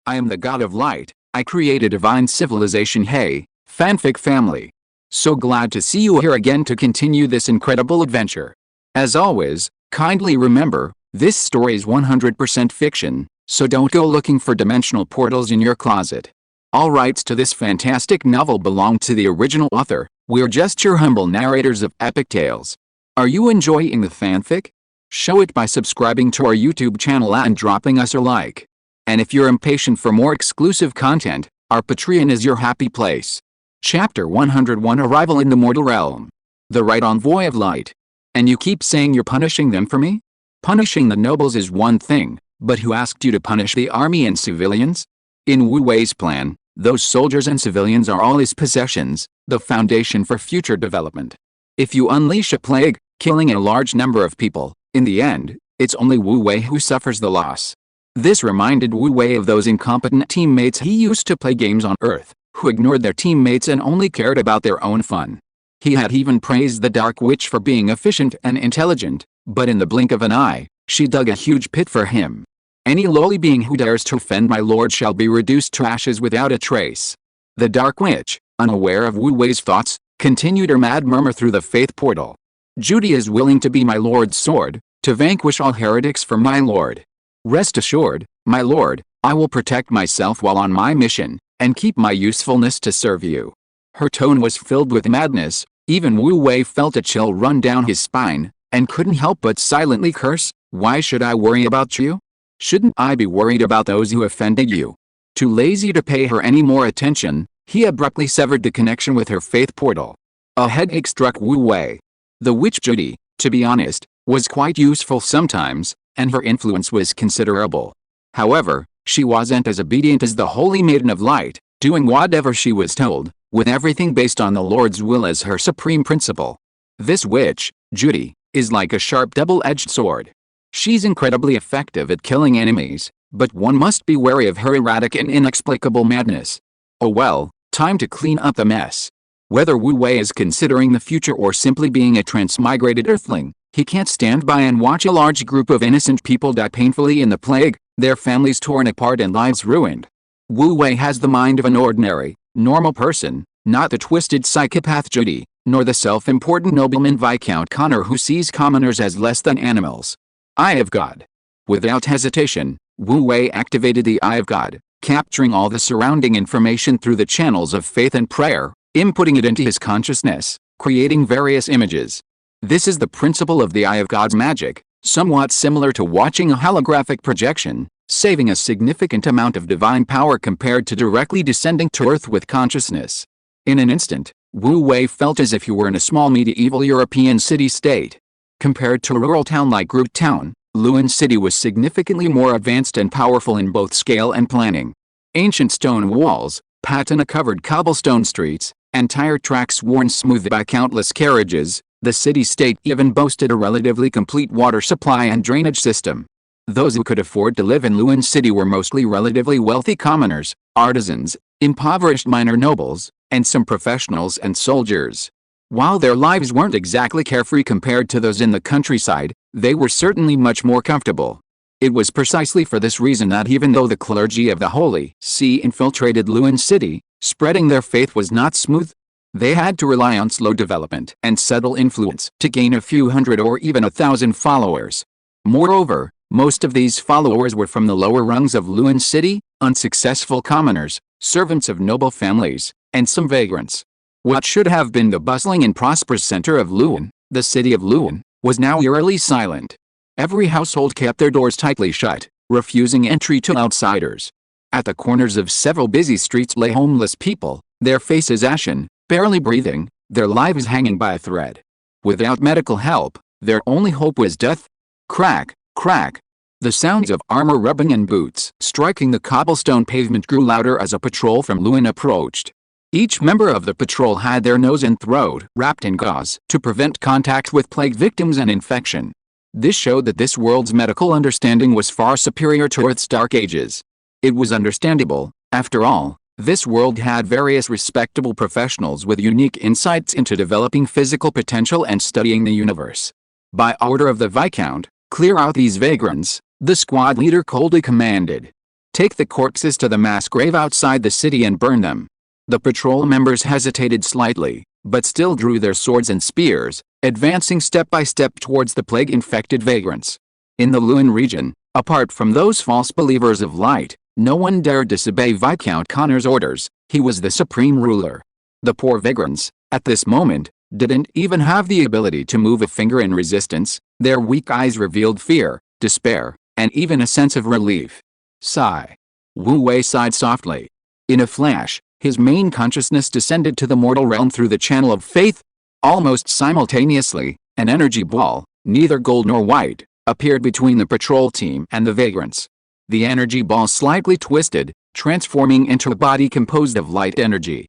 I am the god of light. I create a divine civilization. Hey, fanfic family. So glad to see you here again to continue this incredible adventure. As always, kindly remember, this story is 100% fiction, so don't go looking for dimensional portals in your closet. All rights to this fantastic novel belong to the original author. We're just your humble narrators of epic tales. Are you enjoying the fanfic? Show it by subscribing to our YouTube channel and dropping us a like. And if you're impatient for more exclusive content, our Patreon is your happy place. Chapter 101 Arrival in the Mortal Realm. The Right Envoy of Light. And you keep saying you're punishing them for me? Punishing the nobles is one thing, but who asked you to punish the army and civilians? In Wu Wei's plan, those soldiers and civilians are all his possessions, the foundation for future development. If you unleash a plague, killing a large number of people, in the end, it's only Wu Wei who suffers the loss. This reminded Wu Wei of those incompetent teammates he used to play games on Earth, who ignored their teammates and only cared about their own fun. He had even praised the Dark Witch for being efficient and intelligent, but in the blink of an eye, she dug a huge pit for him. Any lowly being who dares to offend my lord shall be reduced to ashes without a trace. The Dark Witch, unaware of Wu Wei's thoughts, continued her mad murmur through the faith portal. Judy is willing to be my lord's sword, to vanquish all heretics for my lord. Rest assured, my lord, I will protect myself while on my mission, and keep my usefulness to serve you. Her tone was filled with madness. Even Wu Wei felt a chill run down his spine, and couldn't help but silently curse. Why should I worry about you? Shouldn't I be worried about those who offended you? Too lazy to pay her any more attention, he abruptly severed the connection with her faith portal. A headache struck Wu Wei. The witch Judy, to be honest, was quite useful sometimes, and her influence was considerable. However, she wasn't as obedient as the Holy Maiden of Light, doing whatever she was told, with everything based on the Lord's will as her supreme principle. This witch, Judy, is like a sharp double-edged sword. She's incredibly effective at killing enemies, but one must be wary of her erratic and inexplicable madness. Oh well, time to clean up the mess. Whether Wu Wei is considering the future or simply being a transmigrated earthling, he can't stand by and watch a large group of innocent people die painfully in the plague, their families torn apart and lives ruined. Wu Wei has the mind of an ordinary, normal person, not the twisted psychopath Judy, nor the self-important nobleman Viscount Connor who sees commoners as less than animals. Eye of God. Without hesitation, Wu Wei activated the Eye of God, capturing all the surrounding information through the channels of faith and prayer, inputting it into his consciousness, creating various images. This is the principle of the Eye of God's magic, somewhat similar to watching a holographic projection, saving a significant amount of divine power compared to directly descending to Earth with consciousness. In an instant, Wu Wei felt as if he were in a small medieval European city-state. Compared to a rural town like Groot Town, Luan City was significantly more advanced and powerful in both scale and planning. Ancient stone walls, patina-covered cobblestone streets, and tire tracks worn smooth by countless carriages, the city-state even boasted a relatively complete water supply and drainage system. Those who could afford to live in Luan City were mostly relatively wealthy commoners, artisans, impoverished minor nobles, and some professionals and soldiers. While their lives weren't exactly carefree compared to those in the countryside, they were certainly much more comfortable. It was precisely for this reason that even though the clergy of the Holy See infiltrated Luan City, spreading their faith was not smooth. They had to rely on slow development and subtle influence to gain a few hundred or even 1,000 followers. Moreover, most of these followers were from the lower rungs of Luan City, unsuccessful commoners, servants of noble families, and some vagrants. What should have been the bustling and prosperous center of Luan, the city of Luan, was now eerily silent. Every household kept their doors tightly shut, refusing entry to outsiders. At the corners of several busy streets lay homeless people, their faces ashen, barely breathing, their lives hanging by a thread. Without medical help, their only hope was death. Crack, crack. The sounds of armor rubbing and boots striking the cobblestone pavement grew louder as a patrol from Luan approached. Each member of the patrol had their nose and throat wrapped in gauze to prevent contact with plague victims and infection. This showed that this world's medical understanding was far superior to Earth's dark ages. It was understandable, after all, this world had various respectable professionals with unique insights into developing physical potential and studying the universe. By order of the Viscount, clear out these vagrants, the squad leader coldly commanded. Take the corpses to the mass grave outside the city and burn them. The patrol members hesitated slightly, but still drew their swords and spears, advancing step by step towards the plague-infected vagrants. In the Lewin region, apart from those false believers of light, no one dared disobey Viscount Connor's orders. He was the supreme ruler. The poor vagrants, at this moment, didn't even have the ability to move a finger in resistance. Their weak eyes revealed fear, despair, and even a sense of relief. Sigh. Wu Wei sighed softly. In a flash, his main consciousness descended to the mortal realm through the channel of faith. Almost simultaneously, an energy ball, neither gold nor white, appeared between the patrol team and the vagrants. The energy ball slightly twisted, transforming into a body composed of light energy.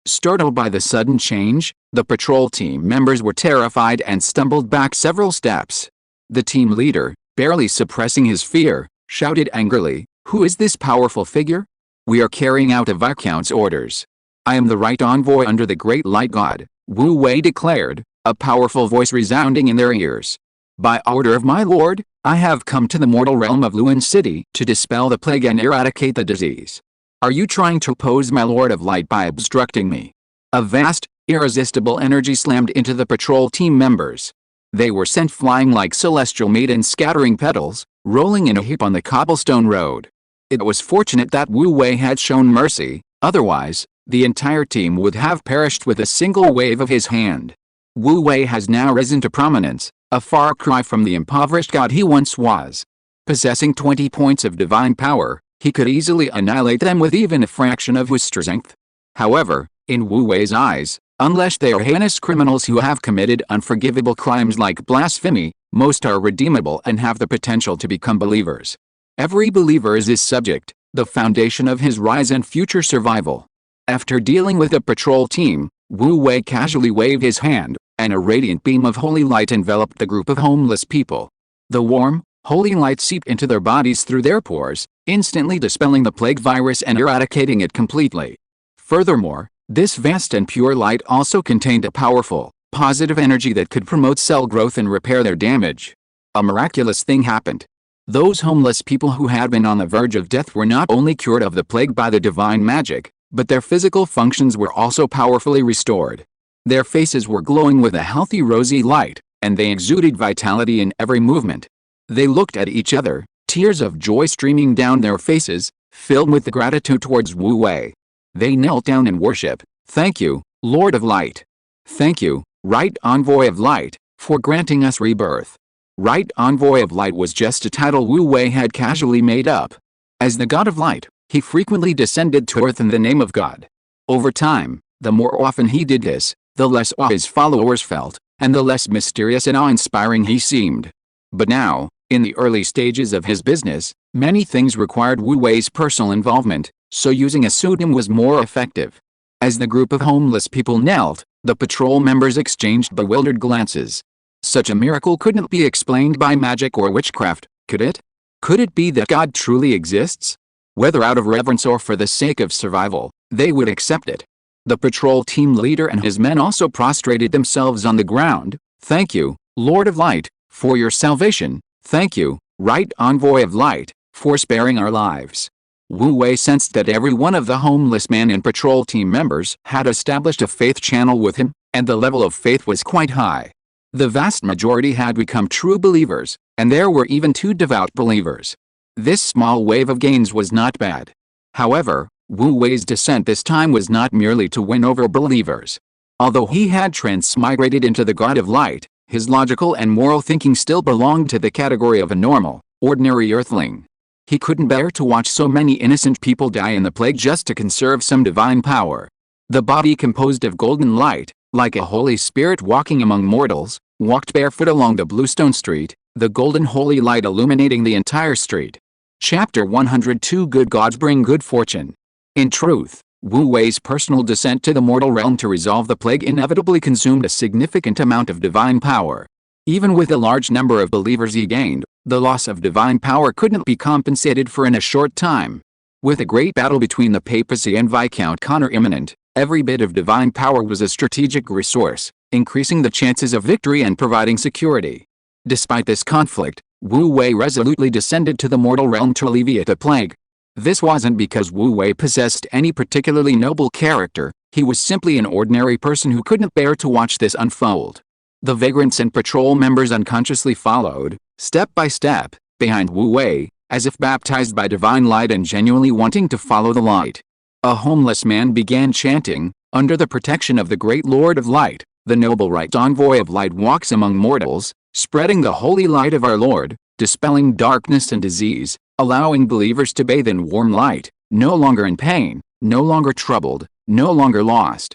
Startled by the sudden change, the patrol team members were terrified and stumbled back several steps. The team leader, barely suppressing his fear, shouted angrily, "Who is this powerful figure? We are carrying out a Viscount's orders." "I am the right envoy under the great light god," Wu Wei declared, a powerful voice resounding in their ears. "By order of my lord, I have come to the mortal realm of Lewin City to dispel the plague and eradicate the disease. Are you trying to oppose my Lord of Light by obstructing me?" A vast, irresistible energy slammed into the patrol team members. They were sent flying like celestial maidens scattering petals, rolling in a heap on the cobblestone road. It was fortunate that Wu Wei had shown mercy, otherwise, the entire team would have perished with a single wave of his hand. Wu Wei has now risen to prominence, a far cry from the impoverished god he once was. Possessing 20 points of divine power, he could easily annihilate them with even a fraction of his strength. However, in Wu Wei's eyes, unless they are heinous criminals who have committed unforgivable crimes like blasphemy, most are redeemable and have the potential to become believers. Every believer is his subject, the foundation of his rise and future survival. After dealing with the patrol team, Wu Wei casually waved his hand, and a radiant beam of holy light enveloped the group of homeless people. The warm, holy light seeped into their bodies through their pores, instantly dispelling the plague virus and eradicating it completely. Furthermore, this vast and pure light also contained a powerful, positive energy that could promote cell growth and repair their damage. A miraculous thing happened. Those homeless people who had been on the verge of death were not only cured of the plague by the divine magic, but their physical functions were also powerfully restored. Their faces were glowing with a healthy rosy light, and they exuded vitality in every movement. They looked at each other, tears of joy streaming down their faces, filled with gratitude towards Wu Wei. They knelt down in worship. "Thank you, Lord of Light. Thank you, Right Envoy of Light, for granting us rebirth." Right Envoy of Light was just a title Wu Wei had casually made up. As the God of Light, he frequently descended to earth in the name of God. Over time, the more often he did this, the less awe his followers felt, and the less mysterious and awe-inspiring he seemed. But now, in the early stages of his business, many things required Wu Wei's personal involvement, so using a pseudonym was more effective. As the group of homeless people knelt, the patrol members exchanged bewildered glances. Such a miracle couldn't be explained by magic or witchcraft, could it? Could it be that God truly exists? Whether out of reverence or for the sake of survival, they would accept it. The patrol team leader and his men also prostrated themselves on the ground. "Thank you, Lord of Light, for your salvation. Thank you, Right Envoy of Light, for sparing our lives." Wu Wei sensed that every one of the homeless men and patrol team members had established a faith channel with him, and the level of faith was quite high. The vast majority had become true believers, and there were even 2 devout believers. This small wave of gains was not bad. However, Wu Wei's descent this time was not merely to win over believers. Although he had transmigrated into the God of Light, his logical and moral thinking still belonged to the category of a normal, ordinary earthling. He couldn't bear to watch so many innocent people die in the plague just to conserve some divine power. The body composed of golden light, like a Holy Spirit walking among mortals, walked barefoot along the bluestone street, the golden holy light illuminating the entire street. Chapter 102 Good Gods Bring Good Fortune. In truth, Wu Wei's personal descent to the mortal realm to resolve the plague inevitably consumed a significant amount of divine power. Even with the large number of believers he gained, the loss of divine power couldn't be compensated for in a short time. With a great battle between the papacy and Viscount Connor imminent, every bit of divine power was a strategic resource, increasing the chances of victory and providing security. Despite this conflict, Wu Wei resolutely descended to the mortal realm to alleviate the plague, This wasn't because Wu Wei possessed any particularly noble character, he was simply an ordinary person who couldn't bear to watch this unfold. The vagrants and patrol members unconsciously followed, step by step, behind Wu Wei, as if baptized by divine light and genuinely wanting to follow the light. A homeless man began chanting, "Under the protection of the great Lord of Light, the noble right envoy of light walks among mortals, spreading the holy light of our Lord, dispelling darkness and disease, allowing believers to bathe in warm light, no longer in pain, no longer troubled, no longer lost."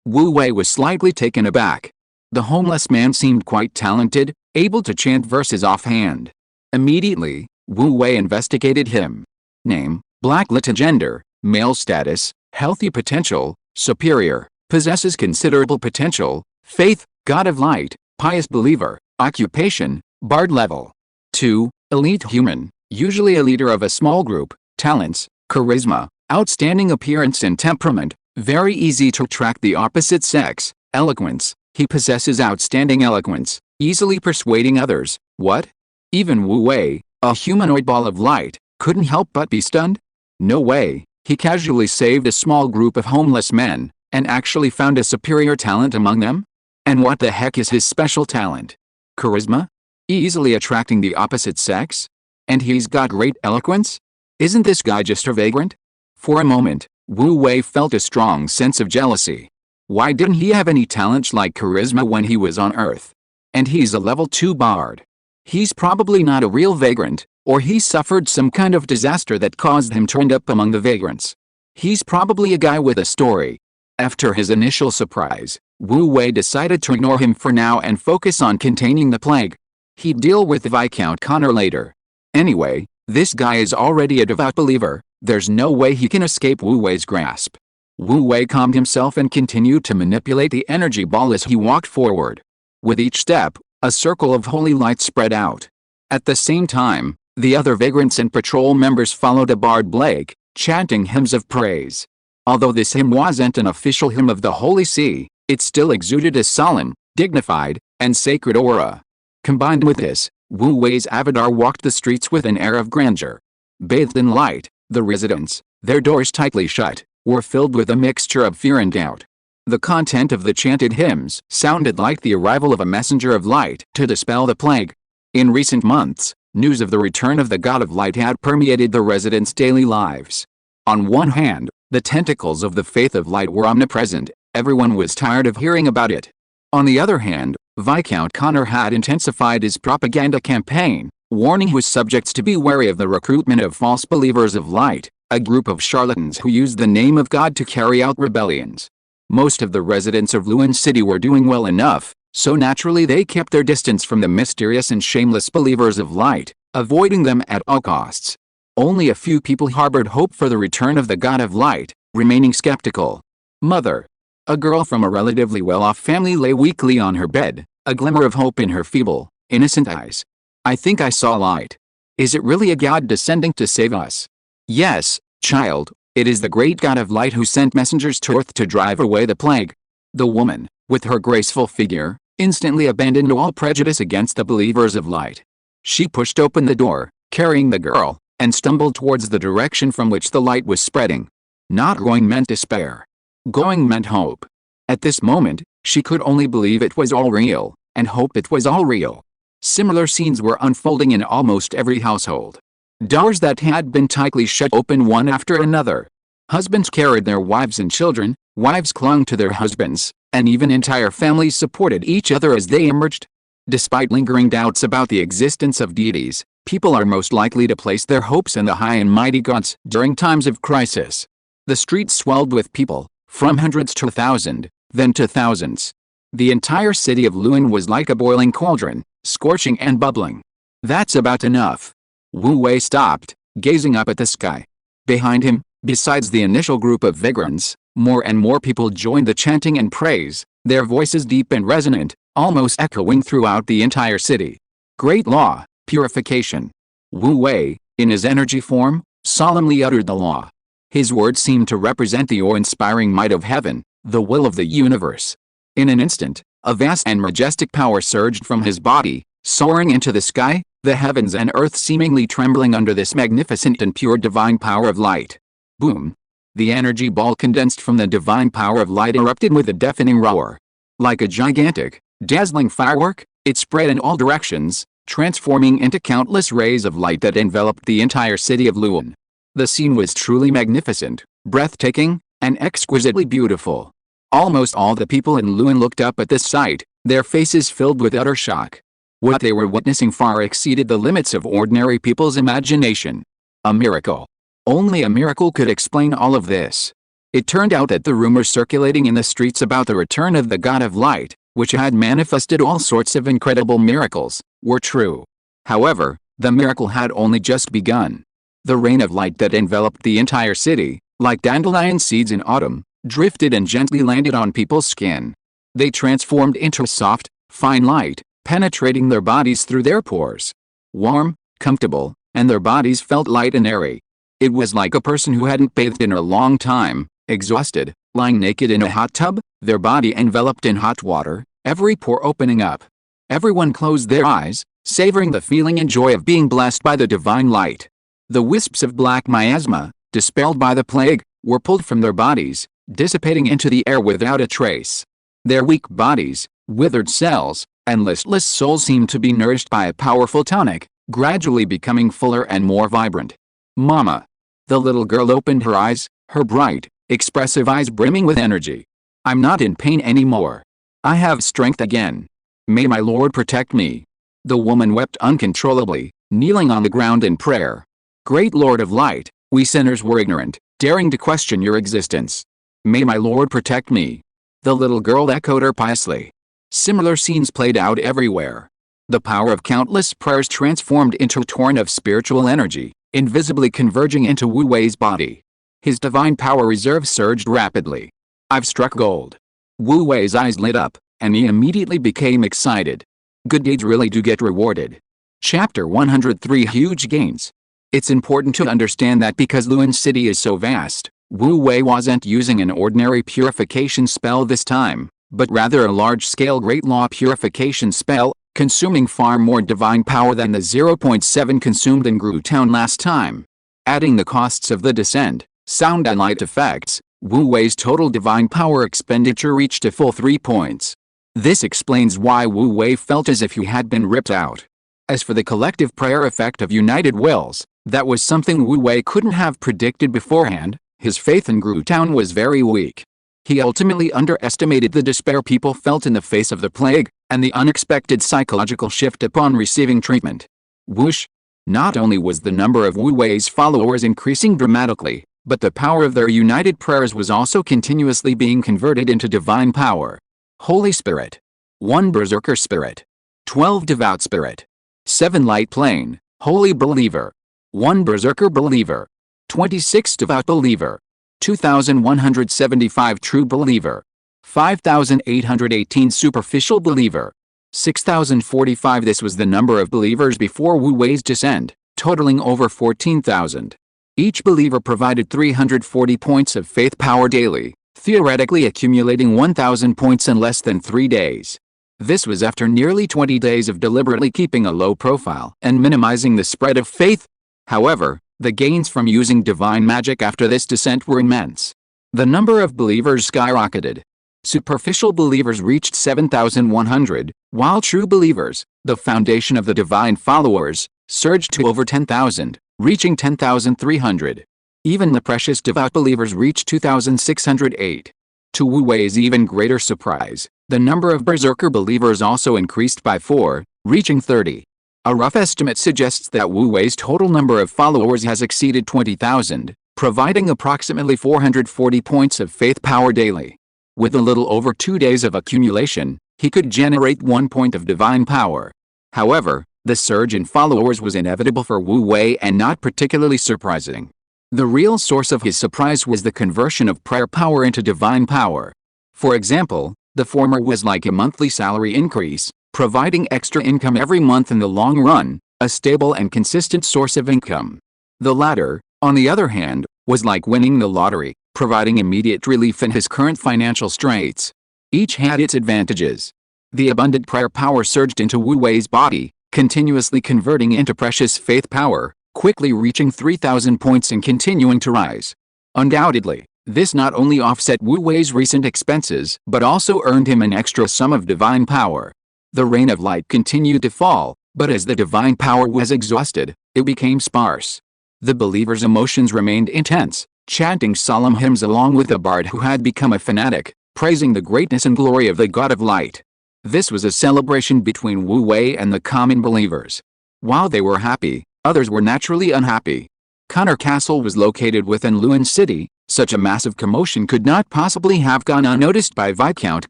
Wu Wei was slightly taken aback. The homeless man seemed quite talented, able to chant verses offhand. Immediately, Wu Wei investigated him. Name, blacklit gender, male status, healthy potential, superior, possesses considerable potential, faith, God of light, pious believer, occupation, bard level. 2. Elite human, usually a leader of a small group, talents, charisma, outstanding appearance and temperament, very easy to attract the opposite sex, eloquence, he possesses outstanding eloquence, easily persuading others. What? Even Wu Wei, a humanoid ball of light, couldn't help but be stunned? No way, he casually saved a small group of homeless men, and actually found a superior talent among them? And what the heck is his special talent? Charisma? Easily attracting the opposite sex? And he's got great eloquence? Isn't this guy just a vagrant? For a moment, Wu Wei felt a strong sense of jealousy. Why didn't he have any talents like charisma when he was on Earth? And he's a level 2 bard. He's probably not a real vagrant, or he suffered some kind of disaster that caused him to end up among the vagrants. He's probably a guy with a story. After his initial surprise, Wu Wei decided to ignore him for now and focus on containing the plague. He'd deal with Viscount Connor later. Anyway, this guy is already a devout believer, there's no way he can escape Wu Wei's grasp. Wu Wei calmed himself and continued to manipulate the energy ball as he walked forward. With each step, a circle of holy light spread out. At the same time, the other vagrants and patrol members followed a bard Blake, chanting hymns of praise. Although this hymn wasn't an official hymn of the Holy See, it still exuded a solemn, dignified, and sacred aura. Combined with this, Wu Wei's avatar walked the streets with an air of grandeur. Bathed in light, the residents, their doors tightly shut, were filled with a mixture of fear and doubt. The content of the chanted hymns sounded like the arrival of a messenger of light to dispel the plague. In recent months, news of the return of the God of Light had permeated the residents' daily lives. On one hand, the tentacles of the faith of light were omnipresent, everyone was tired of hearing about it. On the other hand, Viscount Connor had intensified his propaganda campaign, warning his subjects to be wary of the recruitment of false believers of light, a group of charlatans who used the name of God to carry out rebellions. Most of the residents of Luan City were doing well enough, so naturally they kept their distance from the mysterious and shameless believers of light, avoiding them at all costs. Only a few people harbored hope for the return of the God of Light, remaining skeptical. Mother. A girl from a relatively well-off family lay weakly on her bed, a glimmer of hope in her feeble, innocent eyes. I think I saw light. Is it really a God descending to save us? Yes, child, it is the great God of Light who sent messengers to Earth to drive away the plague. The woman, with her graceful figure, instantly abandoned all prejudice against the believers of light. She pushed open the door, carrying the girl, and stumbled towards the direction from which the light was spreading. Not going meant despair. Going meant hope. At this moment, she could only believe it was all real, and hope it was all real. Similar scenes were unfolding in almost every household. Doors that had been tightly shut opened one after another. Husbands carried their wives and children, wives clung to their husbands, and even entire families supported each other as they emerged. Despite lingering doubts about the existence of deities, people are most likely to place their hopes in the high and mighty gods during times of crisis. The streets swelled with people, from hundreds to 1,000, then to thousands. The entire city of Luan was like a boiling cauldron, scorching and bubbling. That's about enough. Wu Wei stopped, gazing up at the sky. Behind him, besides the initial group of vagrants, more and more people joined the chanting and praise, their voices deep and resonant, almost echoing throughout the entire city. Great law, purification. Wu Wei, in his energy form, solemnly uttered the law. His words seemed to represent the awe-inspiring might of heaven, the will of the universe. In an instant, a vast and majestic power surged from his body, soaring into the sky, the heavens and earth seemingly trembling under this magnificent and pure divine power of light. Boom! The energy ball condensed from the divine power of light erupted with a deafening roar. Like a gigantic, dazzling firework, it spread in all directions, transforming into countless rays of light that enveloped the entire city of Luan. The scene was truly magnificent, breathtaking, and exquisitely beautiful. Almost all the people in Luan looked up at this sight, their faces filled with utter shock. What they were witnessing far exceeded the limits of ordinary people's imagination. A miracle. Only a miracle could explain all of this. It turned out that the rumors circulating in the streets about the return of the God of Light, which had manifested all sorts of incredible miracles, were true. However, the miracle had only just begun. The rain of light that enveloped the entire city, like dandelion seeds in autumn, drifted and gently landed on people's skin. They transformed into soft, fine light, penetrating their bodies through their pores. Warm, comfortable, and their bodies felt light and airy. It was like a person who hadn't bathed in a long time, exhausted, lying naked in a hot tub, their body enveloped in hot water, every pore opening up. Everyone closed their eyes, savoring the feeling and joy of being blessed by the divine light. The wisps of black miasma, dispelled by the plague, were pulled from their bodies, dissipating into the air without a trace. Their weak bodies, withered cells, and listless souls seemed to be nourished by a powerful tonic, gradually becoming fuller and more vibrant. Mama! The little girl opened her eyes, her bright, expressive eyes brimming with energy. I'm not in pain anymore. I have strength again. May my Lord protect me. The woman wept uncontrollably, kneeling on the ground in prayer. Great Lord of Light, we sinners were ignorant, daring to question your existence. May my Lord protect me. The little girl echoed her piously. Similar scenes played out everywhere. The power of countless prayers transformed into a torrent of spiritual energy, invisibly converging into Wu Wei's body. His divine power reserve surged rapidly. I've struck gold. Wu Wei's eyes lit up, and he immediately became excited. Good deeds really do get rewarded. Chapter 103 Huge Gains. It's important to understand that because Luan City is so vast, Wu Wei wasn't using an ordinary purification spell this time, but rather a large-scale Great Law purification spell, consuming far more divine power than the 0.7 consumed in Gru Town last time. Adding the costs of the descent, sound and light effects, Wu Wei's total divine power expenditure reached a full 3 points. This explains why Wu Wei felt as if he had been ripped out. As for the collective prayer effect of united wills, that was something Wu Wei couldn't have predicted beforehand. His faith in Gru Town was very weak. He ultimately underestimated the despair people felt in the face of the plague, and the unexpected psychological shift upon receiving treatment. Whoosh! Not only was the number of Wu Wei's followers increasing dramatically, but the power of their united prayers was also continuously being converted into divine power. Holy Spirit. 1 Berserker Spirit. 12 Devout Spirit. 7 Light Plane, Holy Believer. 1 Berserker Believer. 26 Devout Believer. 2,175 True Believer. 5,818 Superficial Believer. 6,045. This was the number of believers before Wu Wei's descent, totaling over 14,000. Each believer provided 340 points of faith power daily, theoretically accumulating 1,000 points in less than 3 days. This was after nearly 20 days of deliberately keeping a low profile and minimizing the spread of faith. However, the gains from using divine magic after this descent were immense. The number of believers skyrocketed. Superficial believers reached 7,100, while true believers, the foundation of the divine followers, surged to over 10,000, reaching 10,300. Even the precious devout believers reached 2,608. To Wu Wei's even greater surprise, the number of berserker believers also increased by 4, reaching 30. A rough estimate suggests that Wu Wei's total number of followers has exceeded 20,000, providing approximately 440 points of faith power daily. With a little over 2 days of accumulation, he could generate 1 point of divine power. However, the surge in followers was inevitable for Wu Wei and not particularly surprising. The real source of his surprise was the conversion of prayer power into divine power. For example, the former was like a monthly salary increase, providing extra income every month in the long run, a stable and consistent source of income. The latter, on the other hand, was like winning the lottery, providing immediate relief in his current financial straits. Each had its advantages. The abundant prayer power surged into Wu Wei's body, continuously converting into precious faith power, quickly reaching 3,000 points and continuing to rise. Undoubtedly, this not only offset Wu Wei's recent expenses but also earned him an extra sum of divine power. The rain of light continued to fall, but as the divine power was exhausted, it became sparse. The believers' emotions remained intense, chanting solemn hymns along with the bard who had become a fanatic, praising the greatness and glory of the God of Light. This was a celebration between Wu Wei and the common believers. While they were happy, others were naturally unhappy. Connor Castle was located within Luan City. Such a massive commotion could not possibly have gone unnoticed by Viscount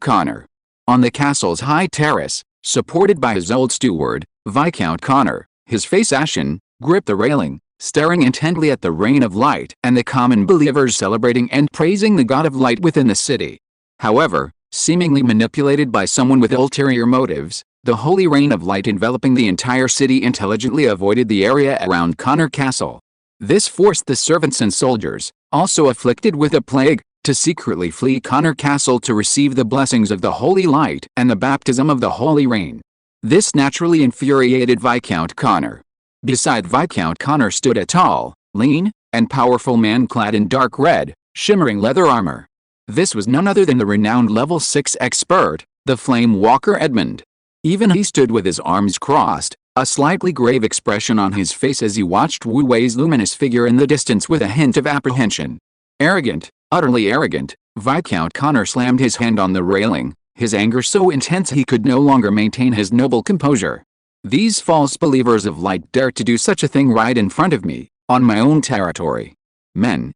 Connor. On the castle's high terrace, supported by his old steward, Viscount Connor, his face ashen, gripped the railing, staring intently at the rain of light and the common believers celebrating and praising the God of Light within the city. However, seemingly manipulated by someone with ulterior motives, the holy rain of light enveloping the entire city intelligently avoided the area around Connor Castle. This forced the servants and soldiers, also afflicted with a plague, to secretly flee Connor Castle to receive the blessings of the holy light and the baptism of the holy rain. This naturally infuriated Viscount Connor. Beside Viscount Connor stood a tall, lean, and powerful man clad in dark red, shimmering leather armor. This was none other than the renowned level 6 expert, the Flame Walker Edmund. Even he stood with his arms crossed, a slightly grave expression on his face as he watched Wu Wei's luminous figure in the distance with a hint of apprehension. Arrogant, utterly arrogant, Viscount Connor slammed his hand on the railing, his anger so intense he could no longer maintain his noble composure. These false believers of light dare to do such a thing right in front of me, on my own territory. Men,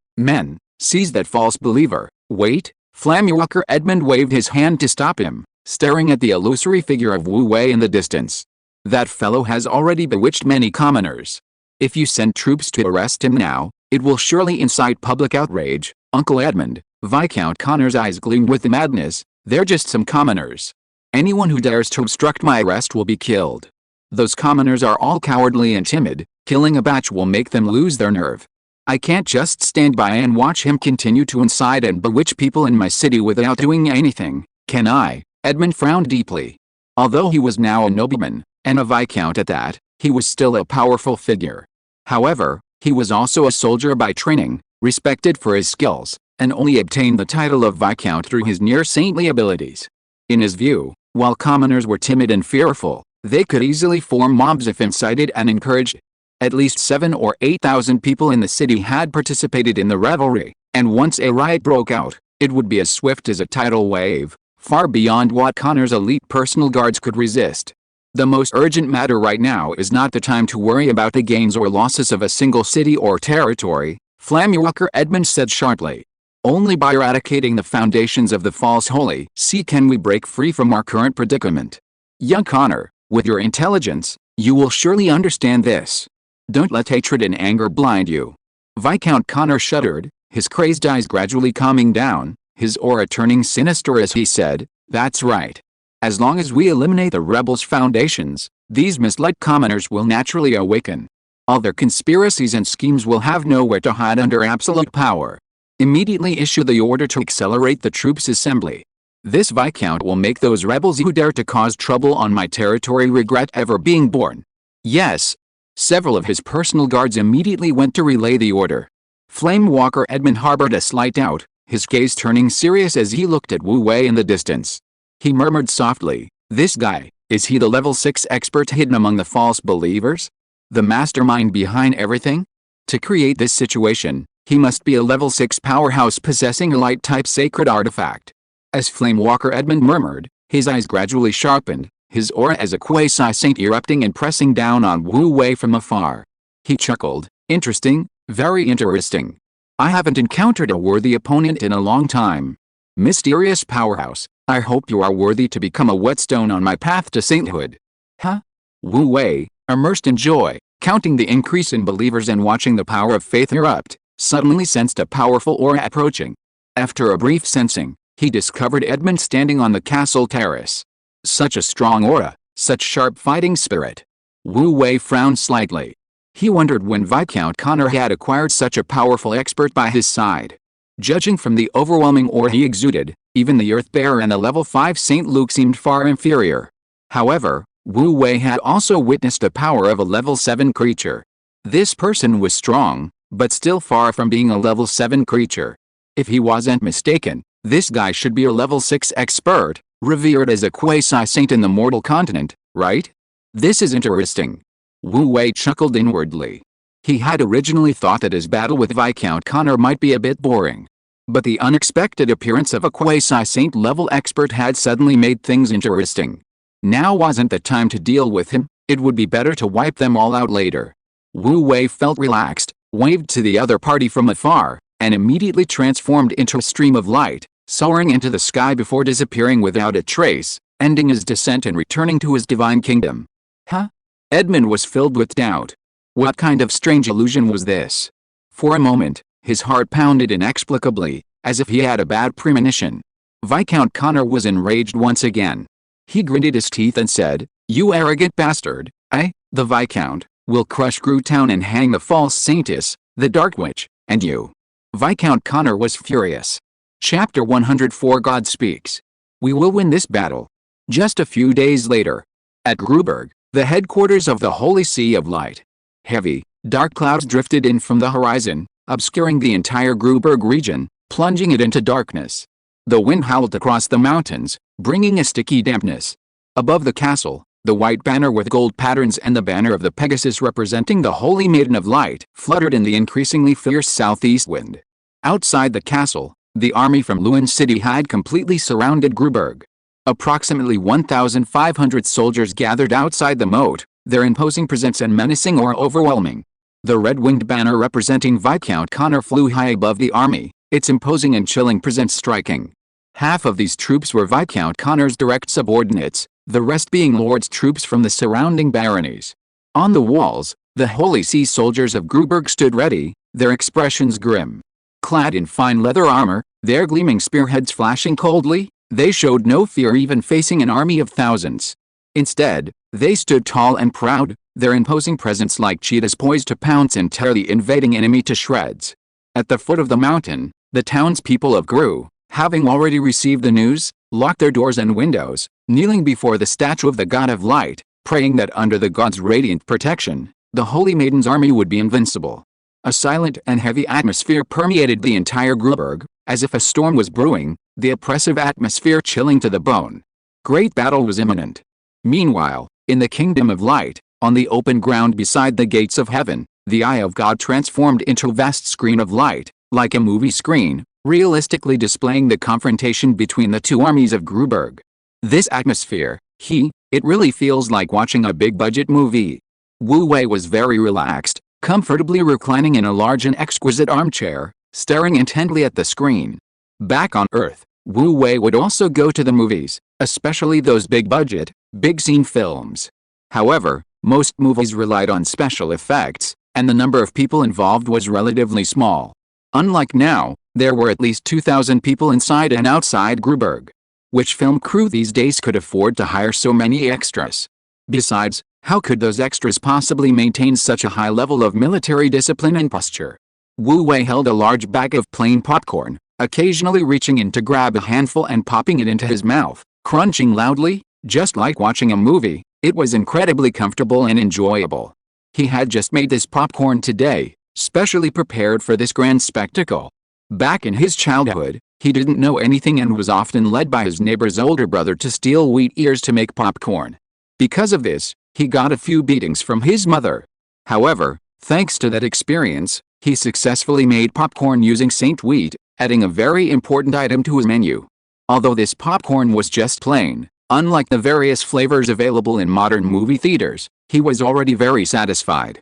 seize that false believer. Wait, Flamewalker Edmund waved his hand to stop him, staring at the illusory figure of Wu Wei in the distance. That fellow has already bewitched many commoners. If you send troops to arrest him now, it will surely incite public outrage. Uncle Edmund, Viscount Connor's eyes gleamed with madness. They're just some commoners. Anyone who dares to obstruct my arrest will be killed. Those commoners are all cowardly and timid. Killing a batch will make them lose their nerve. I can't just stand by and watch him continue to incite and bewitch people in my city without doing anything, can I? Edmund frowned deeply. Although he was now a nobleman, and a viscount at that, he was still a powerful figure. However, he was also a soldier by training, respected for his skills, and only obtained the title of viscount through his near-saintly abilities. In his view, while commoners were timid and fearful, they could easily form mobs if incited and encouraged. At least 7,000 or 8,000 people in the city had participated in the revelry, and once a riot broke out, it would be as swift as a tidal wave, far beyond what Connor's elite personal guards could resist. The most urgent matter right now is not the time to worry about the gains or losses of a single city or territory, Flamewalker Edmund said sharply. Only by eradicating the foundations of the false holy see can we break free from our current predicament. Young Connor, with your intelligence, you will surely understand this. Don't let hatred and anger blind you. Viscount Connor shuddered, his crazed eyes gradually calming down, his aura turning sinister as he said, "That's right. As long as we eliminate the rebels' foundations, these misled commoners will naturally awaken. All their conspiracies and schemes will have nowhere to hide under absolute power. Immediately issue the order to accelerate the troops' assembly. This viscount will make those rebels who dare to cause trouble on my territory regret ever being born." Yes. Several of his personal guards immediately went to relay the order. Flamewalker Edmund harbored a slight doubt, his gaze turning serious as he looked at Wu Wei in the distance. He murmured softly, "This guy, is he the level 6 expert hidden among the false believers? The mastermind behind everything? To create this situation, he must be a level 6 powerhouse possessing a light-type sacred artifact." As Flamewalker Edmund murmured, his eyes gradually sharpened, his aura as a quasi-saint erupting and pressing down on Wu Wei from afar. He chuckled, "Interesting, very interesting. I haven't encountered a worthy opponent in a long time. Mysterious powerhouse, I hope you are worthy to become a whetstone on my path to sainthood." Huh? Wu Wei, immersed in joy, counting the increase in believers and watching the power of faith erupt, suddenly sensed a powerful aura approaching. After a brief sensing, he discovered Edmund standing on the castle terrace. Such a strong aura, such sharp fighting spirit. Wu Wei frowned slightly. He wondered when Viscount Connor had acquired such a powerful expert by his side. Judging from the overwhelming aura he exuded, even the Earth Bearer and the level 5 Saint Luke seemed far inferior. However, Wu Wei had also witnessed the power of a level 7 creature. This person was strong, but still far from being a level 7 creature. If he wasn't mistaken, this guy should be a level 6 expert, revered as a quasi-saint in the mortal continent, right? This is interesting. Wu Wei chuckled inwardly. He had originally thought that his battle with Viscount Connor might be a bit boring. But the unexpected appearance of a quasi-saint level expert had suddenly made things interesting. Now wasn't the time to deal with him, it would be better to wipe them all out later. Wu Wei felt relaxed, waved to the other party from afar, and immediately transformed into a stream of light, soaring into the sky before disappearing without a trace, ending his descent and returning to his divine kingdom. Huh? Edmund was filled with doubt. What kind of strange illusion was this? For a moment, his heart pounded inexplicably, as if he had a bad premonition. Viscount Connor was enraged once again. He gritted his teeth and said, "You arrogant bastard, the Viscount, will crush Grewtown and hang the false saintess, the Dark Witch, and you." Viscount Connor was furious. Chapter 104 God Speaks. We will win this battle. Just a few days later. At Gruberg, the headquarters of the Holy See of Light. Heavy, dark clouds drifted in from the horizon, obscuring the entire Gruberg region, plunging it into darkness. The wind howled across the mountains, bringing a sticky dampness. Above the castle, the white banner with gold patterns and the banner of the Pegasus representing the Holy Maiden of Light fluttered in the increasingly fierce southeast wind. Outside the castle, the army from Luen City had completely surrounded Gruberg. Approximately 1,500 soldiers gathered outside the moat, their imposing presence and menacing or overwhelming. The red-winged banner representing Viscount Connor flew high above the army, its imposing and chilling presence striking. Half of these troops were Viscount Connor's direct subordinates, the rest being Lord's troops from the surrounding baronies. On the walls, the Holy See soldiers of Gruberg stood ready, their expressions grim. Clad in fine leather armor, their gleaming spearheads flashing coldly, they showed no fear even facing an army of thousands. Instead, they stood tall and proud, their imposing presence like cheetahs poised to pounce and tear the invading enemy to shreds. At the foot of the mountain, the townspeople of Gru, having already received the news, locked their doors and windows, kneeling before the statue of the God of Light, praying that under the god's radiant protection, the Holy Maiden's army would be invincible. A silent and heavy atmosphere permeated the entire Gruberg, as if a storm was brewing, the oppressive atmosphere chilling to the bone. Great battle was imminent. Meanwhile, in the Kingdom of Light, on the open ground beside the gates of heaven, the Eye of God transformed into a vast screen of light, like a movie screen, realistically displaying the confrontation between the two armies of Gruberg. This atmosphere, it really feels like watching a big-budget movie. Wu Wei was very relaxed, comfortably reclining in a large and exquisite armchair, staring intently at the screen. Back on Earth, Wu Wei would also go to the movies, especially those big-budget, big-scene films. However, most movies relied on special effects, and the number of people involved was relatively small. Unlike now, there were at least 2,000 people inside and outside Gruberg. Which film crew these days could afford to hire so many extras? Besides, how could those extras possibly maintain such a high level of military discipline and posture? Wu Wei held a large bag of plain popcorn, occasionally reaching in to grab a handful and popping it into his mouth, crunching loudly, just like watching a movie. It was incredibly comfortable and enjoyable. He had just made this popcorn today, specially prepared for this grand spectacle. Back in his childhood, he didn't know anything and was often led by his neighbor's older brother to steal wheat ears to make popcorn. Because of this, he got a few beatings from his mother. However, thanks to that experience, he successfully made popcorn using Saint wheat, adding a very important item to his menu. Although this popcorn was just plain, unlike the various flavors available in modern movie theaters, he was already very satisfied.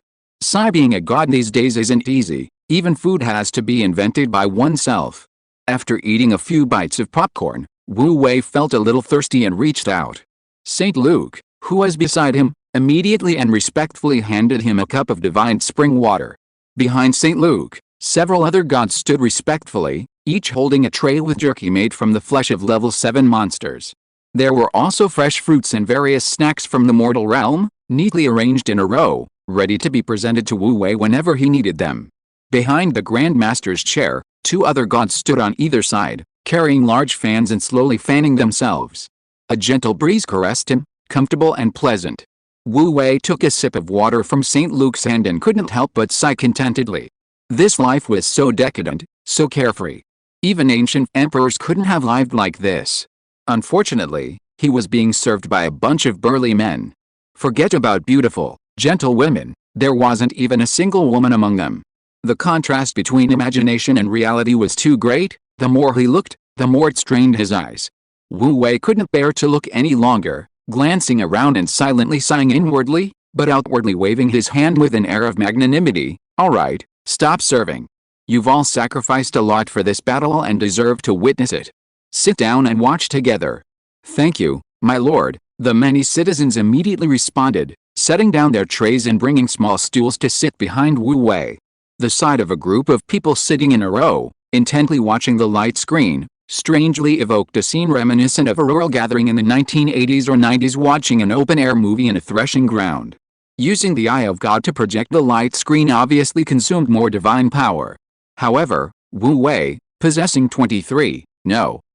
Being a god these days isn't easy, even food has to be invented by oneself. After eating a few bites of popcorn, Wu Wei felt a little thirsty and reached out. Saint Luke, who was beside him, immediately and respectfully handed him a cup of divine spring water. Behind Saint Luke, several other gods stood respectfully, each holding a tray with jerky made from the flesh of level 7 monsters. There were also fresh fruits and various snacks from the mortal realm, neatly arranged in a row, ready to be presented to Wu Wei whenever he needed them. Behind the Grand Master's chair, 2 other gods stood on either side, carrying large fans and slowly fanning themselves. A gentle breeze caressed him, comfortable and pleasant. Wu Wei took a sip of water from St. Luke's hand and couldn't help but sigh contentedly. This life was so decadent, so carefree. Even ancient emperors couldn't have lived like this. Unfortunately, he was being served by a bunch of burly men. Forget about beautiful, gentle women, there wasn't even a single woman among them. The contrast between imagination and reality was too great. The more he looked, the more it strained his eyes. Wu Wei couldn't bear to look any longer, glancing around and silently sighing inwardly, but outwardly waving his hand with an air of magnanimity. "All right, stop serving. You've all sacrificed a lot for this battle and deserve to witness it. Sit down and watch together." "Thank you, my lord," the many citizens immediately responded, setting down their trays and bringing small stools to sit behind Wu Wei. The sight of a group of people sitting in a row, intently watching the light screen, strangely evoked a scene reminiscent of a rural gathering in the 1980s or 90s watching an open-air movie in a threshing ground. Using the eye of God to project the light screen obviously consumed more divine power. However, Wu Wei, possessing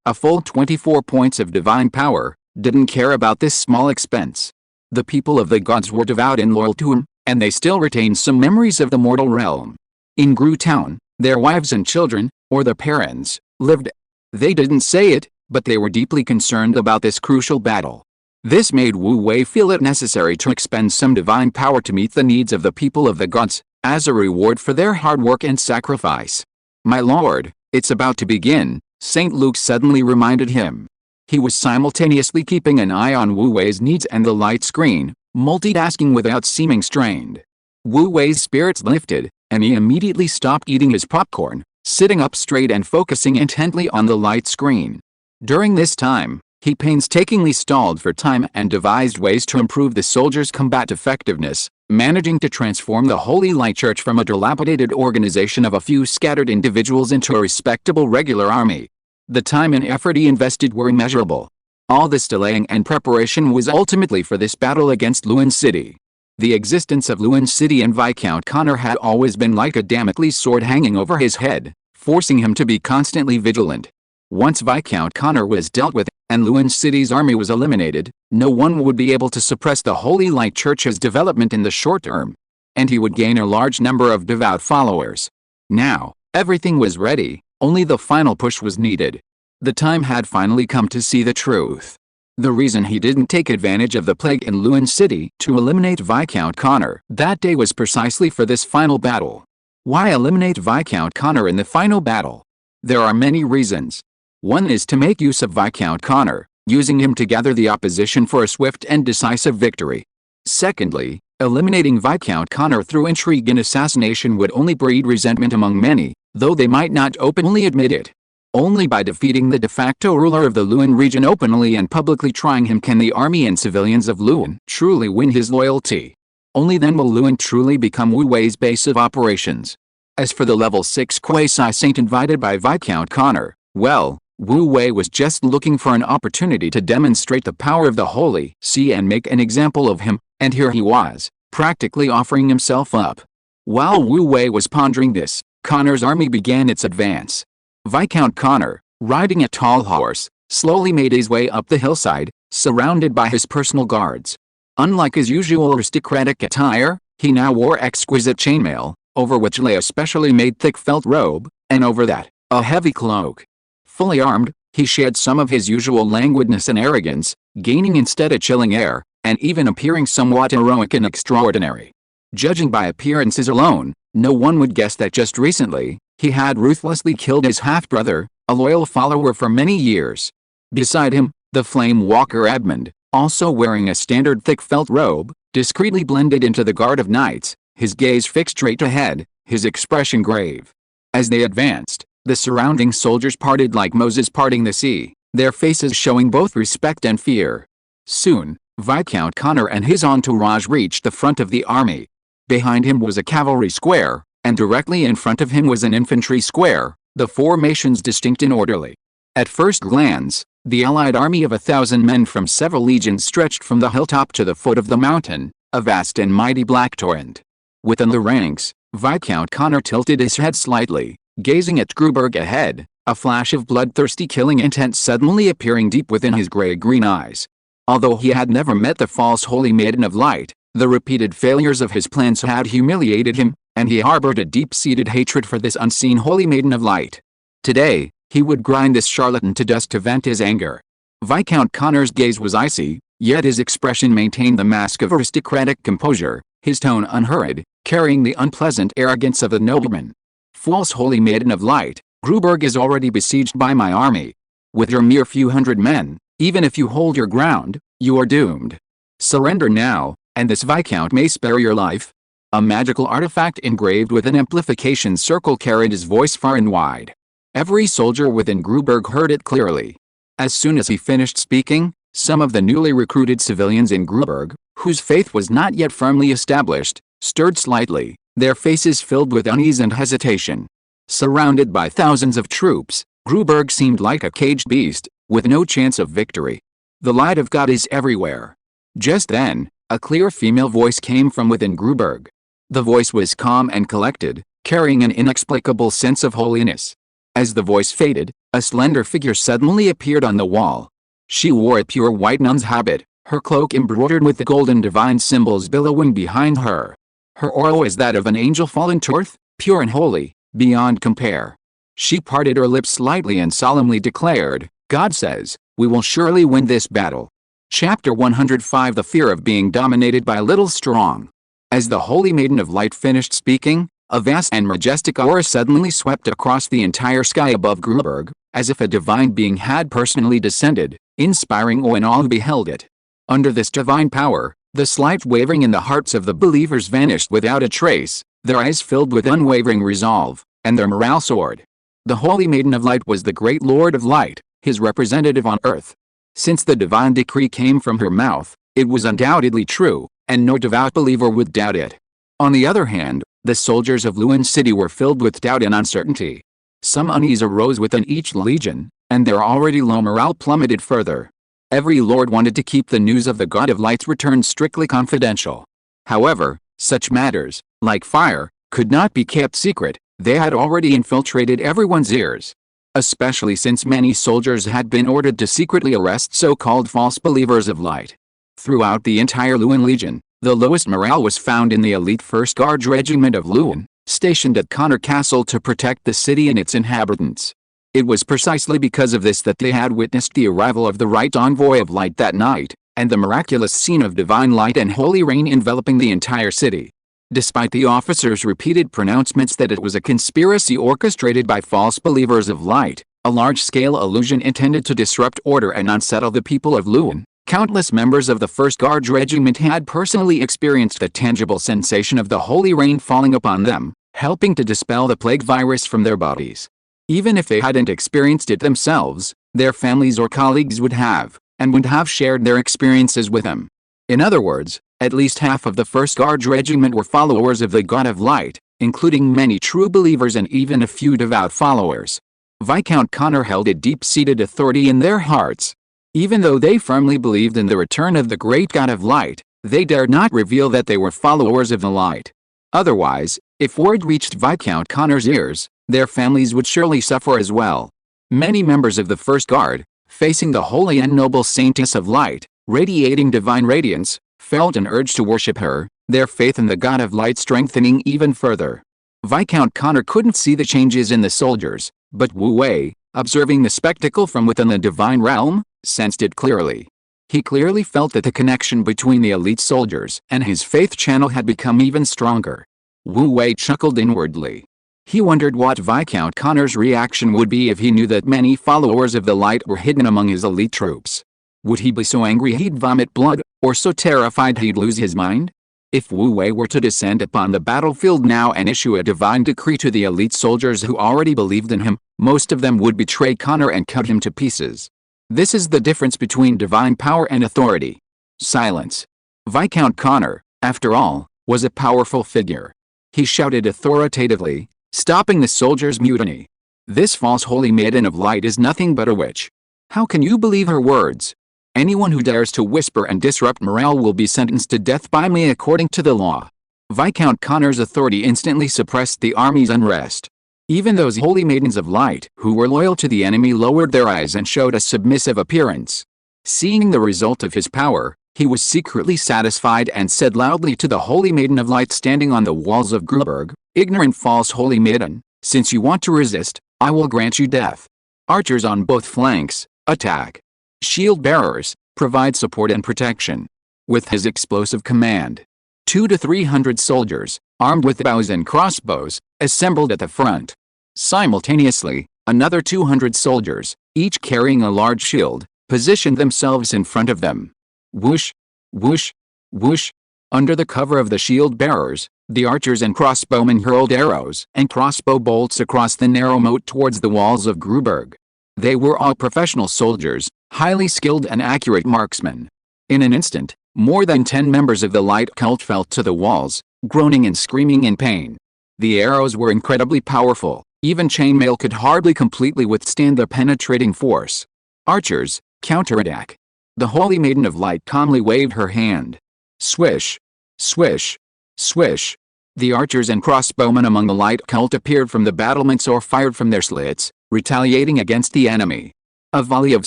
a full 24 points of divine power, didn't care about this small expense. The people of the gods were devout and loyal to him, and they still retained some memories of the mortal realm. In Gru Town, their wives and children, or their parents, lived. They didn't say it, but they were deeply concerned about this crucial battle. This made Wu Wei feel it necessary to expend some divine power to meet the needs of the people of the gods, as a reward for their hard work and sacrifice. "My lord, it's about to begin," St. Luke suddenly reminded him. He was simultaneously keeping an eye on Wu Wei's needs and the light screen, multitasking without seeming strained. Wu Wei's spirits lifted, and he immediately stopped eating his popcorn, sitting up straight and focusing intently on the light screen. During this time, he painstakingly stalled for time and devised ways to improve the soldiers' combat effectiveness, managing to transform the Holy Light Church from a dilapidated organization of a few scattered individuals into a respectable regular army. The time and effort he invested were immeasurable. All this delaying and preparation was ultimately for this battle against Luan City. The existence of Luan City and Viscount Connor had always been like a Damocles sword hanging over his head, forcing him to be constantly vigilant. Once Viscount Connor was dealt with, and Luan City's army was eliminated, no one would be able to suppress the Holy Light Church's development in the short term. And he would gain a large number of devout followers. Now, everything was ready, only the final push was needed. The time had finally come to see the truth. The reason he didn't take advantage of the plague in Luan City to eliminate Viscount Connor that day was precisely for this final battle. Why eliminate Viscount Connor in the final battle? There are many reasons. One is to make use of Viscount Connor, using him to gather the opposition for a swift and decisive victory. Secondly, eliminating Viscount Connor through intrigue and assassination would only breed resentment among many, though they might not openly admit it. Only by defeating the de facto ruler of the Luan region openly and publicly trying him can the army and civilians of Luan truly win his loyalty. Only then will Luan truly become Wu Wei's base of operations. As for the level 6 quasi-saint invited by Viscount Connor, well, Wu Wei was just looking for an opportunity to demonstrate the power of the Holy See and make an example of him, and here he was, practically offering himself up. While Wu Wei was pondering this, Connor's army began its advance. Viscount Connor, riding a tall horse, slowly made his way up the hillside, surrounded by his personal guards. Unlike his usual aristocratic attire, he now wore exquisite chainmail, over which lay a specially made thick felt robe, and over that, a heavy cloak. Fully armed, he shed some of his usual languidness and arrogance, gaining instead a chilling air, and even appearing somewhat heroic and extraordinary. Judging by appearances alone, no one would guess that just recently, he had ruthlessly killed his half-brother, a loyal follower for many years. Beside him, the flame walker Edmund, also wearing a standard thick felt robe, discreetly blended into the guard of knights, his gaze fixed straight ahead, his expression grave. As they advanced, the surrounding soldiers parted like Moses parting the sea, their faces showing both respect and fear. Soon, Viscount Connor and his entourage reached the front of the army. Behind him was a cavalry square, and directly in front of him was an infantry square, the formations distinct and orderly. At first glance, the allied army of 1,000 men from several legions stretched from the hilltop to the foot of the mountain, a vast and mighty black torrent. Within the ranks, Viscount Connor tilted his head slightly, gazing at Gruberg ahead, a flash of bloodthirsty killing intent suddenly appearing deep within his gray-green eyes. Although he had never met the false Holy Maiden of Light, the repeated failures of his plans had humiliated him, and he harbored a deep-seated hatred for this unseen Holy Maiden of Light. Today, he would grind this charlatan to dust to vent his anger. Viscount Connor's gaze was icy, yet his expression maintained the mask of aristocratic composure, his tone unhurried, carrying the unpleasant arrogance of the nobleman. False Holy Maiden of Light, Gruberg is already besieged by my army. With your mere few hundred men, even if you hold your ground, you are doomed. Surrender now, and this Viscount may spare your life. A magical artifact engraved with an amplification circle carried his voice far and wide. Every soldier within Gruberg heard it clearly. As soon as he finished speaking, some of the newly recruited civilians in Gruberg, whose faith was not yet firmly established, stirred slightly, their faces filled with unease and hesitation. Surrounded by thousands of troops, Gruberg seemed like a caged beast, with no chance of victory. The light of God is everywhere. Just then, a clear female voice came from within Gruberg. The voice was calm and collected, carrying an inexplicable sense of holiness. As the voice faded, a slender figure suddenly appeared on the wall. She wore a pure white nun's habit, her cloak embroidered with the golden divine symbols billowing behind her. Her aura was that of an angel fallen to earth, pure and holy, beyond compare. She parted her lips slightly and solemnly declared, "God says, we will surely win this battle." Chapter 105 The Fear of Being Dominated by Little Strong. As the Holy Maiden of Light finished speaking, a vast and majestic aura suddenly swept across the entire sky above Gruberg, as if a divine being had personally descended, inspiring awe in all who beheld it. Under this divine power, the slight wavering in the hearts of the believers vanished without a trace, their eyes filled with unwavering resolve, and their morale soared. The Holy Maiden of Light was the great Lord of Light, his representative on earth. Since the divine decree came from her mouth, it was undoubtedly true, and no devout believer would doubt it. On the other hand, the soldiers of Lewin City were filled with doubt and uncertainty. Some unease arose within each legion, and their already low morale plummeted further. Every lord wanted to keep the news of the God of Light's return strictly confidential. However, such matters, like fire, could not be kept secret. They had already infiltrated everyone's ears. Especially since many soldiers had been ordered to secretly arrest so-called false believers of light. Throughout the entire Lewin Legion, the lowest morale was found in the elite 1st Guard Regiment of Lewin, stationed at Connor Castle to protect the city and its inhabitants. It was precisely because of this that they had witnessed the arrival of the right envoy of light that night, and the miraculous scene of divine light and holy rain enveloping the entire city. Despite the officers' repeated pronouncements that it was a conspiracy orchestrated by false believers of light, a large-scale illusion intended to disrupt order and unsettle the people of Lewin, countless members of the 1st Guard Regiment had personally experienced the tangible sensation of the holy rain falling upon them, helping to dispel the plague virus from their bodies. Even if they hadn't experienced it themselves, their families or colleagues would have, and would have shared their experiences with them. In other words, at least half of the 1st Guard Regiment were followers of the God of Light, including many true believers and even a few devout followers. Viscount Connor held a deep-seated authority in their hearts. Even though they firmly believed in the return of the great God of Light, they dared not reveal that they were followers of the light. Otherwise, if word reached Viscount Connor's ears, their families would surely suffer as well. Many members of the 1st Guard, facing the holy and noble Saintess of Light, radiating divine radiance, felt an urge to worship her, their faith in the God of Light strengthening even further. Viscount Connor couldn't see the changes in the soldiers, but Wu Wei, observing the spectacle from within the divine realm, sensed it clearly. He clearly felt that the connection between the elite soldiers and his faith channel had become even stronger. Wu Wei chuckled inwardly. He wondered what Viscount Connor's reaction would be if he knew that many followers of the light were hidden among his elite troops. Would he be so angry he'd vomit blood, or so terrified he'd lose his mind? If Wu Wei were to descend upon the battlefield now and issue a divine decree to the elite soldiers who already believed in him, most of them would betray Connor and cut him to pieces. This is the difference between divine power and authority. Silence. Viscount Connor, after all, was a powerful figure. He shouted authoritatively, stopping the soldiers' mutiny. "This false holy maiden of light is nothing but a witch. How can you believe her words? Anyone who dares to whisper and disrupt morale will be sentenced to death by me according to the law." Viscount Connor's authority instantly suppressed the army's unrest. Even those holy maidens of light who were loyal to the enemy lowered their eyes and showed a submissive appearance. Seeing the result of his power, he was secretly satisfied and said loudly to the Holy Maiden of Light standing on the walls of Gruberg, "Ignorant false Holy Maiden, since you want to resist, I will grant you death. Archers on both flanks, attack. Shield bearers, provide support and protection." With his explosive command, 200 to 300 soldiers, armed with bows and crossbows, assembled at the front. Simultaneously, another 200 soldiers, each carrying a large shield, positioned themselves in front of them. Whoosh, whoosh, whoosh. Under the cover of the shield bearers, the archers and crossbowmen hurled arrows and crossbow bolts across the narrow moat towards the walls of Gruberg. They were all professional soldiers, highly skilled and accurate marksmen. In an instant, more than 10 members of the light cult fell to the walls, groaning and screaming in pain. The arrows were incredibly powerful, even chainmail could hardly completely withstand their penetrating force. Archers, counterattack. The Holy Maiden of Light calmly waved her hand. Swish, swish, swish. The archers and crossbowmen among the light cult appeared from the battlements or fired from their slits, retaliating against the enemy. A volley of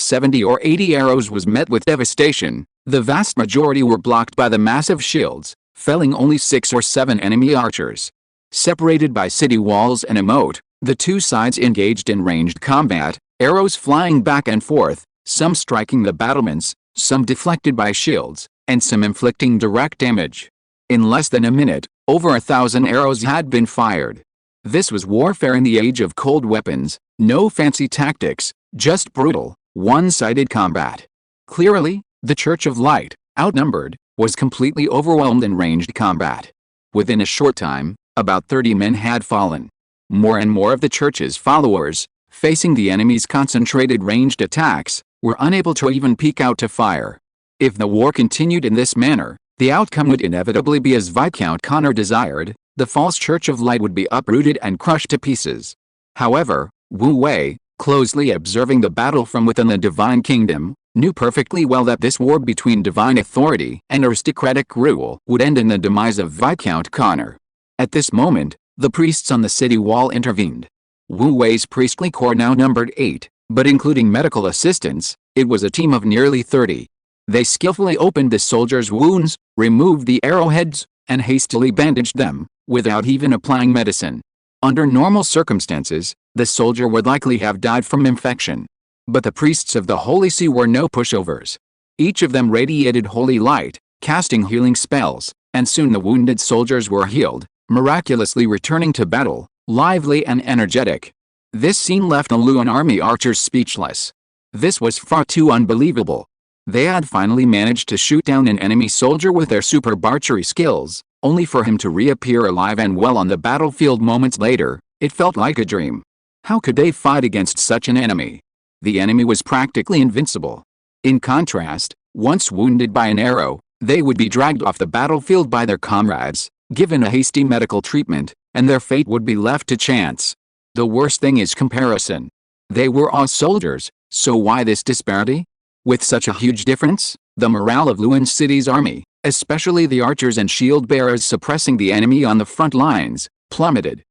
70 or 80 arrows was met with devastation. The vast majority were blocked by the massive shields, felling only 6 or 7 enemy archers. Separated by city walls and a moat, the two sides engaged in ranged combat, arrows flying back and forth, some striking the battlements, some deflected by shields, and some inflicting direct damage. In less than a minute, over 1,000 arrows had been fired. This was warfare in the age of cold weapons, no fancy tactics, just brutal, one-sided combat. Clearly, the Church of Light, outnumbered, was completely overwhelmed in ranged combat. Within a short time, about 30 men had fallen. More and more of the Church's followers, facing the enemy's concentrated ranged attacks, were unable to even peek out to fire. If the war continued in this manner, the outcome would inevitably be as Viscount Connor desired, the false Church of Light would be uprooted and crushed to pieces. However, Wu Wei, closely observing the battle from within the Divine Kingdom, knew perfectly well that this war between divine authority and aristocratic rule would end in the demise of Viscount Connor. At this moment, the priests on the city wall intervened. Wu Wei's priestly corps now numbered 8, but including medical assistants, it was a team of nearly 30. They skillfully opened the soldiers' wounds, removed the arrowheads, and hastily bandaged them, without even applying medicine. Under normal circumstances, the soldier would likely have died from infection. But the priests of the Holy See were no pushovers. Each of them radiated holy light, casting healing spells, and soon the wounded soldiers were healed, miraculously returning to battle, lively and energetic. This scene left the Luan army archers speechless. This was far too unbelievable. They had finally managed to shoot down an enemy soldier with their superb archery skills, only for him to reappear alive and well on the battlefield moments later. It felt like a dream. How could they fight against such an enemy? The enemy was practically invincible. In contrast, once wounded by an arrow, they would be dragged off the battlefield by their comrades, given a hasty medical treatment, and their fate would be left to chance. The worst thing is comparison. They were all soldiers, so why this disparity? With such a huge difference, the morale of Luan City's army, especially the archers and shield bearers suppressing the enemy on the front lines, plummeted.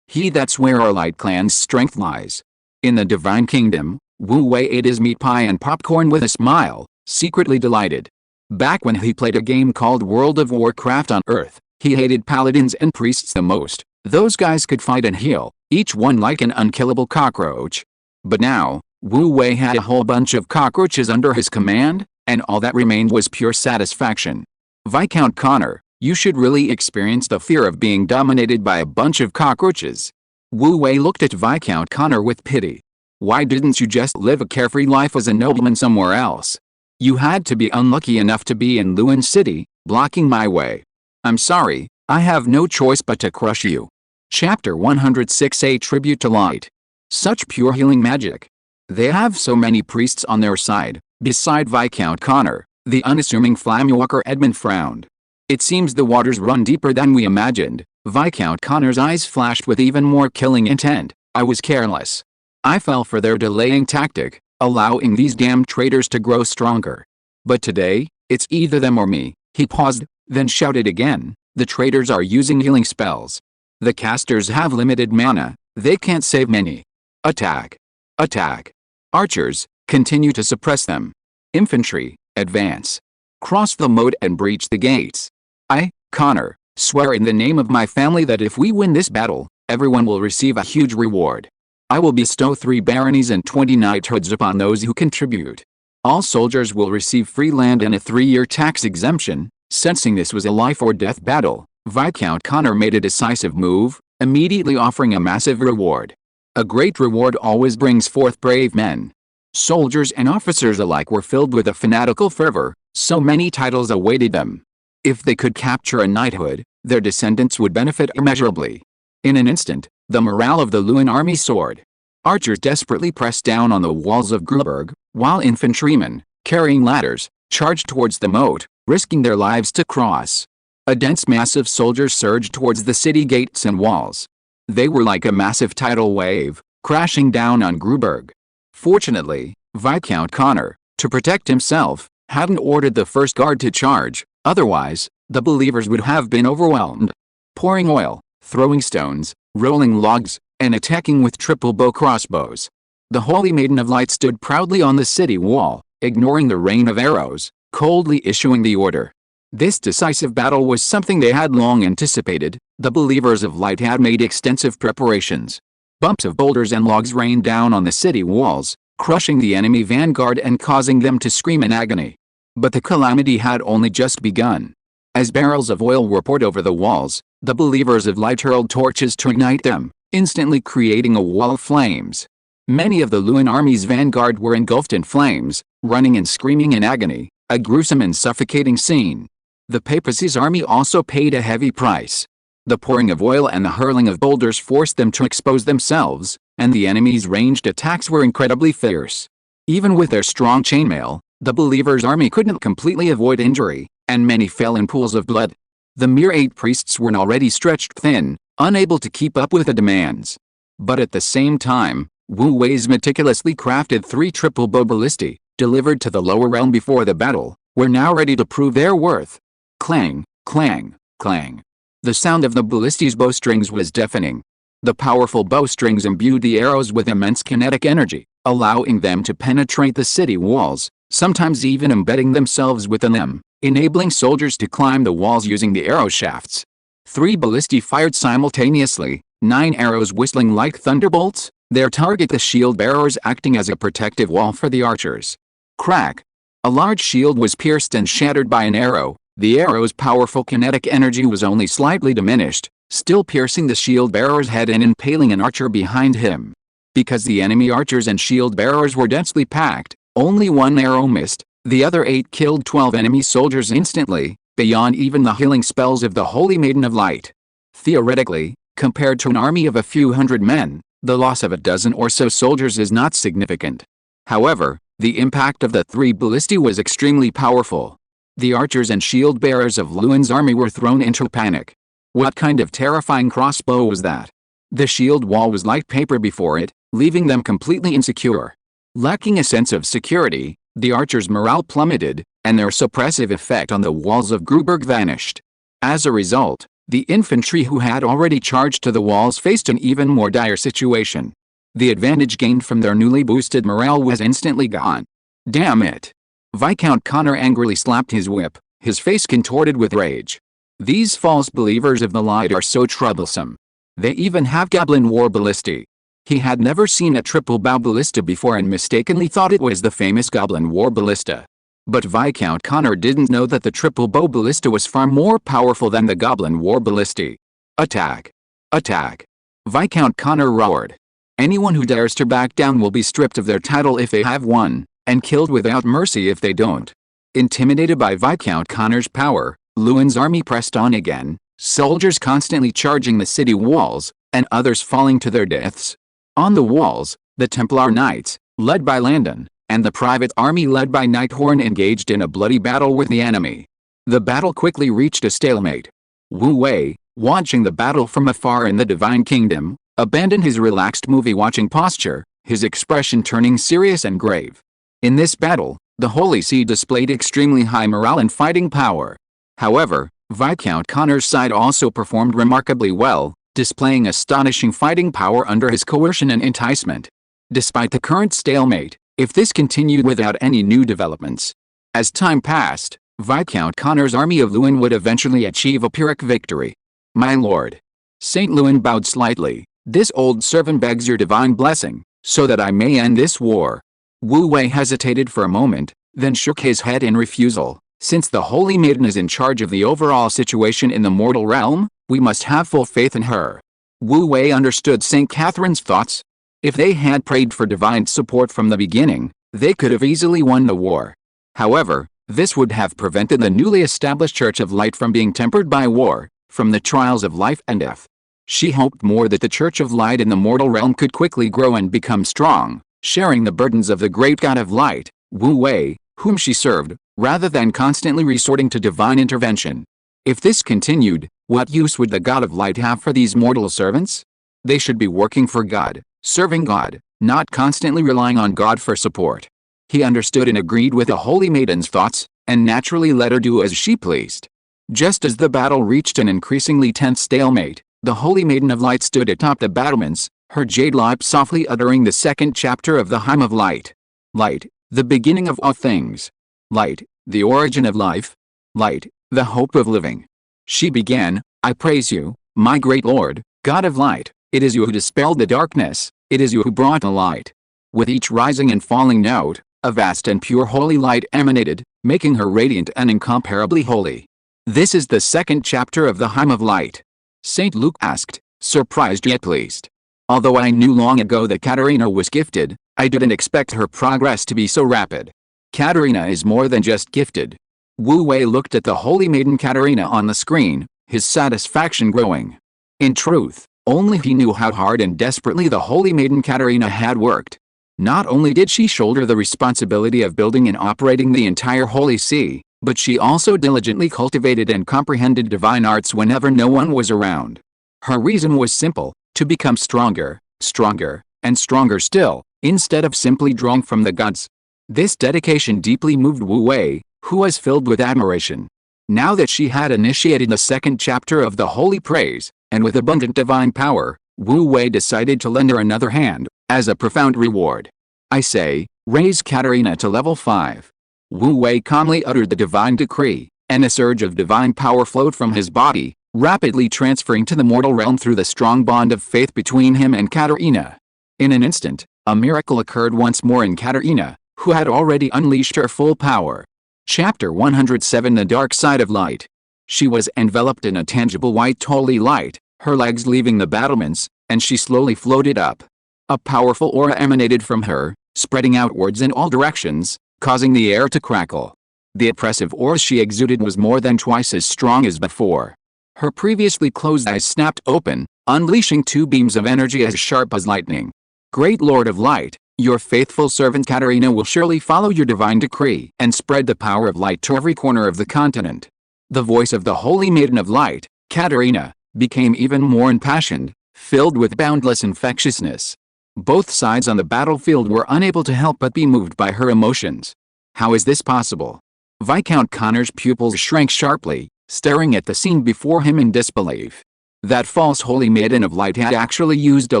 That's where our Light Clan's strength lies. In the Divine Kingdom, Wu Wei ate his meat pie and popcorn with a smile, secretly delighted. Back when he played a game called World of Warcraft on Earth, he hated paladins and priests the most. Those guys could fight and heal, each one like an unkillable cockroach. But now, Wu Wei had a whole bunch of cockroaches under his command, and all that remained was pure satisfaction. Viscount Connor, you should really experience the fear of being dominated by a bunch of cockroaches. Wu Wei looked at Viscount Connor with pity. Why didn't you just live a carefree life as a nobleman somewhere else? You had to be unlucky enough to be in Luan City, blocking my way. I'm sorry, I have no choice but to crush you. Chapter 106, A Tribute to Light. Such pure healing magic. They have so many priests on their side. Beside Viscount Connor, the unassuming flamewalker Edmund frowned. It seems the waters run deeper than we imagined. Viscount Connor's eyes flashed with even more killing intent. I was careless. I fell for their delaying tactic, allowing these damned traitors to grow stronger. But today, it's either them or me. He paused, then shouted again. The traitors are using healing spells. The casters have limited mana. They can't save many. Attack. Attack. Archers, continue to suppress them. Infantry, advance. Cross the moat and breach the gates. I, Connor, swear in the name of my family that if we win this battle, everyone will receive a huge reward. I will bestow 3 baronies and 20 knighthoods upon those who contribute. All soldiers will receive free land and a 3-year tax exemption. Sensing this was a life-or-death battle, Viscount Connor made a decisive move, immediately offering a massive reward. A great reward always brings forth brave men. Soldiers and officers alike were filled with a fanatical fervor, so many titles awaited them. If they could capture a knighthood, their descendants would benefit immeasurably. In an instant, the morale of the Lewin army soared. Archers desperately pressed down on the walls of Gruberg, while infantrymen, carrying ladders, charged towards the moat, risking their lives to cross. A dense mass of soldiers surged towards the city gates and walls. They were like a massive tidal wave, crashing down on Gruberg. Fortunately, Viscount Connor, to protect himself, hadn't ordered the first guard to charge, otherwise, the believers would have been overwhelmed. Pouring oil, throwing stones, rolling logs, and attacking with triple bow crossbows. The Holy Maiden of Light stood proudly on the city wall, ignoring the rain of arrows, coldly issuing the order. This decisive battle was something they had long anticipated. The believers of light had made extensive preparations. Bumps of boulders and logs rained down on the city walls, crushing the enemy vanguard and causing them to scream in agony. But the calamity had only just begun. As barrels of oil were poured over the walls, the believers of light hurled torches to ignite them, instantly creating a wall of flames. Many of the Lewin army's vanguard were engulfed in flames, running and screaming in agony, a gruesome and suffocating scene. The Pegasus army also paid a heavy price. The pouring of oil and the hurling of boulders forced them to expose themselves, and the enemy's ranged attacks were incredibly fierce. Even with their strong chainmail, the believers' army couldn't completely avoid injury, and many fell in pools of blood. The mere 8 priests were already stretched thin, unable to keep up with the demands. But at the same time, Wu Wei's meticulously crafted 3 triple bow ballistae, delivered to the lower realm before the battle, were now ready to prove their worth. Clang, clang, clang. The sound of the ballistae's bowstrings was deafening. The powerful bowstrings imbued the arrows with immense kinetic energy, allowing them to penetrate the city walls, sometimes even embedding themselves within them, enabling soldiers to climb the walls using the arrow shafts. 3 ballistae fired simultaneously, 9 arrows whistling like thunderbolts, their target the shield bearers acting as a protective wall for the archers. Crack! A large shield was pierced and shattered by an arrow. The arrow's powerful kinetic energy was only slightly diminished, still piercing the shield bearer's head and impaling an archer behind him. Because the enemy archers and shield bearers were densely packed, only 1 arrow missed. The other 8 killed 12 enemy soldiers instantly, beyond even the healing spells of the Holy Maiden of Light. Theoretically, compared to an army of a few hundred men, the loss of a dozen or so soldiers is not significant. However, the impact of the 3 ballistae was extremely powerful. The archers and shield bearers of Lewin's army were thrown into panic. What kind of terrifying crossbow was that? The shield wall was like paper before it, leaving them completely insecure. Lacking a sense of security, the archers' morale plummeted, and their suppressive effect on the walls of Gruberg vanished. As a result, the infantry who had already charged to the walls faced an even more dire situation. The advantage gained from their newly boosted morale was instantly gone. Damn it! Viscount Connor angrily slapped his whip, his face contorted with rage. These false believers of the light are so troublesome. They even have goblin war ballistae. He had never seen a triple bow ballista before and mistakenly thought it was the famous goblin war ballista. But Viscount Connor didn't know that the triple bow ballista was far more powerful than the goblin war ballistae. Attack! Attack! Viscount Connor roared. Anyone who dares to back down will be stripped of their title if they have one, and killed without mercy if they don't. Intimidated by Viscount Connor's power, Lewin's army pressed on again, soldiers constantly charging the city walls, and others falling to their deaths. On the walls, the Templar Knights, led by Landon, and the private army led by Nighthorn engaged in a bloody battle with the enemy. The battle quickly reached a stalemate. Wu Wei, watching the battle from afar in the Divine Kingdom, abandoned his relaxed movie-watching posture, his expression turning serious and grave. In this battle, the Holy See displayed extremely high morale and fighting power. However, Viscount Connor's side also performed remarkably well, displaying astonishing fighting power under his coercion and enticement. Despite the current stalemate, if this continued without any new developments. As time passed, Viscount Connor's army of Lewin would eventually achieve a Pyrrhic victory. My lord. Saint Lewin bowed slightly. This old servant begs your divine blessing, so that I may end this war. Wu Wei hesitated for a moment, then shook his head in refusal. Since the Holy Maiden is in charge of the overall situation in the mortal realm, we must have full faith in her. Wu Wei understood Saint Catherine's thoughts. If they had prayed for divine support from the beginning, they could have easily won the war. However, this would have prevented the newly established Church of Light from being tempered by war, from the trials of life and death. She hoped more that the Church of Light in the mortal realm could quickly grow and become strong, sharing the burdens of the great God of Light, Wu Wei, whom she served, rather than constantly resorting to divine intervention. If this continued, what use would the God of Light have for these mortal servants? They should be working for God, serving God, not constantly relying on God for support. He understood and agreed with the Holy Maiden's thoughts, and naturally let her do as she pleased. Just as the battle reached an increasingly tense stalemate, the Holy Maiden of Light stood atop the battlements, her jade lips softly uttering the second chapter of the Hymn of Light. Light, the beginning of all things. Light, the origin of life. Light, the hope of living. She began, I praise you, my great Lord, God of Light. It is you who dispelled the darkness, it is you who brought the light. With each rising and falling note, a vast and pure holy light emanated, making her radiant and incomparably holy. This is the second chapter of the Hymn of Light. St. Luke asked, surprised yet pleased. Although I knew long ago that Katerina was gifted, I didn't expect her progress to be so rapid. Katerina is more than just gifted. Wu Wei looked at the Holy Maiden Katerina on the screen, his satisfaction growing. In truth, only he knew how hard and desperately the Holy Maiden Katerina had worked. Not only did she shoulder the responsibility of building and operating the entire Holy See, but she also diligently cultivated and comprehended divine arts whenever no one was around. Her reason was simple, to become stronger, stronger, and stronger still, instead of simply drawing from the gods. This dedication deeply moved Wu Wei, who was filled with admiration. Now that she had initiated the second chapter of the Holy Praise, and with abundant divine power, Wu Wei decided to lend her another hand, as a profound reward. I say, raise Katerina to level 5. Wu Wei calmly uttered the divine decree, and a surge of divine power flowed from his body, rapidly transferring to the mortal realm through the strong bond of faith between him and Katerina. In an instant, a miracle occurred once more in Katerina, who had already unleashed her full power. Chapter 107 The Dark Side of Light. She was enveloped in a tangible white holy light, her legs leaving the battlements, and she slowly floated up. A powerful aura emanated from her, spreading outwards in all directions, causing the air to crackle. The oppressive aura she exuded was more than twice as strong as before. Her previously closed eyes snapped open, unleashing two beams of energy as sharp as lightning. Great Lord of Light, your faithful servant Katerina will surely follow your divine decree and spread the power of light to every corner of the continent. The voice of the Holy Maiden of Light, Katerina, became even more impassioned, filled with boundless infectiousness. Both sides on the battlefield were unable to help but be moved by her emotions. How is this possible? Viscount Connor's pupils shrank sharply, staring at the scene before him in disbelief. That false Holy Maiden of Light had actually used a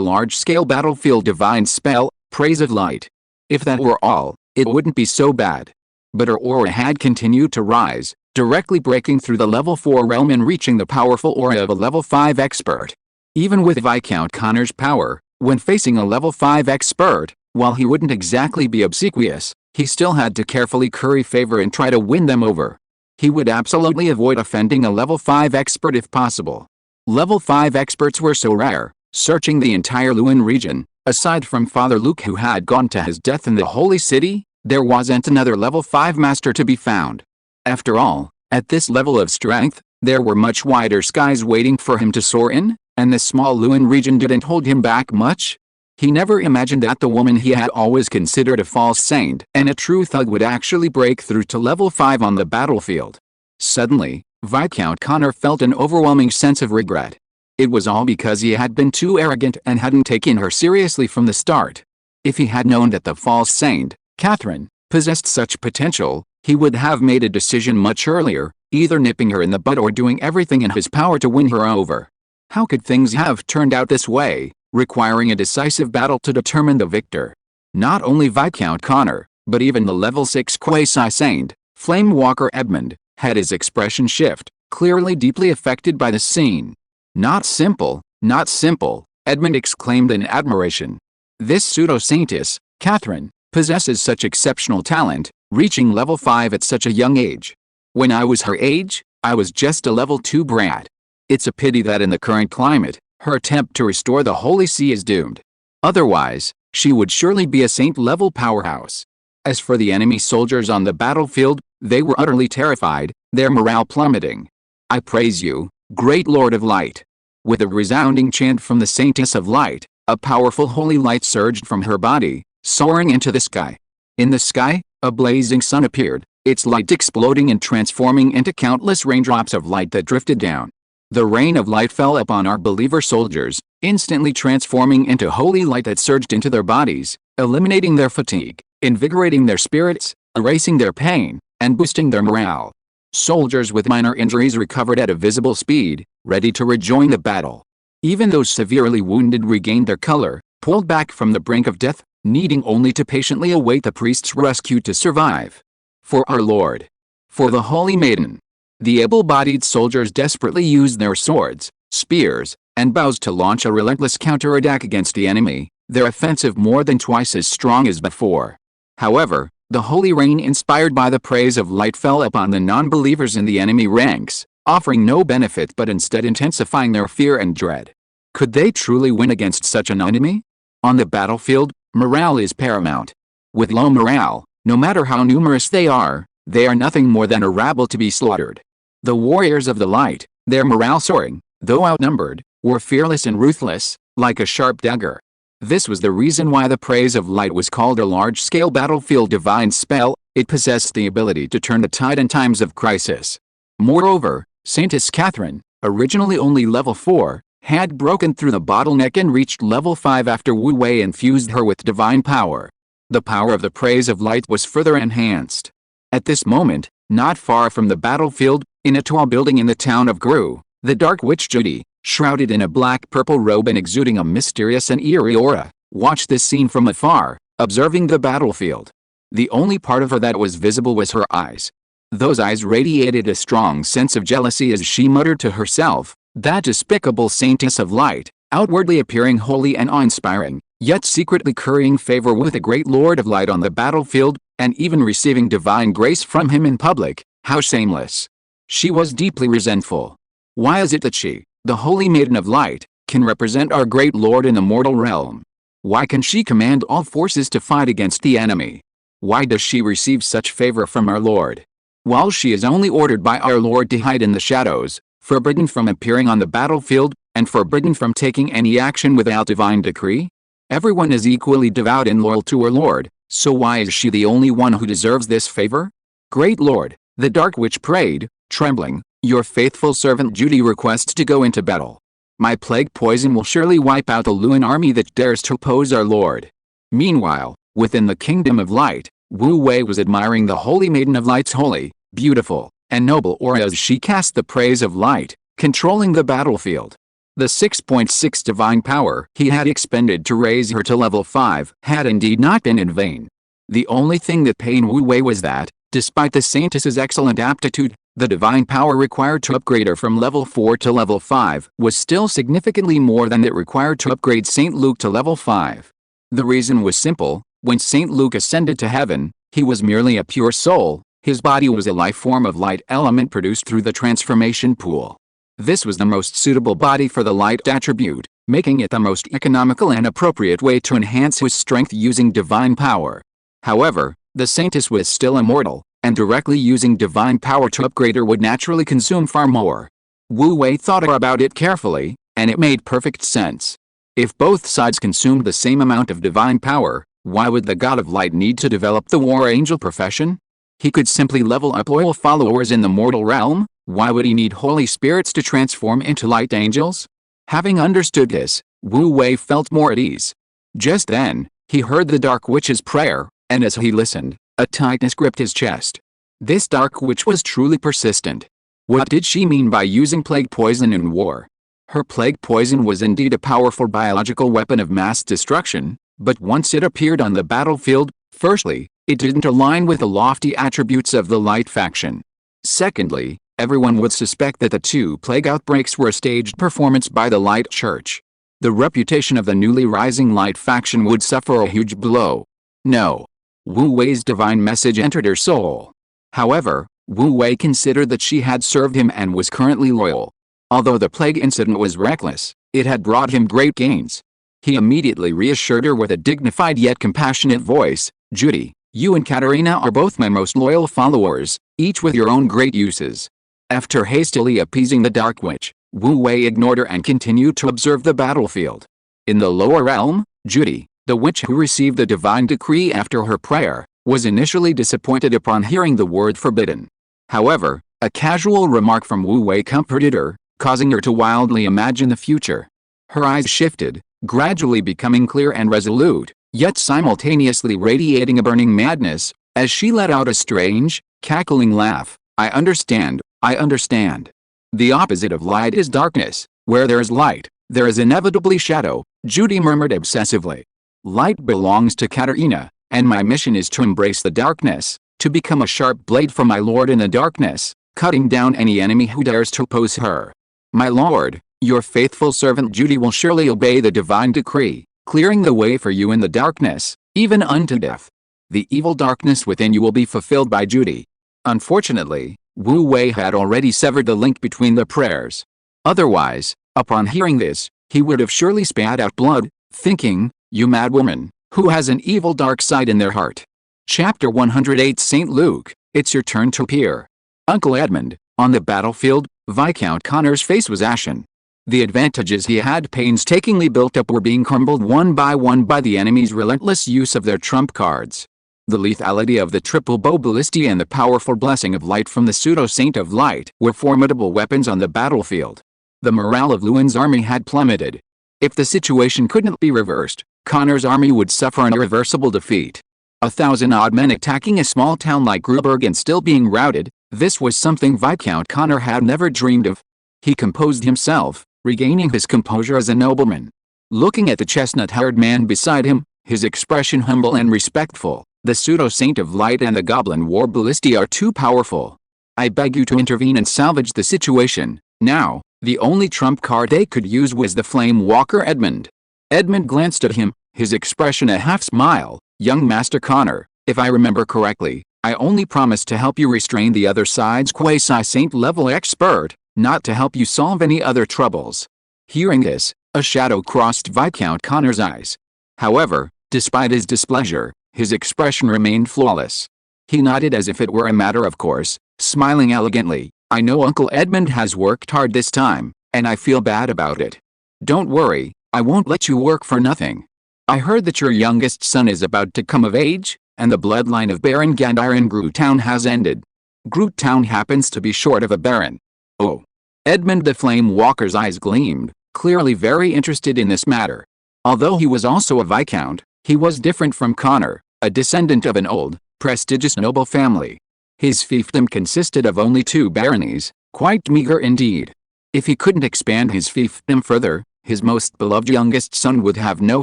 large-scale battlefield divine spell, Praise of Light. If that were all, it wouldn't be so bad. But her aura had continued to rise, directly breaking through the level 4 realm and reaching the powerful aura of a level 5 expert. Even with Viscount Connor's power, when facing a level 5 expert, while he wouldn't exactly be obsequious, he still had to carefully curry favor and try to win them over. He would absolutely avoid offending a level 5 expert if possible. Level 5 experts were so rare, searching the entire Lewin region, aside from Father Luke who had gone to his death in the Holy City, there wasn't another level 5 master to be found. After all, at this level of strength, there were much wider skies waiting for him to soar in, and the small Lewin region didn't hold him back much. He never imagined that the woman he had always considered a false saint and a true thug would actually break through to level 5 on the battlefield. Suddenly, Viscount Connor felt an overwhelming sense of regret. It was all because he had been too arrogant and hadn't taken her seriously from the start. If he had known that the false saint, Catherine, possessed such potential, he would have made a decision much earlier, either nipping her in the bud or doing everything in his power to win her over. How could things have turned out this way, requiring a decisive battle to determine the victor? Not only Viscount Connor, but even the level 6 quasi-saint, Flamewalker Edmund, had his expression shift, clearly deeply affected by the scene. Not simple, not simple, Edmund exclaimed in admiration. This pseudo-saintess, Catherine, possesses such exceptional talent, reaching level 5 at such a young age. When I was her age, I was just a level 2 brat. It's a pity that in the current climate, her attempt to restore the Holy See is doomed. Otherwise, she would surely be a saint-level powerhouse. As for the enemy soldiers on the battlefield, they were utterly terrified, their morale plummeting. I praise you, great Lord of Light. With a resounding chant from the Saintess of Light, a powerful holy light surged from her body, soaring into the sky. In the sky, a blazing sun appeared, its light exploding and transforming into countless raindrops of light that drifted down. The rain of light fell upon our believer soldiers, instantly transforming into holy light that surged into their bodies, eliminating their fatigue, invigorating their spirits, erasing their pain, and boosting their morale. Soldiers with minor injuries recovered at a visible speed, ready to rejoin the battle. Even those severely wounded regained their color, pulled back from the brink of death, needing only to patiently await the priest's rescue to survive. For our Lord. For the Holy Maiden. The able-bodied soldiers desperately used their swords, spears, and bows to launch a relentless counterattack against the enemy, their offensive more than twice as strong as before. However, the holy rain inspired by the praise of light fell upon the non-believers in the enemy ranks, offering no benefit but instead intensifying their fear and dread. Could they truly win against such an enemy? On the battlefield, morale is paramount. With low morale, no matter how numerous they are nothing more than a rabble to be slaughtered. The warriors of the light, their morale soaring, though outnumbered, were fearless and ruthless, like a sharp dagger. This was the reason why the praise of light was called a large-scale battlefield divine spell. It possessed the ability to turn the tide in times of crisis. Moreover, Saintess Catherine, originally only level 4, had broken through the bottleneck and reached level 5 after Wu Wei infused her with divine power. The power of the praise of light was further enhanced. At this moment, not far from the battlefield, in a tall building in the town of Gru, the dark witch Judy, shrouded in a black-purple robe and exuding a mysterious and eerie aura, watched this scene from afar, observing the battlefield. The only part of her that was visible was her eyes. Those eyes radiated a strong sense of jealousy as she muttered to herself, that despicable Saintess of Light, outwardly appearing holy and awe-inspiring, yet secretly currying favor with the great Lord of Light on the battlefield, and even receiving divine grace from him in public, how shameless. She was deeply resentful. Why is it that she, the Holy Maiden of Light, can represent our great Lord in the mortal realm? Why can she command all forces to fight against the enemy? Why does she receive such favor from our Lord? While she is only ordered by our Lord to hide in the shadows, forbidden from appearing on the battlefield, and forbidden from taking any action without divine decree? Everyone is equally devout and loyal to our Lord, so why is she the only one who deserves this favor? Great Lord, the dark witch prayed, trembling, your faithful servant Judy requests to go into battle. My plague poison will surely wipe out the Luan army that dares to oppose our Lord. Meanwhile, within the kingdom of light, Wu Wei was admiring the Holy Maiden of Light's holy, beautiful, and noble aura as she cast the praise of light, controlling the battlefield. The 6.6 divine power he had expended to raise her to level 5 had indeed not been in vain. The only thing that pained Wu Wei was that, despite the Saintess's excellent aptitude, the divine power required to upgrade her from level 4 to level 5 was still significantly more than it required to upgrade Saint Luke to level 5. The reason was simple: when Saint Luke ascended to heaven, he was merely a pure soul, his body was a life form of light element produced through the transformation pool. This was the most suitable body for the light attribute, making it the most economical and appropriate way to enhance his strength using divine power. However, the Saintess was still immortal, and directly using divine power to upgrade her would naturally consume far more. Wu Wei thought about it carefully, and it made perfect sense. If both sides consumed the same amount of divine power, why would the God of Light need to develop the War Angel profession? He could simply level up loyal followers in the mortal realm. Why would he need holy spirits to transform into light angels? Having understood this, Wu Wei felt more at ease. Just then, he heard the dark witch's prayer, and as he listened, a tightness gripped his chest. This dark witch was truly persistent. What did she mean by using plague poison in war? Her plague poison was indeed a powerful biological weapon of mass destruction, But once it appeared on the battlefield, firstly, it didn't align with the lofty attributes of the Light faction. Secondly, everyone would suspect that the two plague outbreaks were a staged performance by the Light Church. The reputation of the newly rising Light faction would suffer a huge blow. No. Wu Wei's divine message entered her soul. However, Wu Wei considered that she had served him and was currently loyal. Although the plague incident was reckless, it had brought him great gains. He immediately reassured her with a dignified yet compassionate voice, "Judy, you and Katerina are both my most loyal followers, each with your own great uses." After hastily appeasing the Dark Witch, Wu Wei ignored her and continued to observe the battlefield. In the lower realm, Judy, the witch who received the divine decree after her prayer, was initially disappointed upon hearing the word forbidden. However, a casual remark from Wu Wei comforted her, causing her to wildly imagine the future. Her eyes shifted, gradually becoming clear and resolute, yet simultaneously radiating a burning madness, as she let out a strange, cackling laugh. "I understand, I understand. The opposite of light is darkness. Where there is light, there is inevitably shadow," Judy murmured obsessively. "Light belongs to Katerina, and my mission is to embrace the darkness, to become a sharp blade for my lord in the darkness, cutting down any enemy who dares to oppose her. My lord, your faithful servant Judy will surely obey the divine decree, clearing the way for you in the darkness, even unto death. The evil darkness within you will be fulfilled by Judy." Unfortunately, Wu Wei had already severed the link between the prayers. Otherwise, upon hearing this, he would have surely spat out blood, thinking, "You mad woman, who has an evil dark side in their heart." Chapter 108 St. Luke, it's your turn to appear. Uncle Edmund, on the battlefield, Viscount Connor's face was ashen. The advantages he had painstakingly built up were being crumbled one by the enemy's relentless use of their trump cards. The lethality of the triple bow ballista and the powerful blessing of light from the pseudo-saint of light were formidable weapons on the battlefield. The morale of Lewin's army had plummeted. If the situation couldn't be reversed, Connor's army would suffer an irreversible defeat. 1,000 odd men attacking a small town like Gruberg and still being routed, this was something Viscount Connor had never dreamed of. He composed himself, regaining his composure as a nobleman. Looking at the chestnut-haired man beside him, his expression humble and respectful, "The pseudo-saint of light and the goblin war ballista are too powerful. I beg you to intervene and salvage the situation, now." The only trump card they could use was the flame walker Edmund. Edmund glanced at him, his expression a half-smile. "Young Master Connor, if I remember correctly, I only promised to help you restrain the other side's quasi-saint-level expert, not to help you solve any other troubles." Hearing this, a shadow crossed Viscount Connor's eyes. However, despite his displeasure, his expression remained flawless. He nodded as if it were a matter of course, smiling elegantly. "I know Uncle Edmund has worked hard this time, and I feel bad about it. Don't worry, I won't let you work for nothing. I heard that your youngest son is about to come of age, and the bloodline of Baron Gandar in Groottown has ended. Groottown happens to be short of a baron." "Oh." Edmund the Flame Walker's eyes gleamed, clearly very interested in this matter. Although he was also a viscount, he was different from Connor, a descendant of an old, prestigious noble family. His fiefdom consisted of only 2 baronies, quite meager indeed. If he couldn't expand his fiefdom further, his most beloved youngest son would have no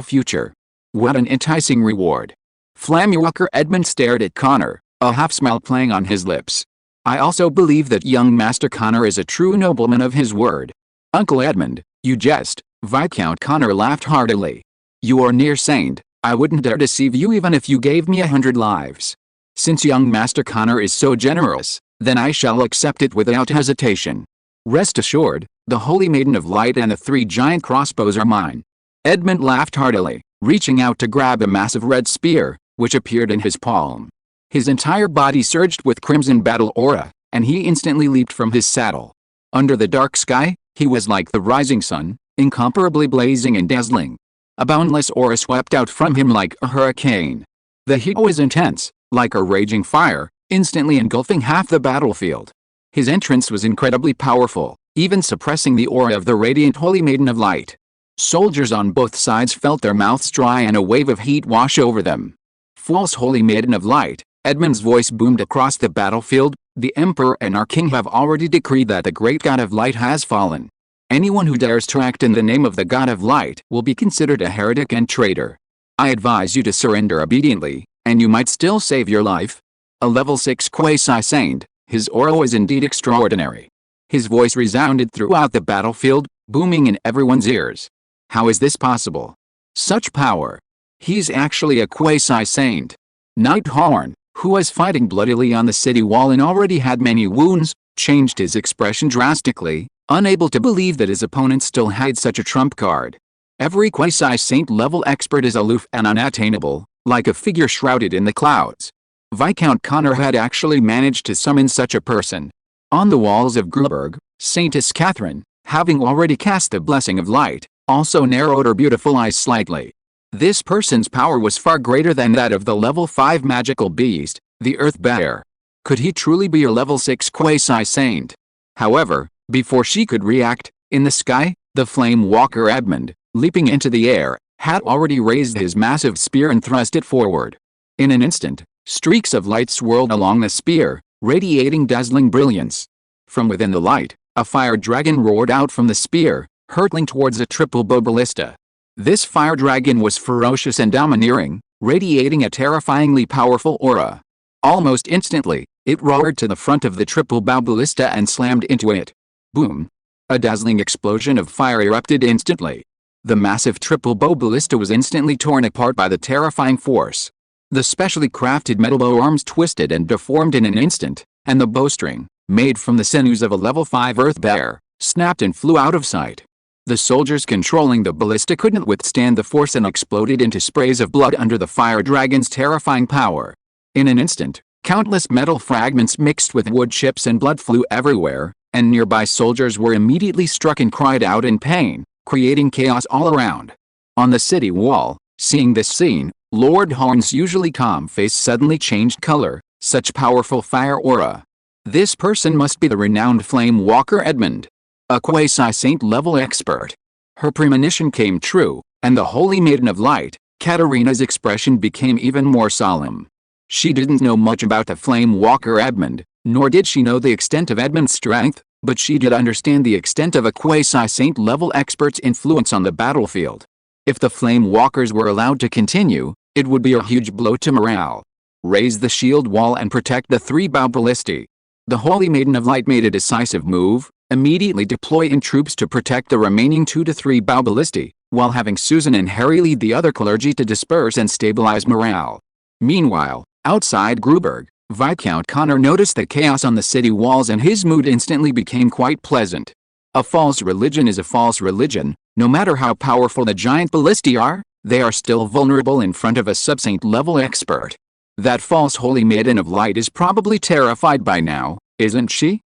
future. What an enticing reward. Flamewalker Edmund stared at Connor, a half-smile playing on his lips. "I also believe that young Master Connor is a true nobleman of his word." "Uncle Edmund, you jest," Viscount Connor laughed heartily. "You are near saint, I wouldn't dare deceive you even if you gave me 100 lives. Since young Master Connor is so generous, then I shall accept it without hesitation. Rest assured, the Holy Maiden of Light and the 3 giant crossbows are mine." Edmund laughed heartily, reaching out to grab a massive red spear, which appeared in his palm. His entire body surged with crimson battle aura, and he instantly leaped from his saddle. Under the dark sky, he was like the rising sun, incomparably blazing and dazzling. A boundless aura swept out from him like a hurricane. The heat was intense, like a raging fire, instantly engulfing half the battlefield. His entrance was incredibly powerful, even suppressing the aura of the radiant Holy Maiden of Light. Soldiers on both sides felt their mouths dry and a wave of heat wash over them. "False Holy Maiden of Light," Edmund's voice boomed across the battlefield, "the Emperor and our King have already decreed that the great God of Light has fallen. Anyone who dares to act in the name of the God of Light will be considered a heretic and traitor. I advise you to surrender obediently, and you might still save your life. A level 6 quasi-saint, his aura was indeed extraordinary. His voice resounded throughout the battlefield, booming in everyone's ears. How is this possible? Such power. He's actually a quasi-saint. Nighthorn, who was fighting bloodily on the city wall and already had many wounds, changed his expression drastically, unable to believe that his opponent still had such a trump card. Every quasi-saint level expert is aloof and unattainable, like a figure shrouded in the clouds. Viscount Connor had actually managed to summon such a person. On the walls of Gruberg, Saintess Catherine, having already cast the blessing of light, also narrowed her beautiful eyes slightly. This person's power was far greater than that of the level 5 magical beast, the Earth Bear. Could he truly be a level 6 quasi-saint? However, before she could react, in the sky, the Flame Walker Edmund, leaping into the air, had already raised his massive spear and thrust it forward. In an instant, streaks of light swirled along the spear, radiating dazzling brilliance. From within the light, a fire dragon roared out from the spear, hurtling towards a triple bow ballista. This fire dragon was ferocious and domineering, radiating a terrifyingly powerful aura. Almost instantly, it roared to the front of the triple bow ballista and slammed into it. Boom! A dazzling explosion of fire erupted instantly. The massive triple bow ballista was instantly torn apart by the terrifying force. The specially crafted metal bow arms twisted and deformed in an instant, and the bowstring, made from the sinews of a level 5 earth bear, snapped and flew out of sight. The soldiers controlling the ballista couldn't withstand the force and exploded into sprays of blood under the fire dragon's terrifying power. In an instant, countless metal fragments mixed with wood chips and blood flew everywhere, and nearby soldiers were immediately struck and cried out in pain, creating chaos all around. On the city wall, seeing this scene, Lord Horn's usually calm face suddenly changed color. Such powerful fire aura. This person must be the renowned Flame Walker Edmund, a quasi-saint level expert. Her premonition came true, and the Holy Maiden of Light, Katarina's expression became even more solemn. She didn't know much about the Flame Walker Edmund, nor did she know the extent of Edmund's strength, but she did understand the extent of a quasi-saint level expert's influence on the battlefield. If the Flame Walkers were allowed to continue, it would be a huge blow to morale. Raise the shield wall and protect the 3-bow ballistae. The Holy Maiden of Light made a decisive move, immediately deploying troops to protect the remaining 2 to 3 bow ballistae, while having Susan and Harry lead the other clergy to disperse and stabilize morale. Meanwhile, outside Gruberg, Viscount Connor noticed the chaos on the city walls and his mood instantly became quite pleasant. A false religion is a false religion. No matter how powerful the giant ballistae are, they are still vulnerable in front of a sub-saint level expert. That false Holy Maiden of Light is probably terrified by now, isn't she?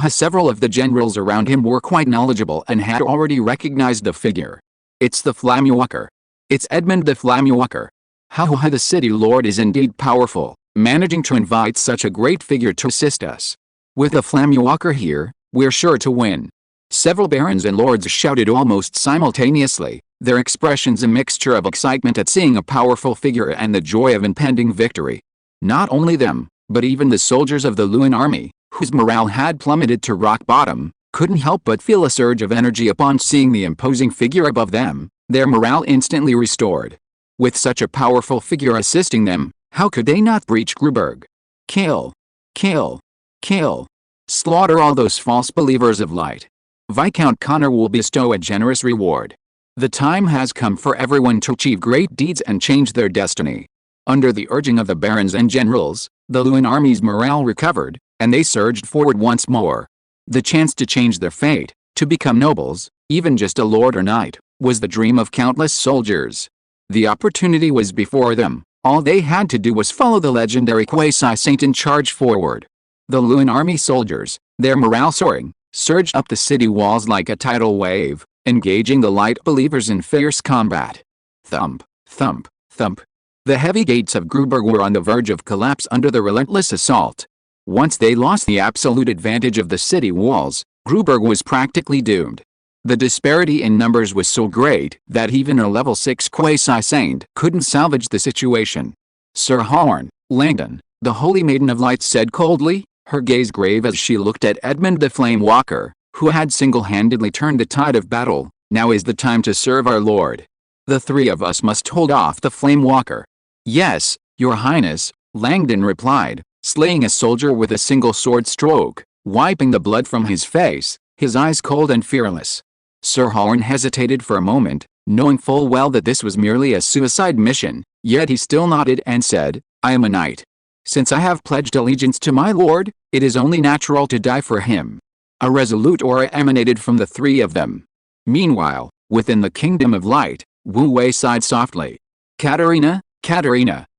Several of the generals around him were quite knowledgeable and had already recognized the figure. It's the Flamewalker. It's Edmund the Flamewalker. The city lord is indeed powerful, managing to invite such a great figure to assist us. With the Flamewalker here, we're sure to win. Several barons and lords shouted almost simultaneously, their expressions a mixture of excitement at seeing a powerful figure and the joy of impending victory. Not only them, but even the soldiers of the Lewin army, whose morale had plummeted to rock bottom, couldn't help but feel a surge of energy upon seeing the imposing figure above them, their morale instantly restored. With such a powerful figure assisting them, how could they not breach Gruberg? Kill! Kill! Kill! Slaughter all those false believers of light. Viscount Connor will bestow a generous reward. The time has come for everyone to achieve great deeds and change their destiny. Under the urging of the barons and generals, the Lewin army's morale recovered, and they surged forward once more. The chance to change their fate, to become nobles, even just a lord or knight, was the dream of countless soldiers. The opportunity was before them. All they had to do was follow the legendary quasi-saint and charge forward. The Lewin army soldiers, their morale soaring, surged up the city walls like a tidal wave, engaging the light believers in fierce combat. Thump, thump, thump. The heavy gates of Gruberg were on the verge of collapse under the relentless assault. Once they lost the absolute advantage of the city walls, Gruberg was practically doomed. The disparity in numbers was so great that even a level 6 quasi-saint couldn't salvage the situation. Sir Horn, Langdon, the Holy Maiden of Light said coldly, her gaze grave as she looked at Edmund the Flame Walker, who had single-handedly turned the tide of battle. Now is the time to serve our Lord. The three of us must hold off the Flame Walker. Yes, Your Highness, Langdon replied, slaying a soldier with a single sword stroke, wiping the blood from his face, his eyes cold and fearless. Sir Horn hesitated for a moment, knowing full well that this was merely a suicide mission, yet he still nodded and said, I am a knight. Since I have pledged allegiance to my lord, it is only natural to die for him. A resolute aura emanated from the three of them. Meanwhile, within the Kingdom of Light, Wu Wei sighed softly. Katarina,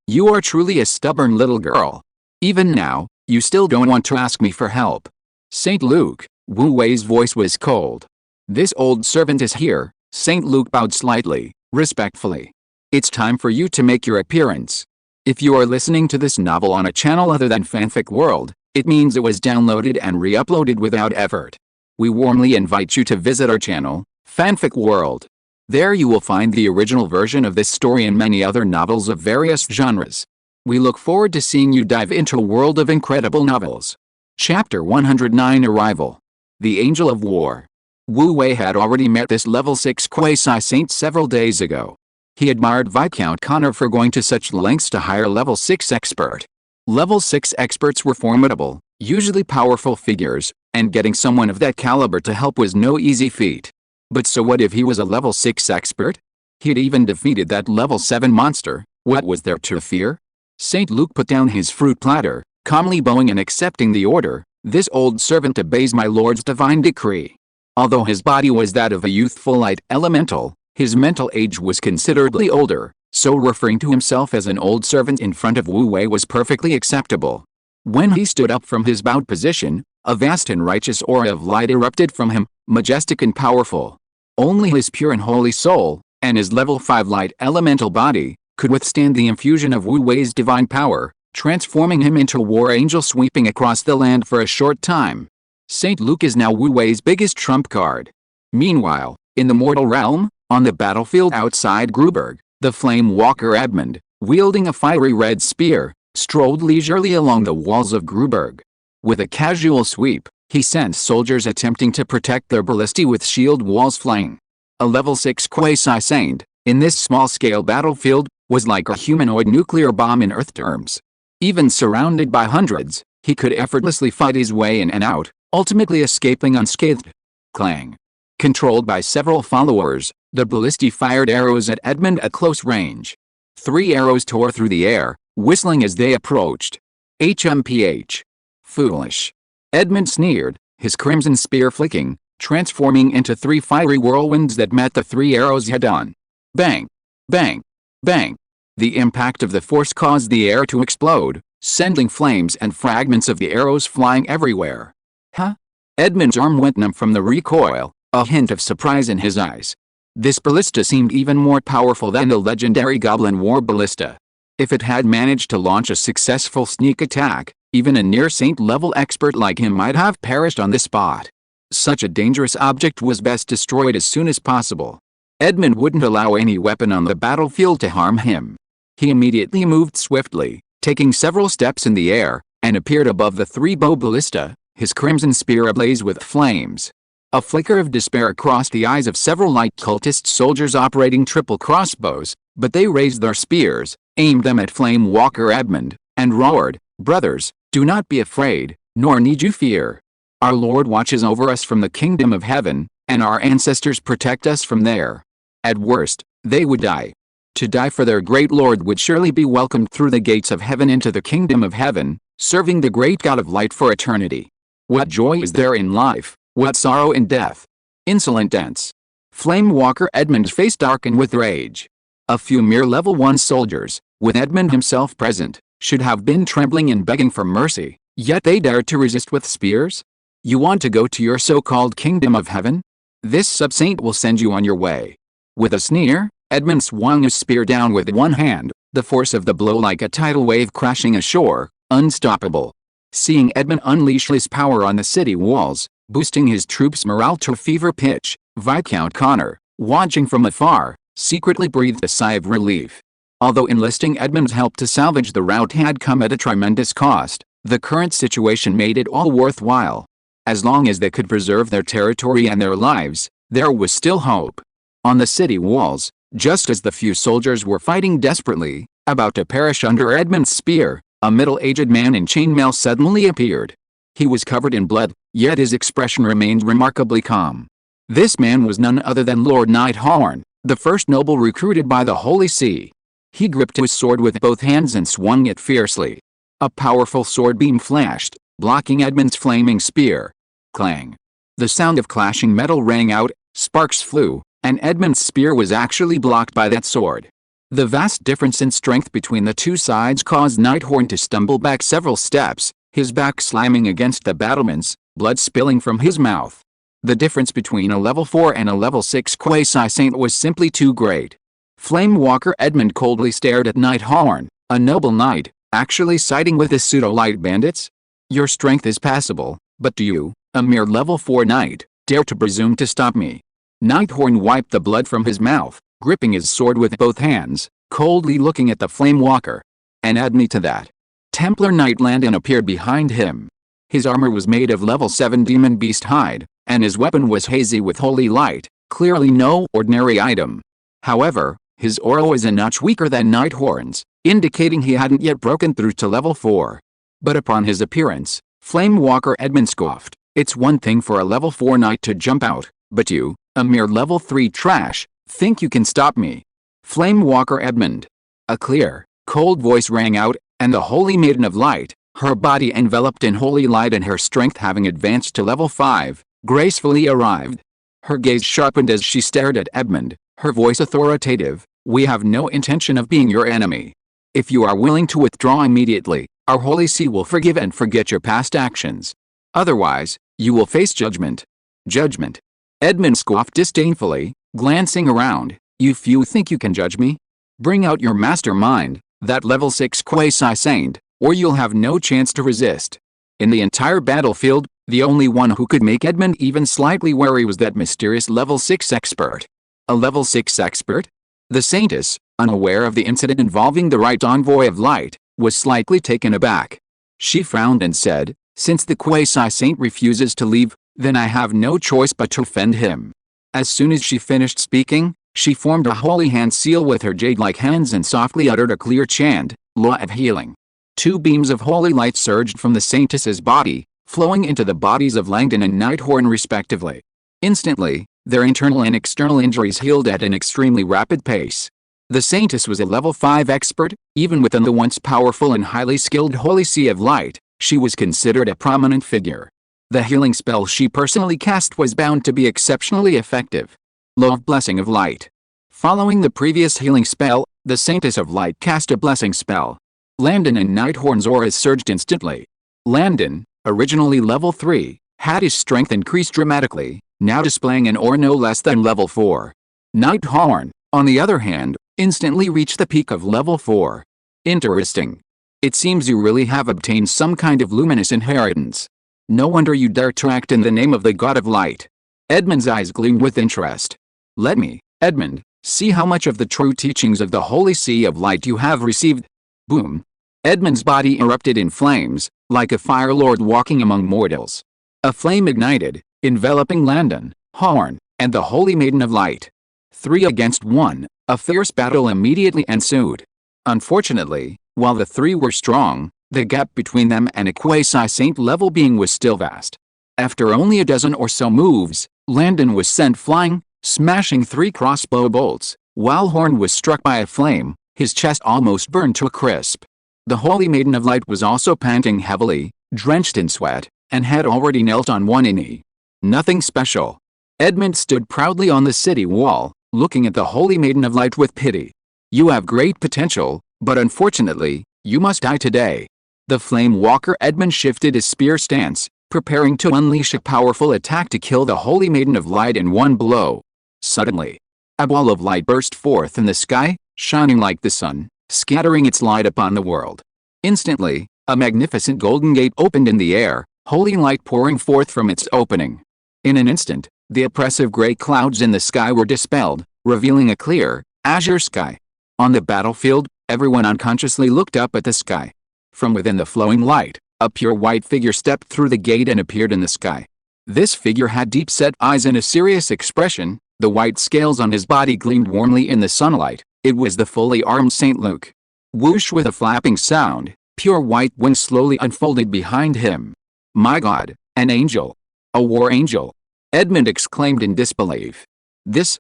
you are truly a stubborn little girl. Even now, you still don't want to ask me for help. St. Luke, Wu Wei's voice was cold. This old servant is here. St. Luke bowed slightly, respectfully. It's time for you to make your appearance. If you are listening to this novel on a channel other than Fanfic World, it means it was downloaded and re-uploaded without effort. We warmly invite you to visit our channel, Fanfic World. There you will find the original version of this story and many other novels of various genres. We look forward to seeing you dive into a world of incredible novels. Chapter 109 Arrival. The Angel of War. Wu Wei had already met this level 6 quasi-saint several days ago. He admired Viscount Connor for going to such lengths to hire level 6 expert. Level 6 experts were formidable, usually powerful figures, and getting someone of that caliber to help was no easy feat. But so what if he was a level 6 expert? He'd even defeated that level 7 monster, what was there to fear? St. Luke put down his fruit platter, calmly bowing and accepting the order. This old servant obeys my lord's divine decree. Although his body was that of a youthful light elemental, his mental age was considerably older, so referring to himself as an old servant in front of Wu Wei was perfectly acceptable. When he stood up from his bowed position, a vast and righteous aura of light erupted from him, majestic and powerful. Only his pure and holy soul, and his level 5 light elemental body, could withstand the infusion of Wu Wei's divine power, transforming him into a war angel sweeping across the land for a short time. St. Luke is now Wu Wei's biggest trump card. Meanwhile, in the mortal realm, on the battlefield outside Gruberg, the Flame Walker Edmund, wielding a fiery red spear, strolled leisurely along the walls of Gruberg. With a casual sweep, he sensed soldiers attempting to protect their ballistae with shield walls flying. A level 6 quasi-saint, in this small-scale battlefield, was like a humanoid nuclear bomb in Earth terms. Even surrounded by hundreds, he could effortlessly fight his way in and out, ultimately escaping unscathed. Clang. Controlled by several followers, the ballistae fired arrows at Edmund at close range. 3 arrows tore through the air, whistling as they approached. HMPH. Foolish. Edmund sneered, his crimson spear flicking, transforming into 3 fiery whirlwinds that met the 3 arrows head-on. Bang! Bang! Bang! The impact of the force caused the air to explode, sending flames and fragments of the arrows flying everywhere. Huh? Edmund's arm went numb from the recoil, a hint of surprise in his eyes. This ballista seemed even more powerful than the legendary Goblin War ballista. If it had managed to launch a successful sneak attack, even a near-saint level expert like him might have perished on the spot. Such a dangerous object was best destroyed as soon as possible. Edmund wouldn't allow any weapon on the battlefield to harm him. He immediately moved swiftly, taking several steps in the air, and appeared above the 3-bow ballista, his crimson spear ablaze with flames. A flicker of despair crossed the eyes of several light cultist soldiers operating triple crossbows, but they raised their spears, aimed them at Flame Walker Edmund, and roared, "Brothers, do not be afraid, nor need you fear. Our Lord watches over us from the kingdom of heaven, and our ancestors protect us from there. At worst, they would die. To die for their great Lord would surely be welcomed through the gates of heaven into the kingdom of heaven, serving the great God of light for eternity. What joy is there in life, what sorrow in death? Insolent dents." Flame Walker Edmund's face darkened with rage. A few mere level 1 soldiers, with Edmund himself present, should have been trembling and begging for mercy, yet they dared to resist with spears? You want to go to your so-called kingdom of heaven? This sub-saint will send you on your way. With a sneer, Edmund swung his spear down with one hand, the force of the blow like a tidal wave crashing ashore, unstoppable. Seeing Edmund unleash his power on the city walls, boosting his troops' morale to fever pitch, Viscount Connor, watching from afar, secretly breathed a sigh of relief. Although enlisting Edmund's help to salvage the rout had come at a tremendous cost, the current situation made it all worthwhile. As long as they could preserve their territory and their lives, there was still hope. On the city walls, Just as the few soldiers were fighting desperately, about to perish under Edmund's spear, a middle-aged man in chainmail suddenly appeared. He was covered in blood, yet his expression remained remarkably calm. This man was none other than Lord Nighthorn, the first noble recruited by the Holy See. He gripped his sword with both hands and swung it fiercely. A powerful sword beam flashed, blocking Edmund's flaming spear. Clang! The sound of clashing metal rang out, sparks flew, and Edmund's spear was actually blocked by that sword. The vast difference in strength between the two sides caused Nighthorn to stumble back several steps, his back slamming against the battlements, blood spilling from his mouth. The difference between a level 4 and a level 6 quasi-saint was simply too great. Flamewalker Edmund coldly stared at Nighthorn, a noble knight, actually siding with the pseudo-light bandits? Your strength is passable, but do you, a mere level 4 knight, dare to presume to stop me? Nighthorn wiped the blood from his mouth, gripping his sword with both hands, coldly looking at the Flamewalker. And add me to that. Templar Knight Landon appeared behind him. His armor was made of level 7 demon beast hide, and his weapon was hazy with holy light, clearly no ordinary item. However, his aura was a notch weaker than Nighthorn's, indicating he hadn't yet broken through to level 4. But upon his appearance, Flamewalker Edmund scoffed. It's one thing for a level 4 knight to jump out, but you, a mere level 3 trash, think you can stop me? Flamewalker Edmund. A clear, cold voice rang out, and the Holy Maiden of Light, her body enveloped in holy light and her strength having advanced to level 5, gracefully arrived. Her gaze sharpened as she stared at Edmund, her voice authoritative. We have no intention of being your enemy. If you are willing to withdraw immediately, our Holy See will forgive and forget your past actions. Otherwise, you will face judgment. Judgment. Edmund scoffed disdainfully, glancing around. You few think you can judge me? Bring out your mastermind, that level 6 quasi-saint, or you'll have no chance to resist. In the entire battlefield, the only one who could make Edmund even slightly wary was that mysterious level 6 expert. A level 6 expert? The Saintess, unaware of the incident involving the Right Envoy of Light, was slightly taken aback. She frowned and said, since the quasi-saint refuses to leave, then I have no choice but to offend him. As soon as she finished speaking, she formed a holy hand seal with her jade-like hands and softly uttered a clear chant, Law of Healing. 2 beams of holy light surged from the Saintess's body, flowing into the bodies of Langdon and Nighthorn respectively. Instantly, their internal and external injuries healed at an extremely rapid pace. The Saintess was a level 5 expert, even within the once powerful and highly skilled Holy See of Light, she was considered a prominent figure. The healing spell she personally cast was bound to be exceptionally effective. Love Blessing of Light. Following the previous healing spell, the Saintess of Light cast a blessing spell. Landon and Nighthorn's auras surged instantly. Landon, originally level 3, had his strength increased dramatically, now displaying an aura no less than level 4. Nighthorn, on the other hand, instantly reached the peak of level 4. Interesting. It seems you really have obtained some kind of luminous inheritance. No wonder you dare to act in the name of the God of Light. Edmund's eyes gleamed with interest. Let me, Edmund, see how much of the true teachings of the Holy See of Light you have received. Boom. Edmund's body erupted in flames, like a fire lord walking among mortals. A flame ignited, enveloping Landon, Horn, and the Holy Maiden of Light. 3 against 1, a fierce battle immediately ensued. Unfortunately, while the 3 were strong, the gap between them and a quasi-saint level being was still vast. After only a dozen or so moves, Landon was sent flying, smashing 3 crossbow bolts, while Horn was struck by a flame, his chest almost burned to a crisp. The Holy Maiden of Light was also panting heavily, drenched in sweat, and had already knelt on one knee. Nothing special. Edmund stood proudly on the city wall, looking at the Holy Maiden of Light with pity. You have great potential, but unfortunately, you must die today. The Flamewalker Edmund shifted his spear stance, preparing to unleash a powerful attack to kill the Holy Maiden of Light in one blow. Suddenly, a ball of light burst forth in the sky, shining like the sun, scattering its light upon the world. Instantly, a magnificent golden gate opened in the air, holy light pouring forth from its opening. In an instant, the oppressive gray clouds in the sky were dispelled, revealing a clear, azure sky. On the battlefield, everyone unconsciously looked up at the sky. From within the flowing light, a pure white figure stepped through the gate and appeared in the sky. This figure had deep-set eyes and a serious expression, The white scales on his body gleamed warmly in the sunlight. It was the fully armed St. Luke. Whoosh, with a flapping sound, pure white wings slowly unfolded behind him. My God, an angel! A war angel! Edmund exclaimed in disbelief. This,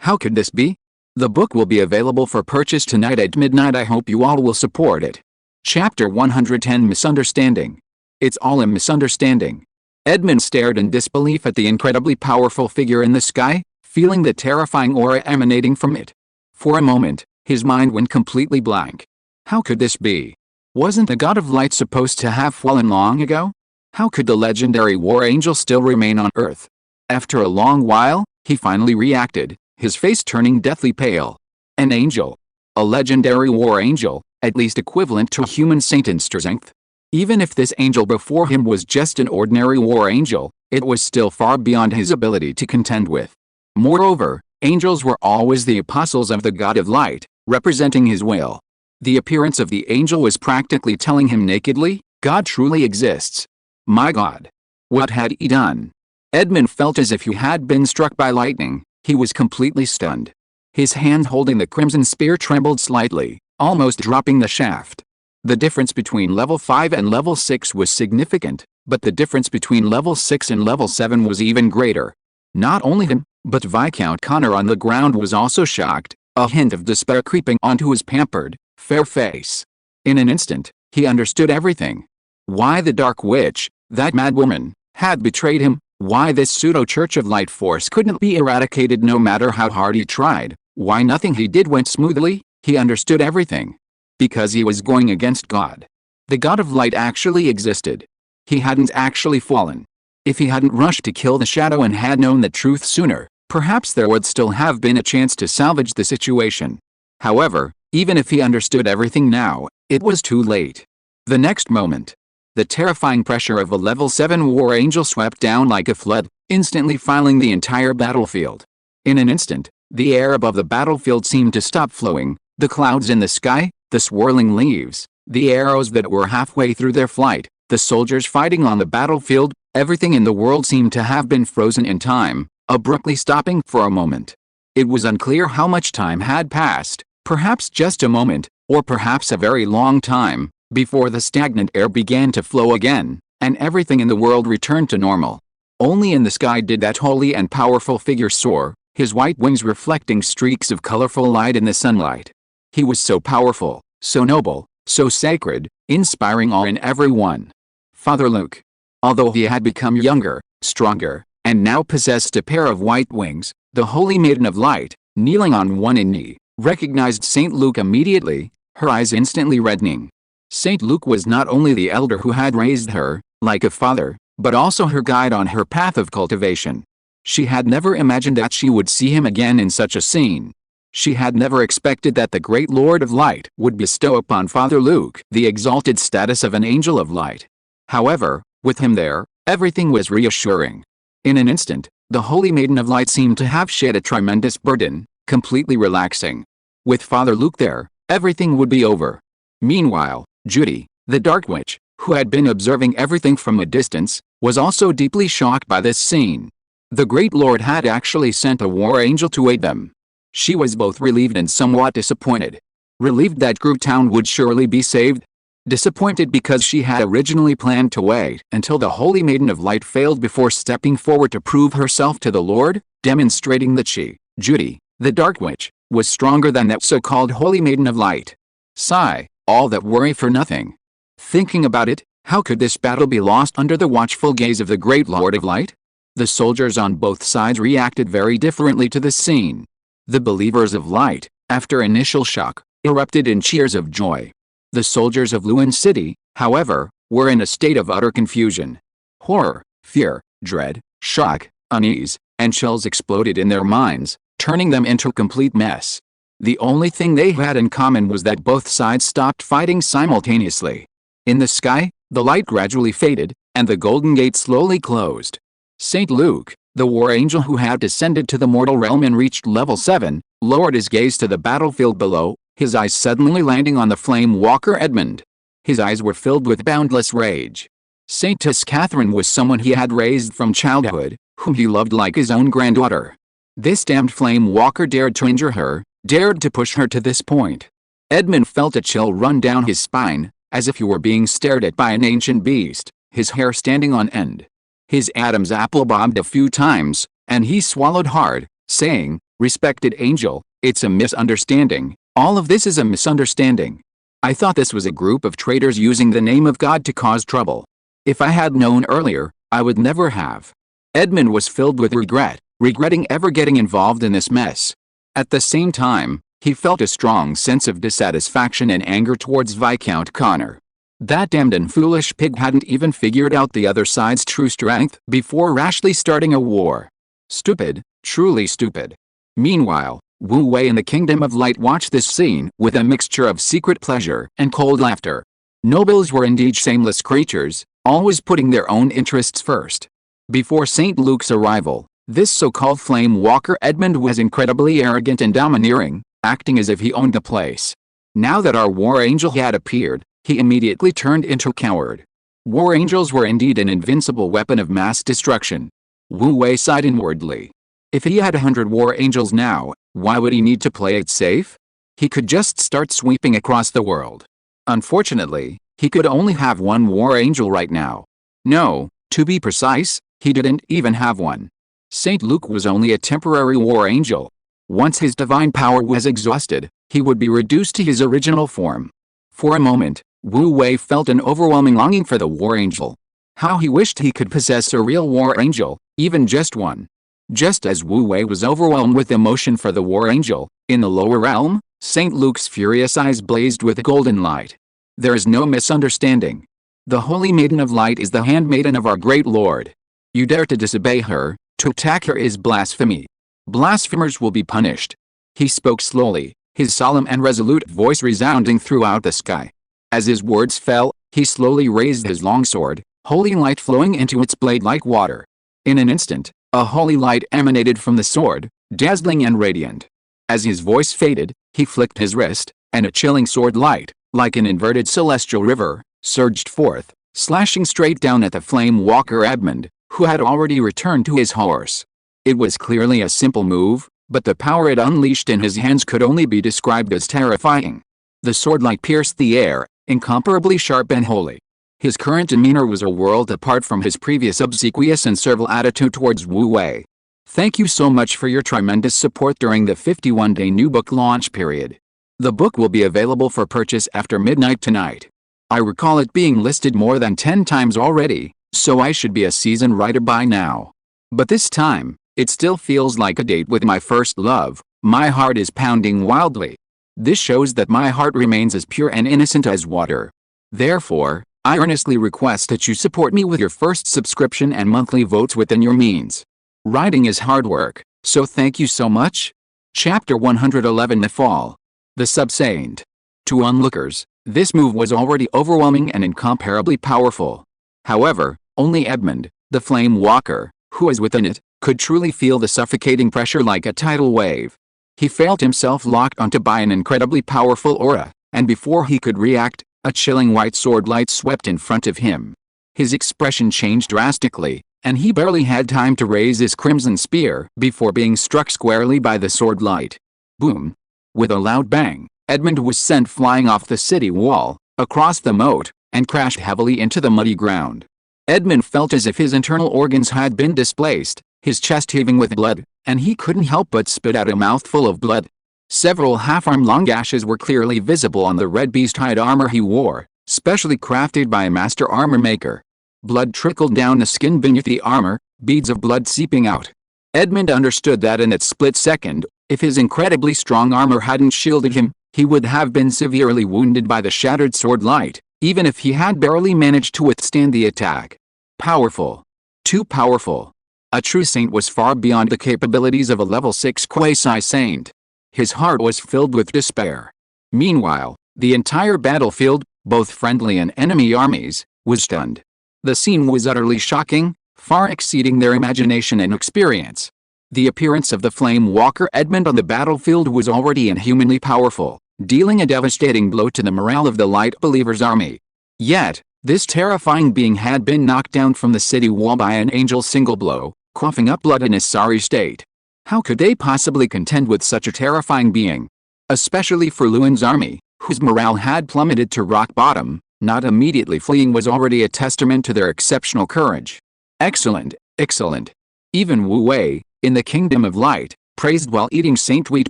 how could this be? The book will be available for purchase tonight at midnight. I hope you all will support it. Chapter 110, Misunderstanding. It's all a misunderstanding. Edmund stared in disbelief at the incredibly powerful figure in the sky, feeling the terrifying aura emanating from it. For a moment, his mind went completely blank. How could this be? Wasn't the god of light supposed to have fallen long ago? How could the legendary war angel still remain on Earth? After a long while, he finally reacted, his face turning deathly pale. An angel. A legendary war angel, at least equivalent to a human saint in strength. Even if this angel before him was just an ordinary war angel, it was still far beyond his ability to contend with. Moreover, angels were always the apostles of the god of light, representing his will. The appearance of the angel was practically telling him nakedly, God truly exists. My God! What had he done? Edmund felt as if he had been struck by lightning. He was completely stunned. His hand holding the crimson spear trembled slightly, almost dropping the shaft. The difference between level 5 and level 6 was significant, but the difference between level 6 and level 7 was even greater. Not only him, but Viscount Connor on the ground was also shocked, a hint of despair creeping onto his pampered, fair face. In an instant, he understood everything. Why the Dark Witch, that mad woman, had betrayed him, why this pseudo-Church of Light force couldn't be eradicated no matter how hard he tried, why nothing he did went smoothly. He understood everything. Because he was going against God. The god of light actually existed. He hadn't actually fallen. If he hadn't rushed to kill the shadow and had known the truth sooner, perhaps there would still have been a chance to salvage the situation. However, even if he understood everything now, it was too late. The next moment, the terrifying pressure of a level 7 war angel swept down like a flood, instantly filing the entire battlefield. In an instant, the air above the battlefield seemed to stop flowing, the clouds in the sky, the swirling leaves, the arrows that were halfway through their flight, the soldiers fighting on the battlefield, everything in the world seemed to have been frozen in time, abruptly stopping for a moment. It was unclear how much time had passed, perhaps just a moment, or perhaps a very long time, before the stagnant air began to flow again, and everything in the world returned to normal. Only in the sky did that holy and powerful figure soar, his white wings reflecting streaks of colorful light in the sunlight. He was so powerful, so noble, so sacred, inspiring awe in everyone. Father Luke. Although he had become younger, stronger, and now possessed a pair of white wings, the Holy Maiden of Light, kneeling on one knee, recognized St. Luke immediately, her eyes instantly reddening. St. Luke was not only the elder who had raised her, like a father, but also her guide on her path of cultivation. She had never imagined that she would see him again in such a scene. She had never expected that the great Lord of Light would bestow upon Father Luke the exalted status of an angel of light. However, with him there, everything was reassuring. In an instant, the Holy Maiden of Light seemed to have shed a tremendous burden, completely relaxing. With Father Luke there, everything would be over. Meanwhile, Judy, the Dark Witch, who had been observing everything from a distance, was also deeply shocked by this scene. The great Lord had actually sent a war angel to aid them. She was both relieved and somewhat disappointed. Relieved that Groot Town would surely be saved. Disappointed because she had originally planned to wait until the Holy Maiden of Light failed before stepping forward to prove herself to the Lord, demonstrating that she, Judy, the Dark Witch, was stronger than that so-called Holy Maiden of Light. Sigh, all that worry for nothing. Thinking about it, how could this battle be lost under the watchful gaze of the great Lord of Light? The soldiers on both sides reacted very differently to this scene. The believers of light, after initial shock, erupted in cheers of joy. The soldiers of Luan City, however, were in a state of utter confusion. Horror, fear, dread, shock, unease, and chills exploded in their minds, turning them into a complete mess. The only thing they had in common was that both sides stopped fighting simultaneously. In the sky, the light gradually faded, and the Golden Gate slowly closed. St. Luke, the war angel who had descended to the mortal realm and reached level 7, lowered his gaze to the battlefield below, his eyes suddenly landing on the flame walker Edmund. His eyes were filled with boundless rage. Saintess Catherine was someone he had raised from childhood, whom he loved like his own granddaughter. This damned flame walker dared to injure her, dared to push her to this point. Edmund felt a chill run down his spine, as if he were being stared at by an ancient beast, his hair standing on end. His Adam's apple bobbed a few times, and he swallowed hard, saying, "Respected angel, it's a misunderstanding. All of this is a misunderstanding. I thought this was a group of traitors using the name of God to cause trouble. If I had known earlier, I would never have." Edmund was filled with regret, regretting ever getting involved in this mess. At the same time, he felt a strong sense of dissatisfaction and anger towards Viscount Connor. That damned and foolish pig hadn't even figured out the other side's true strength before rashly starting a war. Stupid, truly stupid. Meanwhile, Wu Wei in the Kingdom of Light watched this scene with a mixture of secret pleasure and cold laughter. Nobles were indeed shameless creatures, always putting their own interests first. Before St. Luke's arrival, this so-called flame walker Edmund was incredibly arrogant and domineering, acting as if he owned the place. Now that our war angel had appeared, he immediately turned into a coward. War angels were indeed an invincible weapon of mass destruction. Wu Wei sighed inwardly. If he had 100 war angels now, why would he need to play it safe? He could just start sweeping across the world. Unfortunately, he could only have one war angel right now. No, to be precise, he didn't even have one. St. Luke was only a temporary war angel. Once his divine power was exhausted, he would be reduced to his original form. For a moment, Wu Wei felt an overwhelming longing for the war angel. How he wished he could possess a real war angel, even just one. Just as Wu Wei was overwhelmed with emotion for the war angel, in the lower realm, St. Luke's furious eyes blazed with a golden light. There is no misunderstanding. The Holy Maiden of Light is the handmaiden of our great Lord. You dare to disobey her, to attack her is blasphemy. Blasphemers will be punished. He spoke slowly, his solemn and resolute voice resounding throughout the sky. As his words fell, he slowly raised his long sword, holy light flowing into its blade like water. In an instant, a holy light emanated from the sword, dazzling and radiant. As his voice faded, he flicked his wrist, and a chilling sword light, like an inverted celestial river, surged forth, slashing straight down at the flame walker Edmund, who had already returned to his horse. It was clearly a simple move, but the power it unleashed in his hands could only be described as terrifying. The sword light pierced the air, incomparably sharp and holy. His current demeanor was a world apart from his previous obsequious and servile attitude towards Wu Wei. Thank you so much for your tremendous support during the 51-day new book launch period. The book will be available for purchase after midnight tonight. I recall it being listed more than 10 times already, so I should be a seasoned writer by now. But this time, it still feels like a date with my first love. My heart is pounding wildly. This shows that my heart remains as pure and innocent as water. Therefore, I earnestly request that you support me with your first subscription and monthly votes within your means. Writing is hard work, so thank you so much. Chapter 111 The Fall. The Sub-Saint. To onlookers, this move was already overwhelming and incomparably powerful. However, only Edmund, the flame walker, who was within it, could truly feel the suffocating pressure like a tidal wave. He felt himself locked onto by an incredibly powerful aura, and before he could react, a chilling white sword light swept in front of him. His expression changed drastically, and he barely had time to raise his crimson spear before being struck squarely by the sword light. Boom! With a loud bang, Edmund was sent flying off the city wall, across the moat, and crashed heavily into the muddy ground. Edmund felt as if his internal organs had been displaced, his chest heaving with blood, and he couldn't help but spit out a mouthful of blood. Several half-arm-long gashes were clearly visible on the red beast-hide armor he wore, specially crafted by a master armor maker. Blood trickled down the skin beneath the armor, beads of blood seeping out. Edmund understood that in that split second, if his incredibly strong armor hadn't shielded him, he would have been severely wounded by the shattered sword light, even if he had barely managed to withstand the attack. Powerful. Too powerful. A true saint was far beyond the capabilities of a level 6 quasi-saint. His heart was filled with despair. Meanwhile, the entire battlefield, both friendly and enemy armies, was stunned. The scene was utterly shocking, far exceeding their imagination and experience. The appearance of the flame walker Edmund on the battlefield was already inhumanly powerful, dealing a devastating blow to the morale of the Light Believers' army. Yet, this terrifying being had been knocked down from the city wall by an angel's single blow, coughing up blood in a sorry state. How could they possibly contend with such a terrifying being? Especially for Lewin's army, whose morale had plummeted to rock bottom, not immediately fleeing was already a testament to their exceptional courage. Excellent, excellent. Even Wu Wei, in the Kingdom of Light, praised while eating Saint Wheat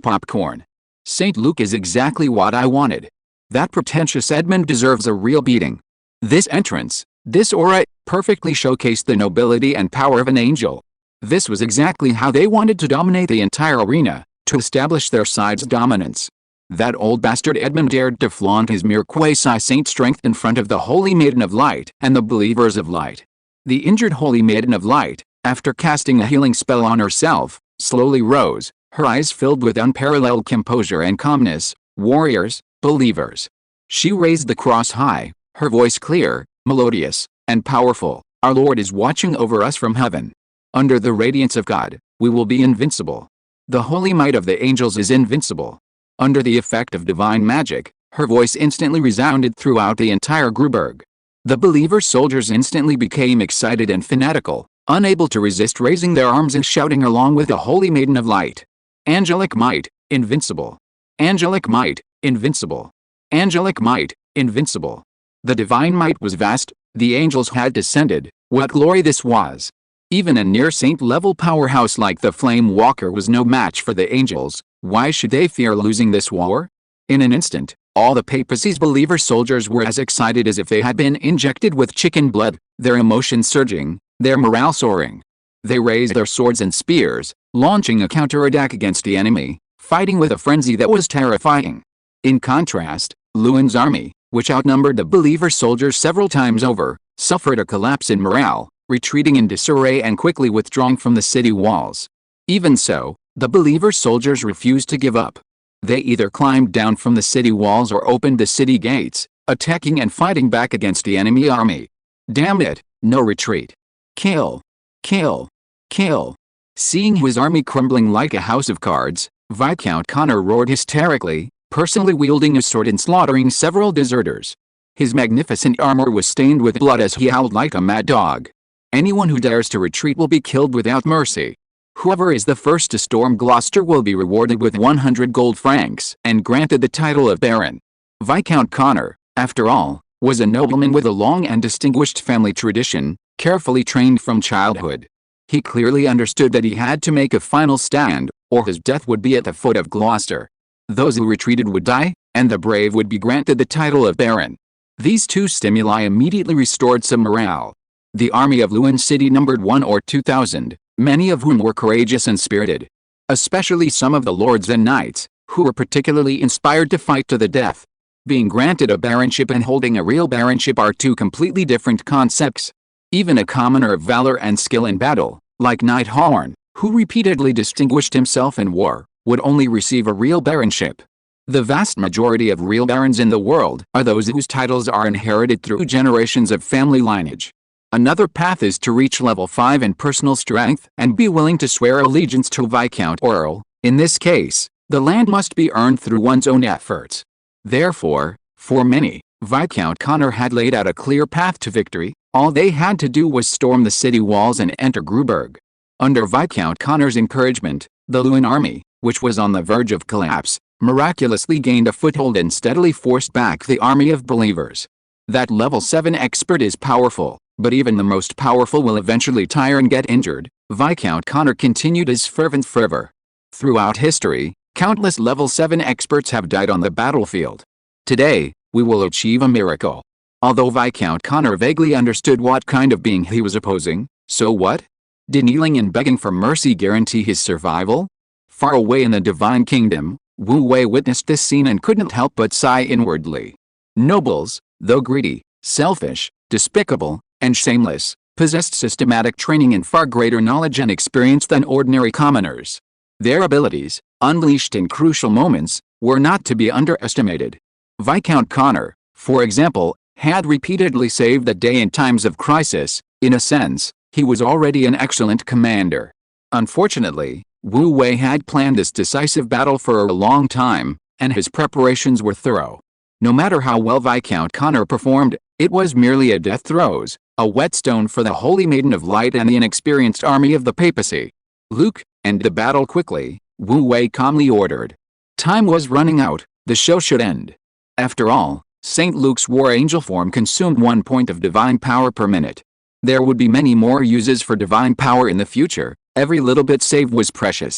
popcorn. Saint Luke is exactly what I wanted. That pretentious Edmund deserves a real beating. This entrance, this aura, perfectly showcased the nobility and power of an angel. This was exactly how they wanted to dominate the entire arena, to establish their side's dominance. That old bastard Edmund dared to flaunt his mere quasi-saint strength in front of the Holy Maiden of Light and the Believers of Light. The injured Holy Maiden of Light, after casting a healing spell on herself, slowly rose, her eyes filled with unparalleled composure and calmness. Warriors, believers. She raised the cross high, her voice clear, melodious, and powerful. Our Lord is watching over us from heaven. Under the radiance of God, we will be invincible. The holy might of the angels is invincible. Under the effect of divine magic, her voice instantly resounded throughout the entire Gruberg. The believer soldiers instantly became excited and fanatical, unable to resist raising their arms and shouting along with the Holy Maiden of Light. Angelic might, invincible. Angelic might, invincible. Angelic might, invincible. The divine might was vast, the angels had descended. What glory this was! Even a near-saint-level powerhouse like the Flame Walker was no match for the angels. Why should they fear losing this war? In an instant, all the papacy's believer soldiers were as excited as if they had been injected with chicken blood, their emotions surging, their morale soaring. They raised their swords and spears, launching a counterattack against the enemy, fighting with a frenzy that was terrifying. In contrast, Lewin's army, which outnumbered the believer soldiers several times over, suffered a collapse in morale, retreating in disarray and quickly withdrawing from the city walls. Even so, the believer soldiers refused to give up. They either climbed down from the city walls or opened the city gates, attacking and fighting back against the enemy army. Damn it, no retreat. Kill. Kill. Kill. Seeing his army crumbling like a house of cards, Viscount Connor roared hysterically, personally wielding a sword and slaughtering several deserters. His magnificent armor was stained with blood as he howled like a mad dog. Anyone who dares to retreat will be killed without mercy. Whoever is the first to storm Gloucester will be rewarded with 100 gold francs and granted the title of Baron. Viscount Connor, after all, was a nobleman with a long and distinguished family tradition, carefully trained from childhood. He clearly understood that he had to make a final stand, or his death would be at the foot of Gloucester. Those who retreated would die, and the brave would be granted the title of Baron. These two stimuli immediately restored some morale. The army of Lewin City numbered 1 or 2,000, many of whom were courageous and spirited. Especially some of the lords and knights, who were particularly inspired to fight to the death. Being granted a baronship and holding a real baronship are two completely different concepts. Even a commoner of valor and skill in battle, like Knight Horn, who repeatedly distinguished himself in war, would only receive a real baronship. The vast majority of real barons in the world are those whose titles are inherited through generations of family lineage. Another path is to reach level 5 in personal strength and be willing to swear allegiance to Viscount or Earl. In this case, the land must be earned through one's own efforts. Therefore, for many, Viscount Connor had laid out a clear path to victory. All they had to do was storm the city walls and enter Gruberg. Under Viscount Connor's encouragement, the Lewin army, which was on the verge of collapse, miraculously gained a foothold and steadily forced back the army of believers. That level 7 expert is powerful, but even the most powerful will eventually tire and get injured. Viscount Connor continued his fervent fervor. Throughout history, countless level 7 experts have died on the battlefield. Today, we will achieve a miracle. Although Viscount Connor vaguely understood what kind of being he was opposing, so what? Did kneeling and begging for mercy guarantee his survival? Far away in the divine kingdom, Wu Wei witnessed this scene and couldn't help but sigh inwardly. Nobles, though greedy, selfish, despicable, and shameless, possessed systematic training and far greater knowledge and experience than ordinary commoners. Their abilities, unleashed in crucial moments, were not to be underestimated. Viscount Connor, for example, had repeatedly saved the day in times of crisis. In a sense, he was already an excellent commander. Unfortunately, Wu Wei had planned this decisive battle for a long time, and his preparations were thorough. No matter how well Viscount Connor performed, it was merely a death throes, a whetstone for the Holy Maiden of Light and the inexperienced army of the papacy. Luke, "End the battle quickly," Wu Wei calmly ordered. Time was running out, the show should end. After all, St. Luke's War Angel form consumed 1 point of divine power per minute. There would be many more uses for divine power in the future, every little bit saved was precious.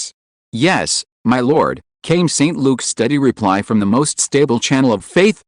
"Yes, my lord," came St. Luke's steady reply from the most stable channel of faith.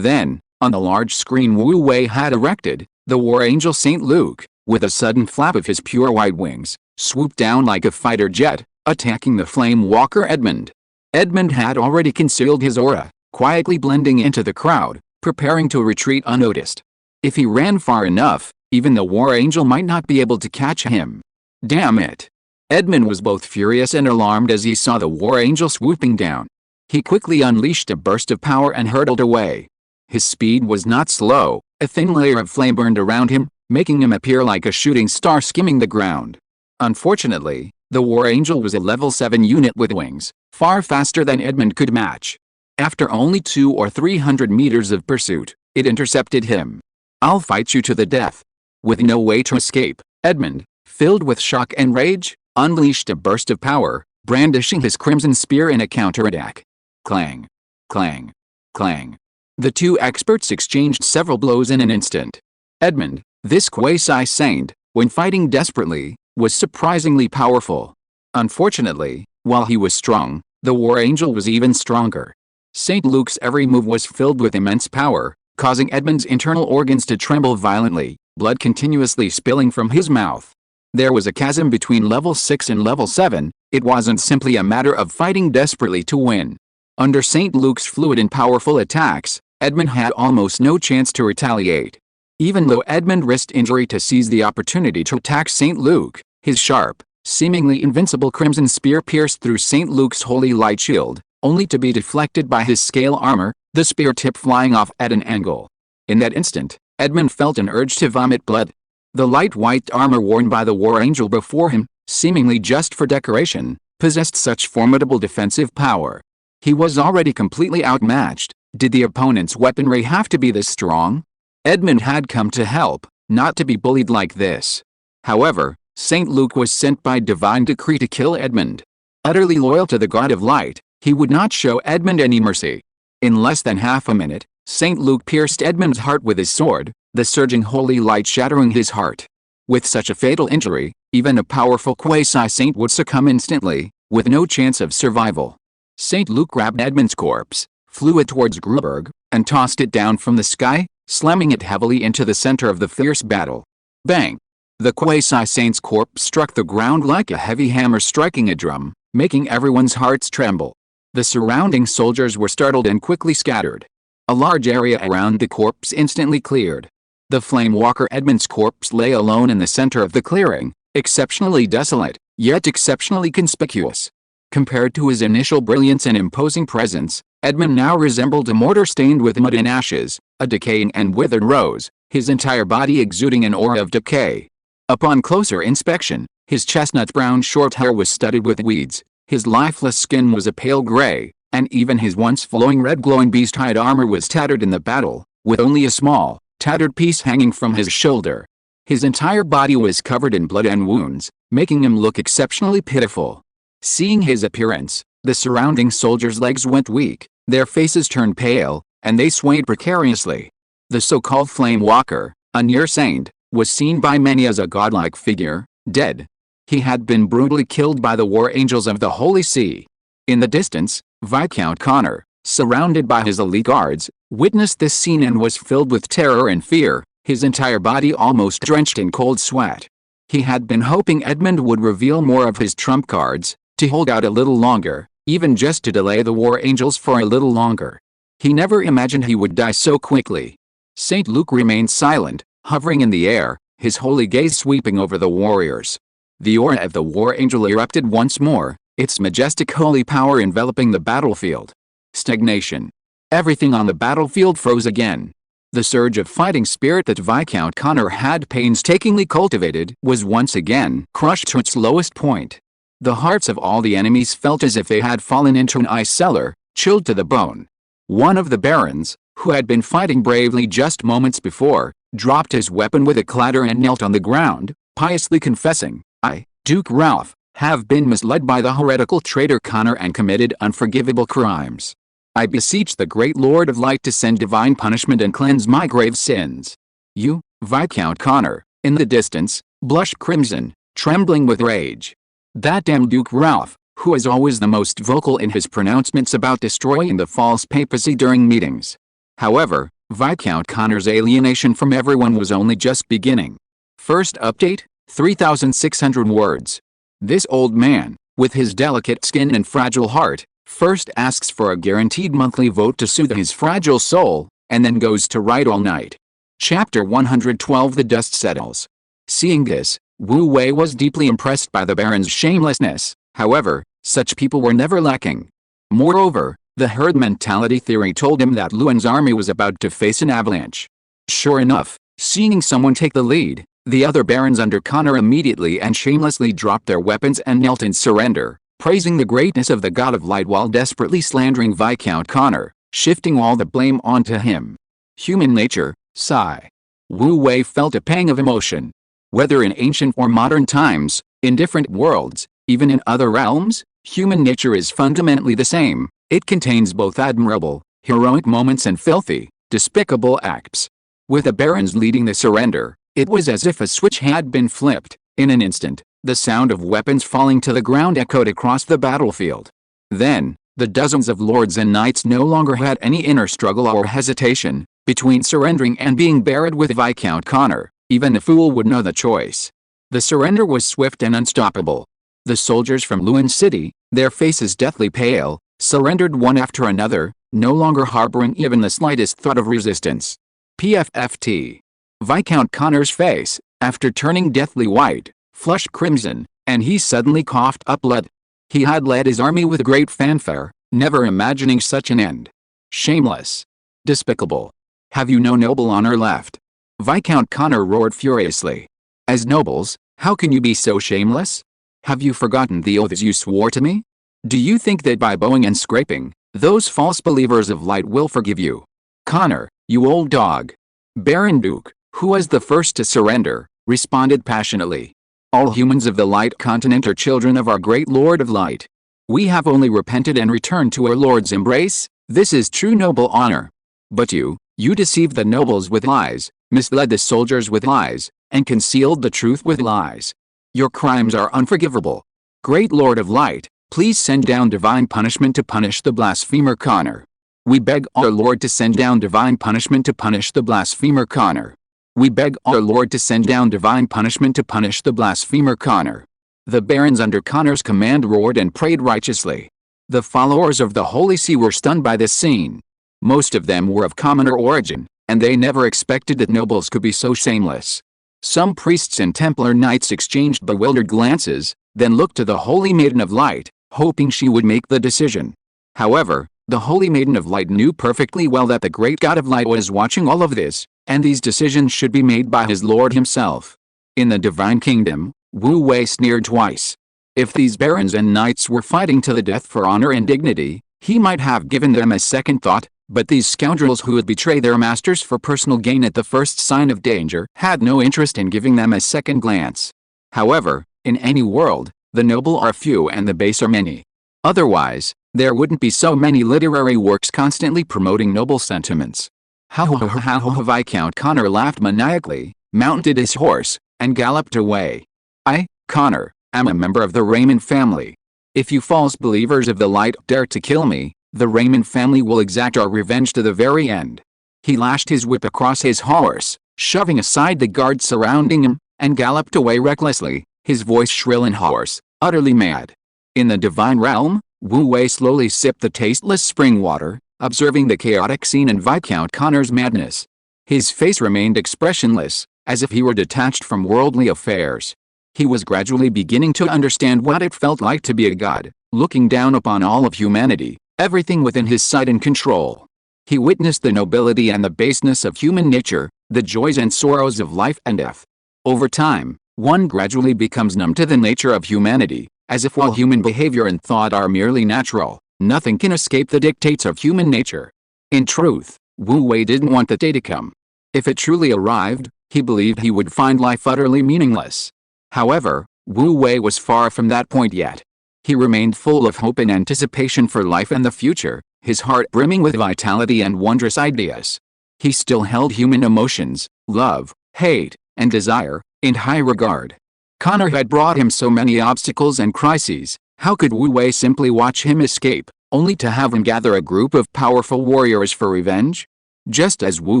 Then, on the large screen Wu Wei had erected, the War Angel St. Luke, with a sudden flap of his pure white wings, swooped down like a fighter jet, attacking the flame walker Edmund. Edmund had already concealed his aura, quietly blending into the crowd, preparing to retreat unnoticed. If he ran far enough, even the War Angel might not be able to catch him. Damn it! Edmund was both furious and alarmed as he saw the War Angel swooping down. He quickly unleashed a burst of power and hurtled away. His speed was not slow, a thin layer of flame burned around him, making him appear like a shooting star skimming the ground. Unfortunately, the War Angel was a level 7 unit with wings, far faster than Edmund could match. After only 200 or 300 meters of pursuit, it intercepted him. "I'll fight you to the death." With no way to escape, Edmund, filled with shock and rage, unleashed a burst of power, brandishing his crimson spear in a counterattack. Clang! Clang! Clang! The two experts exchanged several blows in an instant. Edmund, this quasi-saint, when fighting desperately, was surprisingly powerful. Unfortunately, while he was strong, the War Angel was even stronger. St. Luke's every move was filled with immense power, causing Edmund's internal organs to tremble violently, blood continuously spilling from his mouth. There was a chasm between level 6 and level 7, it wasn't simply a matter of fighting desperately to win. Under St. Luke's fluid and powerful attacks, Edmund had almost no chance to retaliate. Even though Edmund risked injury to seize the opportunity to attack St. Luke, his sharp, seemingly invincible crimson spear pierced through St. Luke's holy light shield, only to be deflected by his scale armor, the spear tip flying off at an angle. In that instant, Edmund felt an urge to vomit blood. The light white armor worn by the War Angel before him, seemingly just for decoration, possessed such formidable defensive power. He was already completely outmatched. Did the opponent's weaponry have to be this strong? Edmund had come to help, not to be bullied like this. However, St. Luke was sent by divine decree to kill Edmund. Utterly loyal to the God of Light, he would not show Edmund any mercy. In less than half a minute, St. Luke pierced Edmund's heart with his sword, the surging holy light shattering his heart. With such a fatal injury, even a powerful quasi-saint would succumb instantly, with no chance of survival. St. Luke grabbed Edmund's corpse, flew it towards Gruberg, and tossed it down from the sky, slamming it heavily into the center of the fierce battle. Bang! The quasi-saint's corpse struck the ground like a heavy hammer striking a drum, making everyone's hearts tremble. The surrounding soldiers were startled and quickly scattered. A large area around the corpse instantly cleared. The flame walker Edmund's corpse lay alone in the center of the clearing, exceptionally desolate, yet exceptionally conspicuous. Compared to his initial brilliance and imposing presence, Edmund now resembled a mortar stained with mud and ashes, a decaying and withered rose, his entire body exuding an aura of decay. Upon closer inspection, his chestnut brown short hair was studded with weeds, his lifeless skin was a pale gray, and even his once flowing red glowing beast-hide armor was tattered in the battle, with only a small, tattered piece hanging from his shoulder. His entire body was covered in blood and wounds, making him look exceptionally pitiful. Seeing his appearance, the surrounding soldiers' legs went weak, their faces turned pale, and they swayed precariously. The so-called Flame Walker, a near saint, was seen by many as a godlike figure, dead. He had been brutally killed by the War Angels of the Holy See. In the distance, Viscount Connor, surrounded by his elite guards, witnessed this scene and was filled with terror and fear, his entire body almost drenched in cold sweat. He had been hoping Edmund would reveal more of his trump cards, to hold out a little longer, even just to delay the War Angels for a little longer. He never imagined he would die so quickly. St. Luke remained silent, hovering in the air, his holy gaze sweeping over the warriors. The aura of the War Angel erupted once more, its majestic holy power enveloping the battlefield. Stagnation. Everything on the battlefield froze again. The surge of fighting spirit that Viscount Connor had painstakingly cultivated was once again crushed to its lowest point. The hearts of all the enemies felt as if they had fallen into an ice cellar, chilled to the bone. One of the barons, who had been fighting bravely just moments before, dropped his weapon with a clatter and knelt on the ground, piously confessing, "I, Duke Ralph, have been misled by the heretical traitor Connor and committed unforgivable crimes. I beseech the great Lord of Light to send divine punishment and cleanse my grave sins. You, Viscount Connor, in the distance, blushed crimson, trembling with rage. That damned Duke Ralph, who is always the most vocal in his pronouncements about destroying the false papacy during meetings. However, Viscount Connor's alienation from everyone was only just beginning. First update, 3,600 words. This old man, with his delicate skin and fragile heart, first asks for a guaranteed monthly vote to soothe his fragile soul, and then goes to write all night. Chapter 112 The Dust Settles. Seeing this, Wu Wei was deeply impressed by the Baron's shamelessness. However, such people were never lacking. Moreover, the herd mentality theory told him that Luan's army was about to face an avalanche. Sure enough, seeing someone take the lead, the other barons under Connor immediately and shamelessly dropped their weapons and knelt in surrender, praising the greatness of the God of Light while desperately slandering Viscount Connor, shifting all the blame onto him. Human nature, sigh. Wu Wei felt a pang of emotion. Whether in ancient or modern times, in different worlds, even in other realms, human nature is fundamentally the same. It contains both admirable, heroic moments and filthy, despicable acts. With the barons leading the surrender, it was as if a switch had been flipped. In an instant, the sound of weapons falling to the ground echoed across the battlefield. Then, the dozens of lords and knights no longer had any inner struggle or hesitation between surrendering and being buried with Viscount Connor. Even a fool would know the choice. The surrender was swift and unstoppable. The soldiers from Luan City, their faces deathly pale, surrendered one after another, no longer harboring even the slightest thought of resistance. PFFT. Viscount Connor's face, after turning deathly white, flushed crimson, and he suddenly coughed up blood. He had led his army with great fanfare, never imagining such an end. Shameless. Despicable. Have you no noble honor left? Viscount Connor roared furiously. As nobles, how can you be so shameless? Have you forgotten the oaths you swore to me? Do you think that by bowing and scraping, those false believers of light will forgive you? Connor, you old dog. Baron Duke, who was the first to surrender, responded passionately. All humans of the Light Continent are children of our great Lord of Light. We have only repented and returned to our Lord's embrace. This is true noble honor. But you deceived the nobles with lies, misled the soldiers with lies, and concealed the truth with lies. Your crimes are unforgivable. Great Lord of Light, please send down divine punishment to punish the blasphemer Connor. We beg our Lord to send down divine punishment to punish the blasphemer Connor. We beg our Lord to send down divine punishment to punish the blasphemer Connor. The barons under Connor's command roared and prayed righteously. The followers of the Holy See were stunned by this scene. Most of them were of commoner origin, and they never expected that nobles could be so shameless. Some priests and Templar knights exchanged bewildered glances, then looked to the Holy Maiden of Light, hoping she would make the decision. However, the Holy Maiden of Light knew perfectly well that the great God of Light was watching all of this, and these decisions should be made by his Lord himself. In the Divine Kingdom, Wu Wei sneered twice. If these barons and knights were fighting to the death for honor and dignity, he might have given them a second thought, but these scoundrels who would betray their masters for personal gain at the first sign of danger had no interest in giving them a second glance. However, in any world, the noble are few and the base are many. Otherwise, there wouldn't be so many literary works constantly promoting noble sentiments. Viscount Connor laughed maniacally, mounted his horse, and galloped away. I, Connor, am a member of the Raymond family. If you false believers of the light dare to kill me, the Raymond family will exact our revenge to the very end. He lashed his whip across his horse, shoving aside the guards surrounding him, and galloped away recklessly, his voice shrill and hoarse, utterly mad. In the divine realm, Wu Wei slowly sipped the tasteless spring water, observing the chaotic scene and Viscount Connor's madness. His face remained expressionless, as if he were detached from worldly affairs. He was gradually beginning to understand what it felt like to be a god, looking down upon all of humanity, everything within his sight and control. He witnessed the nobility and the baseness of human nature, the joys and sorrows of life and death. Over time, one gradually becomes numb to the nature of humanity, as if while human behavior and thought are merely natural, nothing can escape the dictates of human nature. In truth, Wu Wei didn't want the day to come. If it truly arrived, he believed he would find life utterly meaningless. However, Wu Wei was far from that point yet. He remained full of hope and anticipation for life and the future, his heart brimming with vitality and wondrous ideas. He still held human emotions, love, hate, and desire, in high regard. Connor had brought him so many obstacles and crises. How could Wu Wei simply watch him escape, only to have him gather a group of powerful warriors for revenge? Just as Wu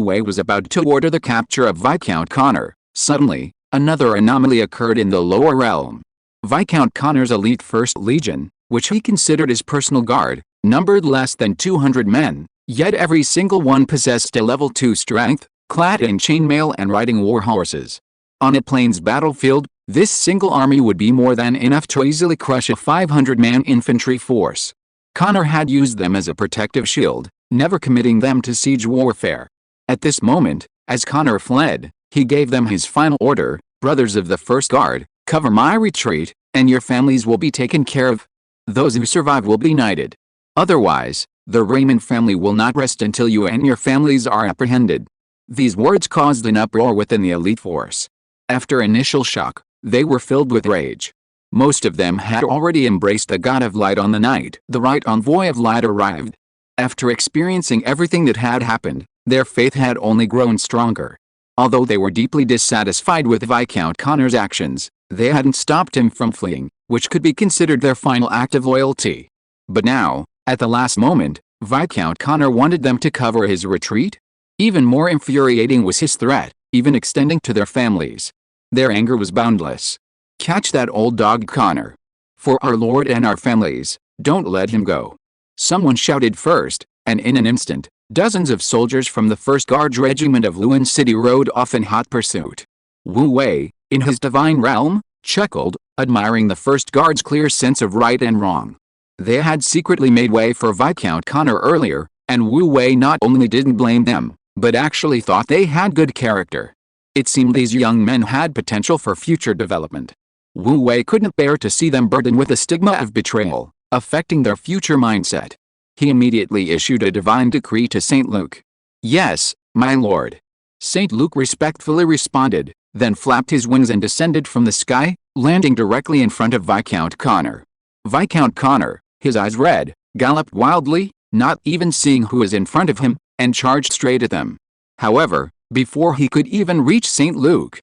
Wei was about to order the capture of Viscount Connor, suddenly, another anomaly occurred in the lower realm. Viscount Connor's elite First Legion, which he considered his personal guard, numbered less than 200 men, yet every single one possessed a level 2 strength, clad in chainmail and riding war horses. On a plains battlefield, this single army would be more than enough to easily crush a 500-man infantry force. Connor had used them as a protective shield, never committing them to siege warfare. At this moment, as Connor fled, he gave them his final order: "Brothers of the First Guard, cover my retreat, and your families will be taken care of. Those who survive will be knighted. Otherwise, the Raymond family will not rest until you and your families are apprehended." These words caused an uproar within the elite force. After initial shock, they were filled with rage. Most of them had already embraced the God of Light on the night the right envoy of light arrived. After experiencing everything that had happened, their faith had only grown stronger. Although they were deeply dissatisfied with Viscount Connor's actions, they hadn't stopped him from fleeing, which could be considered their final act of loyalty. But now, at the last moment, Viscount Connor wanted them to cover his retreat? Even more infuriating was his threat, even extending to their families. Their anger was boundless. "Catch that old dog Connor. For our Lord and our families, don't let him go." Someone shouted first, and in an instant, dozens of soldiers from the 1st Guards Regiment of Luan City rode off in hot pursuit. Wu Wei, in his divine realm, chuckled, admiring the 1st Guard's clear sense of right and wrong. They had secretly made way for Viscount Connor earlier, and Wu Wei not only didn't blame them, but actually thought they had good character. It seemed these young men had potential for future development. Wu Wei couldn't bear to see them burdened with the stigma of betrayal, affecting their future mindset. He immediately issued a divine decree to St. Luke. "Yes, my lord." St. Luke respectfully responded, then flapped his wings and descended from the sky, landing directly in front of Viscount Connor. Viscount Connor, his eyes red, galloped wildly, not even seeing who was in front of him, and charged straight at them. However, before he could even reach St. Luke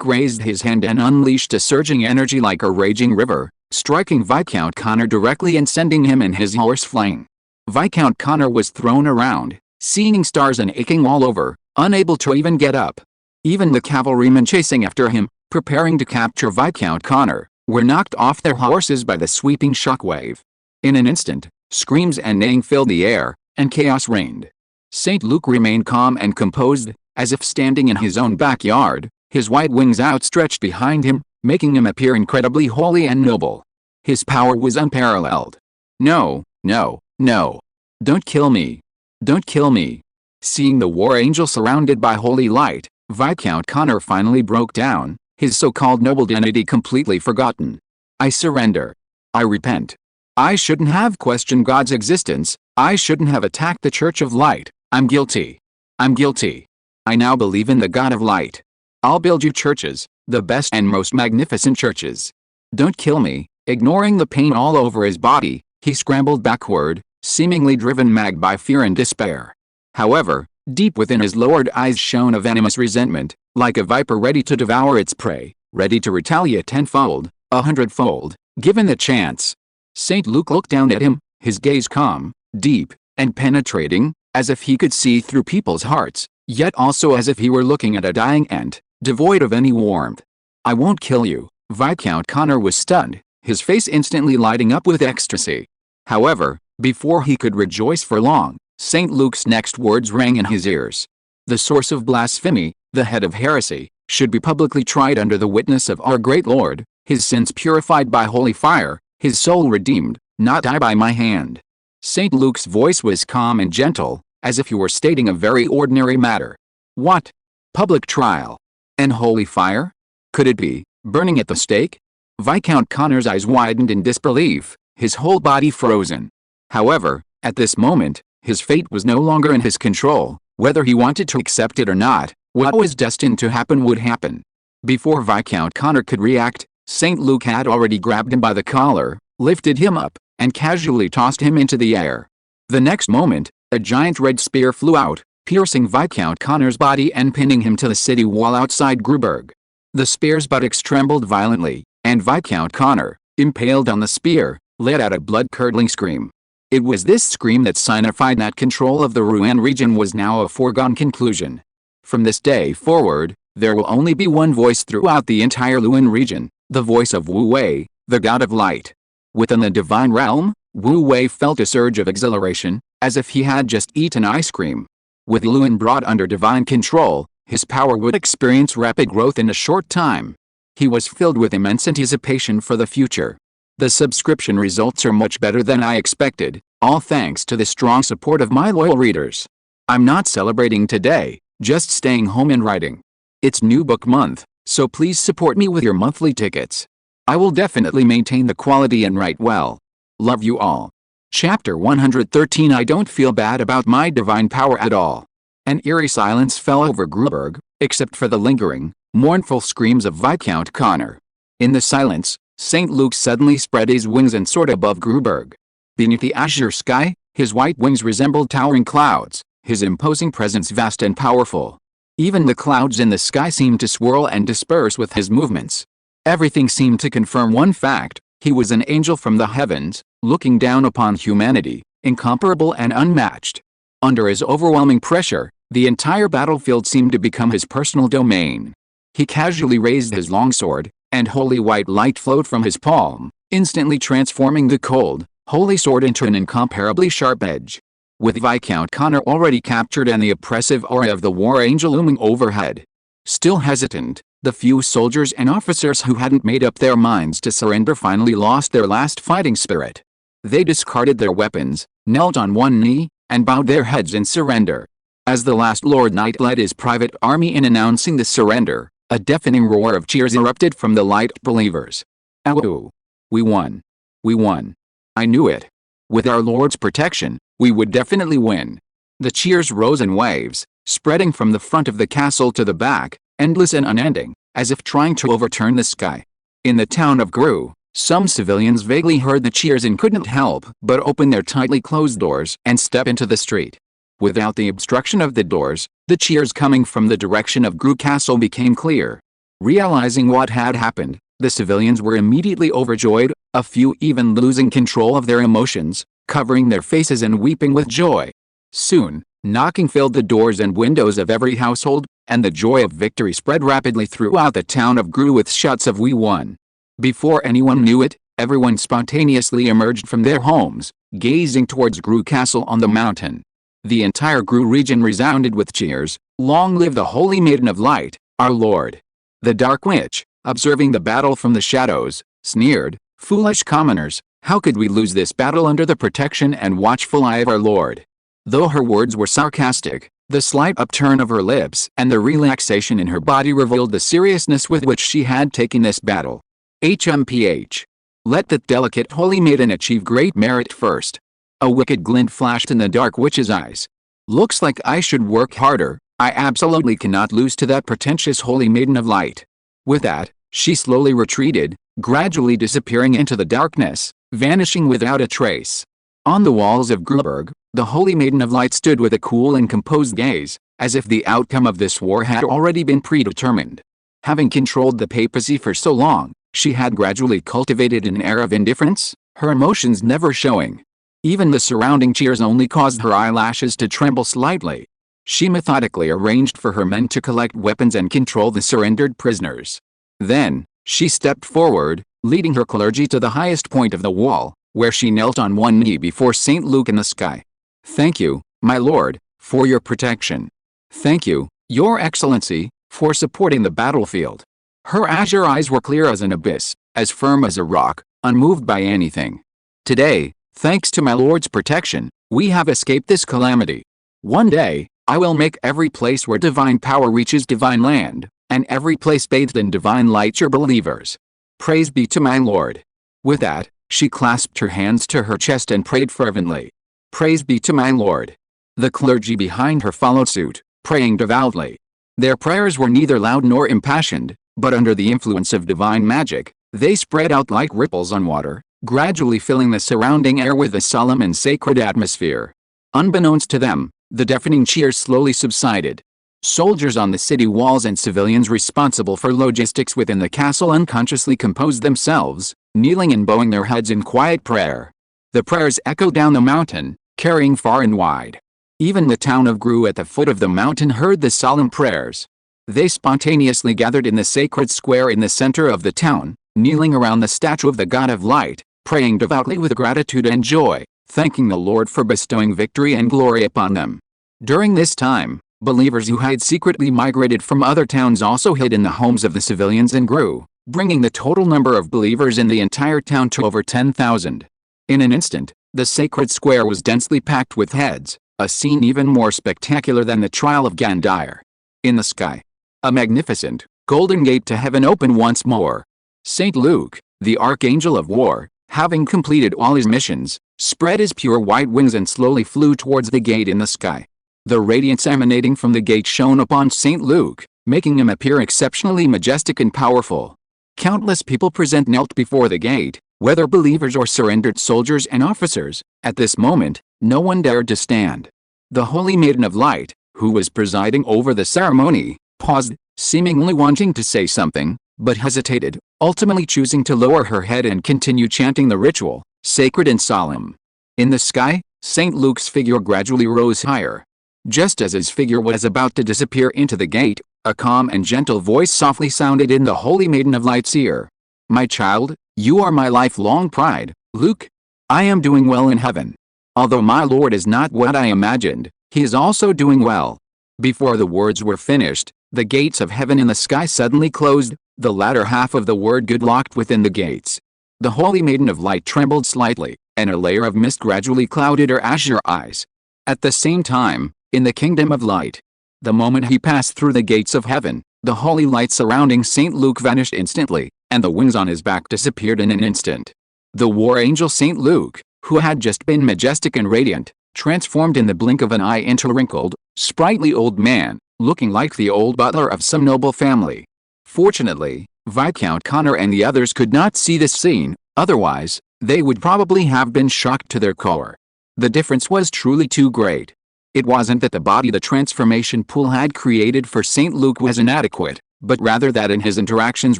raised his hand and unleashed a surging energy like a raging river, striking Viscount Connor directly and sending him and his horse flying. Viscount Connor was thrown around, seeing stars and aching all over, unable to even get up. Even the cavalrymen chasing after him, preparing to capture Viscount Connor, were knocked off their horses by the sweeping shockwave. In an instant, screams and neighing filled the air, and chaos reigned. St. Luke remained calm and composed, as if standing in his own backyard, his white wings outstretched behind him, making him appear incredibly holy and noble. His power was unparalleled. "No, no, no. Don't kill me. Don't kill me." Seeing the war angel surrounded by holy light, Viscount Connor finally broke down, his so-called noble divinity completely forgotten. "I surrender. I repent. I shouldn't have questioned God's existence. I shouldn't have attacked the Church of Light. I'm guilty. I'm guilty. I now believe in the God of Light. I'll build you churches, the best and most magnificent churches. Don't kill me." Ignoring the pain all over his body, he scrambled backward, seemingly driven mad by fear and despair. However, deep within his lowered eyes shone a venomous resentment, like a viper ready to devour its prey, ready to retaliate tenfold, 100-fold, given the chance. St. Luke looked down at him, his gaze calm, deep, and penetrating, as if he could see through people's hearts, yet also as if he were looking at a dying ant, devoid of any warmth. "I won't kill you." Viscount Connor was stunned, his face instantly lighting up with ecstasy. However, before he could rejoice for long, St. Luke's next words rang in his ears. "The source of blasphemy, the head of heresy, should be publicly tried under the witness of our great Lord, his sins purified by holy fire, his soul redeemed, not die by my hand." St. Luke's voice was calm and gentle, as if he were stating a very ordinary matter. What? Public trial? And holy fire? Could it be burning at the stake? Viscount Connor's eyes widened in disbelief, his whole body frozen. However, at this moment, his fate was no longer in his control. Whether he wanted to accept it or not, what was destined to happen would happen. Before Viscount Connor could react, St. Luke had already grabbed him by the collar, lifted him up, and casually tossed him into the air. The next moment, a giant red spear flew out, piercing Viscount Connor's body and pinning him to the city wall outside Gruberg. The spear's buttocks trembled violently, and Viscount Connor, impaled on the spear, let out a blood-curdling scream. It was this scream that signified that control of the Rouen region was now a foregone conclusion. From this day forward, there will only be one voice throughout the entire Rouen region, the voice of Wu Wei, the god of light. Within the divine realm, Wu Wei felt a surge of exhilaration, as if he had just eaten ice cream. With Rouen brought under divine control, his power would experience rapid growth in a short time. He was filled with immense anticipation for the future. The subscription results are much better than I expected, all thanks to the strong support of my loyal readers. I'm not celebrating today, just staying home and writing. It's new book month, so please support me with your monthly tickets. I will definitely maintain the quality and write well. Love you all. Chapter 113. I don't feel bad about my divine power at all. An eerie silence fell over Gruberg, except for the lingering, mournful screams of Viscount Connor. In the silence, St. Luke suddenly spread his wings and soared above Gruberg. Beneath the azure sky, his white wings resembled towering clouds, his imposing presence vast and powerful. Even the clouds in the sky seemed to swirl and disperse with his movements. Everything seemed to confirm one fact: he was an angel from the heavens, looking down upon humanity, incomparable and unmatched. Under his overwhelming pressure, the entire battlefield seemed to become his personal domain. He casually raised his longsword, and holy white light flowed from his palm, instantly transforming the cold, holy sword into an incomparably sharp edge. With Viscount Connor already captured and the oppressive aura of the war angel looming overhead. Still hesitant, the few soldiers and officers who hadn't made up their minds to surrender finally lost their last fighting spirit. They discarded their weapons, knelt on one knee, and bowed their heads in surrender. As the last Lord Knight led his private army in announcing the surrender, a deafening roar of cheers erupted from the light believers. "Ow! We won! We won! I knew it! With our Lord's protection, we would definitely win!" The cheers rose in waves, spreading from the front of the castle to the back, endless and unending, as if trying to overturn the sky. In the town of Gru, some civilians vaguely heard the cheers and couldn't help but open their tightly closed doors and step into the street. Without the obstruction of the doors, the cheers coming from the direction of Gru Castle became clear. Realizing what had happened, the civilians were immediately overjoyed, a few even losing control of their emotions, covering their faces and weeping with joy. Soon, knocking filled the doors and windows of every household, and the joy of victory spread rapidly throughout the town of Gru with shouts of "We won!" Before anyone knew it, everyone spontaneously emerged from their homes, gazing towards Gru Castle on the mountain. The entire Gru region resounded with cheers. "Long live the Holy Maiden of Light, our Lord!" The Dark Witch, observing the battle from the shadows, sneered, "Foolish commoners, how could we lose this battle under the protection and watchful eye of our Lord?" Though her words were sarcastic, the slight upturn of her lips and the relaxation in her body revealed the seriousness with which she had taken this battle. HMPH. Let the delicate Holy Maiden achieve great merit first. A wicked glint flashed in the Dark Witch's eyes. "Looks like I should work harder. I absolutely cannot lose to that pretentious Holy Maiden of Light." With that, she slowly retreated, gradually disappearing into the darkness, vanishing without a trace. On the walls of Gruberg, the Holy Maiden of Light stood with a cool and composed gaze, as if the outcome of this war had already been predetermined. Having controlled the papacy for so long, she had gradually cultivated an air of indifference, her emotions never showing. Even the surrounding cheers only caused her eyelashes to tremble slightly. She methodically arranged for her men to collect weapons and control the surrendered prisoners. Then, she stepped forward, leading her clergy to the highest point of the wall, where she knelt on one knee before St. Luke in the sky. "Thank you, my lord, for your protection. Thank you, your excellency, for supporting the battlefield." Her azure eyes were clear as an abyss, as firm as a rock, unmoved by anything. "Today, thanks to my lord's protection, we have escaped this calamity. One day, I will make every place where divine power reaches divine land, and every place bathed in divine light your believers. Praise be to my Lord." With that, she clasped her hands to her chest and prayed fervently. "Praise be to my Lord." The clergy behind her followed suit, praying devoutly. Their prayers were neither loud nor impassioned, but under the influence of divine magic, They spread out like ripples on water, gradually filling the surrounding air with a solemn and sacred atmosphere. Unbeknownst to them, the deafening cheers slowly subsided. Soldiers on the city walls and civilians responsible for logistics within the castle unconsciously composed themselves, kneeling and bowing their heads in quiet prayer. The prayers echoed down the mountain, carrying far and wide. Even the town of Gru at the foot of the mountain heard the solemn prayers. They spontaneously gathered in the sacred square in the center of the town, kneeling around the statue of the God of Light, praying devoutly with gratitude and joy, thanking the Lord for bestowing victory and glory upon them. During this time, believers who had secretly migrated from other towns also hid in the homes of the civilians and grew, bringing the total number of believers in the entire town to over 10,000. In an instant, the sacred square was densely packed with heads, a scene even more spectacular than the trial of Gandyr. In the sky, a magnificent, golden gate to heaven opened once more. St. Luke, the archangel of war, having completed all his missions, spread his pure white wings and slowly flew towards the gate in the sky. The radiance emanating from the gate shone upon St. Luke, making him appear exceptionally majestic and powerful. Countless people present knelt before the gate, whether believers or surrendered soldiers and officers. At this moment, no one dared to stand. The Holy Maiden of Light, who was presiding over the ceremony, paused, seemingly wanting to say something, but hesitated, ultimately choosing to lower her head and continue chanting the ritual, sacred and solemn. In the sky, St. Luke's figure gradually rose higher. Just as his figure was about to disappear into the gate, a calm and gentle voice softly sounded in the Holy Maiden of Light's ear. "My child, you are my lifelong pride, Luke. I am doing well in heaven. Although my Lord is not what I imagined, he is also doing well." Before the words were finished, the gates of heaven in the sky suddenly closed, the latter half of the word "good" locked within the gates. The Holy Maiden of Light trembled slightly, and a layer of mist gradually clouded her azure eyes. At the same time, in the kingdom of light, the moment he passed through the gates of heaven, the holy light surrounding St. Luke vanished instantly, and the wings on his back disappeared in an instant. The war angel St. Luke, who had just been majestic and radiant, transformed in the blink of an eye into a wrinkled, sprightly old man, looking like the old butler of some noble family. Fortunately, Viscount Connor and the others could not see this scene, otherwise, they would probably have been shocked to their core. The difference was truly too great. It wasn't that the body the transformation pool had created for St. Luke was inadequate, but rather that in his interactions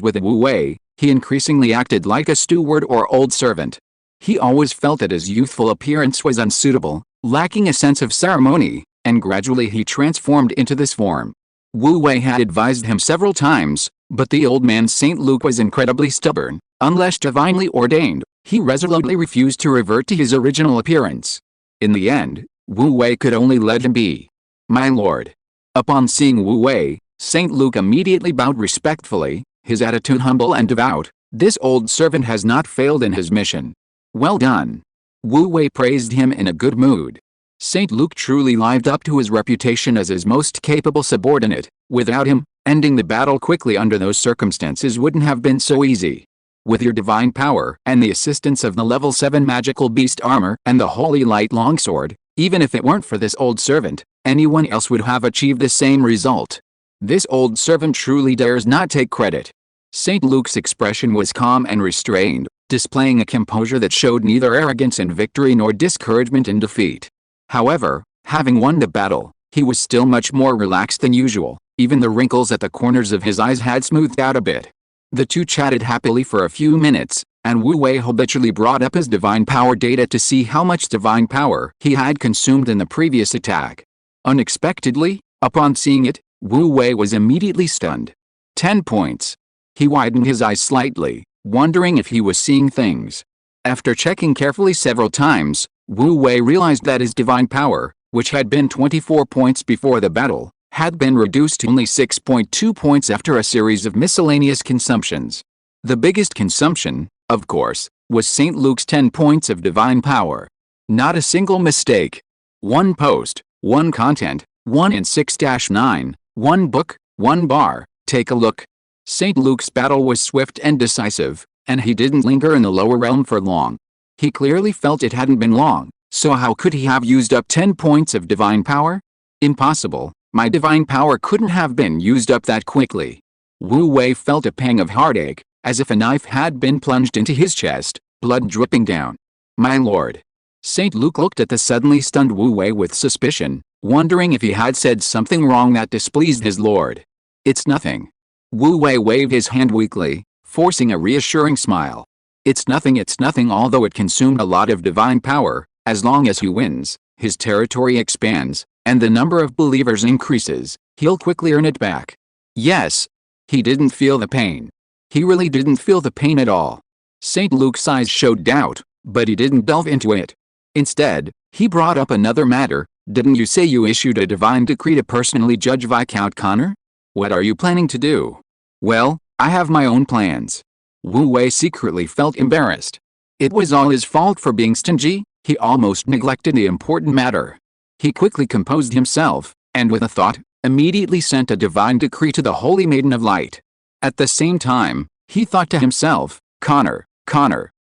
with Wu Wei, he increasingly acted like a steward or old servant. He always felt that his youthful appearance was unsuitable, lacking a sense of ceremony, and gradually he transformed into this form. Wu Wei had advised him several times, but the old man St. Luke was incredibly stubborn. Unless divinely ordained, he resolutely refused to revert to his original appearance. In the end, Wu Wei could only let him be. "My lord." Upon seeing Wu Wei, St. Luke immediately bowed respectfully, his attitude humble and devout. "This old servant has not failed in his mission. Well done." Wu Wei praised him in a good mood. St. Luke truly lived up to his reputation as his most capable subordinate. Without him, ending the battle quickly under those circumstances wouldn't have been so easy. With your divine power and the assistance of the level 7 magical beast armor and the holy light longsword, even if it weren't for this old servant, anyone else would have achieved the same result. This old servant truly dares not take credit. St. Luke's expression was calm and restrained, displaying a composure that showed neither arrogance in victory nor discouragement in defeat. However, having won the battle, he was still much more relaxed than usual. Even the wrinkles at the corners of his eyes had smoothed out a bit. The two chatted happily for a few minutes, and Wu Wei habitually brought up his divine power data to see how much divine power he had consumed in the previous attack. Unexpectedly, upon seeing it, Wu Wei was immediately stunned. 10 points. He widened his eyes slightly, wondering if he was seeing things. After checking carefully several times, Wu Wei realized that his divine power, which had been 24 points before the battle, had been reduced to only 6.2 points after a series of miscellaneous consumptions. The biggest consumption, of course, was St. Luke's 10 points of divine power. Not a single mistake. One post, one content, 1 in 6-9, one book, one bar. Take a look. St. Luke's battle was swift and decisive, and he didn't linger in the lower realm for long. He clearly felt it hadn't been long, so how could he have used up 10 points of divine power? Impossible. My divine power couldn't have been used up that quickly. Wu Wei felt a pang of heartache, as if a knife had been plunged into his chest, blood dripping down. "My lord." St. Luke looked at the suddenly stunned Wu Wei with suspicion, wondering if he had said something wrong that displeased his lord. "It's nothing." Wu Wei waved his hand weakly, forcing a reassuring smile. It's nothing, although it consumed a lot of divine power. As long as he wins, his territory expands, and the number of believers increases, he'll quickly earn it back." Yes. He didn't feel the pain. He really didn't feel the pain at all. St. Luke's eyes showed doubt, but he didn't delve into it. Instead, he brought up another matter. "Didn't you say you issued a divine decree to personally judge Viscount Connor? What are you planning to do?" "Well, I have my own plans." Wu Wei secretly felt embarrassed. It was all his fault for being stingy. He almost neglected the important matter. He quickly composed himself, and with a thought, immediately sent a divine decree to the Holy Maiden of Light. At the same time, he thought to himself, Connor,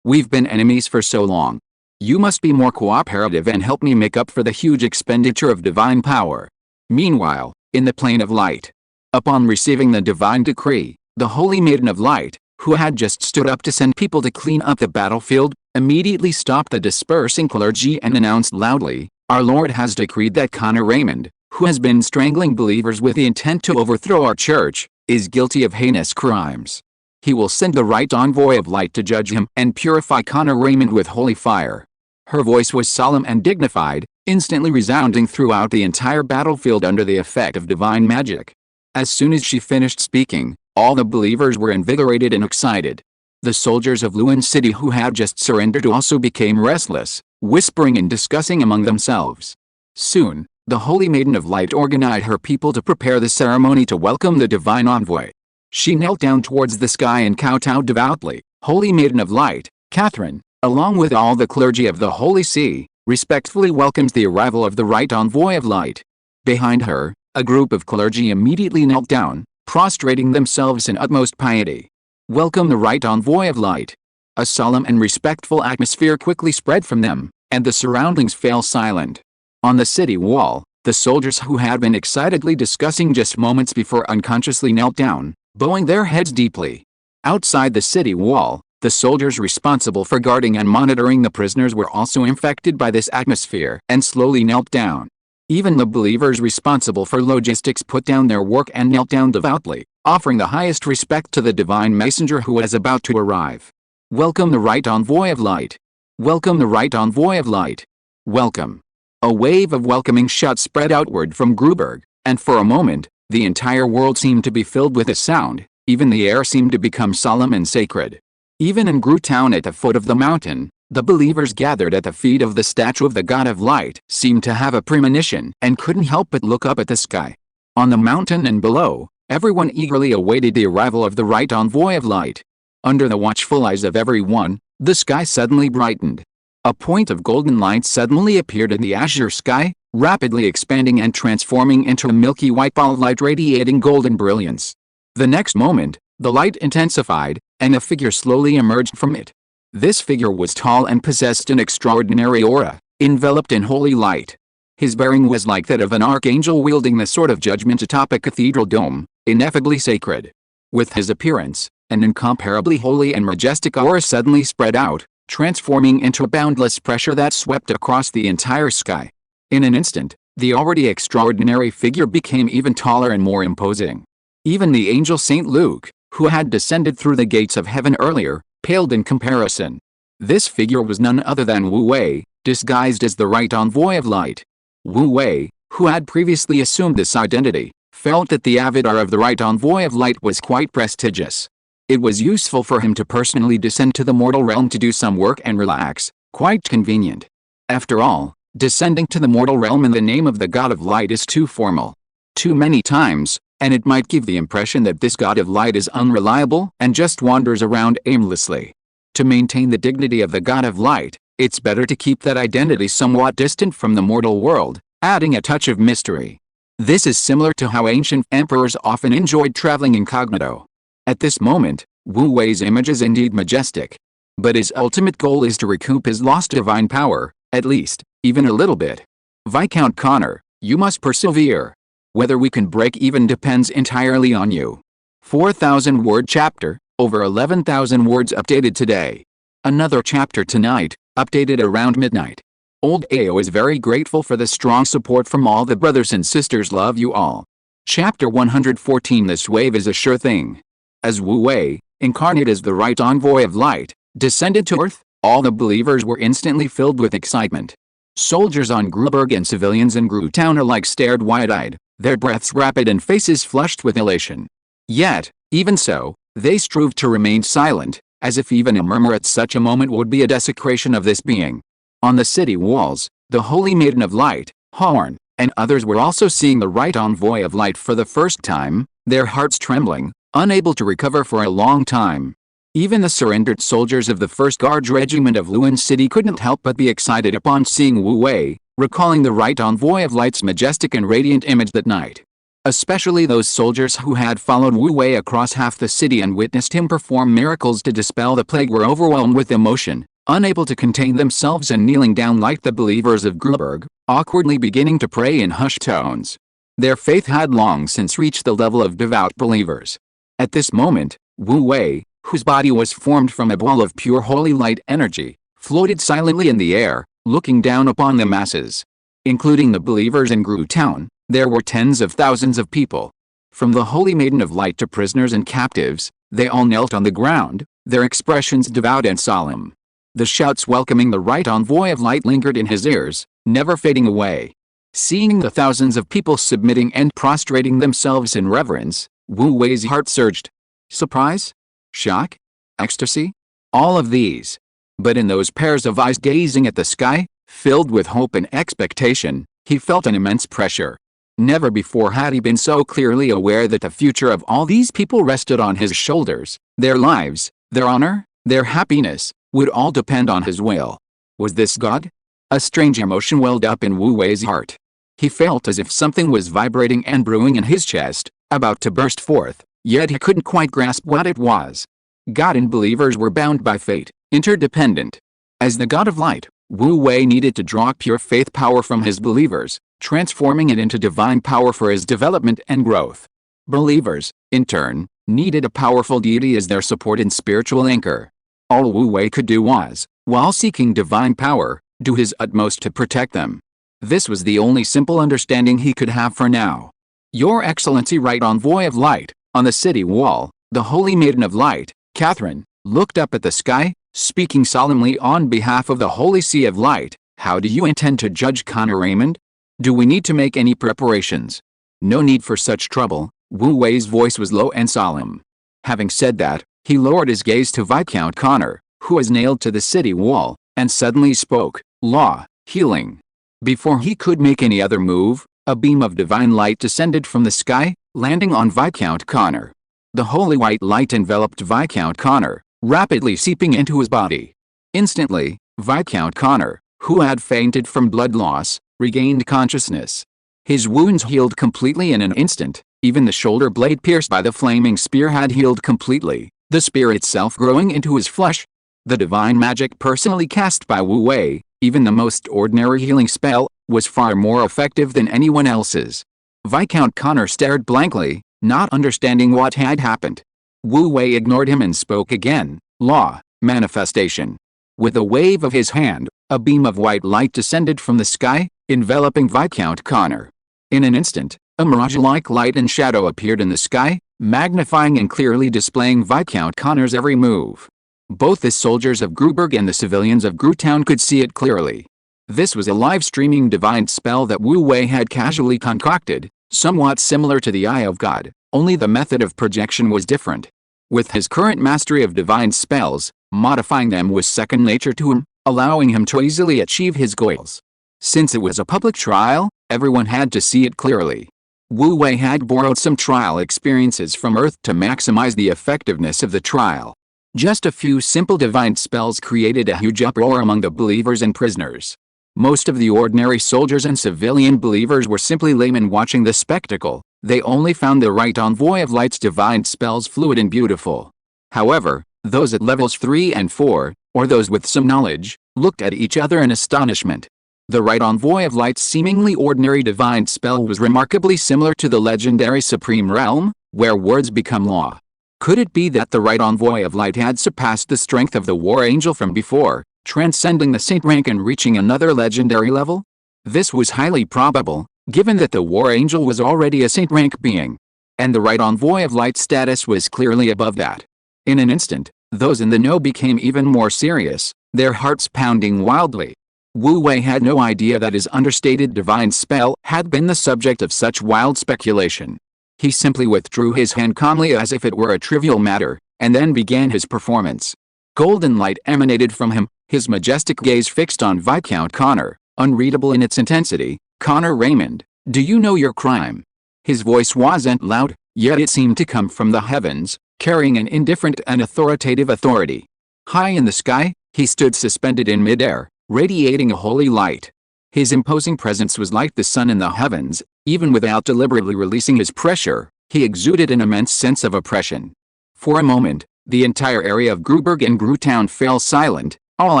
we've been enemies for so long. You must be more cooperative and help me make up for the huge expenditure of divine power." Meanwhile, in the Plane of Light, upon receiving the divine decree, the Holy Maiden of Light, who had just stood up to send people to clean up the battlefield, immediately stopped the dispersing clergy and announced loudly, "Our Lord has decreed that Connor Raymond, who has been strangling believers with the intent to overthrow our church, is guilty of heinous crimes. He will send the right envoy of light to judge him and purify Connor Raymond with holy fire." Her voice was solemn and dignified, instantly resounding throughout the entire battlefield under the effect of divine magic. As soon as she finished speaking, all the believers were invigorated and excited. The soldiers of Luan City who had just surrendered also became restless, whispering and discussing among themselves. Soon, the Holy Maiden of Light organized her people to prepare the ceremony to welcome the divine envoy. She knelt down towards the sky and kowtowed devoutly. "Holy Maiden of Light, Catherine, along with all the clergy of the Holy See, respectfully welcomes the arrival of the right envoy of light." Behind her, a group of clergy immediately knelt down, prostrating themselves in utmost piety. "Welcome the right envoy of light." A solemn and respectful atmosphere quickly spread from them, and the surroundings fell silent. On the city wall, the soldiers who had been excitedly discussing just moments before unconsciously knelt down, bowing their heads deeply. Outside the city wall, the soldiers responsible for guarding and monitoring the prisoners were also infected by this atmosphere and slowly knelt down. Even the believers responsible for logistics put down their work and knelt down devoutly, offering the highest respect to the divine messenger who was about to arrive. "Welcome the right envoy of light. Welcome the right envoy of light. Welcome." A wave of welcoming shouts spread outward from Gruberg, and for a moment, the entire world seemed to be filled with a sound. Even the air seemed to become solemn and sacred. Even in Gru town at the foot of the mountain, the believers gathered at the feet of the statue of the God of Light seemed to have a premonition and couldn't help but look up at the sky. On the mountain and below, everyone eagerly awaited the arrival of the right envoy of light. Under the watchful eyes of everyone, the sky suddenly brightened. A point of golden light suddenly appeared in the azure sky, rapidly expanding and transforming into a milky white ball of light radiating golden brilliance. The next moment, the light intensified, and a figure slowly emerged from it. This figure was tall and possessed an extraordinary aura, enveloped in holy light. His bearing was like that of an archangel wielding the sword of judgment atop a cathedral dome, ineffably sacred. With his appearance, an incomparably holy and majestic aura suddenly spread out, transforming into a boundless pressure that swept across the entire sky. In an instant, the already extraordinary figure became even taller and more imposing. Even the angel St. Luke, who had descended through the gates of heaven earlier, paled in comparison. This figure was none other than Wu Wei, disguised as the right envoy of light. Wu Wei, who had previously assumed this identity, felt that the avatar of the right envoy of light was quite prestigious. It was useful for him to personally descend to the mortal realm to do some work and relax, quite convenient. After all, descending to the mortal realm in the name of the God of light is too formal. Too many times, and it might give the impression that this God of light is unreliable and just wanders around aimlessly. To maintain the dignity of the God of light, it's better to keep that identity somewhat distant from the mortal world, adding a touch of mystery. This is similar to how ancient emperors often enjoyed traveling incognito. At this moment, Wu Wei's image is indeed majestic. But his ultimate goal is to recoup his lost divine power, at least, even a little bit. Viscount Connor, you must persevere. Whether we can break even depends entirely on you. 4,000-word chapter, Over 11,000 words updated today. Another chapter tonight, updated around midnight. Old AO is very grateful for the strong support from all the brothers and sisters. Love you all. Chapter 114. This wave is a sure thing. As Wu Wei, incarnate as the right envoy of light, descended to Earth, all the believers were instantly filled with excitement. Soldiers on Gruberg and civilians in Gru Town alike stared wide-eyed, their breaths rapid and faces flushed with elation. Yet, even so, they strove to remain silent, as if even a murmur at such a moment would be a desecration of this being. On the city walls, the Holy Maiden of Light, Horn, and others were also seeing the right envoy of light for the first time, their hearts trembling, unable to recover for a long time. Even the surrendered soldiers of the 1st Guard Regiment of Luan City couldn't help but be excited upon seeing Wu Wei, recalling the right envoy of light's majestic and radiant image that night. Especially those soldiers who had followed Wu Wei across half the city and witnessed him perform miracles to dispel the plague were overwhelmed with emotion, unable to contain themselves and kneeling down like the believers of Gruberg, awkwardly beginning to pray in hushed tones. Their faith had long since reached the level of devout believers. At this moment, Wu Wei, whose body was formed from a ball of pure holy light energy, floated silently in the air, looking down upon the masses. Including the believers in Gru Town, there were tens of thousands of people. From the Holy Maiden of Light to prisoners and captives, they all knelt on the ground, their expressions devout and solemn. The shouts welcoming the right envoy of light lingered in his ears, never fading away. Seeing the thousands of people submitting and prostrating themselves in reverence, Wu Wei's heart surged. Surprise? Shock? Ecstasy? All of these. But in those pairs of eyes gazing at the sky, filled with hope and expectation, he felt an immense pressure. Never before had he been so clearly aware that the future of all these people rested on his shoulders. Their lives, their honor, their happiness, would all depend on his will. Was this God? A strange emotion welled up in Wu Wei's heart. He felt as if something was vibrating and brewing in his chest, about to burst forth, yet he couldn't quite grasp what it was. God and believers were bound by fate, interdependent. As the God of light, Wu Wei needed to draw pure faith power from his believers, transforming it into divine power for his development and growth. Believers, in turn, needed a powerful deity as their support and spiritual anchor. All Wu Wei could do was, while seeking divine power, do his utmost to protect them. This was the only simple understanding he could have for now. Your Excellency, Right Envoy of Light, on the city wall, the Holy Maiden of Light, Catherine, looked up at the sky, speaking solemnly on behalf of the Holy Sea of Light. How do you intend to judge Connor Raymond? Do we need to make any preparations? No need for such trouble. Wu Wei's voice was low and solemn. Having said that, he lowered his gaze to Viscount Connor, who was nailed to the city wall, and suddenly spoke, "Law, healing." Before he could make any other move, a beam of divine light descended from the sky, landing on Viscount Connor. The holy white light enveloped Viscount Connor, rapidly seeping into his body. Instantly, Viscount Connor, who had fainted from blood loss, regained consciousness. His wounds healed completely in an instant, even the shoulder blade pierced by the flaming spear had healed completely, the spear itself growing into his flesh. The divine magic personally cast by Wu Wei, even the most ordinary healing spell, was far more effective than anyone else's. Viscount Connor stared blankly, not understanding what had happened. Wu Wei ignored him and spoke again, "Law, manifestation." With a wave of his hand, a beam of white light descended from the sky, enveloping Viscount Connor. In an instant, a mirage-like light and shadow appeared in the sky, magnifying and clearly displaying Viscount Connor's every move. Both the soldiers of Gruberg and the civilians of Gru Town could see it clearly. This was a live-streaming divine spell that Wu Wei had casually concocted, somewhat similar to the Eye of God, only the method of projection was different. With his current mastery of divine spells, modifying them was second nature to him, allowing him to easily achieve his goals. Since it was a public trial, everyone had to see it clearly. Wu Wei had borrowed some trial experiences from Earth to maximize the effectiveness of the trial. Just a few simple divine spells created a huge uproar among the believers and prisoners. Most of the ordinary soldiers and civilian believers were simply laymen watching the spectacle. They only found the Right Envoy of Light's divine spells fluid and beautiful. However, those at levels 3 and 4, or those with some knowledge, looked at each other in astonishment. The Right Envoy of Light's seemingly ordinary divine spell was remarkably similar to the legendary Supreme Realm, where words become law. Could it be that the right envoy of light had surpassed the strength of the war angel from before, transcending the saint rank and reaching another legendary level? This was highly probable, given that the war angel was already a saint rank being, and the right envoy of light status was clearly above that. In an instant, those in the know became even more serious, their hearts pounding wildly. Wu Wei had no idea that his understated divine spell had been the subject of such wild speculation. He simply withdrew his hand calmly as if it were a trivial matter, and then began his performance. Golden light emanated from him, his majestic gaze fixed on Viscount Connor, unreadable in its intensity. "Connor Raymond, do you know your crime?" His voice wasn't loud, yet it seemed to come from the heavens, carrying an indifferent and authoritative authority. High in the sky, he stood suspended in midair, radiating a holy light. His imposing presence was like the sun in the heavens. Even without deliberately releasing his pressure, he exuded an immense sense of oppression. For a moment, the entire area of Gruberg and Grutown fell silent, all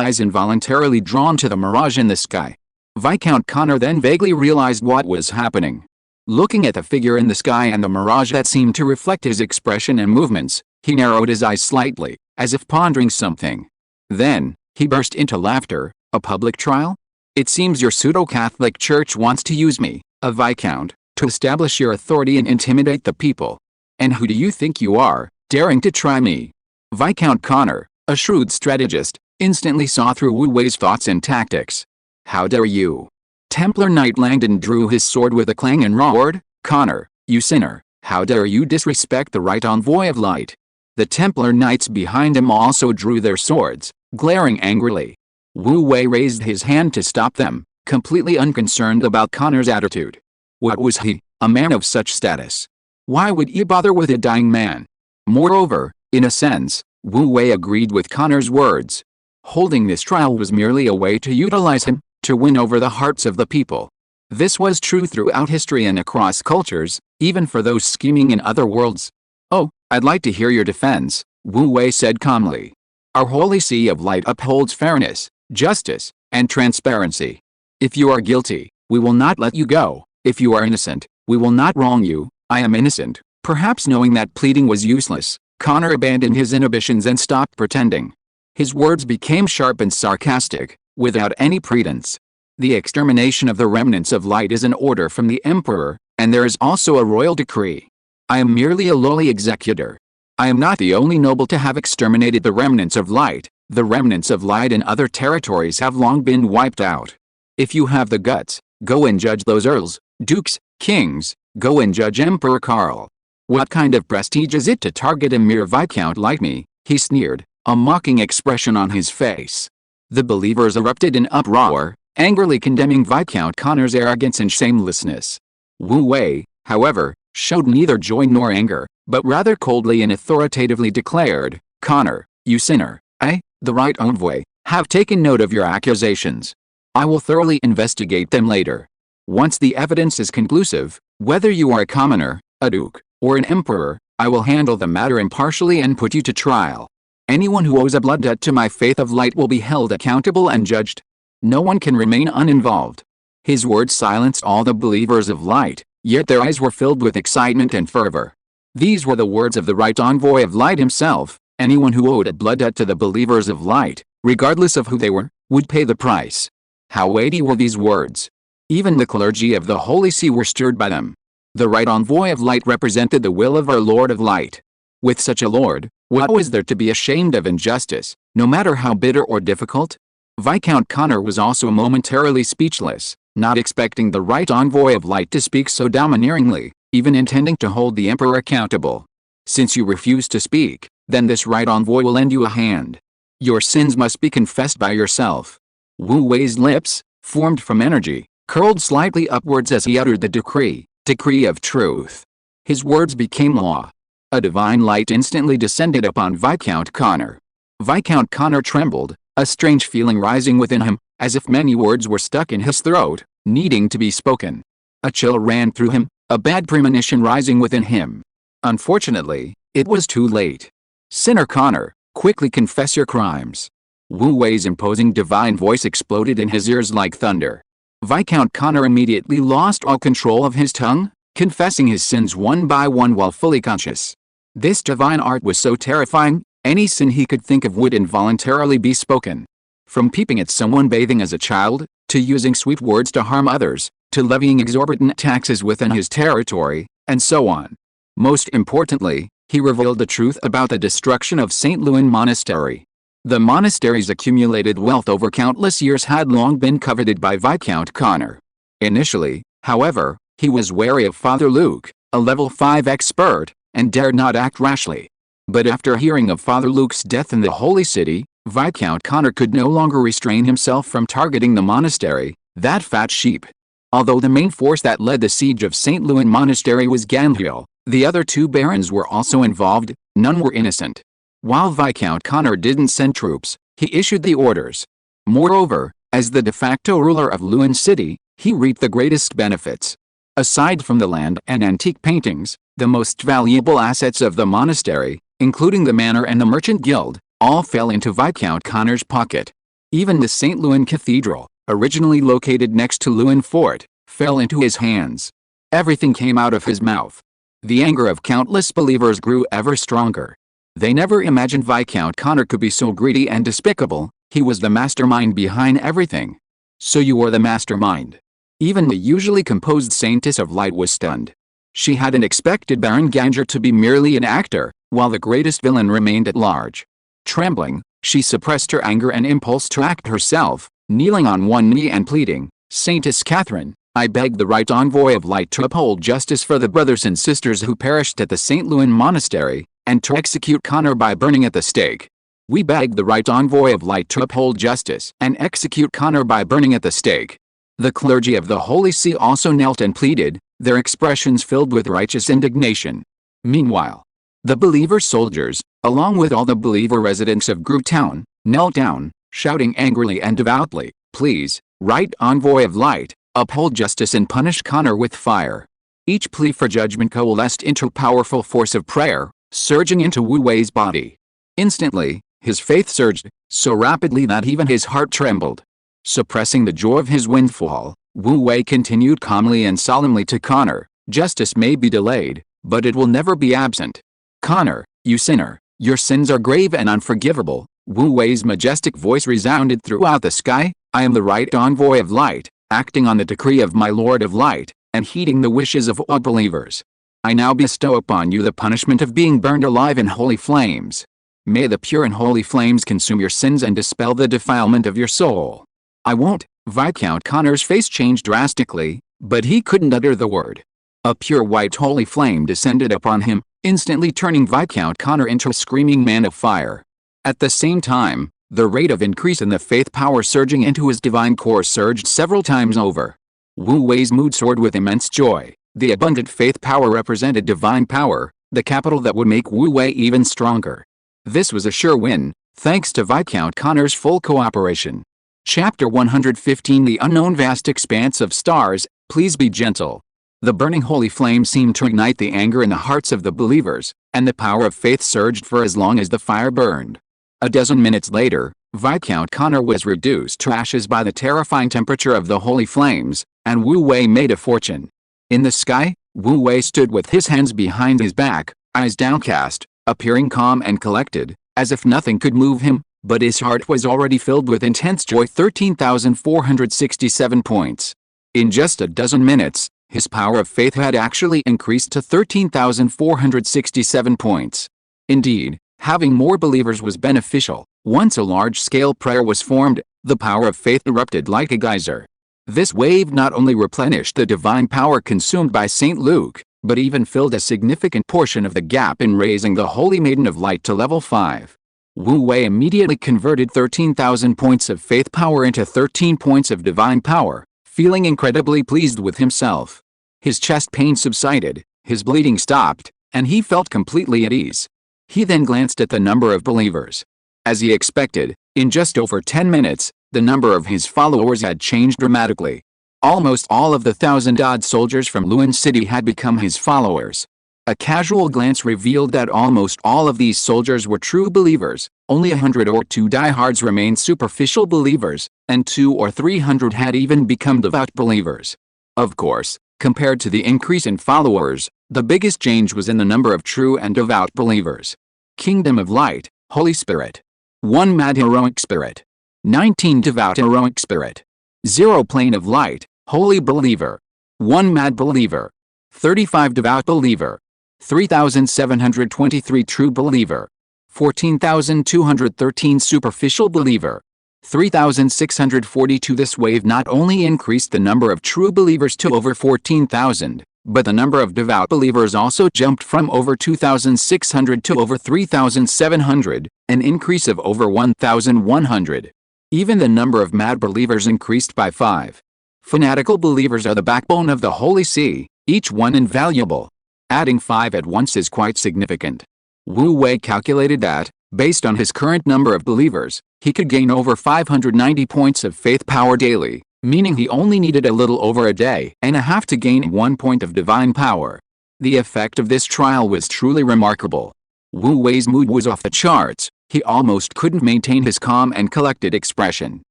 eyes involuntarily drawn to the mirage in the sky. Viscount Connor then vaguely realized what was happening. Looking at the figure in the sky and the mirage that seemed to reflect his expression and movements, he narrowed his eyes slightly, as if pondering something. Then, he burst into laughter. "A public trial? It seems your pseudo-Catholic Church wants to use me, a Viscount, to establish your authority and intimidate the people. And who do you think you are, daring to try me?" Viscount Connor, a shrewd strategist, instantly saw through Wu Wei's thoughts and tactics. "How dare you?" Templar Knight Langdon drew his sword with a clang and roared, "Connor, you sinner, how dare you disrespect the right envoy of light?" The Templar Knights behind him also drew their swords, glaring angrily. Wu Wei raised his hand to stop them, completely unconcerned about Connor's attitude. What was he, a man of such status? Why would he bother with a dying man? Moreover, in a sense, Wu Wei agreed with Connor's words. Holding this trial was merely a way to utilize him, to win over the hearts of the people. This was true throughout history and across cultures, even for those scheming in other worlds. "Oh, I'd like to hear your defense," Wu Wei said calmly. "Our holy see of light upholds fairness, justice, and transparency. If you are guilty, we will not let you go. If you are innocent, we will not wrong you." "I am innocent." Perhaps knowing that pleading was useless, Connor abandoned his inhibitions and stopped pretending. His words became sharp and sarcastic, without any pretense. "The extermination of the remnants of light is an order from the Emperor, and there is also a royal decree. I am merely a lowly executor. I am not the only noble to have exterminated the remnants of light. The remnants of light in other territories have long been wiped out. If you have the guts, go and judge those earls, dukes, kings, go and judge Emperor Karl. What kind of prestige is it to target a mere viscount like me?" he sneered, a mocking expression on his face. The believers erupted in uproar, angrily condemning Viscount Connor's arrogance and shamelessness. Wu Wei, however, showed neither joy nor anger, but rather coldly and authoritatively declared, "Connor, you sinner, I, the right envoy, have taken note of your accusations. I will thoroughly investigate them later. Once the evidence is conclusive, whether you are a commoner, a duke, or an emperor, I will handle the matter impartially and put you to trial. Anyone who owes a blood debt to my faith of light will be held accountable and judged. No one can remain uninvolved." His words silenced all the believers of light, yet their eyes were filled with excitement and fervor. These were the words of the right envoy of light himself. Anyone who owed a blood debt to the believers of light, regardless of who they were, would pay the price. How weighty were these words! Even the clergy of the Holy See were stirred by them. The right envoy of light represented the will of our Lord of Light. With such a Lord, what was there to be ashamed of injustice, no matter how bitter or difficult? Viscount Connor was also momentarily speechless, not expecting the right envoy of light to speak so domineeringly, even intending to hold the Emperor accountable. "Since you refuse to speak, then this right envoy will lend you a hand. Your sins must be confessed by yourself." Wu Wei's lips, formed from energy, curled slightly upwards as he uttered the decree of truth. His words became law. A divine light instantly descended upon Viscount Connor. Viscount Connor trembled, a strange feeling rising within him, as if many words were stuck in his throat, needing to be spoken. A chill ran through him, a bad premonition rising within him. Unfortunately, it was too late. "Sinner Connor, quickly confess your crimes." Wu Wei's imposing divine voice exploded in his ears like thunder. Viscount Connor immediately lost all control of his tongue, confessing his sins one by one while fully conscious. This divine art was so terrifying, any sin he could think of would involuntarily be spoken. From peeping at someone bathing as a child, to using sweet words to harm others, to levying exorbitant taxes within his territory, and so on. Most importantly, he revealed the truth about the destruction of St. Louis Monastery. The monastery's accumulated wealth over countless years had long been coveted by Viscount Connor. Initially, however, he was wary of Father Luke, a level 5 expert, and dared not act rashly. But after hearing of Father Luke's death in the Holy City, Viscount Connor could no longer restrain himself from targeting the monastery, that fat sheep. Although the main force that led the siege of St. Louis Monastery was Ganhiel, the other two barons were also involved, none were innocent. While Viscount Connor didn't send troops, he issued the orders. Moreover, as the de facto ruler of Lewin City, he reaped the greatest benefits. Aside from the land and antique paintings, the most valuable assets of the monastery, including the manor and the merchant guild, all fell into Viscount Connor's pocket. Even the St. Louis Cathedral, originally located next to Lewin Fort, fell into his hands. Everything came out of his mouth. The anger of countless believers grew ever stronger. They never imagined Viscount Connor could be so greedy and despicable. He was the mastermind behind everything. So you were the mastermind. Even the usually composed Saintess of Light was stunned. She hadn't expected Baron Ganger to be merely an actor, while the greatest villain remained at large. Trembling, she suppressed her anger and impulse to act herself, kneeling on one knee and pleading, "Saintess Catherine, I beg the right envoy of light to uphold justice for the brothers and sisters who perished at the St. Louis Monastery, and to execute Connor by burning at the stake. We beg the right envoy of light to uphold justice and execute Connor by burning at the stake." The clergy of the Holy See also knelt and pleaded, their expressions filled with righteous indignation. Meanwhile, the believer soldiers, along with all the believer residents of Grewtown, knelt down, shouting angrily and devoutly, "Please, right envoy of light, uphold justice and punish Connor with fire." Each plea for judgment coalesced into a powerful force of prayer, surging into Wu Wei's body. Instantly, his faith surged, so rapidly that even his heart trembled. Suppressing the joy of his windfall, Wu Wei continued calmly and solemnly to Connor, "Justice may be delayed, but it will never be absent. Connor, you sinner, your sins are grave and unforgivable." Wu Wei's majestic voice resounded throughout the sky, "I am the right envoy of light, acting on the decree of my Lord of Light, and heeding the wishes of all believers. I now bestow upon you the punishment of being burned alive in holy flames. May the pure and holy flames consume your sins and dispel the defilement of your soul." "I won't." Viscount Connor's face changed drastically, but he couldn't utter the word. A pure white holy flame descended upon him, instantly turning Viscount Connor into a screaming man of fire. At the same time, the rate of increase in the faith power surging into his divine core surged several times over. Wu Wei's mood soared with immense joy. The abundant faith power represented divine power, the capital that would make Wu Wei even stronger. This was a sure win, thanks to Viscount Connor's full cooperation. Chapter 115 The unknown vast expanse of stars, please be gentle. The burning holy flame seemed to ignite the anger in the hearts of the believers, and the power of faith surged for as long as the fire burned. A dozen minutes later, Viscount Connor was reduced to ashes by the terrifying temperature of the holy flames, and Wu Wei made a fortune. In the sky, Wu Wei stood with his hands behind his back, eyes downcast, appearing calm and collected, as if nothing could move him, but his heart was already filled with intense joy. 13,467 points. In just a dozen minutes, his power of faith had actually increased to 13,467 points. Indeed, having more believers was beneficial. Once a large-scale prayer was formed, the power of faith erupted like a geyser. This wave not only replenished the divine power consumed by St. Luke, but even filled a significant portion of the gap in raising the Holy Maiden of Light to level 5. Wu Wei immediately converted 13,000 points of faith power into 13 points of divine power, feeling incredibly pleased with himself. His chest pain subsided, his bleeding stopped, and he felt completely at ease. He then glanced at the number of believers. As he expected, in just over 10 minutes, the number of his followers had changed dramatically. Almost all of the 1,000-odd soldiers from Lewin City had become his followers. A casual glance revealed that almost all of these soldiers were true believers, only 100 or 2 diehards remained superficial believers, and 200 or 300 had even become devout believers. Of course, Compared to the increase in followers, the biggest change was in the number of true and devout believers. Kingdom of Light, Holy Spirit. 1 Mad Heroic Spirit. 19 Devout Heroic Spirit. 0 Plane of Light, Holy Believer. 1 Mad Believer. 35 Devout Believer. 3,723 True Believer. 14,213 Superficial Believer. 3,642. This wave not only increased the number of true believers to over 14,000, but the number of devout believers also jumped from over 2,600 to over 3,700, an increase of over 1,100. Even the number of mad believers increased by 5. Fanatical believers are the backbone of the Holy See, each one invaluable. Adding 5 at once is quite significant. Wu Wei calculated that, based on his current number of believers, he could gain over 590 points of faith power daily, meaning he only needed a little over a day and a half to gain 1 point of divine power. The effect of this trial was truly remarkable. Wu Wei's mood was off the charts. He almost couldn't maintain his calm and collected expression.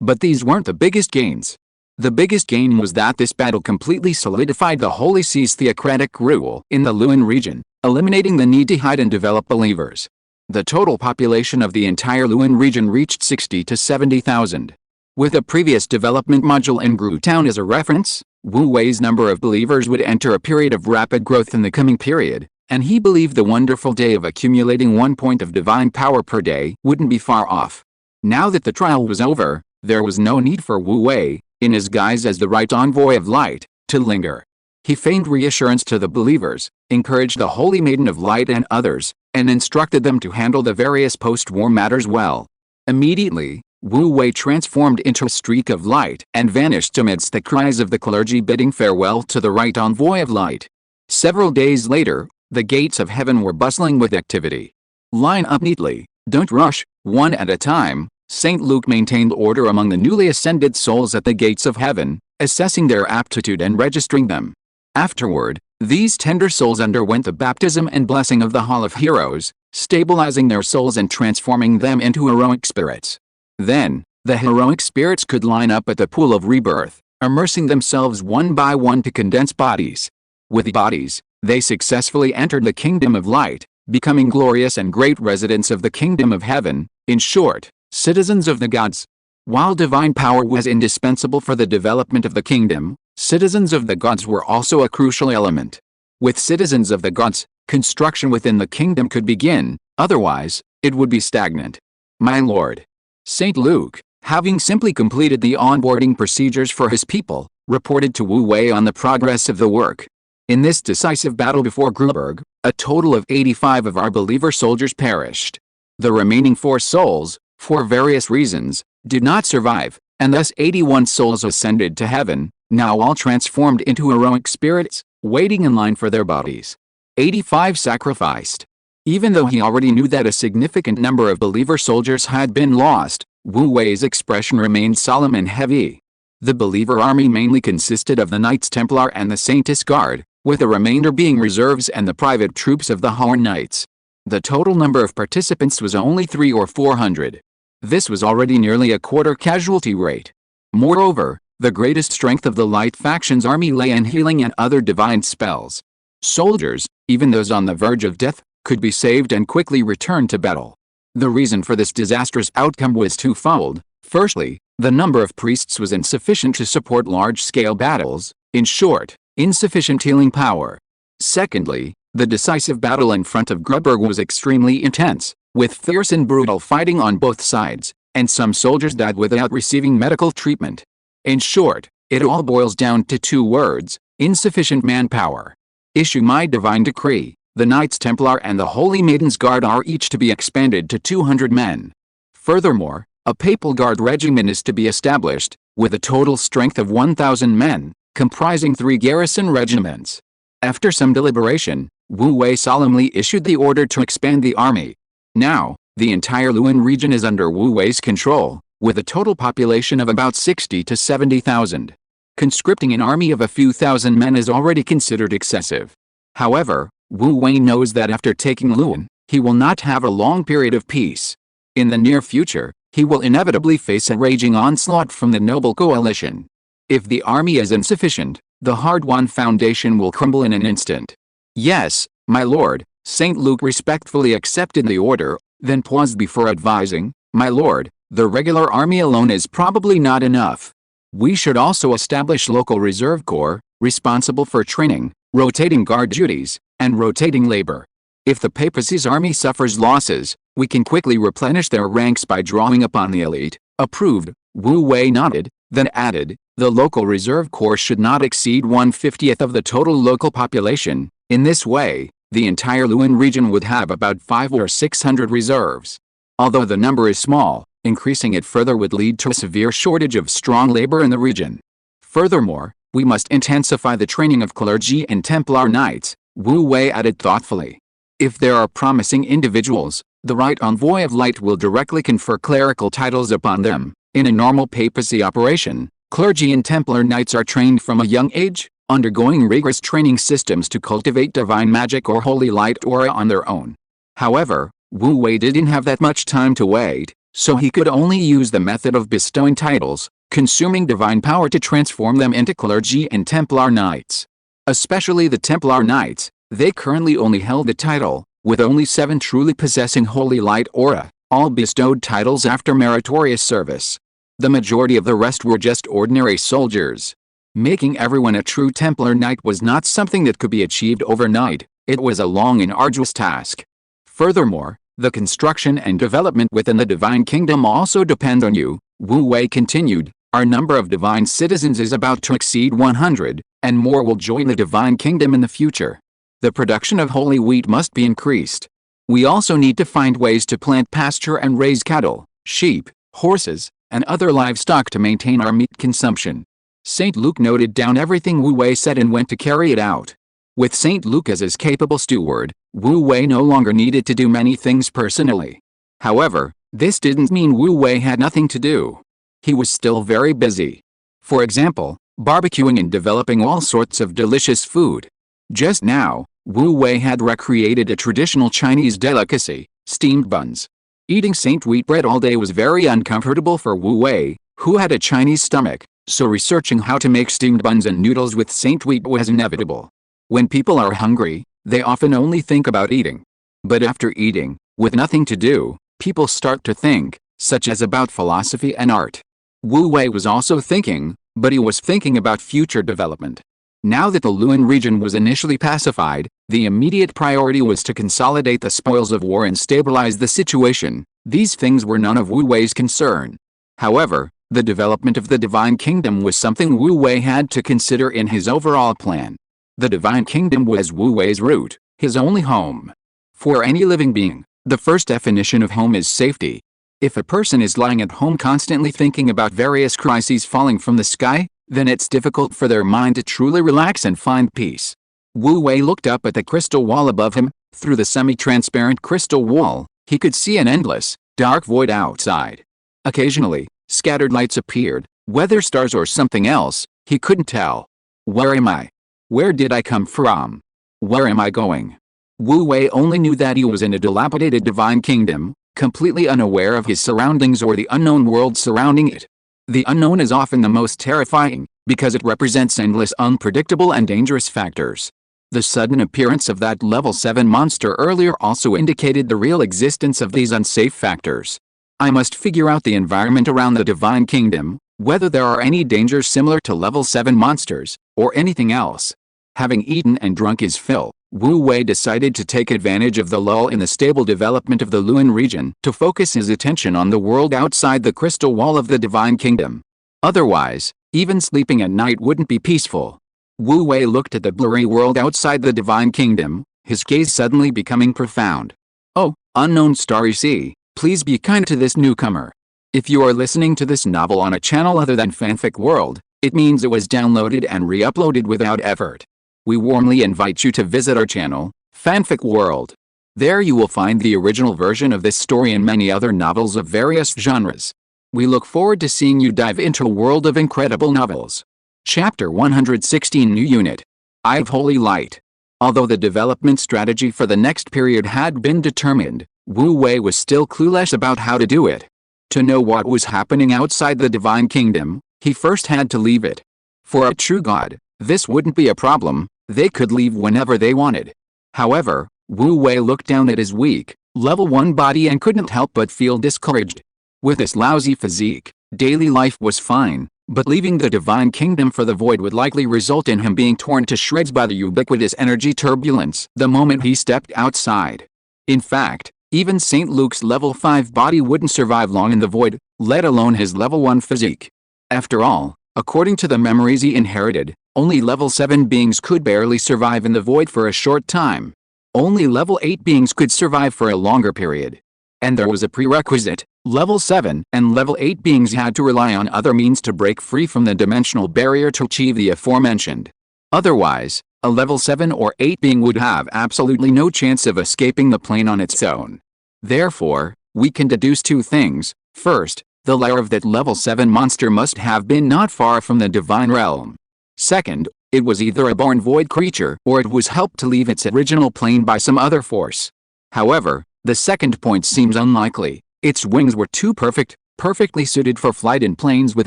But these weren't the biggest gains. The biggest gain was that this battle completely solidified the Holy See's theocratic rule in the Luan region, eliminating the need to hide and develop believers. The total population of the entire Luan region reached 60 to 70,000. With a previous development module in Gru Town as a reference, Wu Wei's number of believers would enter a period of rapid growth in the coming period, and he believed the wonderful day of accumulating 1 point of divine power per day wouldn't be far off. Now that the trial was over, there was no need for Wu Wei, in his guise as the right envoy of light, to linger. He feigned reassurance to the believers, encouraged the Holy Maiden of Light and others, and instructed them to handle the various post-war matters well. Immediately, Wu Wei transformed into a streak of light and vanished amidst the cries of the clergy bidding farewell to the right envoy of light. Several days later, the gates of heaven were bustling with activity. Line up neatly, don't rush, one at a time. St. Luke maintained order among the newly ascended souls at the gates of heaven, assessing their aptitude and registering them. Afterward, these tender souls underwent the baptism and blessing of the Hall of Heroes, stabilizing their souls and transforming them into heroic spirits. Then, the heroic spirits could line up at the pool of rebirth, immersing themselves one by one to condense bodies. With the bodies, they successfully entered the kingdom of light, becoming glorious and great residents of the kingdom of heaven, in short, citizens of the gods. While divine power was indispensable for the development of the kingdom, citizens of the gods were also a crucial element. With citizens of the gods, construction within the kingdom could begin, otherwise, it would be stagnant. My lord. St. Luke, having simply completed the onboarding procedures for his people, reported to Wu Wei on the progress of the work. In this decisive battle before Gruberg, a total of 85 of our believer soldiers perished. The remaining 4 souls, for various reasons, did not survive, and thus 81 souls ascended to heaven, now all transformed into heroic spirits, waiting in line for their bodies. 85 sacrificed. Even though he already knew that a significant number of believer soldiers had been lost, Wu Wei's expression remained solemn and heavy. The believer army mainly consisted of the Knights Templar and the Saintess Guard, with the remainder being reserves and the private troops of the Horn Knights. The total number of participants was only 300 or 400. This was already nearly a quarter casualty rate. Moreover, the greatest strength of the Light faction's army lay in healing and other divine spells. Soldiers, even those on the verge of death, could be saved and quickly returned to battle. The reason for this disastrous outcome was twofold. Firstly, the number of priests was insufficient to support large-scale battles, in short, insufficient healing power. Secondly, the decisive battle in front of Gruberg was extremely intense, with fierce and brutal fighting on both sides, and some soldiers died without receiving medical treatment. In short, it all boils down to 2 words, insufficient manpower. Issue my divine decree, the Knights Templar and the Holy Maiden's Guard are each to be expanded to 200 men. Furthermore, a Papal Guard regiment is to be established, with a total strength of 1,000 men, comprising 3 garrison regiments. After some deliberation, Wu Wei solemnly issued the order to expand the army. Now, the entire Luan region is under Wu Wei's control, with a total population of about 60 to 70,000. Conscripting an army of a few thousand men is already considered excessive. However, Wu Wei knows that after taking Luan, he will not have a long period of peace. In the near future, he will inevitably face a raging onslaught from the noble coalition. If the army is insufficient, The hard-won foundation will crumble in an instant. Yes, my lord, St. Luke respectfully accepted the order, then paused before advising, my lord, the regular army alone is probably not enough. We should also establish local reserve corps, responsible for training, rotating guard duties, and rotating labor. If the papacy's army suffers losses, we can quickly replenish their ranks by drawing upon the elite. Approved. Wu Wei nodded, then added, the local reserve corps should not exceed 1/50th of the total local population. In this way, the entire Luan region would have about 500 or 600 reserves. Although the number is small, increasing it further would lead to a severe shortage of strong labor in the region. Furthermore, we must intensify the training of clergy and Templar knights, Wu Wei added thoughtfully. If there are promising individuals, the right envoy of light will directly confer clerical titles upon them. In a normal papacy operation, clergy and Templar knights are trained from a young age, undergoing rigorous training systems to cultivate divine magic or holy light aura on their own. However, Wu Wei didn't have that much time to wait, so he could only use the method of bestowing titles, consuming divine power to transform them into clergy and Templar knights. Especially the Templar knights, they currently only held the title, with only 7 truly possessing holy light aura, all bestowed titles after meritorious service. The majority of the rest were just ordinary soldiers. Making everyone a true Templar knight was not something that could be achieved overnight, it was a long and arduous task. Furthermore, the construction and development within the Divine Kingdom also depend on you, Wu Wei continued. Our number of divine citizens is about to exceed 100, and more will join the Divine Kingdom in the future. The production of holy wheat must be increased. We also need to find ways to plant pasture and raise cattle, sheep, horses, and other livestock to maintain our meat consumption. St. Luke noted down everything Wu Wei said and went to carry it out. With St. Luke as his capable steward, Wu Wei no longer needed to do many things personally. However, this didn't mean Wu Wei had nothing to do. He was still very busy. For example, barbecuing and developing all sorts of delicious food. Just now, Wu Wei had recreated a traditional Chinese delicacy, steamed buns. Eating Saint wheat bread all day was very uncomfortable for Wu Wei, who had a Chinese stomach, so researching how to make steamed buns and noodles with Saint wheat was inevitable. When people are hungry, they often only think about eating. But after eating, with nothing to do, people start to think, such as about philosophy and art. Wu Wei was also thinking, but he was thinking about future development. Now that the Luan region was initially pacified, the immediate priority was to consolidate the spoils of war and stabilize the situation. These things were none of Wu Wei's concern. However, the development of the Divine Kingdom was something Wu Wei had to consider in his overall plan. The Divine Kingdom was Wu Wei's root, his only home. For any living being, the first definition of home is safety. If a person is lying at home constantly thinking about various crises falling from the sky, then it's difficult for their mind to truly relax and find peace. Wu Wei looked up at the crystal wall above him. Through the semi-transparent crystal wall, he could see an endless, dark void outside. Occasionally, scattered lights appeared, whether stars or something else, he couldn't tell. Where am I? Where did I come from? Where am I going? Wu Wei only knew that he was in a dilapidated divine kingdom, completely unaware of his surroundings or the unknown world surrounding it. The unknown is often the most terrifying, because it represents endless unpredictable and dangerous factors. The sudden appearance of that level 7 monster earlier also indicated the real existence of these unsafe factors. I must figure out the environment around the Divine Kingdom, whether there are any dangers similar to level 7 monsters, or anything else. Having eaten and drunk his fill, Wu Wei decided to take advantage of the lull in the stable development of the Luan region to focus his attention on the world outside the crystal wall of the Divine Kingdom. Otherwise, even sleeping at night wouldn't be peaceful. Wu Wei looked at the blurry world outside the Divine Kingdom, his gaze suddenly becoming profound. Oh, unknown starry sea, please be kind to this newcomer. If you are listening to this novel on a channel other than Fanfic World, it means it was downloaded and re-uploaded without effort. We warmly invite you to visit our channel, Fanfic World. There you will find the original version of this story and many other novels of various genres. We look forward to seeing you dive into a world of incredible novels. Chapter 116 New Unit. Eye of Holy Light. Although the development strategy for the next period had been determined, Wu Wei was still clueless about how to do it. To know what was happening outside the Divine Kingdom, he first had to leave it. For a true god, This wouldn't be a problem, they could leave whenever they wanted. However, Wu Wei looked down at his weak, level 1 body and couldn't help but feel discouraged. With this lousy physique, daily life was fine, but leaving the Divine Kingdom for the Void would likely result in him being torn to shreds by the ubiquitous energy turbulence the moment he stepped outside. In fact, even St. Luke's level 5 body wouldn't survive long in the Void, let alone his level 1 physique. After all, according to the memories he inherited, only level 7 beings could barely survive in the Void for a short time. Only level 8 beings could survive for a longer period. And there was a prerequisite: level 7 and level 8 beings had to rely on other means to break free from the dimensional barrier to achieve the aforementioned. Otherwise, a level 7 or 8 being would have absolutely no chance of escaping the plane on its own. Therefore, we can deduce two things. First, the lair of that level 7 monster must have been not far from the divine realm. Second, it was either a born void creature or it was helped to leave its original plane by some other force. However, the second point seems unlikely. Its wings were too perfectly suited for flight in planes with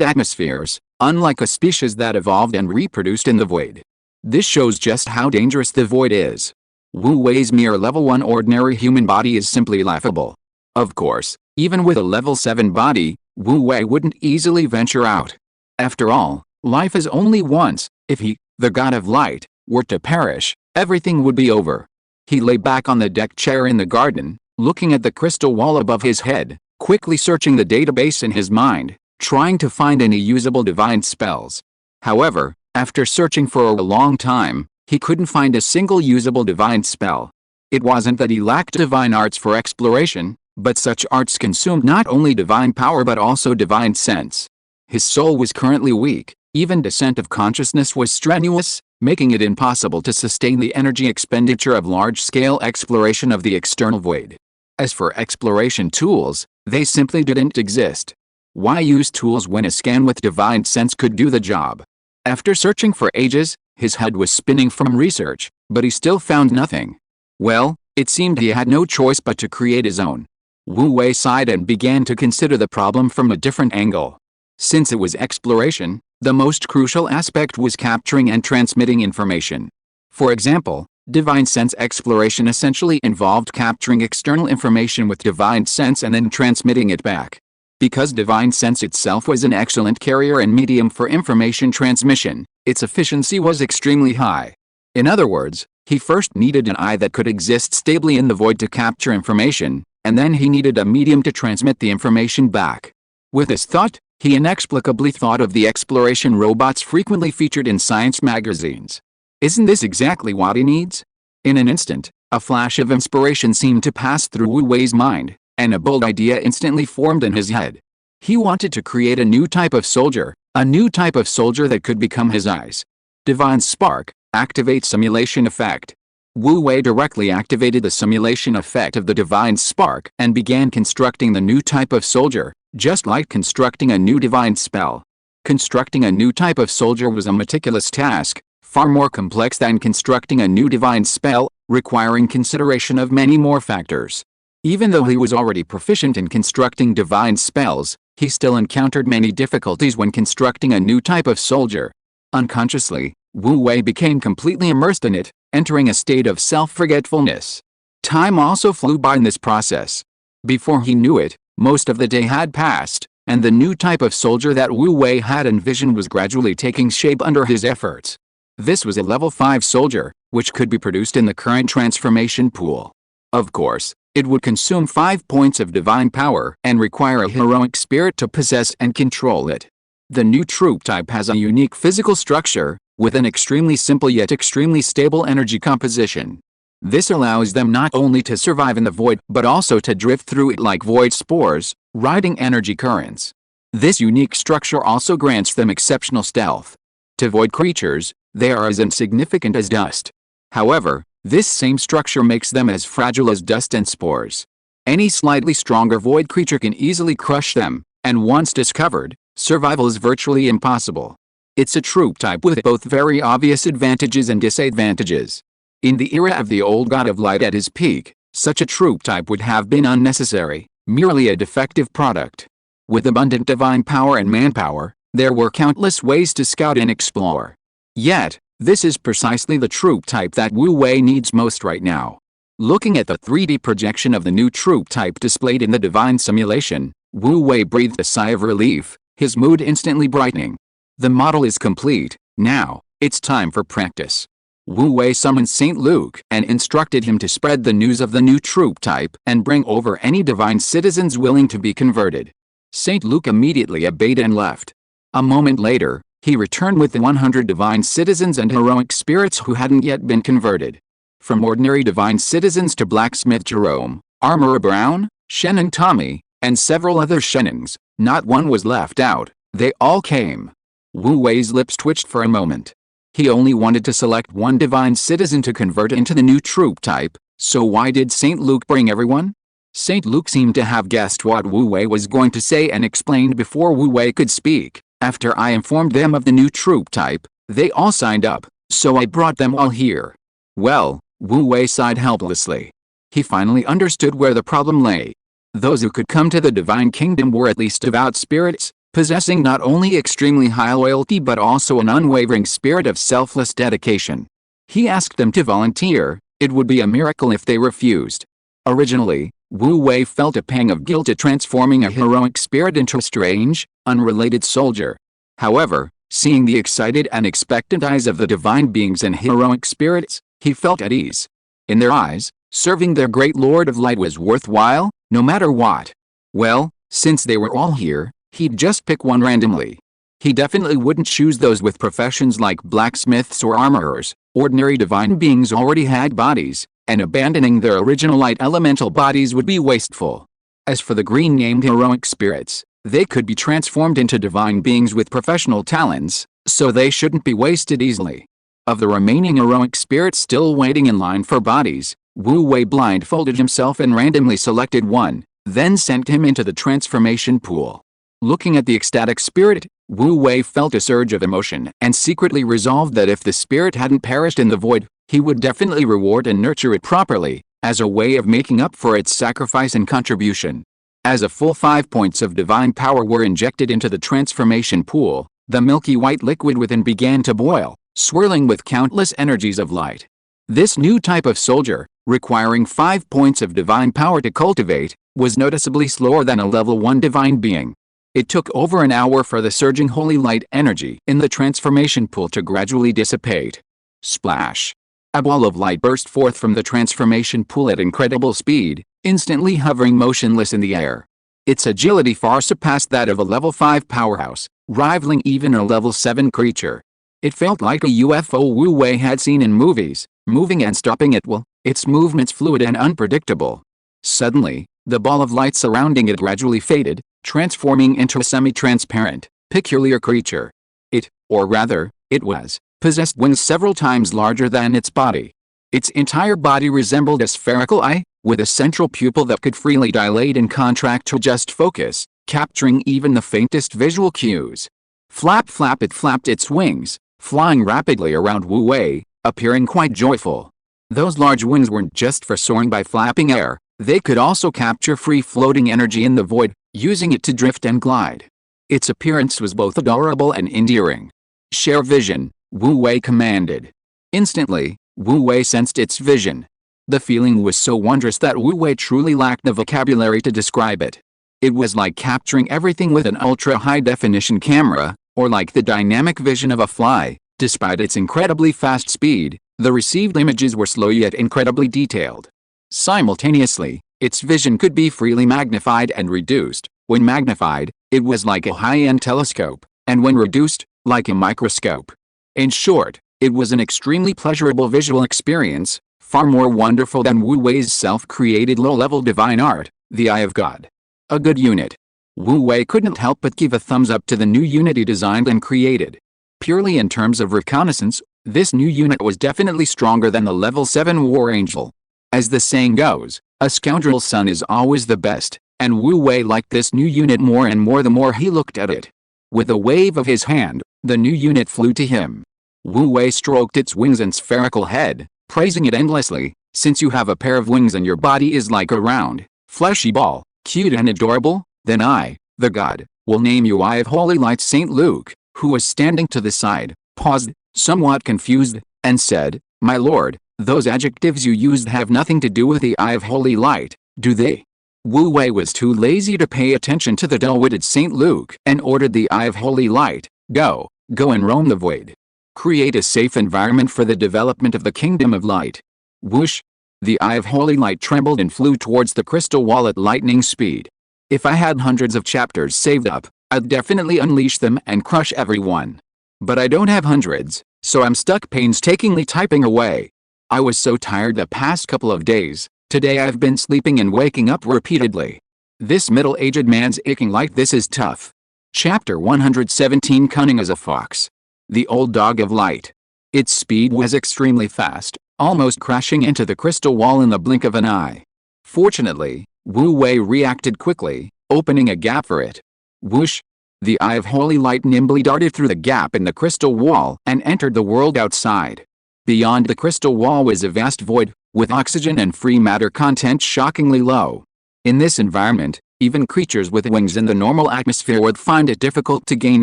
atmospheres, unlike a species that evolved and reproduced in the void. This shows just how dangerous the void is. Wu Wei's mere level 1 ordinary human body is simply laughable. Of course, even with a level 7 body, Wu Wei wouldn't easily venture out. After all, life is only once. If he, the god of light, were to perish, everything would be over. He lay back on the deck chair in the garden, looking at the crystal wall above his head, quickly searching the database in his mind, trying to find any usable divine spells. However, after searching for a long time, he couldn't find a single usable divine spell. It wasn't that he lacked divine arts for exploration, but such arts consumed not only divine power but also divine sense. His soul was currently weak, even descent of consciousness was strenuous, making it impossible to sustain the energy expenditure of large-scale exploration of the external void. As for exploration tools, they simply didn't exist. Why use tools when a scan with divine sense could do the job? After searching for ages, his head was spinning from research, but he still found nothing. Well, it seemed he had no choice but to create his own. Wu Wei sighed and began to consider the problem from a different angle. Since it was exploration, the most crucial aspect was capturing and transmitting information. For example, divine sense exploration essentially involved capturing external information with divine sense and then transmitting it back. Because divine sense itself was an excellent carrier and medium for information transmission, its efficiency was extremely high. In other words, he first needed an eye that could exist stably in the void to capture information, and then he needed a medium to transmit the information back. With this thought, he inexplicably thought of the exploration robots frequently featured in science magazines. Isn't this exactly what he needs? In an instant, a flash of inspiration seemed to pass through Wu Wei's mind, and a bold idea instantly formed in his head. He wanted to create a new type of soldier that could become his eyes. Divine Spark, activate simulation effect. Wu Wei directly activated the simulation effect of the Divine Spark and began constructing the new type of soldier, just like constructing a new divine spell. Constructing a new type of soldier was a meticulous task, far more complex than constructing a new divine spell, requiring consideration of many more factors. Even though he was already proficient in constructing divine spells, he still encountered many difficulties when constructing a new type of soldier. Unconsciously, Wu Wei became completely immersed in it, entering a state of self-forgetfulness. Time also flew by in this process. Before he knew it, most of the day had passed, and the new type of soldier that Wu Wei had envisioned was gradually taking shape under his efforts. This was a level 5 soldier, which could be produced in the current transformation pool. Of course, it would consume 5 points of divine power and require a heroic spirit to possess and control it. The new troop type has a unique physical structure, with an extremely simple yet extremely stable energy composition. This allows them not only to survive in the void but also to drift through it like void spores, riding energy currents. This unique structure also grants them exceptional stealth. To void creatures, they are as insignificant as dust. However, this same structure makes them as fragile as dust and spores. Any slightly stronger void creature can easily crush them, and once discovered, survival is virtually impossible. It's a troop type with both very obvious advantages and disadvantages. In the era of the old god of light at his peak, such a troop type would have been unnecessary, merely a defective product. With abundant divine power and manpower, there were countless ways to scout and explore. Yet, this is precisely the troop type that Wu Wei needs most right now. Looking at the 3D projection of the new troop type displayed in the divine simulation, Wu Wei breathed a sigh of relief, his mood instantly brightening. The model is complete. Now, it's time for practice. Wu Wei summoned St. Luke and instructed him to spread the news of the new troop type and bring over any divine citizens willing to be converted. St. Luke immediately obeyed and left. A moment later, he returned with the 100 divine citizens and heroic spirits who hadn't yet been converted. From ordinary divine citizens to blacksmith Jerome, armorer Brown, Shannon Tommy, and several other Shannons, not one was left out. They all came. Wu Wei's lips twitched for a moment. He only wanted to select one divine citizen to convert into the new troop type, so why did St. Luke bring everyone? St. Luke seemed to have guessed what Wu Wei was going to say and explained before Wu Wei could speak. After I informed them of the new troop type, they all signed up, so I brought them all here. Well, Wu Wei sighed helplessly. He finally understood where the problem lay. Those who could come to the divine kingdom were at least devout spirits, possessing not only extremely high loyalty but also an unwavering spirit of selfless dedication. He asked them to volunteer. It would be a miracle if they refused. Originally, Wu Wei felt a pang of guilt at transforming a heroic spirit into a strange, unrelated soldier. However, seeing the excited and expectant eyes of the divine beings and heroic spirits, he felt at ease. In their eyes, serving their great Lord of Light was worthwhile, no matter what. Well, since they were all here, he'd just pick one randomly. He definitely wouldn't choose those with professions like blacksmiths or armorers. Ordinary divine beings already had bodies, and abandoning their original light elemental bodies would be wasteful. As for the green-named heroic spirits, they could be transformed into divine beings with professional talents, so they shouldn't be wasted easily. Of the remaining heroic spirits still waiting in line for bodies, Wu Wei blindfolded himself and randomly selected one, then sent him into the transformation pool. Looking at the ecstatic spirit, Wu Wei felt a surge of emotion and secretly resolved that if the spirit hadn't perished in the void, he would definitely reward and nurture it properly, as a way of making up for its sacrifice and contribution. As a full 5 points of divine power were injected into the transformation pool, the milky white liquid within began to boil, swirling with countless energies of light. This new type of soldier, requiring 5 points of divine power to cultivate, was noticeably slower than a level 1 divine being. It took over an hour for the surging holy light energy in the transformation pool to gradually dissipate. Splash! A ball of light burst forth from the transformation pool at incredible speed, instantly hovering motionless in the air. Its agility far surpassed that of a level 5 powerhouse, rivaling even a level 7 creature. It felt like a UFO Wu Wei had seen in movies, moving and stopping at will, its movements fluid and unpredictable. Suddenly, the ball of light surrounding it gradually faded, transforming into a semi-transparent, peculiar creature. It, or rather, it was, possessed wings several times larger than its body. Its entire body resembled a spherical eye, with a central pupil that could freely dilate and contract to just focus, capturing even the faintest visual cues. Flap flap it flapped its wings, flying rapidly around Wu Wei, appearing quite joyful. Those large wings weren't just for soaring by flapping air, they could also capture free-floating energy in the void, using it to drift and glide. Its appearance was both adorable and endearing. Share vision, Wu Wei commanded. Instantly, Wu Wei sensed its vision. The feeling was so wondrous that Wu Wei truly lacked the vocabulary to describe it. It was like capturing everything with an ultra-high-definition camera, or like the dynamic vision of a fly. Despite its incredibly fast speed, the received images were slow yet incredibly detailed. Simultaneously, its vision could be freely magnified and reduced. When magnified, it was like a high-end telescope, and when reduced, like a microscope. In short, it was an extremely pleasurable visual experience, far more wonderful than Wu Wei's self-created low-level divine art, the Eye of God. A good unit. Wu Wei couldn't help but give a thumbs up to the new unit he designed and created. Purely in terms of reconnaissance, this new unit was definitely stronger than the level 7 War Angel. As the saying goes, a scoundrel's son is always the best, and Wu Wei liked this new unit more and more the more he looked at it. With a wave of his hand, the new unit flew to him. Wu Wei stroked its wings and spherical head, praising it endlessly. Since you have a pair of wings and your body is like a round, fleshy ball, cute and adorable, then I, the god, will name you Eye of Holy Light. St. Luke, who was standing to the side, paused, somewhat confused, and said, "My lord, those adjectives you used have nothing to do with the Eye of Holy Light, do they?" Wu Wei was too lazy to pay attention to the dull-witted St. Luke and ordered the Eye of Holy Light, Go and roam the void. Create a safe environment for the development of the Kingdom of Light." Whoosh! The Eye of Holy Light trembled and flew towards the crystal wall at lightning speed. If I had hundreds of chapters saved up, I'd definitely unleash them and crush everyone. But I don't have hundreds, so I'm stuck painstakingly typing away. I was so tired the past couple of days. Today I've been sleeping and waking up repeatedly. This middle-aged man's aching like this is tough. Chapter 117, Cunning as a Fox. The Old Dog of Light. Its speed was extremely fast, almost crashing into the crystal wall in the blink of an eye. Fortunately, Wu Wei reacted quickly, opening a gap for it. Whoosh! The Eye of Holy Light nimbly darted through the gap in the crystal wall and entered the world outside. Beyond the crystal wall was a vast void, with oxygen and free matter content shockingly low. In this environment, even creatures with wings in the normal atmosphere would find it difficult to gain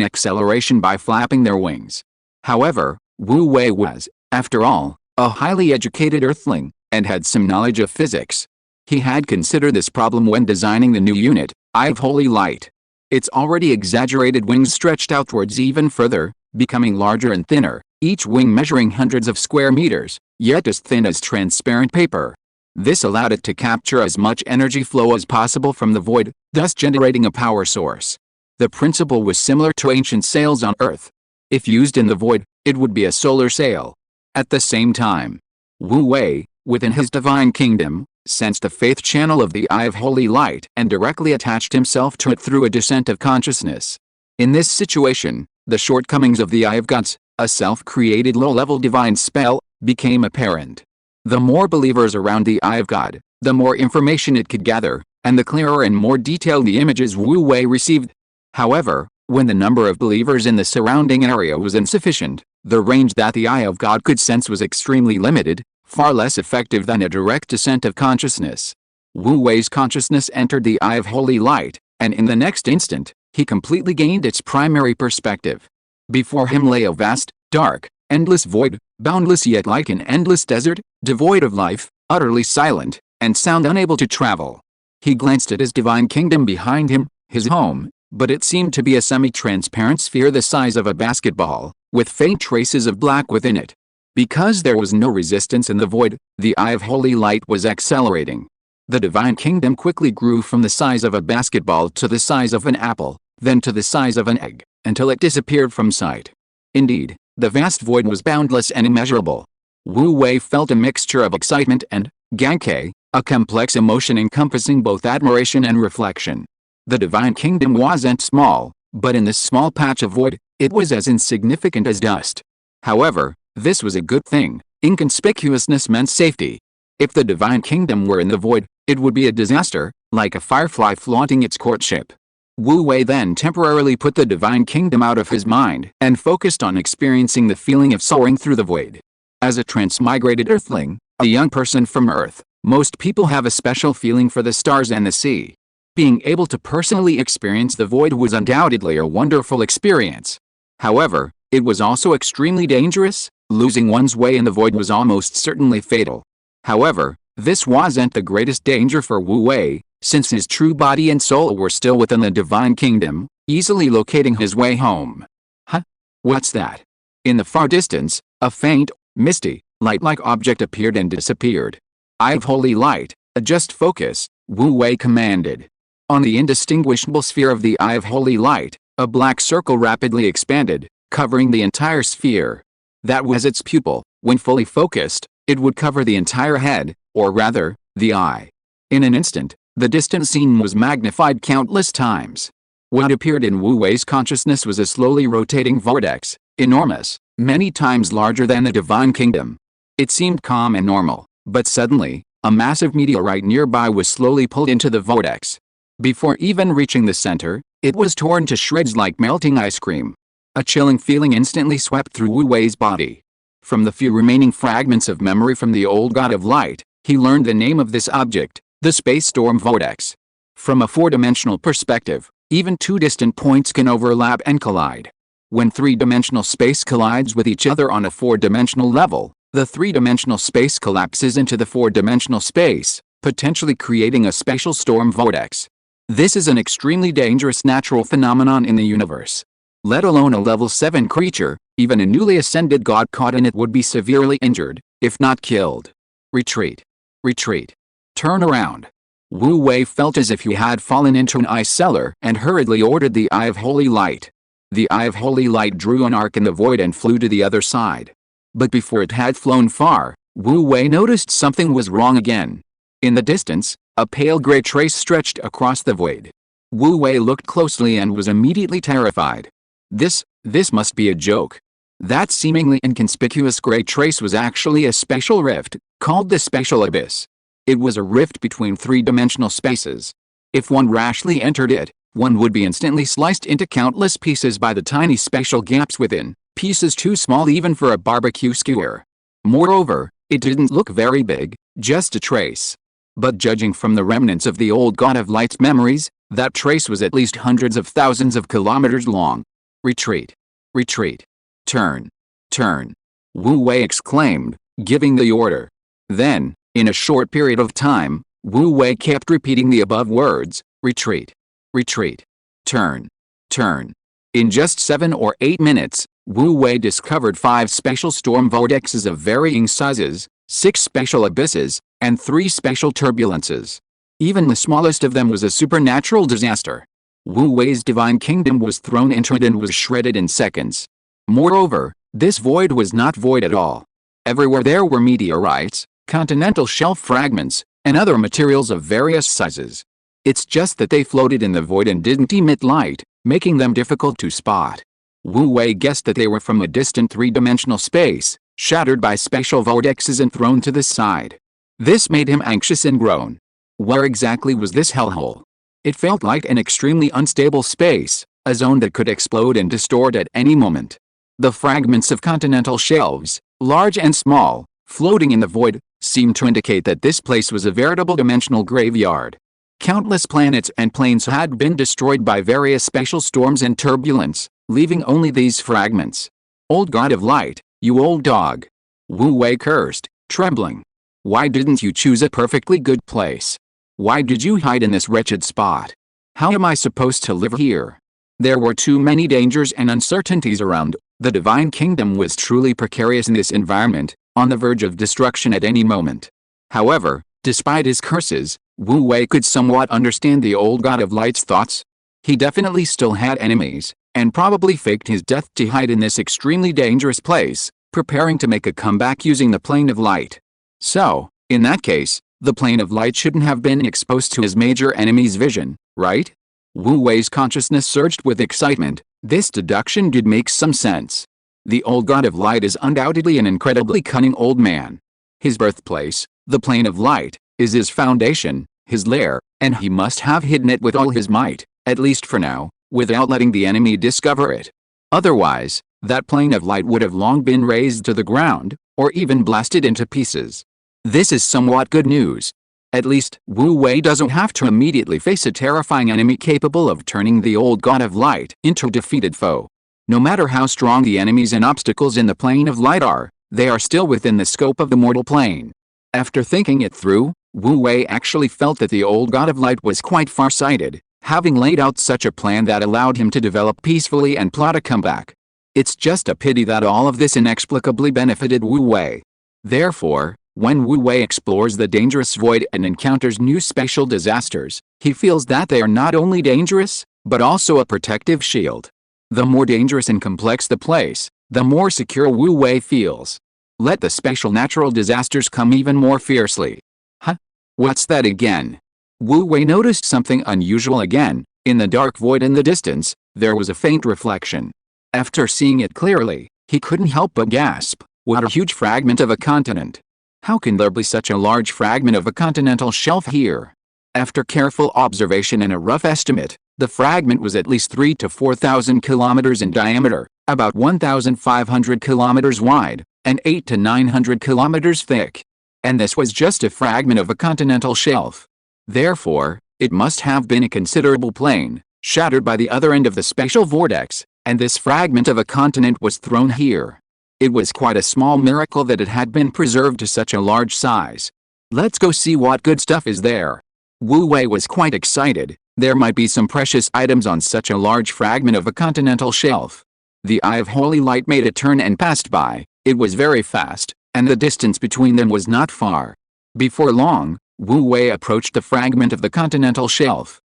acceleration by flapping their wings. However, Wu Wei was, after all, a highly educated earthling, and had some knowledge of physics. He had considered this problem when designing the new unit, Eye of Holy Light. Its already exaggerated wings stretched outwards even further, becoming larger and thinner, each wing measuring hundreds of square meters, yet as thin as transparent paper. This allowed it to capture as much energy flow as possible from the void, thus generating a power source. The principle was similar to ancient sails on Earth. If used in the void, it would be a solar sail. At the same time, Wu Wei, within his divine kingdom, sensed the faith channel of the Eye of Holy Light and directly attached himself to it through a descent of consciousness. In this situation, the shortcomings of the Eye of Gods, a self-created low-level divine spell, became apparent. The more believers around the Eye of God, the more information it could gather, and the clearer and more detailed the images Wu Wei received. However, when the number of believers in the surrounding area was insufficient, the range that the Eye of God could sense was extremely limited, far less effective than a direct descent of consciousness. Wu Wei's consciousness entered the Eye of Holy Light, and in the next instant, he completely gained its primary perspective. Before him lay a vast, dark, endless void, boundless yet like an endless desert, devoid of life, utterly silent, and sound unable to travel. He glanced at his divine kingdom behind him, his home, but it seemed to be a semi-transparent sphere the size of a basketball, with faint traces of black within it. Because there was no resistance in the void, the Eye of Holy Light was accelerating. The divine kingdom quickly grew from the size of a basketball to the size of an apple, then to the size of an egg, until it disappeared from sight. Indeed, the vast void was boundless and immeasurable. Wu Wei felt a mixture of excitement and Gankei, a complex emotion encompassing both admiration and reflection. The divine kingdom wasn't small, but in this small patch of void, it was as insignificant as dust. However, this was a good thing. Inconspicuousness meant safety. If the divine kingdom were in the void, it would be a disaster, like a firefly flaunting its courtship. Wu Wei then temporarily put the divine kingdom out of his mind and focused on experiencing the feeling of soaring through the void. As a transmigrated earthling, a young person from Earth, most people have a special feeling for the stars and the sea. Being able to personally experience the void was undoubtedly a wonderful experience. However, it was also extremely dangerous. Losing one's way in the void was almost certainly fatal. However, this wasn't the greatest danger for Wu Wei, since his true body and soul were still within the divine kingdom, easily locating his way home. Huh? What's that? In the far distance, a faint, misty, light-like object appeared and disappeared. Eye of Holy Light, adjust focus, Wu Wei commanded. On the indistinguishable sphere of the Eye of Holy Light, a black circle rapidly expanded, covering the entire sphere. That was its pupil. When fully focused, it would cover the entire head, or rather, the eye. In an instant, the distant scene was magnified countless times. What appeared in Wu Wei's consciousness was a slowly rotating vortex, enormous, many times larger than the divine kingdom. It seemed calm and normal, but suddenly, a massive meteorite nearby was slowly pulled into the vortex. Before even reaching the center, it was torn to shreds like melting ice cream. A chilling feeling instantly swept through Wu Wei's body. From the few remaining fragments of memory from the old god of light, he learned the name of this object, the space storm vortex. From a four-dimensional perspective, even two distant points can overlap and collide. When three-dimensional space collides with each other on a four-dimensional level, the three-dimensional space collapses into the four-dimensional space, potentially creating a special storm vortex. This is an extremely dangerous natural phenomenon in the universe. Let alone a level 7 creature, even a newly ascended god caught in it would be severely injured, if not killed. Retreat. Retreat. Turn around. Wu Wei felt as if he had fallen into an ice cellar and hurriedly ordered the Eye of Holy Light. The Eye of Holy Light drew an arc in the void and flew to the other side. But before it had flown far, Wu Wei noticed something was wrong again. In the distance, a pale gray trace stretched across the void. Wu Wei looked closely and was immediately terrified. This must be a joke. That seemingly inconspicuous gray trace was actually a special rift, called the Special Abyss. It was a rift between three-dimensional spaces. If one rashly entered it, one would be instantly sliced into countless pieces by the tiny special gaps within, pieces too small even for a barbecue skewer. Moreover, it didn't look very big, just a trace. But judging from the remnants of the old God of Light's memories, that trace was at least hundreds of thousands of kilometers long. Retreat. Retreat. Turn. Turn. Wu Wei exclaimed, giving the order. Then, in a short period of time, Wu Wei kept repeating the above words, retreat. Retreat. Turn. Turn. In just 7 or 8 minutes, Wu Wei discovered 5 special storm vortexes of varying sizes, 6 special abysses, and 3 special turbulences. Even the smallest of them was a supernatural disaster. Wu Wei's divine kingdom was thrown into it and was shredded in seconds. Moreover, this void was not void at all. Everywhere there were meteorites, continental shelf fragments, and other materials of various sizes. It's just that they floated in the void and didn't emit light, making them difficult to spot. Wu Wei guessed that they were from a distant three-dimensional space, shattered by special vortexes and thrown to the side. This made him anxious and groan. Where exactly was this hellhole? It felt like an extremely unstable space, a zone that could explode and distort at any moment. The fragments of continental shelves, large and small, floating in the void, seemed to indicate that this place was a veritable dimensional graveyard. Countless planets and planes had been destroyed by various special storms and turbulence, leaving only these fragments. Old God of Light, you old dog. Wu Wei cursed, trembling. Why didn't you choose a perfectly good place? Why did you hide in this wretched spot? How am I supposed to live here? There were too many dangers and uncertainties around. The divine kingdom was truly precarious in this environment, on the verge of destruction at any moment. However, despite his curses, Wu Wei could somewhat understand the old God of Light's thoughts. He definitely still had enemies, and probably faked his death to hide in this extremely dangerous place, preparing to make a comeback using the Plane of Light. So, in that case, the Plane of Light shouldn't have been exposed to his major enemy's vision, right? Wu Wei's consciousness surged with excitement. This deduction did make some sense. The old God of Light is undoubtedly an incredibly cunning old man. His birthplace, the Plane of Light, is his foundation, his lair, and he must have hidden it with all his might, at least for now, without letting the enemy discover it. Otherwise, that Plane of Light would have long been razed to the ground, or even blasted into pieces. This is somewhat good news. At least, Wu Wei doesn't have to immediately face a terrifying enemy capable of turning the old God of Light into a defeated foe. No matter how strong the enemies and obstacles in the Plane of Light are, they are still within the scope of the mortal plane. After thinking it through, Wu Wei actually felt that the old God of Light was quite far-sighted, having laid out such a plan that allowed him to develop peacefully and plot a comeback. It's just a pity that all of this inexplicably benefited Wu Wei. Therefore, when Wu Wei explores the dangerous void and encounters new special disasters, he feels that they are not only dangerous, but also a protective shield. The more dangerous and complex the place, the more secure Wu Wei feels. Let the special natural disasters come even more fiercely. Huh? What's that again? Wu Wei noticed something unusual again. In the dark void in the distance, there was a faint reflection. After seeing it clearly, he couldn't help but gasp. What a huge fragment of a continent! How can there be such a large fragment of a continental shelf here? After careful observation and a rough estimate, the fragment was at least 3,000 to 4,000 kilometers in diameter, about 1,500 kilometers wide, and 800 to 900 kilometers thick. And this was just a fragment of a continental shelf. Therefore, it must have been a considerable plane, shattered by the other end of the special vortex, And this fragment of a continent was thrown here. It was quite a small miracle that it had been preserved to such a large size. Let's go see what good stuff is there. Wu Wei was quite excited. There might be some precious items on such a large fragment of a continental shelf. The Eye of Holy Light made a turn and passed by. It was very fast, and the distance between them was not far. Before long, Wu Wei approached the fragment of the continental shelf.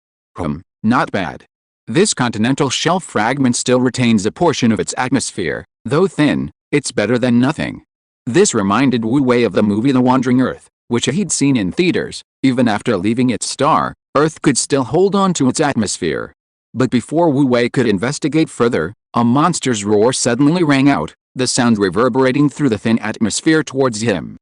Not bad. This continental shelf fragment still retains a portion of its atmosphere. Though thin, it's better than nothing. This reminded Wu Wei of the movie The Wandering Earth, which he'd seen in theaters. Even after leaving its star, Earth could still hold on to its atmosphere. But before Wu Wei could investigate further, a monster's roar suddenly rang out, the sound reverberating through the thin atmosphere towards him.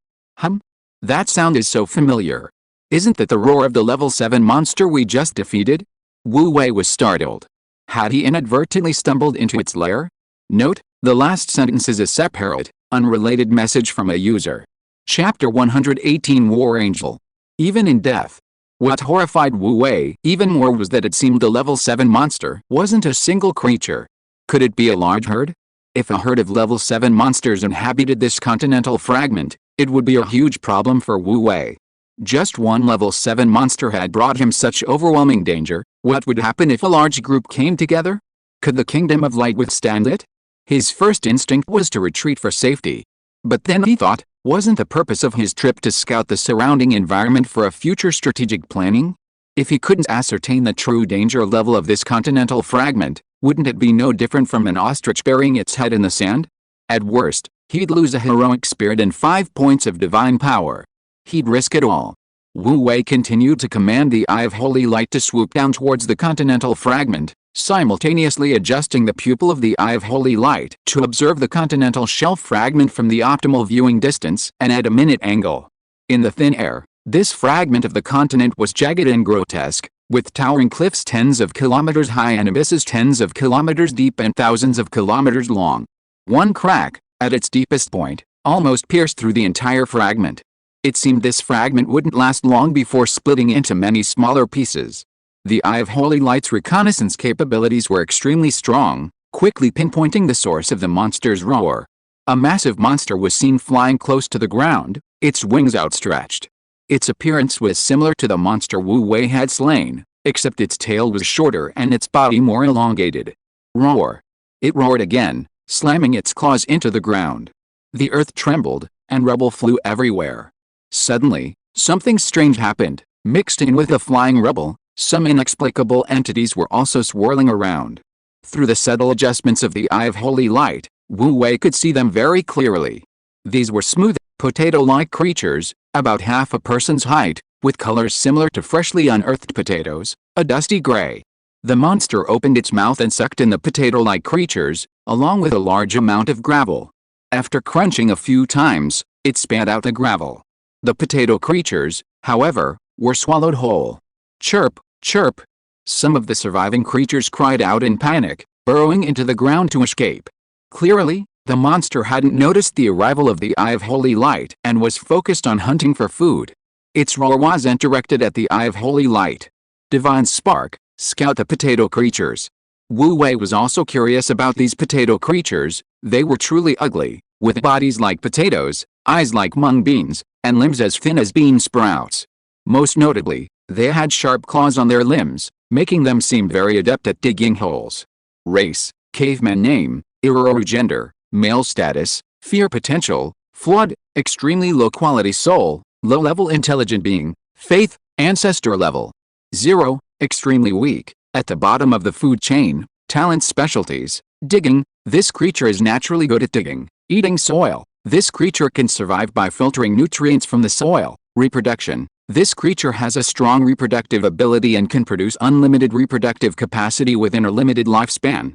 That sound is so familiar. Isn't that the roar of the level 7 monster we just defeated? Wu Wei was startled. Had he inadvertently stumbled into its lair? Note, the last sentence is a separate, unrelated message from a user. Chapter 118 War Angel. Even in death. What horrified Wu Wei even more was that it seemed the level 7 monster wasn't a single creature. Could it be a large herd? If a herd of level 7 monsters inhabited this continental fragment, it would be a huge problem for Wu Wei. Just one level 7 monster had brought him such overwhelming danger. What would happen if a large group came together? Could the Kingdom of Light withstand it? His first instinct was to retreat for safety. But then he thought, wasn't the purpose of his trip to scout the surrounding environment for a future strategic planning? If he couldn't ascertain the true danger level of this continental fragment, wouldn't it be no different from an ostrich burying its head in the sand? At worst, he'd lose a heroic spirit and 5 points of divine power. He'd risk it all. Wu Wei continued to command the Eye of Holy Light to swoop down towards the continental fragment, simultaneously adjusting the pupil of the Eye of Holy Light to observe the continental shelf fragment from the optimal viewing distance and at a minute angle. In the thin air, this fragment of the continent was jagged and grotesque, with towering cliffs tens of kilometers high and abysses tens of kilometers deep and thousands of kilometers long. One crack, at its deepest point, almost pierced through the entire fragment. It seemed this fragment wouldn't last long before splitting into many smaller pieces. The Eye of Holy Light's reconnaissance capabilities were extremely strong, quickly pinpointing the source of the monster's roar. A massive monster was seen flying close to the ground, its wings outstretched. Its appearance was similar to the monster Wu Wei had slain, except its tail was shorter and its body more elongated. Roar. It roared again, slamming its claws into the ground. The earth trembled, and rubble flew everywhere. Suddenly, something strange happened. Mixed in with the flying rubble, some inexplicable entities were also swirling around. Through the subtle adjustments of the Eye of Holy Light, Wu Wei could see them very clearly. These were smooth, potato-like creatures, about half a person's height, with colors similar to freshly unearthed potatoes, a dusty gray. The monster opened its mouth and sucked in the potato-like creatures, along with a large amount of gravel. After crunching a few times, it spat out the gravel. The potato creatures, however, were swallowed whole. Chirp, chirp. Some of the surviving creatures cried out in panic, burrowing into the ground to escape. Clearly, the monster hadn't noticed the arrival of the Eye of Holy Light and was focused on hunting for food. Its roar wasn't directed at the Eye of Holy Light. Divine Spark, scout the potato creatures. Wu Wei was also curious about these potato creatures. They were truly ugly, with bodies like potatoes, eyes like mung beans, and limbs as thin as bean sprouts. Most notably, they had sharp claws on their limbs, making them seem very adept at digging holes. Race, caveman name, Iroru gender, male status, fear potential, flawed, extremely low quality soul, low level intelligent being, faith, ancestor level 0, extremely weak, at the bottom of the food chain, talent specialties, digging, this creature is naturally good at digging, eating soil, this creature can survive by filtering nutrients from the soil, reproduction, this creature has a strong reproductive ability and can produce unlimited reproductive capacity within a limited lifespan.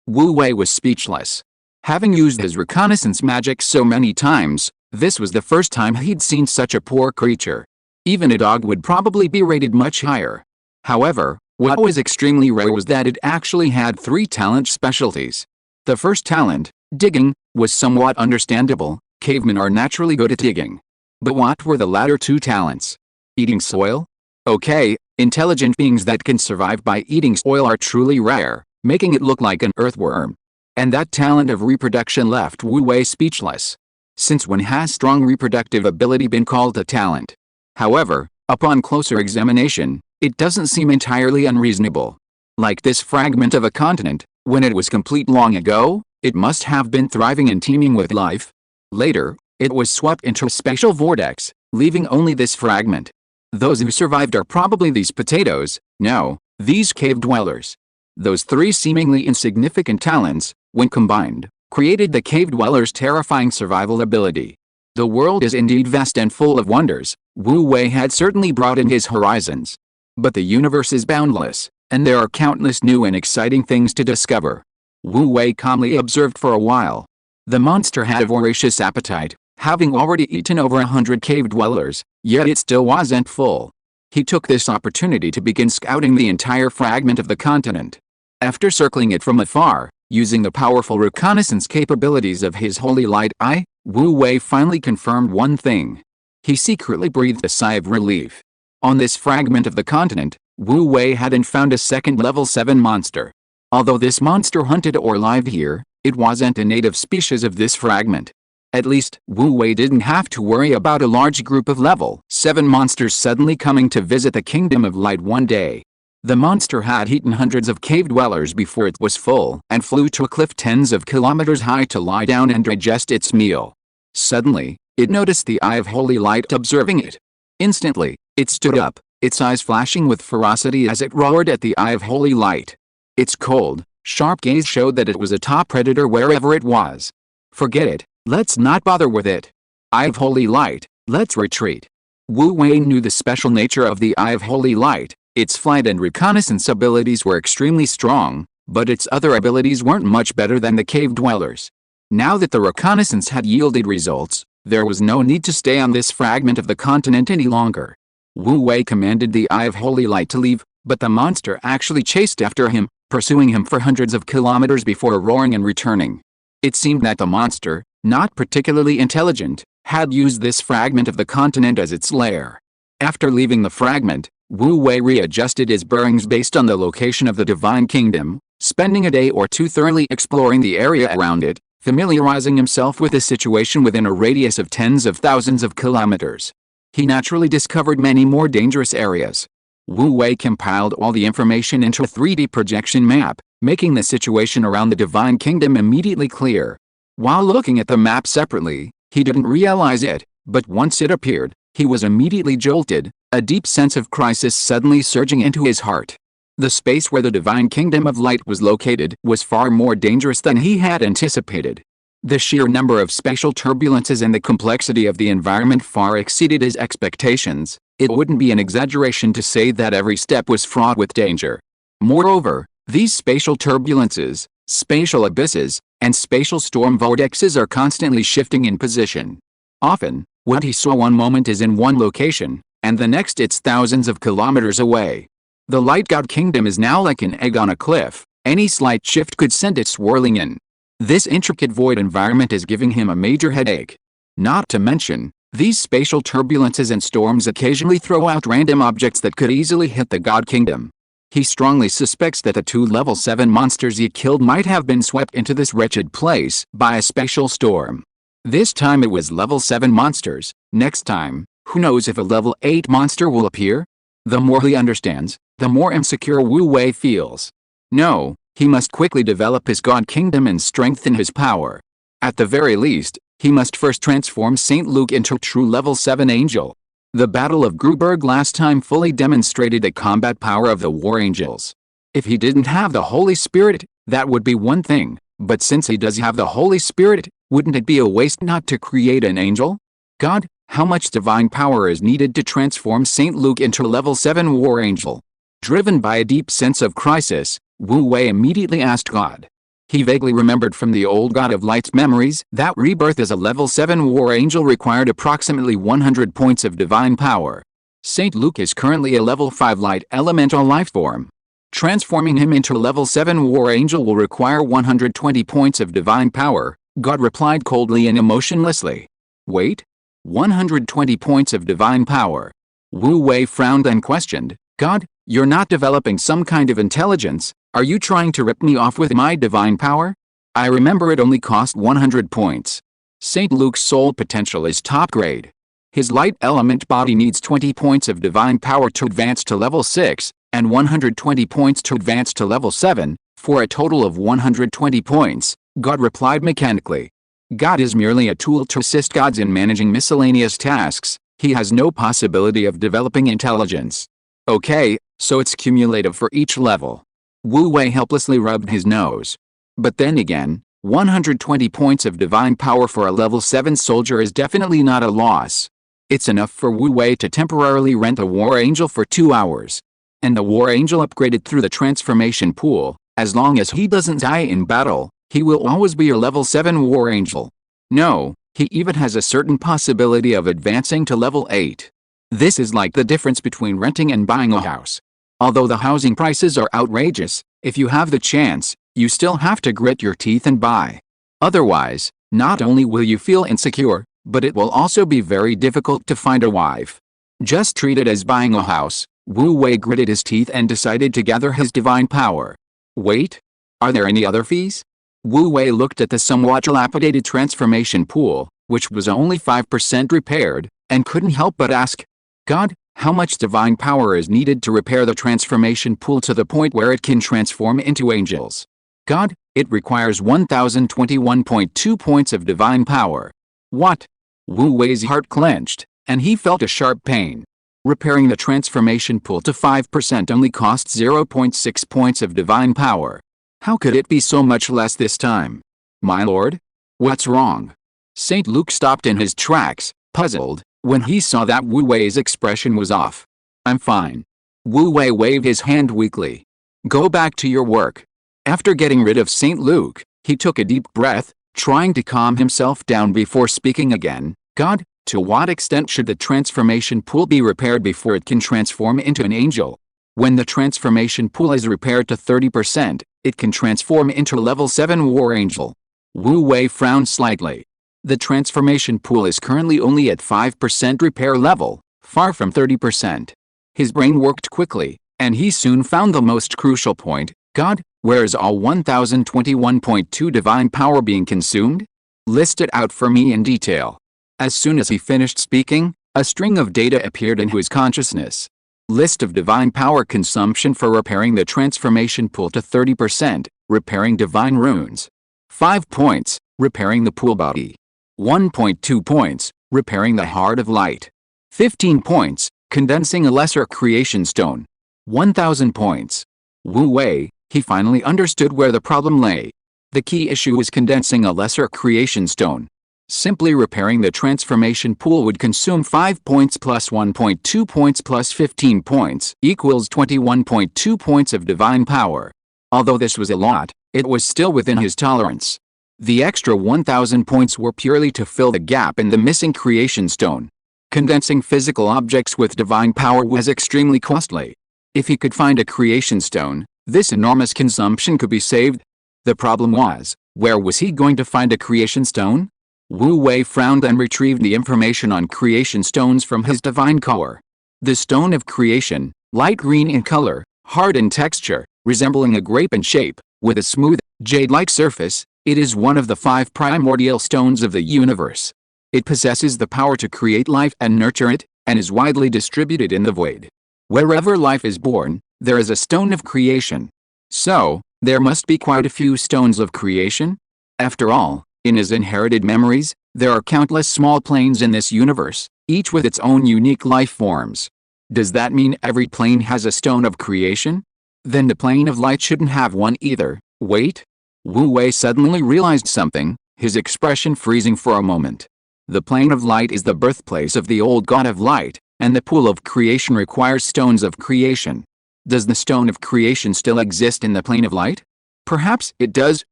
Wu Wei was speechless. Having used his reconnaissance magic so many times, this was the first time he'd seen such a poor creature. Even a dog would probably be rated much higher. However, what was extremely rare was that it actually had 3 talent specialties. The first talent, digging, was somewhat understandable. Cavemen are naturally good at digging. But what were the latter 2 talents? Eating soil? Okay, intelligent beings that can survive by eating soil are truly rare. making it look like an earthworm. And that talent of reproduction left Wu Wei speechless. Since when has strong reproductive ability been called a talent? However, upon closer examination, it doesn't seem entirely unreasonable. Like this fragment of a continent, when it was complete long ago, it must have been thriving and teeming with life. Later, it was swept into a spatial vortex, leaving only this fragment. Those who survived are probably these potatoes, no, these cave dwellers. Those three seemingly insignificant talents, when combined, created the cave dwellers' terrifying survival ability. The world is indeed vast and full of wonders. Wu Wei had certainly broadened his horizons. But the universe is boundless, and there are countless new and exciting things to discover. Wu Wei calmly observed for a while. The monster had a voracious appetite, having already eaten over 100 cave dwellers, yet it still wasn't full. He took this opportunity to begin scouting the entire fragment of the continent. After circling it from afar, using the powerful reconnaissance capabilities of his holy light eye, Wu Wei finally confirmed one thing. He secretly breathed a sigh of relief. On this fragment of the continent, Wu Wei hadn't found a second level 7 monster. Although this monster hunted or lived here, it wasn't a native species of this fragment. At least, Wu Wei didn't have to worry about a large group of level 7 monsters suddenly coming to visit the Kingdom of Light one day. The monster had eaten hundreds of cave dwellers before it was full and flew to a cliff tens of kilometers high to lie down and digest its meal. Suddenly, it noticed the Eye of Holy Light observing it. Instantly, it stood up, its eyes flashing with ferocity as it roared at the Eye of Holy Light. Its cold, sharp gaze showed that it was a top predator wherever it was. Forget it, let's not bother with it. Eye of Holy Light, let's retreat. Wu Wei knew the special nature of the Eye of Holy Light. Its flight and reconnaissance abilities were extremely strong, but its other abilities weren't much better than the cave dwellers. Now that the reconnaissance had yielded results, there was no need to stay on this fragment of the continent any longer. Wu Wei commanded the Eye of Holy Light to leave, but the monster actually chased after him, pursuing him for hundreds of kilometers before roaring and returning. It seemed that the monster, not particularly intelligent, had used this fragment of the continent as its lair. After leaving the fragment, Wu Wei readjusted his bearings based on the location of the Divine Kingdom, spending a day or two thoroughly exploring the area around it, familiarizing himself with the situation within a radius of tens of thousands of kilometers. He naturally discovered many more dangerous areas. Wu Wei compiled all the information into a 3D projection map, making the situation around the Divine Kingdom immediately clear. While looking at the map separately, he didn't realize it, but once it appeared, he was immediately jolted, a deep sense of crisis suddenly surging into his heart. The space where the Divine Kingdom of Light was located was far more dangerous than he had anticipated. The sheer number of spatial turbulences and the complexity of the environment far exceeded his expectations. It wouldn't be an exaggeration to say that every step was fraught with danger. Moreover, these spatial turbulences, spatial abysses, and spatial storm vortexes are constantly shifting in position. Often, what he saw one moment is in one location, and the next it's thousands of kilometers away. The Light God Kingdom is now like an egg on a cliff. Any slight shift could send it swirling in. This intricate void environment is giving him a major headache. Not to mention, these spatial turbulences and storms occasionally throw out random objects that could easily hit the God Kingdom. He strongly suspects that the 2 level 7 monsters he killed might have been swept into this wretched place by a spatial storm. This time it was level 7 monsters. Next time, who knows if a level 8 monster will appear? The more he understands, the more insecure Wu Wei feels. No, he must quickly develop his God Kingdom and strengthen his power. At the very least, he must first transform Saint Luke into a true level 7 angel. The Battle of Gruberg last time fully demonstrated the combat power of the War Angels. If he didn't have the Holy Spirit, that would be one thing, but since he does have the Holy Spirit, wouldn't it be a waste not to create an angel? God, how much divine power is needed to transform Saint Luke into a level 7 War Angel? Driven by a deep sense of crisis, Wu Wei immediately asked God. He vaguely remembered from the old God of Light's memories that rebirth as a level 7 War Angel required approximately 100 points of divine power. Saint Luke is currently a level 5 light elemental lifeform. Transforming him into a level 7 War Angel will require 120 points of divine power, God replied coldly and emotionlessly. Wait? 120 points of divine power. Wu Wei frowned and questioned, God, you're not developing some kind of intelligence, Are you trying to rip me off with my divine power? I remember it only cost 100 points. St. Luke's soul potential is top grade. His light element body needs 20 points of divine power to advance to level 6, and 120 points to advance to level 7, for a total of 120 points, God replied mechanically. God is merely a tool to assist gods in managing miscellaneous tasks. He has no possibility of developing intelligence. Okay, so it's cumulative for each level. Wu Wei helplessly rubbed his nose. But then again, 120 points of divine power for a level 7 soldier is definitely not a loss. It's enough for Wu Wei to temporarily rent a War Angel for 2 hours. And the War Angel upgraded through the transformation pool. As long as he doesn't die in battle, he will always be your level 7 War Angel. No, he even has a certain possibility of advancing to level 8. This is like the difference between renting and buying a house. Although the housing prices are outrageous, if you have the chance, you still have to grit your teeth and buy. Otherwise, not only will you feel insecure, but it will also be very difficult to find a wife. Just treat it as buying a house. Wu Wei gritted his teeth and decided to gather his divine power. Wait, are there any other fees? Wu Wei looked at the somewhat dilapidated transformation pool, which was only 5% repaired, and couldn't help but ask, God, how much divine power is needed to repair the transformation pool to the point where it can transform into angels? God, it requires 1021.2 points of divine power. What? Wu Wei's heart clenched, and he felt a sharp pain. Repairing the transformation pool to 5% only costs 0.6 points of divine power. How could it be so much less this time? My lord? What's wrong? St. Luke stopped in his tracks, puzzled, when he saw that Wu Wei's expression was off. I'm fine. Wu Wei waved his hand weakly. Go back to your work. After getting rid of St. Luke, he took a deep breath, trying to calm himself down before speaking again. God, to what extent should the transformation pool be repaired before it can transform into an angel? When the transformation pool is repaired to 30%, it can transform into a level 7 War Angel. Wu Wei frowned slightly. The transformation pool is currently only at 5% repair level, far from 30%. His brain worked quickly, and he soon found the most crucial point. God, where is all 1021.2 divine power being consumed? List it out for me in detail. As soon as he finished speaking, a string of data appeared into his consciousness. List of divine power consumption for repairing the transformation pool to 30%, repairing divine runes. 5 points, repairing the pool body. 1.2 points, repairing the heart of light. 15 points, condensing a lesser creation stone. 1,000 points. Wu Wei, he finally understood where the problem lay. The key issue was condensing a lesser creation stone. Simply repairing the transformation pool would consume 5 points plus 1.2 points plus 15 points equals 21.2 points of divine power. Although this was a lot, it was still within his tolerance. The extra 1,000 points were purely to fill the gap in the missing creation stone. Condensing physical objects with divine power was extremely costly. If he could find a creation stone, this enormous consumption could be saved. The problem was, where was he going to find a creation stone? Wu Wei frowned and retrieved the information on creation stones from his divine core. The stone of creation, light green in color, hard in texture, resembling a grape in shape, with a smooth, jade-like surface, it is one of the 5 primordial stones of the universe. It possesses the power to create life and nurture it, and is widely distributed in the void. Wherever life is born, there is a stone of creation. So, there must be quite a few stones of creation? After all, in his inherited memories, there are countless small planes in this universe, each with its own unique life forms. Does that mean every plane has a stone of creation? Then the plane of light shouldn't have one either. Wait? Wu Wei suddenly realized something, his expression freezing for a moment. The plane of light is the birthplace of the old god of light, and the pool of creation requires stones of creation. Does the stone of creation still exist in the plane of light? Perhaps it does,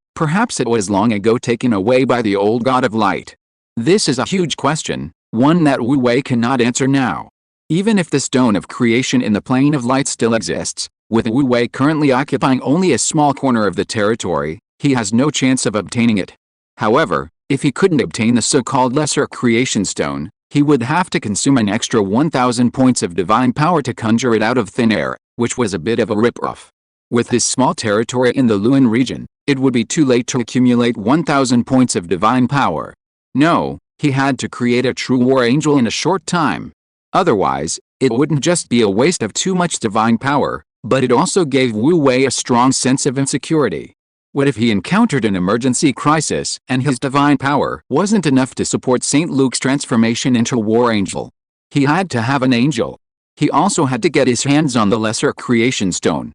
perhaps it was long ago taken away by the old god of light. This is a huge question, one that Wu Wei cannot answer now. Even if the stone of creation in the plane of light still exists, with Wu Wei currently occupying only a small corner of the territory, he has no chance of obtaining it. However, if he couldn't obtain the so-called lesser creation stone, he would have to consume an extra 1,000 points of divine power to conjure it out of thin air, which was a bit of a rip-off. With his small territory in the Luan region, it would be too late to accumulate 1,000 points of divine power. No, he had to create a true war angel in a short time. Otherwise, it wouldn't just be a waste of too much divine power, but it also gave Wu Wei a strong sense of insecurity. What if he encountered an emergency crisis and his divine power wasn't enough to support St. Luke's transformation into a war angel? He had to have an angel. He also had to get his hands on the lesser creation stone.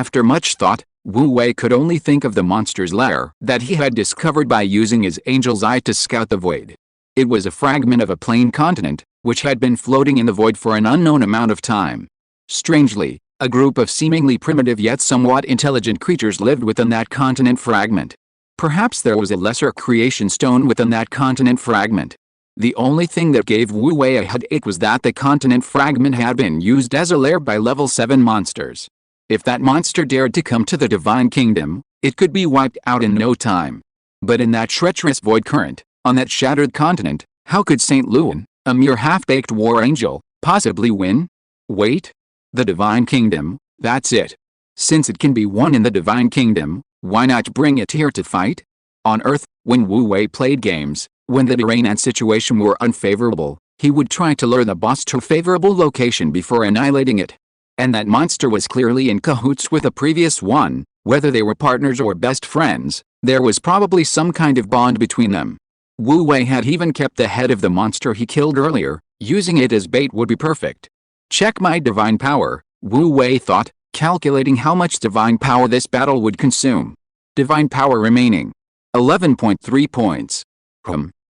After much thought, Wu Wei could only think of the monster's lair that he had discovered by using his angel's eye to scout the void. It was a fragment of a plain continent, which had been floating in the void for an unknown amount of time. Strangely, a group of seemingly primitive yet somewhat intelligent creatures lived within that continent fragment. Perhaps there was a lesser creation stone within that continent fragment. The only thing that gave Wu Wei a headache was that the continent fragment had been used as a lair by level 7 monsters. If that monster dared to come to the Divine Kingdom, it could be wiped out in no time. But in that treacherous void current, on that shattered continent, how could St. Luan, a mere half-baked war angel, possibly win? Wait. The Divine Kingdom, that's it. Since it can be won in the Divine Kingdom, why not bring it here to fight? On Earth, when Wu Wei played games, when the terrain and situation were unfavorable, he would try to lure the boss to a favorable location before annihilating it. And that monster was clearly in cahoots with the previous one. Whether they were partners or best friends, there was probably some kind of bond between them. Wu Wei had even kept the head of the monster he killed earlier. Using it as bait would be perfect. Check my divine power, Wu Wei thought, calculating how much divine power this battle would consume. Divine power remaining. 11.3 points.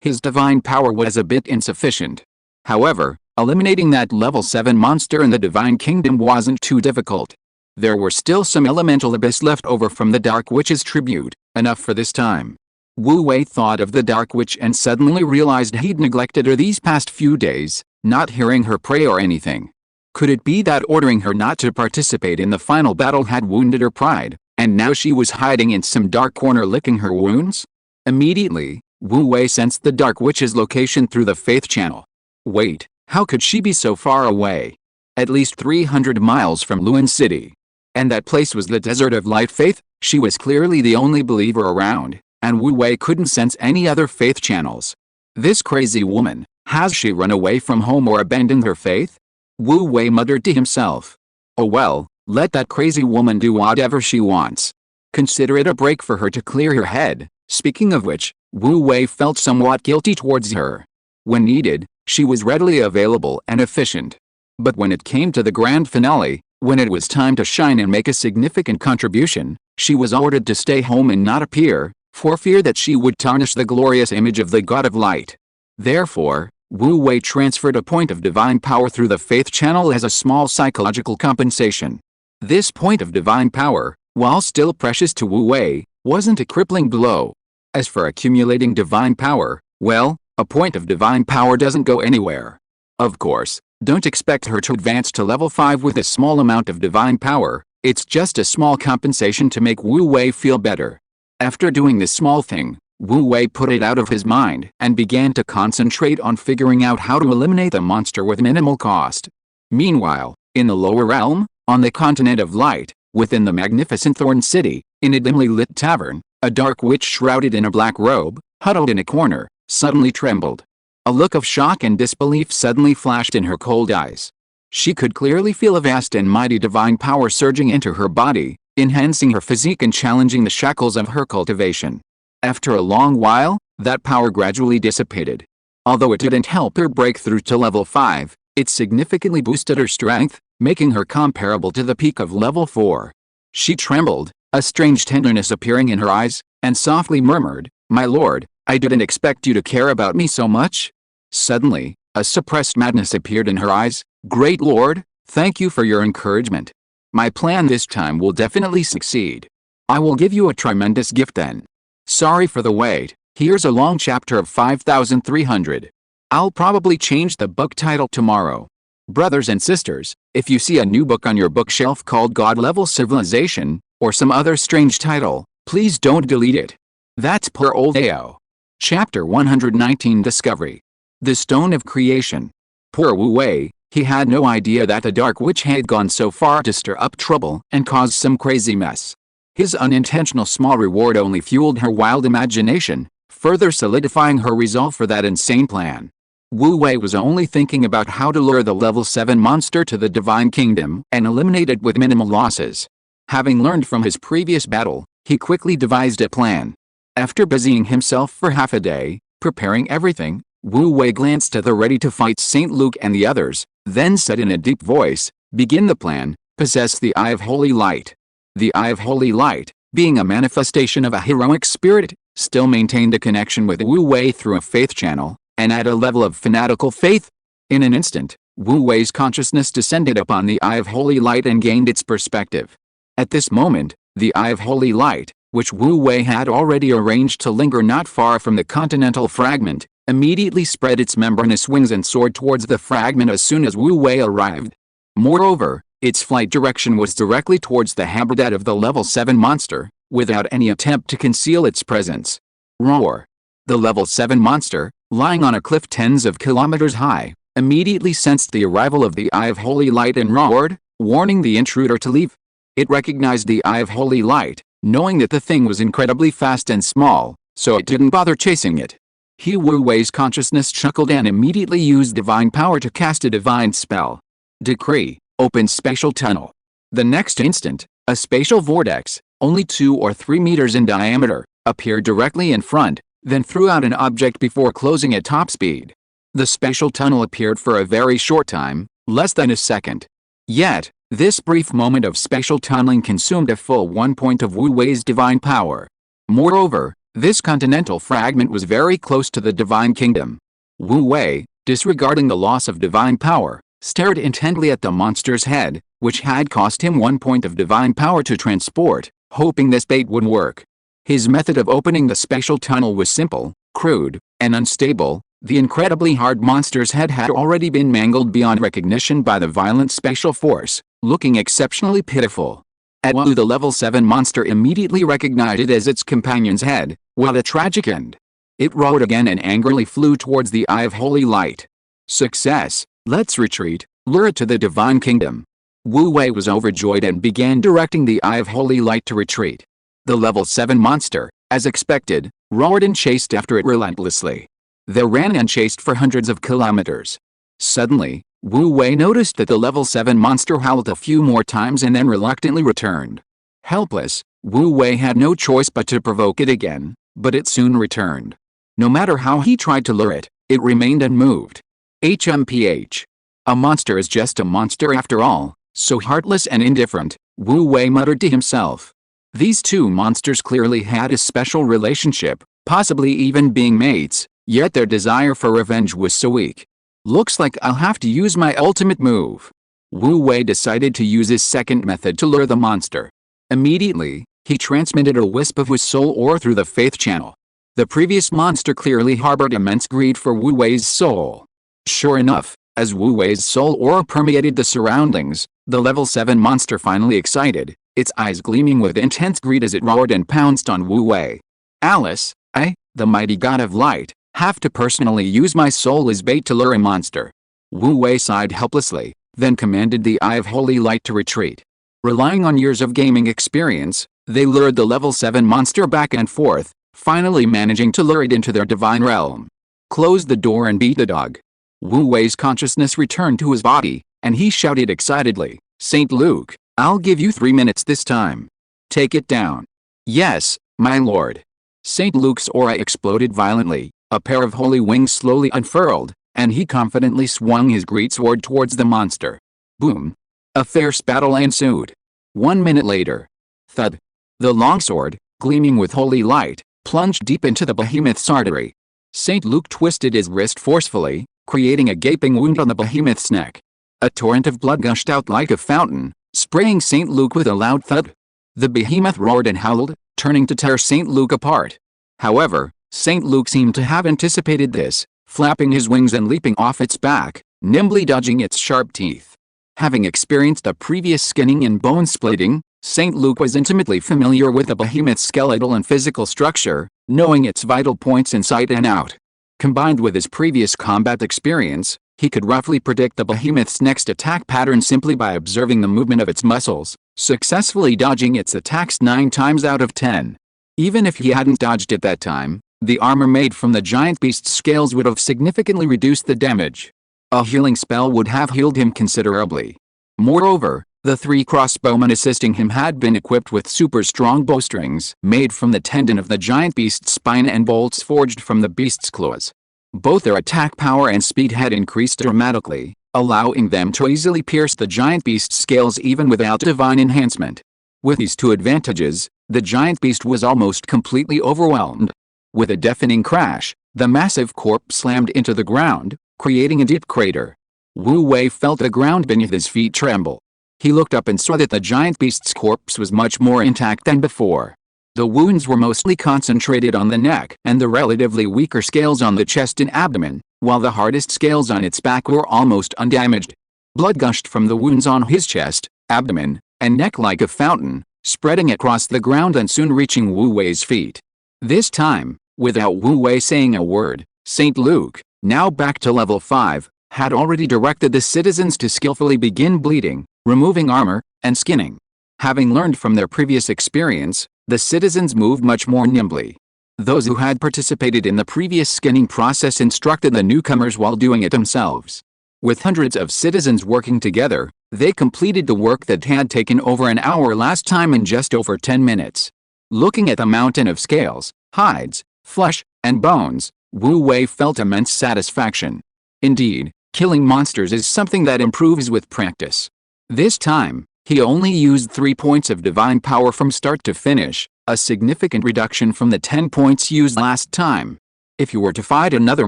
His divine power was a bit insufficient. However, eliminating that level 7 monster in the Divine Kingdom wasn't too difficult. There were still some elemental abyss left over from the Dark Witch's tribute, enough for this time. Wu Wei thought of the Dark Witch and suddenly realized he'd neglected her these past few days, not hearing her pray or anything. Could it be that ordering her not to participate in the final battle had wounded her pride, and now she was hiding in some dark corner licking her wounds? Immediately, Wu Wei sensed the Dark Witch's location through the faith channel. Wait, how could she be so far away? At least 300 miles from Luan City. And that place was the Desert of Light Faith. She was clearly the only believer around, and Wu Wei couldn't sense any other faith channels. This crazy woman, has she run away from home or abandoned her faith? Wu Wei muttered to himself. Oh well, let that crazy woman do whatever she wants. Consider it a break for her to clear her head. Speaking of which, Wu Wei felt somewhat guilty towards her. When needed, she was readily available and efficient. But when it came to the grand finale, when it was time to shine and make a significant contribution, she was ordered to stay home and not appear, for fear that she would tarnish the glorious image of the God of Light. Therefore, Wu Wei transferred a point of divine power through the faith channel as a small psychological compensation. This point of divine power, while still precious to Wu Wei, wasn't a crippling blow. As for accumulating divine power, well, a point of divine power doesn't go anywhere. Of course, don't expect her to advance to level 5 with a small amount of divine power. It's just a small compensation to make Wu Wei feel better. After doing this small thing, Wu Wei put it out of his mind and began to concentrate on figuring out how to eliminate the monster with minimal cost. Meanwhile, in the lower realm, on the continent of light, within the magnificent Thorn City, in a dimly lit tavern, a dark witch shrouded in a black robe, huddled in a corner, suddenly trembled. A look of shock and disbelief suddenly flashed in her cold eyes. She could clearly feel a vast and mighty divine power surging into her body, enhancing her physique and challenging the shackles of her cultivation. After a long while, that power gradually dissipated. Although it didn't help her break through to level 5, it significantly boosted her strength, making her comparable to the peak of level 4. She trembled, a strange tenderness appearing in her eyes, and softly murmured, "My lord, I didn't expect you to care about me so much." Suddenly, a suppressed madness appeared in her eyes. "Great lord, thank you for your encouragement. My plan this time will definitely succeed. I will give you a tremendous gift then. Sorry for the wait, here's a long chapter of 5,300. I'll probably change the book title tomorrow. Brothers and sisters, if you see a new book on your bookshelf called God Level Civilization, or some other strange title, please don't delete it. That's poor old AO. Chapter 119 Discovery. The Stone of Creation. Poor Wu Wei, He had no idea that the Dark Witch had gone so far to stir up trouble and cause some crazy mess. His unintentional small reward only fueled her wild imagination, further solidifying her resolve for that insane plan. Wu Wei was only thinking about how to lure the level 7 monster to the Divine Kingdom and eliminate it with minimal losses. Having learned from his previous battle, he quickly devised a plan. After busying himself for half a day, preparing everything, Wu Wei glanced at the ready-to-fight St. Luke and the others, then said in a deep voice, "Begin the plan, possess the Eye of Holy Light." The Eye of Holy Light, being a manifestation of a heroic spirit, still maintained a connection with Wu Wei through a faith channel, and at a level of fanatical faith. In an instant, Wu Wei's consciousness descended upon the Eye of Holy Light and gained its perspective. At this moment, the Eye of Holy Light, which Wu Wei had already arranged to linger not far from the continental fragment, immediately spread its membranous wings and soared towards the fragment as soon as Wu Wei arrived. Moreover, its flight direction was directly towards the habitat of the level 7 monster, without any attempt to conceal its presence. Roar! The level 7 monster, lying on a cliff tens of kilometers high, immediately sensed the arrival of the Eye of Holy Light and roared, warning the intruder to leave. It recognized the Eye of Holy Light, knowing that the thing was incredibly fast and small, so it didn't bother chasing it. Wu Wei's consciousness chuckled and immediately used divine power to cast a divine spell. Decree, open spatial tunnel. The next instant, a spatial vortex, only 2 or 3 meters in diameter, appeared directly in front, then threw out an object before closing at top speed. The spatial tunnel appeared for a very short time, less than a second. Yet, this brief moment of spatial tunneling consumed a full 1 point of Wu Wei's divine power. Moreover, this continental fragment was very close to the Divine Kingdom. Wu Wei, disregarding the loss of divine power, stared intently at the monster's head, which had cost him 1 point of divine power to transport, hoping this bait would work. His method of opening the spatial tunnel was simple, crude, and unstable. The incredibly hard monster's head had already been mangled beyond recognition by the violent spatial force, looking exceptionally pitiful. At Wu, the level 7 monster immediately recognized it as its companion's head. What a tragic end! It roared again and angrily flew towards the Eye of Holy Light. Success! Let's retreat, lure it to the Divine Kingdom. Wu Wei was overjoyed and began directing the Eye of Holy Light to retreat. The level 7 monster, as expected, roared and chased after it relentlessly. They ran and chased for hundreds of kilometers. Suddenly, Wu Wei noticed that the level 7 monster howled a few more times and then reluctantly returned. Helpless, Wu Wei had no choice but to provoke it again, but it soon returned. No matter how he tried to lure it, it remained unmoved. HMPH. A monster is just a monster after all, so heartless and indifferent, Wu Wei muttered to himself. These two monsters clearly had a special relationship, possibly even being mates, yet their desire for revenge was so weak. Looks like I'll have to use my ultimate move. Wu Wei decided to use his second method to lure the monster. Immediately, he transmitted a wisp of his soul ore through the faith channel. The previous monster clearly harbored immense greed for Wu Wei's soul. Sure enough, as Wu Wei's soul ore permeated the surroundings, the level 7 monster finally excited, its eyes gleaming with intense greed as it roared and pounced on Wu Wei. Alice, I, the mighty god of light, have to personally use my soul as bait to lure a monster. Wu Wei sighed helplessly, then commanded the Eye of Holy Light to retreat. Relying on years of gaming experience, they lured the level 7 monster back and forth, finally managing to lure it into their divine realm. Close the door and beat the dog. Wu Wei's consciousness returned to his body, and he shouted excitedly, St. Luke, I'll give you 3 minutes this time. Take it down. Yes, my lord. St. Luke's aura exploded violently, a pair of holy wings slowly unfurled, and he confidently swung his greatsword towards the monster. Boom. A fierce battle ensued. 1 minute later. Thud. The longsword, gleaming with holy light, plunged deep into the behemoth's artery. St. Luke twisted his wrist forcefully, creating a gaping wound on the behemoth's neck. A torrent of blood gushed out like a fountain, spraying St. Luke with a loud thud. The behemoth roared and howled, turning to tear St. Luke apart. However, St. Luke seemed to have anticipated this, flapping his wings and leaping off its back, nimbly dodging its sharp teeth. Having experienced a previous skinning and bone splitting, St. Luke was intimately familiar with the behemoth's skeletal and physical structure, knowing its vital points inside and out. Combined with his previous combat experience, He could roughly predict the behemoth's next attack pattern simply by observing the movement of its muscles, successfully dodging its attacks 9 times out of 10. Even if he hadn't dodged it that time, the armor made from the giant beast's scales would have significantly reduced the damage. A healing spell would have healed him considerably. Moreover, the 3 crossbowmen assisting him had been equipped with super strong bowstrings made from the tendon of the giant beast's spine and bolts forged from the beast's claws. Both their attack power and speed had increased dramatically, allowing them to easily pierce the giant beast's scales even without divine enhancement. With these 2 advantages, the giant beast was almost completely overwhelmed. With a deafening crash, the massive corpse slammed into the ground, creating a deep crater. Wu Wei felt the ground beneath his feet tremble. He looked up and saw that the giant beast's corpse was much more intact than before. The wounds were mostly concentrated on the neck and the relatively weaker scales on the chest and abdomen, while the hardest scales on its back were almost undamaged. Blood gushed from the wounds on his chest, abdomen, and neck like a fountain, spreading across the ground and soon reaching Wu Wei's feet. This time, without Wu Wei saying a word, St. Luke, now back to level 5, had already directed the citizens to skillfully begin bleeding, removing armor, and skinning. Having learned from their previous experience, the citizens moved much more nimbly. Those who had participated in the previous skinning process instructed the newcomers while doing it themselves. With hundreds of citizens working together, they completed the work that had taken over an hour last time in just over 10 minutes. Looking at the mountain of scales, hides, flesh, and bones, Wu Wei felt immense satisfaction. Indeed, killing monsters is something that improves with practice. This time, he only used 3 points of divine power from start to finish, a significant reduction from the 10 points used last time. If you were to fight another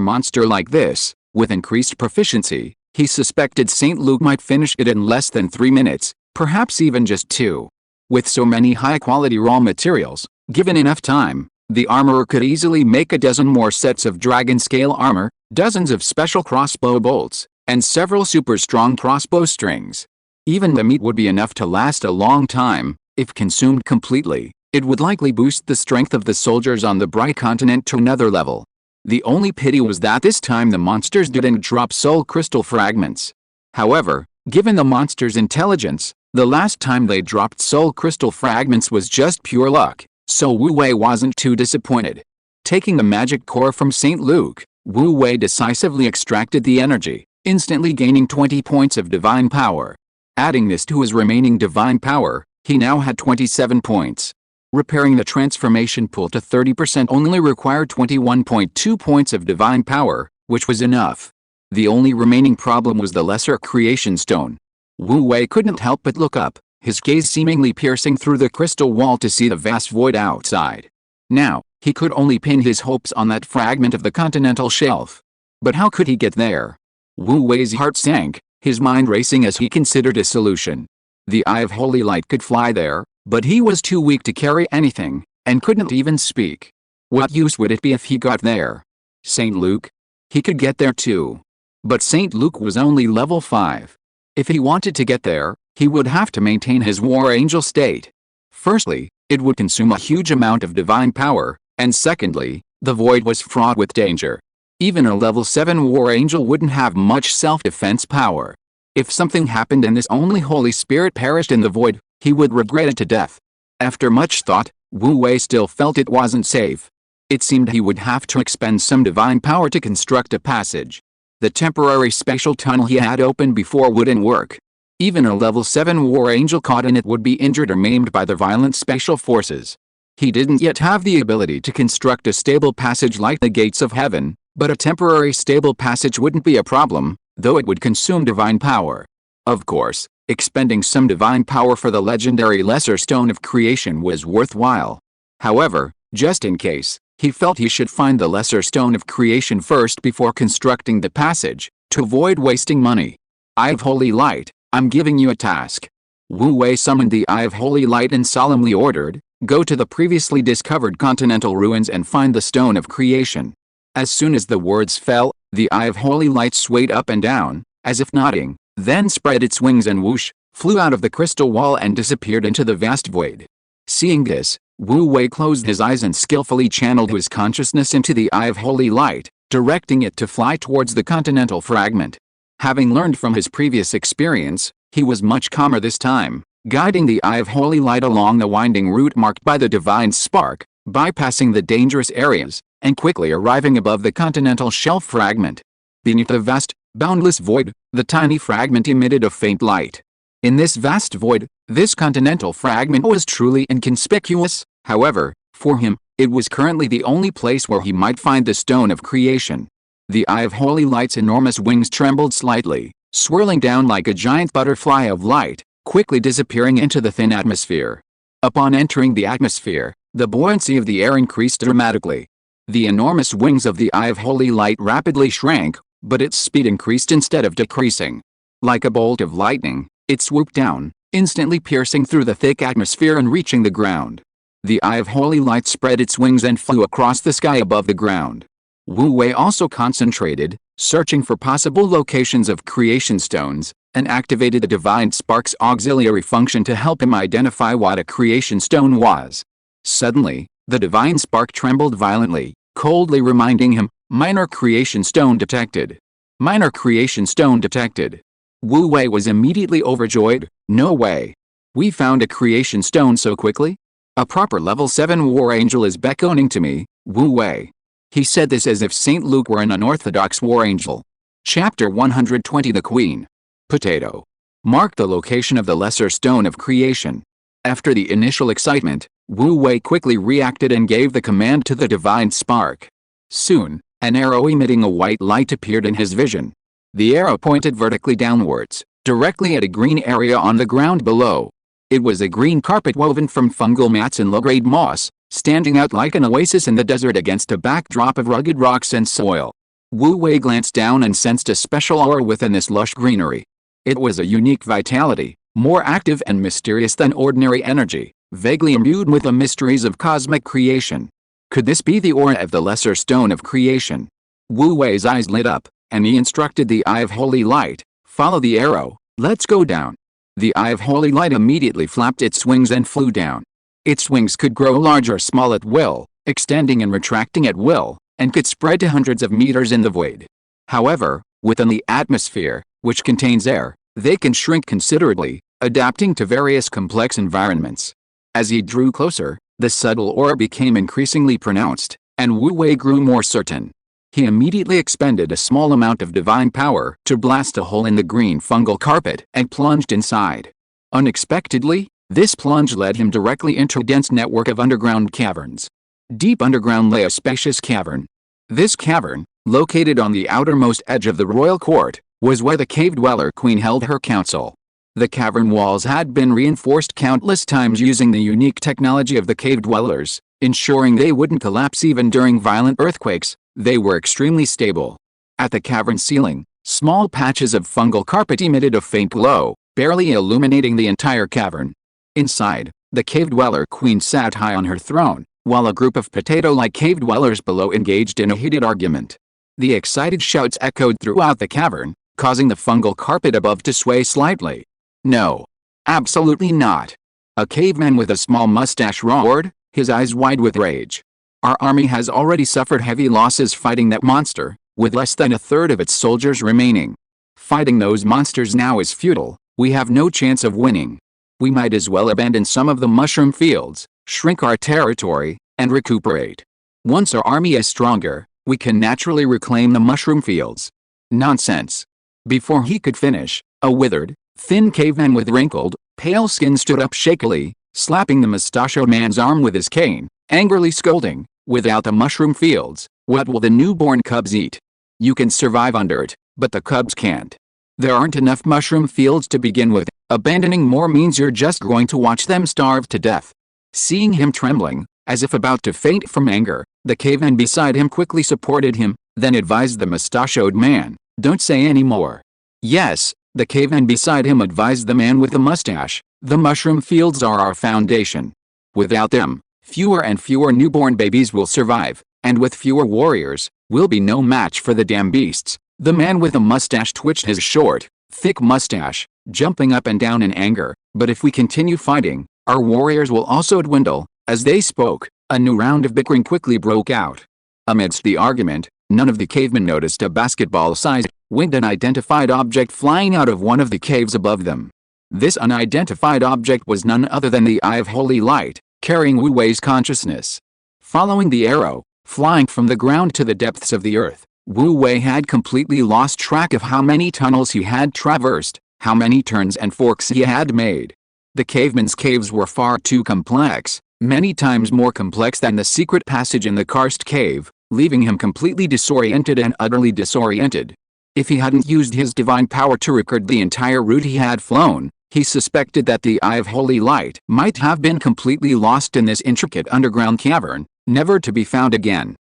monster like this, with increased proficiency, he suspected St. Luke might finish it in less than 3 minutes, perhaps even just 2. With so many high-quality raw materials, given enough time, the armorer could easily make a dozen more sets of dragon-scale armor, dozens of special crossbow bolts, and several super-strong crossbow strings. Even the meat would be enough to last a long time. If consumed completely, it would likely boost the strength of the soldiers on the Bright Continent to another level. The only pity was that this time the monsters didn't drop soul crystal fragments. However, given the monsters' intelligence, the last time they dropped soul crystal fragments was just pure luck, so Wu Wei wasn't too disappointed. Taking the magic core from St. Luke, Wu Wei decisively extracted the energy, instantly gaining 20 points of divine power. Adding this to his remaining divine power, he now had 27 points. Repairing the transformation pool to 30% only required 21.2 points of divine power, which was enough. The only remaining problem was the lesser creation stone. Wu Wei couldn't help but look up, his gaze seemingly piercing through the crystal wall to see the vast void outside. Now, he could only pin his hopes on that fragment of the continental shelf. But how could he get there? Wu Wei's heart sank, his mind racing as he considered a solution. The Eye of Holy Light could fly there, but he was too weak to carry anything, and couldn't even speak. What use would it be if he got there? St. Luke? He could get there too. But St. Luke was only level 5. If he wanted to get there, he would have to maintain his War Angel state. Firstly, it would consume a huge amount of divine power, and secondly, the void was fraught with danger. Even a level 7 War Angel wouldn't have much self-defense power. If something happened and this only Holy Spirit perished in the void, he would regret it to death. After much thought, Wu Wei still felt it wasn't safe. It seemed he would have to expend some divine power to construct a passage. The temporary spatial tunnel he had opened before wouldn't work. Even a level 7 War Angel caught in it would be injured or maimed by the violent spatial forces. He didn't yet have the ability to construct a stable passage like the Gates of Heaven, but a temporary stable passage wouldn't be a problem, though it would consume divine power. Of course, expending some divine power for the legendary Lesser Stone of Creation was worthwhile. However, just in case, he felt he should find the Lesser Stone of Creation first before constructing the passage, to avoid wasting money. Eye of Holy Light, I'm giving you a task. Wu Wei summoned the Eye of Holy Light and solemnly ordered, go to the previously discovered continental ruins and find the Stone of Creation. As soon as the words fell, the Eye of Holy Light swayed up and down, as if nodding, then spread its wings and whoosh, flew out of the crystal wall and disappeared into the vast void. Seeing this, Wu Wei closed his eyes and skillfully channeled his consciousness into the Eye of Holy Light, directing it to fly towards the continental fragment. Having learned from his previous experience, he was much calmer this time, guiding the Eye of Holy Light along the winding route marked by the divine spark, bypassing the dangerous areas, and quickly arriving above the continental shelf fragment. Beneath the vast, boundless void, the tiny fragment emitted a faint light. In this vast void, this continental fragment was truly inconspicuous. However, for him, it was currently the only place where he might find the stone of creation. The Eye of Holy Light's enormous wings trembled slightly, swirling down like a giant butterfly of light, quickly disappearing into the thin atmosphere. Upon entering the atmosphere, the buoyancy of the air increased dramatically. The enormous wings of the Eye of Holy Light rapidly shrank, but its speed increased instead of decreasing. Like a bolt of lightning, it swooped down, instantly piercing through the thick atmosphere and reaching the ground. The Eye of Holy Light spread its wings and flew across the sky above the ground. Wu Wei also concentrated, searching for possible locations of creation stones, and activated the Divine Spark's auxiliary function to help him identify what a creation stone was. Suddenly, the Divine Spark trembled violently, coldly reminding him, "Minor creation stone detected. Minor creation stone detected." Wu Wei was immediately overjoyed. "No way. We found a creation stone so quickly? A proper level 7 war angel is beckoning to me, Wu Wei." He said this as if St. Luke were an unorthodox war angel. Chapter 120 The Queen. Potato. Marked the location of the lesser stone of creation. After the initial excitement, Wu Wei quickly reacted and gave the command to the Divine Spark. Soon, an arrow emitting a white light appeared in his vision. The arrow pointed vertically downwards, directly at a green area on the ground below. It was a green carpet woven from fungal mats and low-grade moss, standing out like an oasis in the desert against a backdrop of rugged rocks and soil. Wu Wei glanced down and sensed a special aura within this lush greenery. It was a unique vitality, more active and mysterious than ordinary energy, vaguely imbued with the mysteries of cosmic creation. Could this be the aura of the lesser stone of creation? Wu Wei's eyes lit up, and he instructed the Eye of Holy Light, "Follow the arrow, let's go down." The Eye of Holy Light immediately flapped its wings and flew down. Its wings could grow large or small at will, extending and retracting at will, and could spread to hundreds of meters in the void. However, within the atmosphere, which contains air, they can shrink considerably, adapting to various complex environments. As he drew closer, the subtle aura became increasingly pronounced, and Wu Wei grew more certain. He immediately expended a small amount of divine power to blast a hole in the green fungal carpet and plunged inside. Unexpectedly, this plunge led him directly into a dense network of underground caverns. Deep underground lay a spacious cavern. This cavern, located on the outermost edge of the royal court, was where the cave-dweller queen held her council. The cavern walls had been reinforced countless times using the unique technology of the cave-dwellers, ensuring they wouldn't collapse even during violent earthquakes. They were extremely stable. At the cavern ceiling, small patches of fungal carpet emitted a faint glow, barely illuminating the entire cavern. Inside, the cave-dweller queen sat high on her throne, while a group of potato-like cave-dwellers below engaged in a heated argument. The excited shouts echoed throughout the cavern, causing the fungal carpet above to sway slightly. "No. Absolutely not." A caveman with a small mustache roared, his eyes wide with rage. "Our army has already suffered heavy losses fighting that monster, with less than a third of its soldiers remaining. Fighting those monsters now is futile. We have no chance of winning. We might as well abandon some of the mushroom fields, shrink our territory, and recuperate. Once our army is stronger, we can naturally reclaim the mushroom fields." "Nonsense." Before he could finish, a withered, thin caveman with wrinkled, pale skin stood up shakily, slapping the mustachioed man's arm with his cane, angrily scolding, "Without the mushroom fields, what will the newborn cubs eat? You can survive under it, but the cubs can't. There aren't enough mushroom fields to begin with. Abandoning more means you're just going to watch them starve to death." Seeing him trembling, as if about to faint from anger, the caveman beside him quickly supported him, then advised the mustachioed man, "Don't say any more." "Yes," the caveman beside him advised the man with the mustache, "the mushroom fields are our foundation. Without them, fewer and fewer newborn babies will survive, and with fewer warriors, we'll be no match for the damn beasts." The man with the mustache twitched his short, thick mustache, jumping up and down in anger, "But if we continue fighting, our warriors will also dwindle." As they spoke, a new round of bickering quickly broke out. Amidst the argument, None of the cavemen noticed a basketball-sized, winged unidentified object flying out of one of the caves above them. This unidentified object was none other than the Eye of Holy Light, carrying Wu Wei's consciousness. Following the arrow, flying from the ground to the depths of the earth, Wu Wei had completely lost track of how many tunnels he had traversed, how many turns and forks he had made. The cavemen's caves were far too complex, many times more complex than the secret passage in the karst cave, leaving him completely disoriented and utterly disoriented. If he hadn't used his divine power to record the entire route he had flown, he suspected that the Eye of Holy Light might have been completely lost in this intricate underground cavern, never to be found again.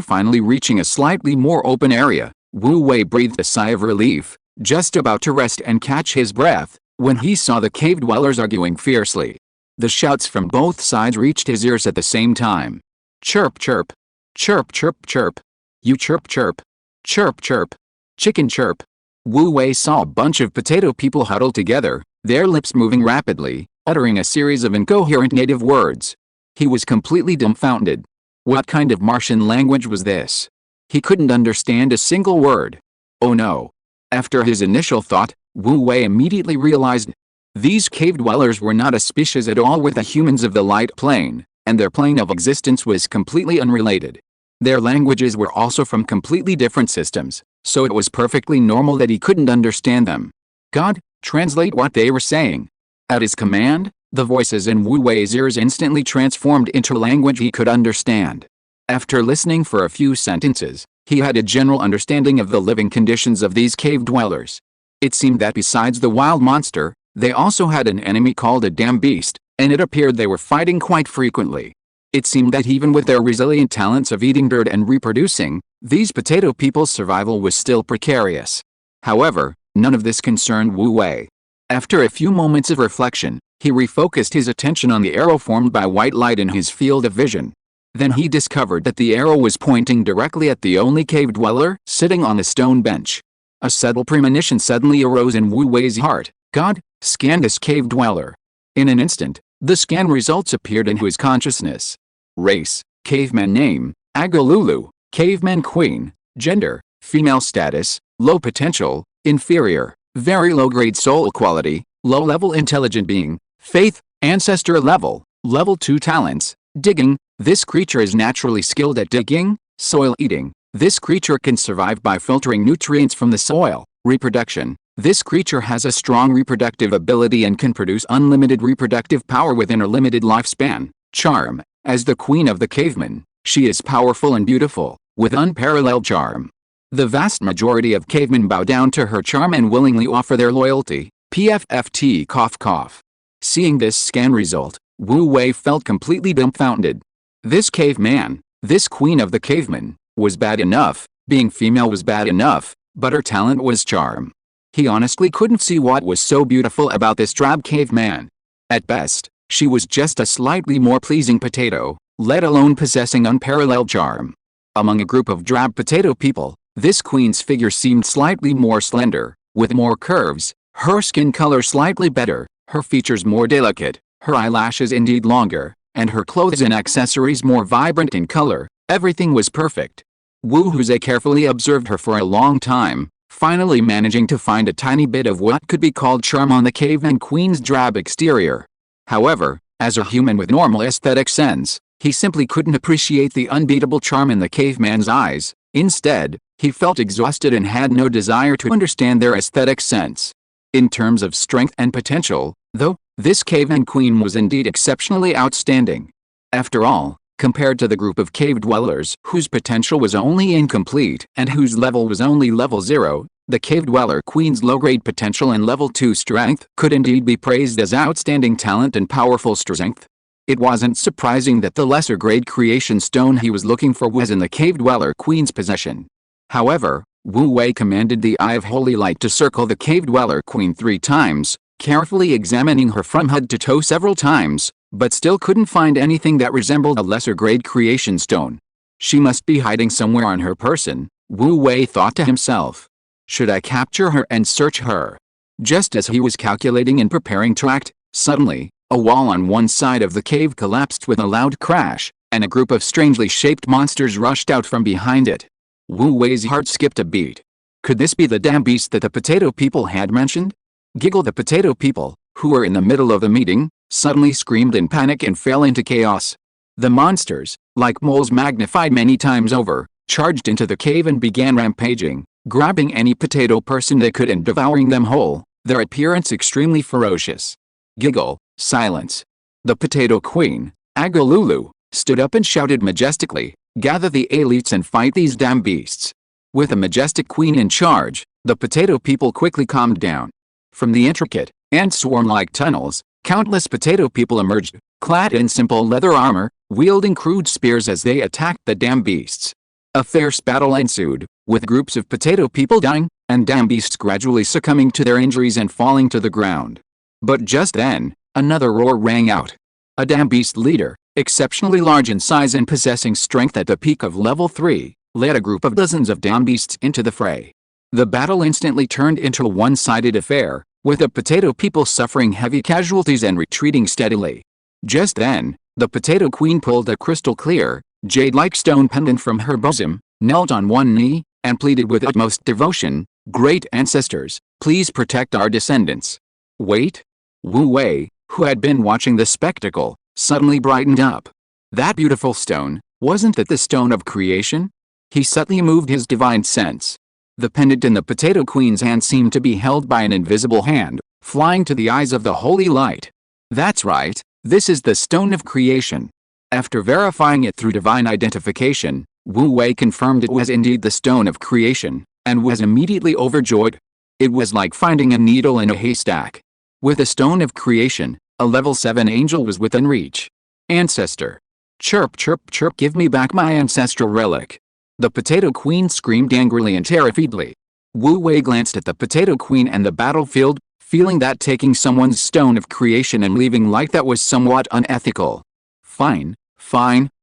Finally reaching a slightly more open area, Wu Wei breathed a sigh of relief, just about to rest and catch his breath, when he saw the cave dwellers arguing fiercely. The shouts from both sides reached his ears at the same time. Chirp chirp. Chirp chirp chirp. You chirp chirp. Chirp chirp. Chicken chirp. Wu Wei saw a bunch of potato people huddled together, their lips moving rapidly, uttering a series of incoherent native words. He was completely dumbfounded. What kind of Martian language was this? He couldn't understand a single word. Oh no. After his initial thought, Wu Wei immediately realized these cave dwellers were not a species at all with the humans of the light plane, and their plane of existence was completely unrelated. Their languages were also from completely different systems, so it was perfectly normal that he couldn't understand them. God, translate what they were saying. At his command, the voices in Wu Wei's ears instantly transformed into language he could understand. After listening for a few sentences, he had a general understanding of the living conditions of these cave dwellers. It seemed that besides the wild monster, they also had an enemy called a damn beast, and it appeared they were fighting quite frequently. It seemed that even with their resilient talents of eating dirt and reproducing, these potato people's survival was still precarious. However, none of this concerned Wu Wei. After a few moments of reflection, he refocused his attention on the arrow formed by white light in his field of vision. Then he discovered that the arrow was pointing directly at the only cave dweller sitting on a stone bench. A subtle premonition suddenly arose in Wu Wei's heart. God, scan this cave dweller. In an instant, the scan results appeared in his consciousness. Race, caveman name, Agalulu, caveman queen, gender, female status, low potential, inferior, very low grade soul quality, low level intelligent being, faith, ancestor level, level 2 talents, digging, this creature is naturally skilled at digging, soil eating, this creature can survive by filtering nutrients from the soil, reproduction, this creature has a strong reproductive ability and can produce unlimited reproductive power within a limited lifespan, charm, as the queen of the cavemen, she is powerful and beautiful, with unparalleled charm. The vast majority of cavemen bow down to her charm and willingly offer their loyalty, PFFT cough cough. Seeing this scan result, Wu Wei felt completely dumbfounded. This caveman, this queen of the cavemen, was bad enough, being female was bad enough, but her talent was charm. He honestly couldn't see what was so beautiful about this drab caveman. At best, she was just a slightly more pleasing potato, let alone possessing unparalleled charm. Among a group of drab potato people, this queen's figure seemed slightly more slender, with more curves, her skin color slightly better, her features more delicate, her eyelashes indeed longer, and her clothes and accessories more vibrant in color. Everything was perfect. Wu Huze carefully observed her for a long time, finally managing to find a tiny bit of what could be called charm on the caveman queen's drab exterior. However, as a human with normal aesthetic sense, he simply couldn't appreciate the unbeatable charm in the caveman's eyes. Instead, he felt exhausted and had no desire to understand their aesthetic sense. In terms of strength and potential, though, this caveman queen was indeed exceptionally outstanding. After all, compared to the group of cave dwellers whose potential was only incomplete and whose level was only level 0, the cave dweller queen's low-grade potential and level 2 strength could indeed be praised as outstanding talent and powerful strength. It wasn't surprising that the lesser-grade creation stone he was looking for was in the cave dweller queen's possession. However, Wu Wei commanded the Eye of Holy Light to circle the cave dweller queen 3 times, carefully examining her from head to toe several times, but still couldn't find anything that resembled a lesser-grade creation stone. She must be hiding somewhere on her person, Wu Wei thought to himself. Should I capture her and search her? Just as he was calculating and preparing to act, suddenly, a wall on one side of the cave collapsed with a loud crash, and a group of strangely shaped monsters rushed out from behind it. Wu Wei's heart skipped a beat. Could this be the damn beast that the potato people had mentioned? Giggle. The potato people, who were in the middle of the meeting, suddenly screamed in panic and fell into chaos. The monsters, like moles magnified many times over, charged into the cave and began rampaging, grabbing any potato person they could and devouring them whole, their appearance extremely ferocious. Giggle. Silence. The potato queen, Agalulu, stood up and shouted majestically, "Gather the elites and fight these damn beasts." With a majestic queen in charge, the potato people quickly calmed down. From the intricate, ant swarm-like tunnels, countless potato people emerged, clad in simple leather armor, wielding crude spears as they attacked the damn beasts. A fierce battle ensued, with groups of potato people dying, and damn beasts gradually succumbing to their injuries and falling to the ground. But just then, another roar rang out. A damn beast leader, exceptionally large in size and possessing strength at the peak of level 3, led a group of dozens of damn beasts into the fray. The battle instantly turned into a one-sided affair, with the potato people suffering heavy casualties and retreating steadily. Just then, the potato queen pulled a crystal-clear, jade-like stone pendant from her bosom, knelt on one knee, and pleaded with utmost devotion, "Great ancestors, please protect our descendants." Wait? Wu Wei, who had been watching the spectacle, suddenly brightened up. That beautiful stone, wasn't it the stone of creation? He subtly moved his divine sense. The pendant in the potato queen's hand seemed to be held by an invisible hand, flying to the eyes of the holy light. That's right, this is the stone of creation. After verifying it through divine identification, Wu Wei confirmed it was indeed the stone of creation, and was immediately overjoyed. It was like finding a needle in a haystack. With the stone of creation, a level 7 angel was within reach. Ancestor. Chirp chirp chirp, give me back my ancestral relic. The potato queen screamed angrily and terrifiedly. Wu Wei glanced at the potato queen and the battlefield, feeling that taking someone's stone of creation and leaving like that was somewhat unethical. Fine,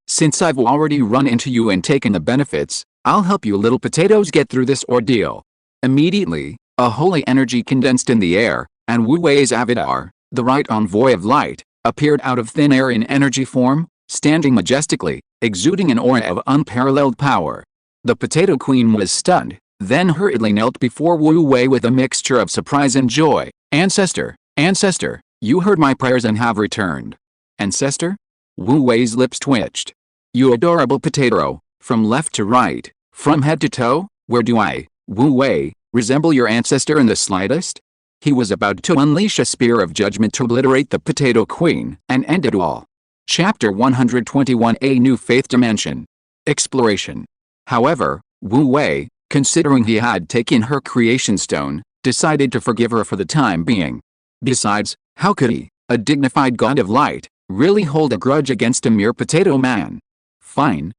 since I've already run into you and taken the benefits, I'll help you little potatoes get through this ordeal. Immediately, a holy energy condensed in the air, and Wu Wei's avatar, the right envoy of light, appeared out of thin air in energy form, standing majestically, exuding an aura of unparalleled power. The potato queen was stunned, then hurriedly knelt before Wu Wei with a mixture of surprise and joy. Ancestor, you heard my prayers and have returned. Ancestor? Wu Wei's lips twitched. You adorable potato, from left to right, from head to toe, where do I, Wu Wei, resemble your ancestor in the slightest? He was about to unleash a spear of judgment to obliterate the potato queen and end it all. Chapter 121, A New Faith Dimension. Exploration. However, Wu Wei, considering he had taken her creation stone, decided to forgive her for the time being. Besides, how could he, a dignified god of light, really hold a grudge against a mere potato man? Fine,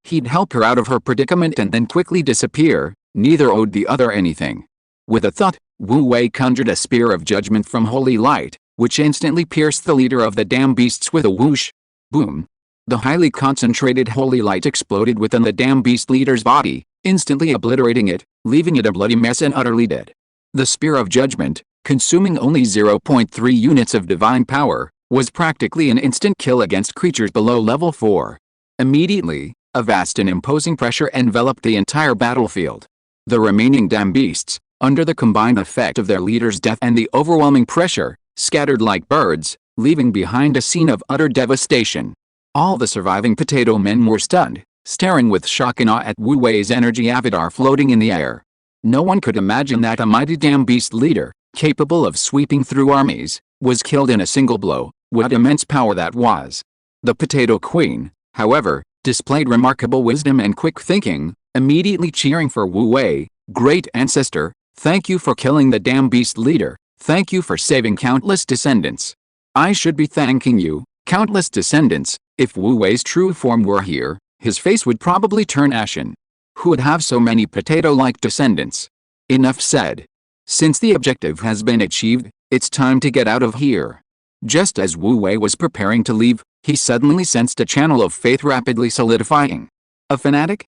he'd help her out of her predicament and then quickly disappear, neither owed the other anything. With a thought, Wu Wei conjured a spear of judgment from holy light, which instantly pierced the leader of the damn beasts with a whoosh. Boom. The highly concentrated holy light exploded within the damn beast leader's body, instantly obliterating it, leaving it a bloody mess and utterly dead. The spear of judgment, consuming only 0.3 units of divine power, was practically an instant kill against creatures below level 4. Immediately, a vast and imposing pressure enveloped the entire battlefield. The remaining damn beasts, under the combined effect of their leader's death and the overwhelming pressure, scattered like birds, leaving behind a scene of utter devastation. All the surviving potato men were stunned, staring with shock and awe at Wu Wei's energy avatar floating in the air. No one could imagine that a mighty damn beast leader, capable of sweeping through armies, was killed in a single blow. What immense power that was! The potato queen, however, displayed remarkable wisdom and quick thinking, immediately cheering for Wu Wei. Great ancestor, thank you for killing the damn beast leader. Thank you for saving countless descendants. I should be thanking you, countless descendants. If Wu Wei's true form were here, his face would probably turn ashen. Who would have so many potato-like descendants? Enough said. Since the objective has been achieved, it's time to get out of here. Just as Wu Wei was preparing to leave, he suddenly sensed a channel of faith rapidly solidifying. A fanatic?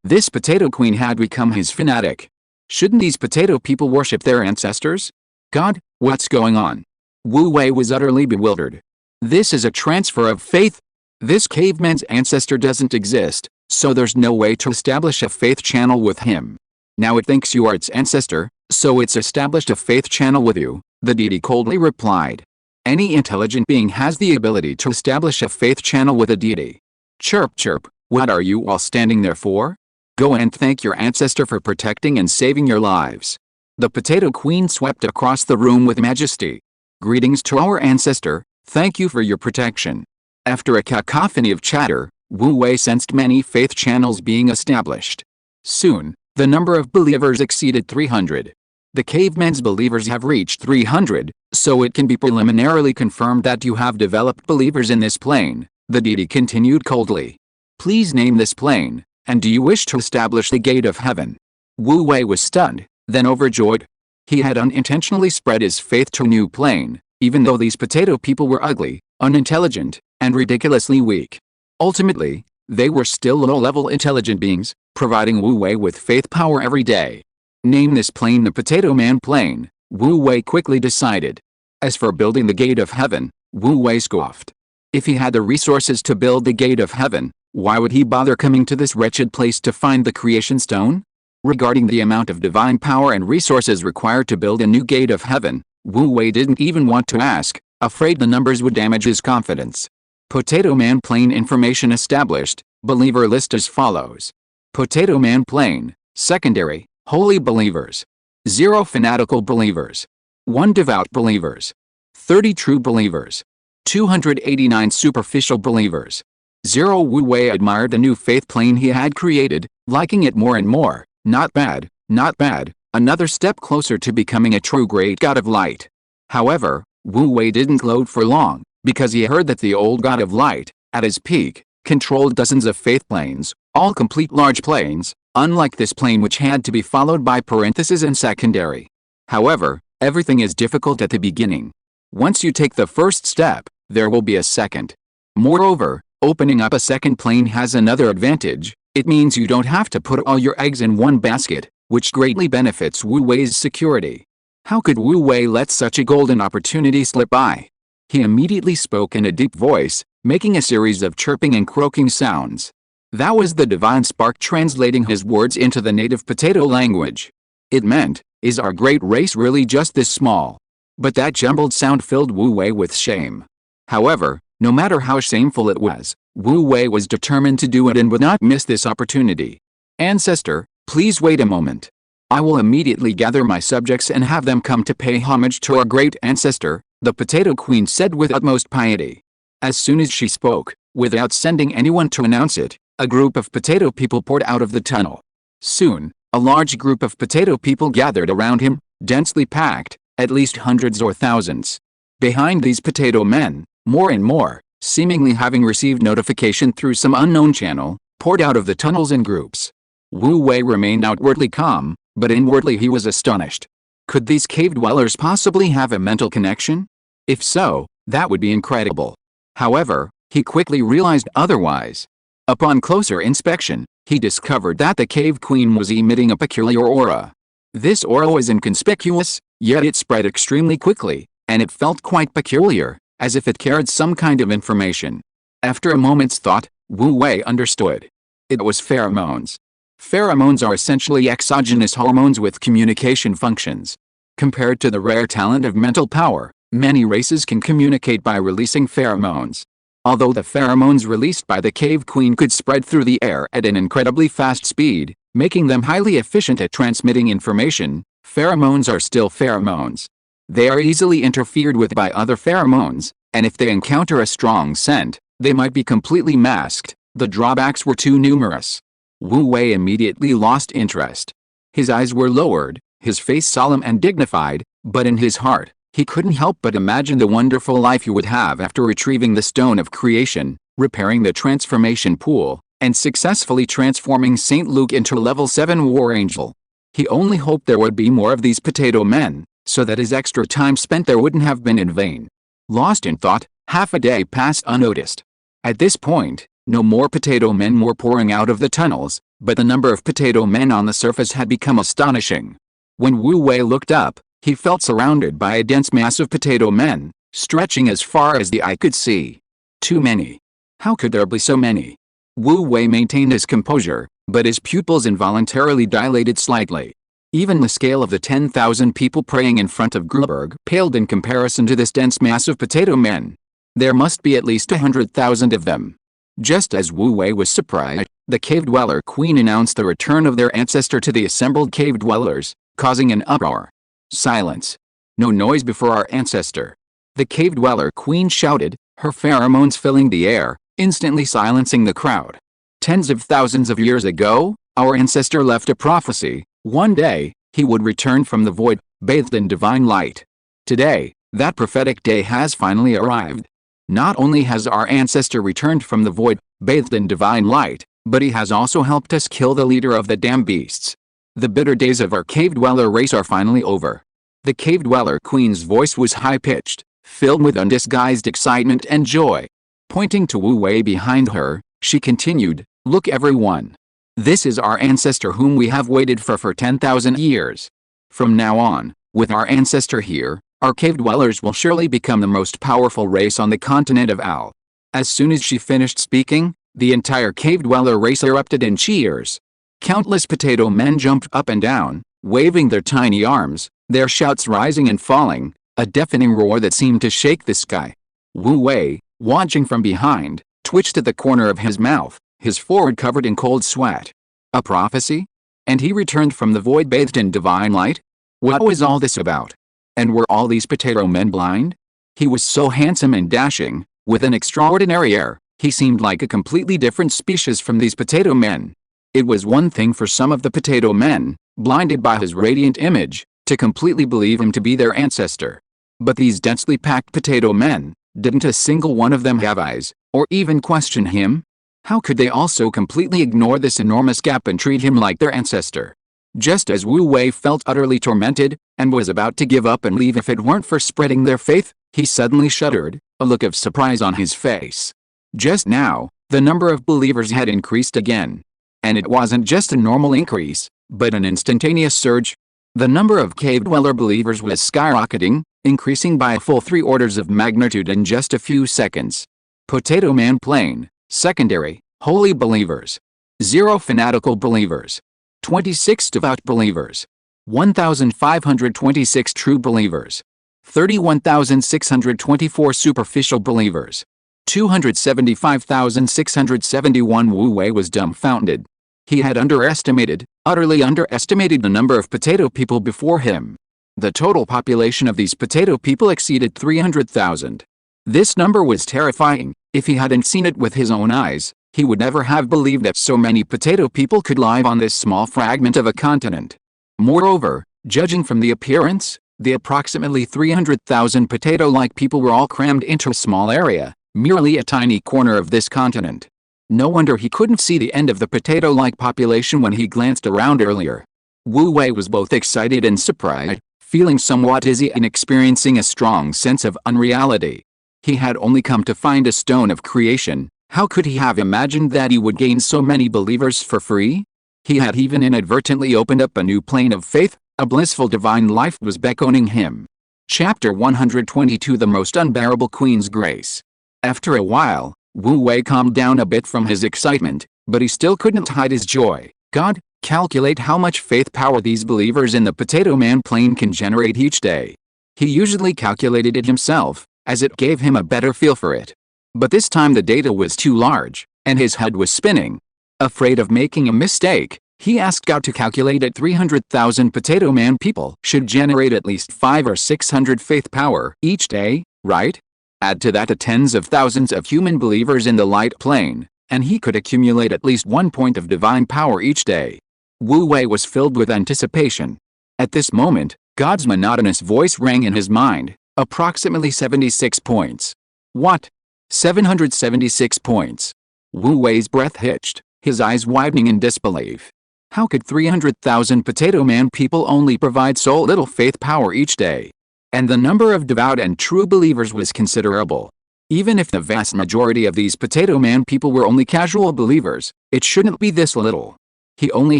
This potato queen had become his fanatic. Shouldn't these potato people worship their ancestors? God, what's going on? Wu Wei was utterly bewildered. This is a transfer of faith. This caveman's ancestor doesn't exist. so there's no way to establish a faith channel with him. Now it thinks you are its ancestor, so it's established a faith channel with you, the deity coldly replied. Any intelligent being has the ability to establish a faith channel with a deity. Chirp chirp, what are you all standing there for? Go and thank your ancestor for protecting and saving your lives. The Potato Queen swept across the room with majesty. Greetings to our ancestor, thank you for your protection. After a cacophony of chatter, Wu Wei sensed many faith channels being established. Soon, the number of believers exceeded 300. The cavemen's believers have reached 300, so it can be preliminarily confirmed that you have developed believers in this plane, the deity continued coldly. Please name this plane, and do you wish to establish the gate of heaven? Wu Wei was stunned, then overjoyed. He had unintentionally spread his faith to a new plane, even though these potato people were ugly, unintelligent, and ridiculously weak. Ultimately, they were still low-level intelligent beings, providing Wu Wei with faith power every day. Name this plane the Potato Man Plane, Wu Wei quickly decided. As for building the gate of heaven, Wu Wei scoffed. If he had the resources to build the gate of heaven, why would he bother coming to this wretched place to find the creation stone? Regarding the amount of divine power and resources required to build a new gate of heaven, Wu Wei didn't even want to ask, afraid the numbers would damage his confidence. Potato Man Plane information established, believer list as follows. Potato Man Plane, secondary, holy believers. 0 fanatical believers. 1 devout believers. 30 true believers. 289 superficial believers. 0 Wu Wei admired the new faith plane he had created, liking it more and more. Not bad, not bad, another step closer to becoming a true great god of light. However, Wu Wei didn't gloat for long, because he heard that the old god of light, at his peak, controlled dozens of faith planes, all complete large planes, unlike this plane which had to be followed by parentheses and secondary. However, everything is difficult at the beginning. Once you take the first step, there will be a second. Moreover, opening up a second plane has another advantage. It means you don't have to put all your eggs in one basket, which greatly benefits Wu Wei's security. How could Wu Wei let such a golden opportunity slip by? He immediately spoke in a deep voice, making a series of chirping and croaking sounds. That was the divine spark translating his words into the native potato language. It meant, is our great race really just this small? But that jumbled sound filled Wu Wei with shame. However, no matter how shameful it was, Wu Wei was determined to do it and would not miss this opportunity. Ancestor, please wait a moment. I will immediately gather my subjects and have them come to pay homage to our great ancestor, the Potato Queen said with utmost piety. As soon as she spoke, without sending anyone to announce it, a group of potato people poured out of the tunnel. Soon, a large group of potato people gathered around him, densely packed, at least hundreds or thousands. Behind these potato men, more and more, seemingly having received notification through some unknown channel, poured out of the tunnels in groups. Wu Wei remained outwardly calm, but inwardly he was astonished. Could these cave dwellers possibly have a mental connection? If so, that would be incredible. However, he quickly realized otherwise. Upon closer inspection, he discovered that the cave queen was emitting a peculiar aura. This aura was inconspicuous, yet it spread extremely quickly, and it felt quite peculiar, as if it carried some kind of information. After a moment's thought, Wu Wei understood. It was pheromones. Pheromones are essentially exogenous hormones with communication functions. Compared to the rare talent of mental power, many races can communicate by releasing pheromones. Although the pheromones released by the cave queen could spread through the air at an incredibly fast speed, making them highly efficient at transmitting information, pheromones are still pheromones. They are easily interfered with by other pheromones, and if they encounter a strong scent, they might be completely masked. The drawbacks were too numerous. Wu Wei immediately lost interest. His eyes were lowered, his face solemn and dignified, but in his heart, he couldn't help but imagine the wonderful life he would have after retrieving the stone of creation, repairing the transformation pool, and successfully transforming St. Luke into a level 7 war angel. He only hoped there would be more of these potato men, so that his extra time spent there wouldn't have been in vain. Lost in thought, half a day passed unnoticed. At this point, no more potato men were pouring out of the tunnels, but the number of potato men on the surface had become astonishing. When Wu Wei looked up, he felt surrounded by a dense mass of potato men, stretching as far as the eye could see. Too many. How could there be so many? Wu Wei maintained his composure, but his pupils involuntarily dilated slightly. Even the scale of the 10,000 people praying in front of Gruberg paled in comparison to this dense mass of potato men. There must be at least 100,000 of them. Just as Wu Wei was surprised, the cave dweller queen announced the return of their ancestor to the assembled cave dwellers, causing an uproar. Silence. No noise before our ancestor. The cave dweller queen shouted, her pheromones filling the air, instantly silencing the crowd. Tens of thousands of years ago, our ancestor left a prophecy. One day, he would return from the void, bathed in divine light. Today, that prophetic day has finally arrived. Not only has our ancestor returned from the void, bathed in divine light, but he has also helped us kill the leader of the damn beasts. The bitter days of our cave dweller race are finally over. The cave dweller queen's voice was high-pitched, filled with undisguised excitement and joy. Pointing to Wu Wei behind her, she continued, "Look everyone. This is our ancestor whom we have waited for 10,000 years. From now on, with our ancestor here, our cave dwellers will surely become the most powerful race on the continent of Al." As soon as she finished speaking, the entire cave dweller race erupted in cheers. Countless potato men jumped up and down, waving their tiny arms, their shouts rising and falling, a deafening roar that seemed to shake the sky. Wu Wei, watching from behind, twitched at the corner of his mouth, his forehead covered in cold sweat. A prophecy? And he returned from the void bathed in divine light? What was all this about? And were all these potato men blind? He was so handsome and dashing, with an extraordinary air, he seemed like a completely different species from these potato men. It was one thing for some of the potato men, blinded by his radiant image, to completely believe him to be their ancestor. But these densely packed potato men, didn't a single one of them have eyes, or even question him? How could they also completely ignore this enormous gap and treat him like their ancestor? Just as Wu Wei felt utterly tormented, and was about to give up and leave if it weren't for spreading their faith, he suddenly shuddered, a look of surprise on his face. Just now, the number of believers had increased again. And it wasn't just a normal increase, but an instantaneous surge. The number of cave dweller believers was skyrocketing, increasing by a full 3 orders of magnitude in just a few seconds. Potato Man Plain, Secondary, Holy Believers. 0 Fanatical Believers. 26 Devout Believers. 1,526 True Believers. 31,624 Superficial Believers. 275,671 Wu Wei was dumbfounded. He had utterly underestimated the number of potato people before him. The total population of these potato people exceeded 300,000. This number was terrifying. If he hadn't seen it with his own eyes, he would never have believed that so many potato people could live on this small fragment of a continent. Moreover, judging from the appearance, the approximately 300,000 potato-like people were all crammed into a small area, merely a tiny corner of this continent. No wonder he couldn't see the end of the potato-like population when he glanced around earlier. Wu Wei was both excited and surprised, feeling somewhat dizzy and experiencing a strong sense of unreality. He had only come to find a stone of creation. How could he have imagined that he would gain so many believers for free? He had even inadvertently opened up a new plane of faith. A blissful divine life was beckoning him. Chapter 122 The Most Unbearable Queen's Grace. After a while, Wu Wei calmed down a bit from his excitement, but he still couldn't hide his joy. God, calculate how much faith power these believers in the Potato Man plane can generate each day. He usually calculated it himself, as it gave him a better feel for it. But this time the data was too large, and his head was spinning. Afraid of making a mistake, he asked God to calculate it. 300,000 Potato Man people should generate at least 500 or 600 faith power each day, right? Add to that the tens of thousands of human believers in the light plane, and he could accumulate at least 1 point of divine power each day. Wu Wei was filled with anticipation. At this moment, God's monotonous voice rang in his mind. Approximately 76 points. What? 776 points. Wu Wei's breath hitched, his eyes widening in disbelief. How could 300,000 Potato Man people only provide so little faith power each day? And the number of devout and true believers was considerable. Even if the vast majority of these Potato Man people were only casual believers, it shouldn't be this little. He only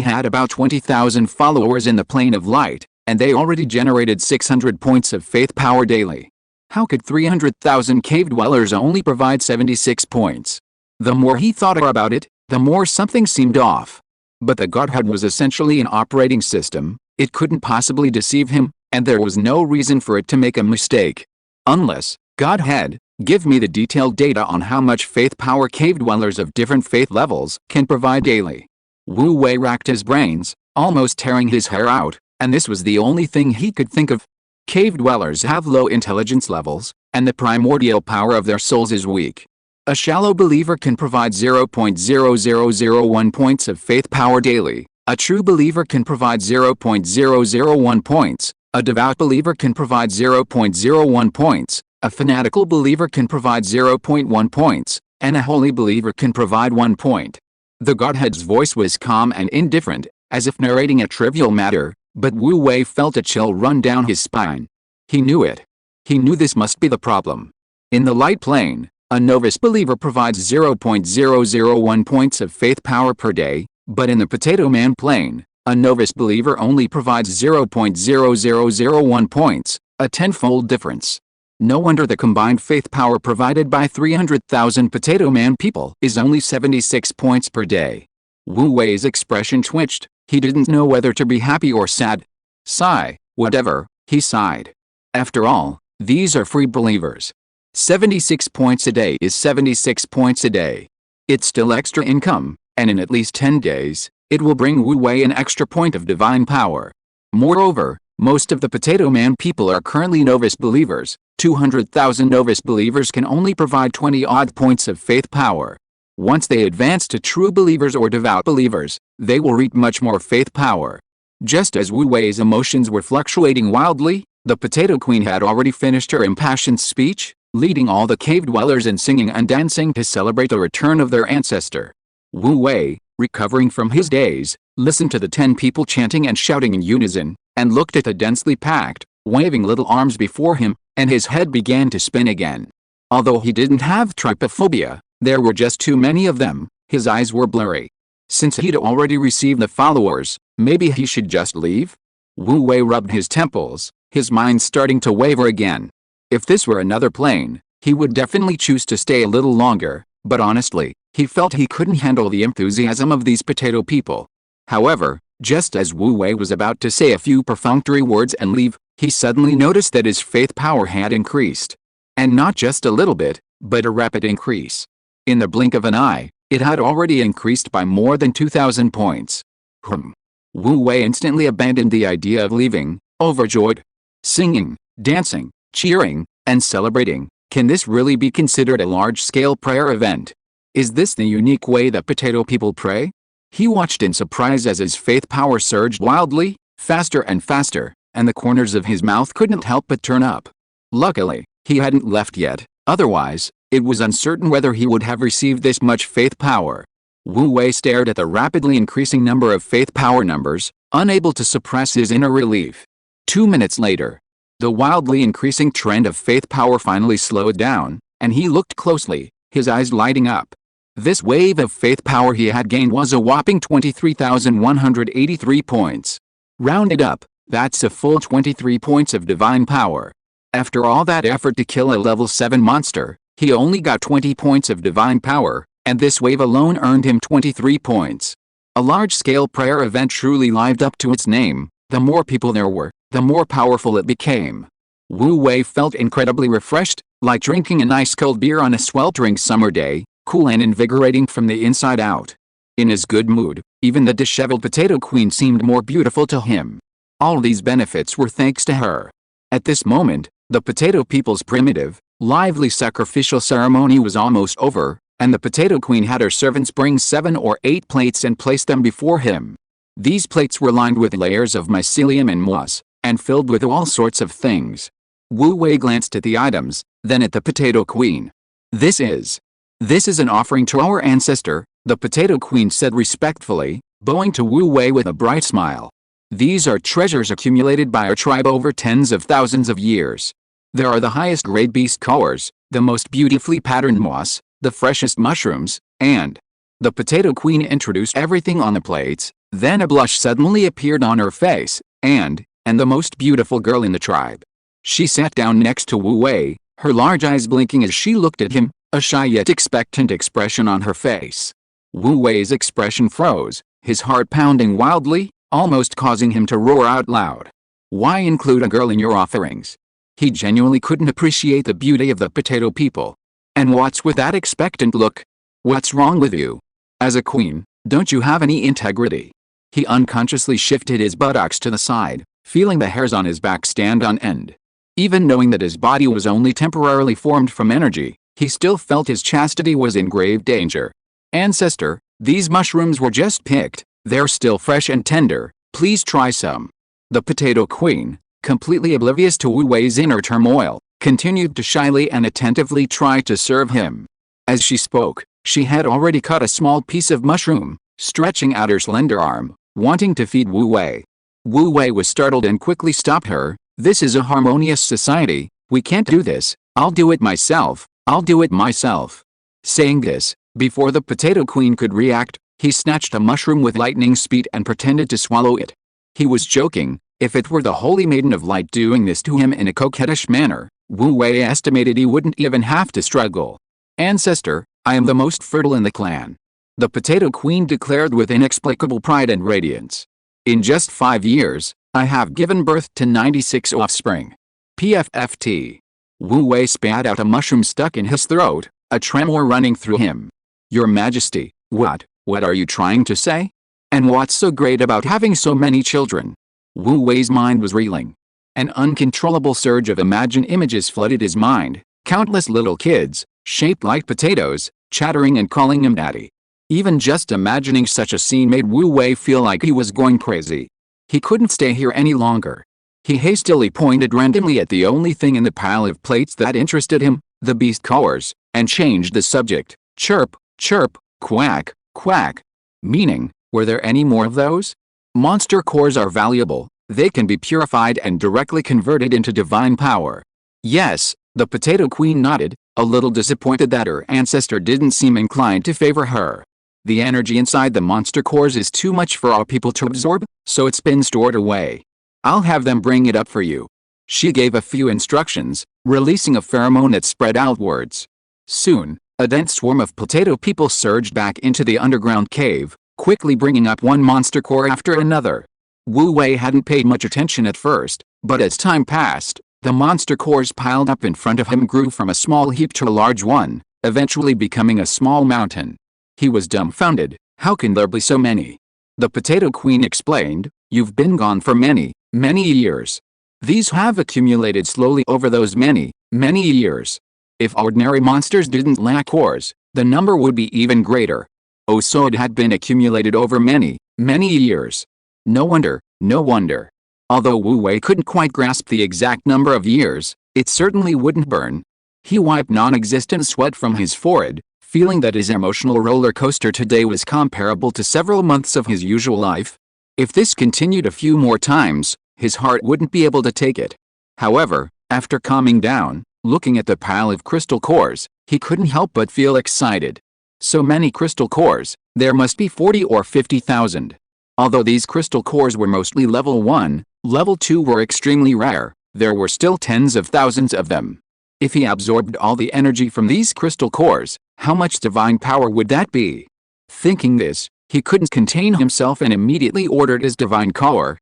had about 20,000 followers in the plane of light, and they already generated 600 points of faith power daily. How could 300,000 cave dwellers only provide 76 points? The more he thought about it, the more something seemed off. But the Godhead was essentially an operating system, it couldn't possibly deceive him, and there was no reason for it to make a mistake. Unless, Godhead, give me the detailed data on how much faith power cave dwellers of different faith levels can provide daily. Wu Wei racked his brains, almost tearing his hair out, and this was the only thing he could think of. Cave dwellers have low intelligence levels, and the primordial power of their souls is weak. A shallow believer can provide 0.0001 points of faith power daily. A true believer can provide 0.001 points. A devout believer can provide 0.01 points. A fanatical believer can provide 0.1 points. And a holy believer can provide 1 point. The Godhead's voice was calm and indifferent, as if narrating a trivial matter, but Wu Wei felt a chill run down his spine. He knew it. He knew this must be the problem. In the light plane, a novice believer provides 0.001 points of faith power per day, but in the Potato Man plane, a novice believer only provides 0.0001 points, a tenfold difference. No wonder the combined faith power provided by 300,000 Potato Man people is only 76 points per day. Wu Wei's expression twitched, he didn't know whether to be happy or sad. Sigh, whatever, he sighed. After all, these are free believers. 76 points a day is 76 points a day. It's still extra income, and in at least 10 days, it will bring Wu Wei an extra point of divine power. Moreover, most of the Potato Man people are currently novice believers. 200,000 novice believers can only provide 20-odd points of faith power. Once they advance to true believers or devout believers, they will reap much more faith power. Just as Wu Wei's emotions were fluctuating wildly, the Potato Queen had already finished her impassioned speech, leading all the cave dwellers in singing and dancing to celebrate the return of their ancestor. Wu Wei, recovering from his daze, listened to the 10 people chanting and shouting in unison, and looked at the densely packed, waving little arms before him, and his head began to spin again. Although he didn't have trypophobia, there were just too many of them, his eyes were blurry. Since he'd already received the followers, maybe he should just leave? Wu Wei rubbed his temples, his mind starting to waver again. If this were another plane, he would definitely choose to stay a little longer, but honestly, he felt he couldn't handle the enthusiasm of these potato people. However, just as Wu Wei was about to say a few perfunctory words and leave, he suddenly noticed that his faith power had increased. And not just a little bit, but a rapid increase. In the blink of an eye, it had already increased by more than 2,000 points. Wu Wei instantly abandoned the idea of leaving, overjoyed. Singing, dancing, cheering, and celebrating, can this really be considered a large-scale prayer event? Is this the unique way that potato people pray? He watched in surprise as his faith power surged wildly, faster and faster, and the corners of his mouth couldn't help but turn up. Luckily, he hadn't left yet, otherwise, it was uncertain whether he would have received this much faith power. Wu Wei stared at the rapidly increasing number of faith power numbers, unable to suppress his inner relief. 2 minutes later, the wildly increasing trend of faith power finally slowed down, and he looked closely, his eyes lighting up. This wave of faith power he had gained was a whopping 23,183 points. Rounded up, that's a full 23 points of divine power. After all that effort to kill a level 7 monster, he only got 20 points of divine power, and this wave alone earned him 23 points. A large-scale prayer event truly lived up to its name. The more people there were, the more powerful it became. Wu Wei felt incredibly refreshed, like drinking an ice-cold beer on a sweltering summer day, cool and invigorating from the inside out. In his good mood, even the disheveled Potato Queen seemed more beautiful to him. All these benefits were thanks to her. At this moment, the potato people's primitive, lively sacrificial ceremony was almost over, and the Potato Queen had her servants bring 7 or 8 plates and place them before him. These plates were lined with layers of mycelium and moss, and filled with all sorts of things. Wu Wei glanced at the items, then at the Potato Queen. This is an offering to our ancestor, the Potato Queen said respectfully, bowing to Wu Wei with a bright smile. These are treasures accumulated by our tribe over tens of thousands of years. There are the highest grade beast collars, the most beautifully patterned moss, the freshest mushrooms, and... The Potato Queen introduced everything on the plates, then a blush suddenly appeared on her face, and the most beautiful girl in the tribe. She sat down next to Wu Wei, her large eyes blinking as she looked at him, a shy yet expectant expression on her face. Wu Wei's expression froze, his heart pounding wildly, almost causing him to roar out loud. Why include a girl in your offerings? He genuinely couldn't appreciate the beauty of the potato people. And what's with that expectant look? What's wrong with you? As a queen, don't you have any integrity? He unconsciously shifted his buttocks to the side, feeling the hairs on his back stand on end. Even knowing that his body was only temporarily formed from energy, he still felt his chastity was in grave danger. Ancestor, these mushrooms were just picked, they're still fresh and tender, please try some. The potato queen, completely oblivious to Wu Wei's inner turmoil, continued to shyly and attentively try to serve him. As she spoke, she had already cut a small piece of mushroom, stretching out her slender arm, wanting to feed Wu Wei. Wu Wei was startled and quickly stopped her. This is a harmonious society, we can't do this, I'll do it myself, I'll do it myself. Saying this, before the potato queen could react, he snatched a mushroom with lightning speed and pretended to swallow it. He was joking. If it were the Holy Maiden of Light doing this to him in a coquettish manner, Wu Wei estimated he wouldn't even have to struggle. Ancestor, I am the most fertile in the clan. The potato queen declared with inexplicable pride and radiance. In just 5 years, I have given birth to 96 offspring. PFFT. Wu Wei spat out a mushroom stuck in his throat, a tremor running through him. Your Majesty, what are you trying to say? And what's so great about having so many children? Wu Wei's mind was reeling. An uncontrollable surge of imagined images flooded his mind, countless little kids, shaped like potatoes, chattering and calling him daddy. Even just imagining such a scene made Wu Wei feel like he was going crazy. He couldn't stay here any longer. He hastily pointed randomly at the only thing in the pile of plates that interested him, the beast cores, and changed the subject. Chirp, chirp, quack, quack. Meaning, were there any more of those? Monster cores are valuable, they can be purified and directly converted into divine power. Yes, the potato queen nodded, a little disappointed that her ancestor didn't seem inclined to favor her. The energy inside the monster cores is too much for our people to absorb, so it's been stored away. I'll have them bring it up for you. She gave a few instructions, releasing a pheromone that spread outwards. Soon, a dense swarm of potato people surged back into the underground cave, quickly bringing up one monster core after another. Wu Wei hadn't paid much attention at first, but as time passed, the monster cores piled up in front of him grew from a small heap to a large one, eventually becoming a small mountain. He was dumbfounded. How can there be so many? The potato queen explained, you've been gone for many years. These have accumulated slowly over those many years. If ordinary monsters didn't lack cores, the number would be even greater. Oh, so it had been accumulated over many years. No wonder. Although Wu Wei couldn't quite grasp the exact number of years, it certainly wouldn't burn. He wiped non-existent sweat from his forehead, feeling that his emotional roller coaster today was comparable to several months of his usual life. If this continued a few more times, his heart wouldn't be able to take it. However, after calming down, looking at the pile of crystal cores, he couldn't help but feel excited. So many crystal cores, there must be 40 or 50,000. Although these crystal cores were mostly level 1, level 2 were extremely rare, there were still tens of thousands of them. If he absorbed all the energy from these crystal cores, how much divine power would that be? Thinking this, he couldn't contain himself and immediately ordered his divine core,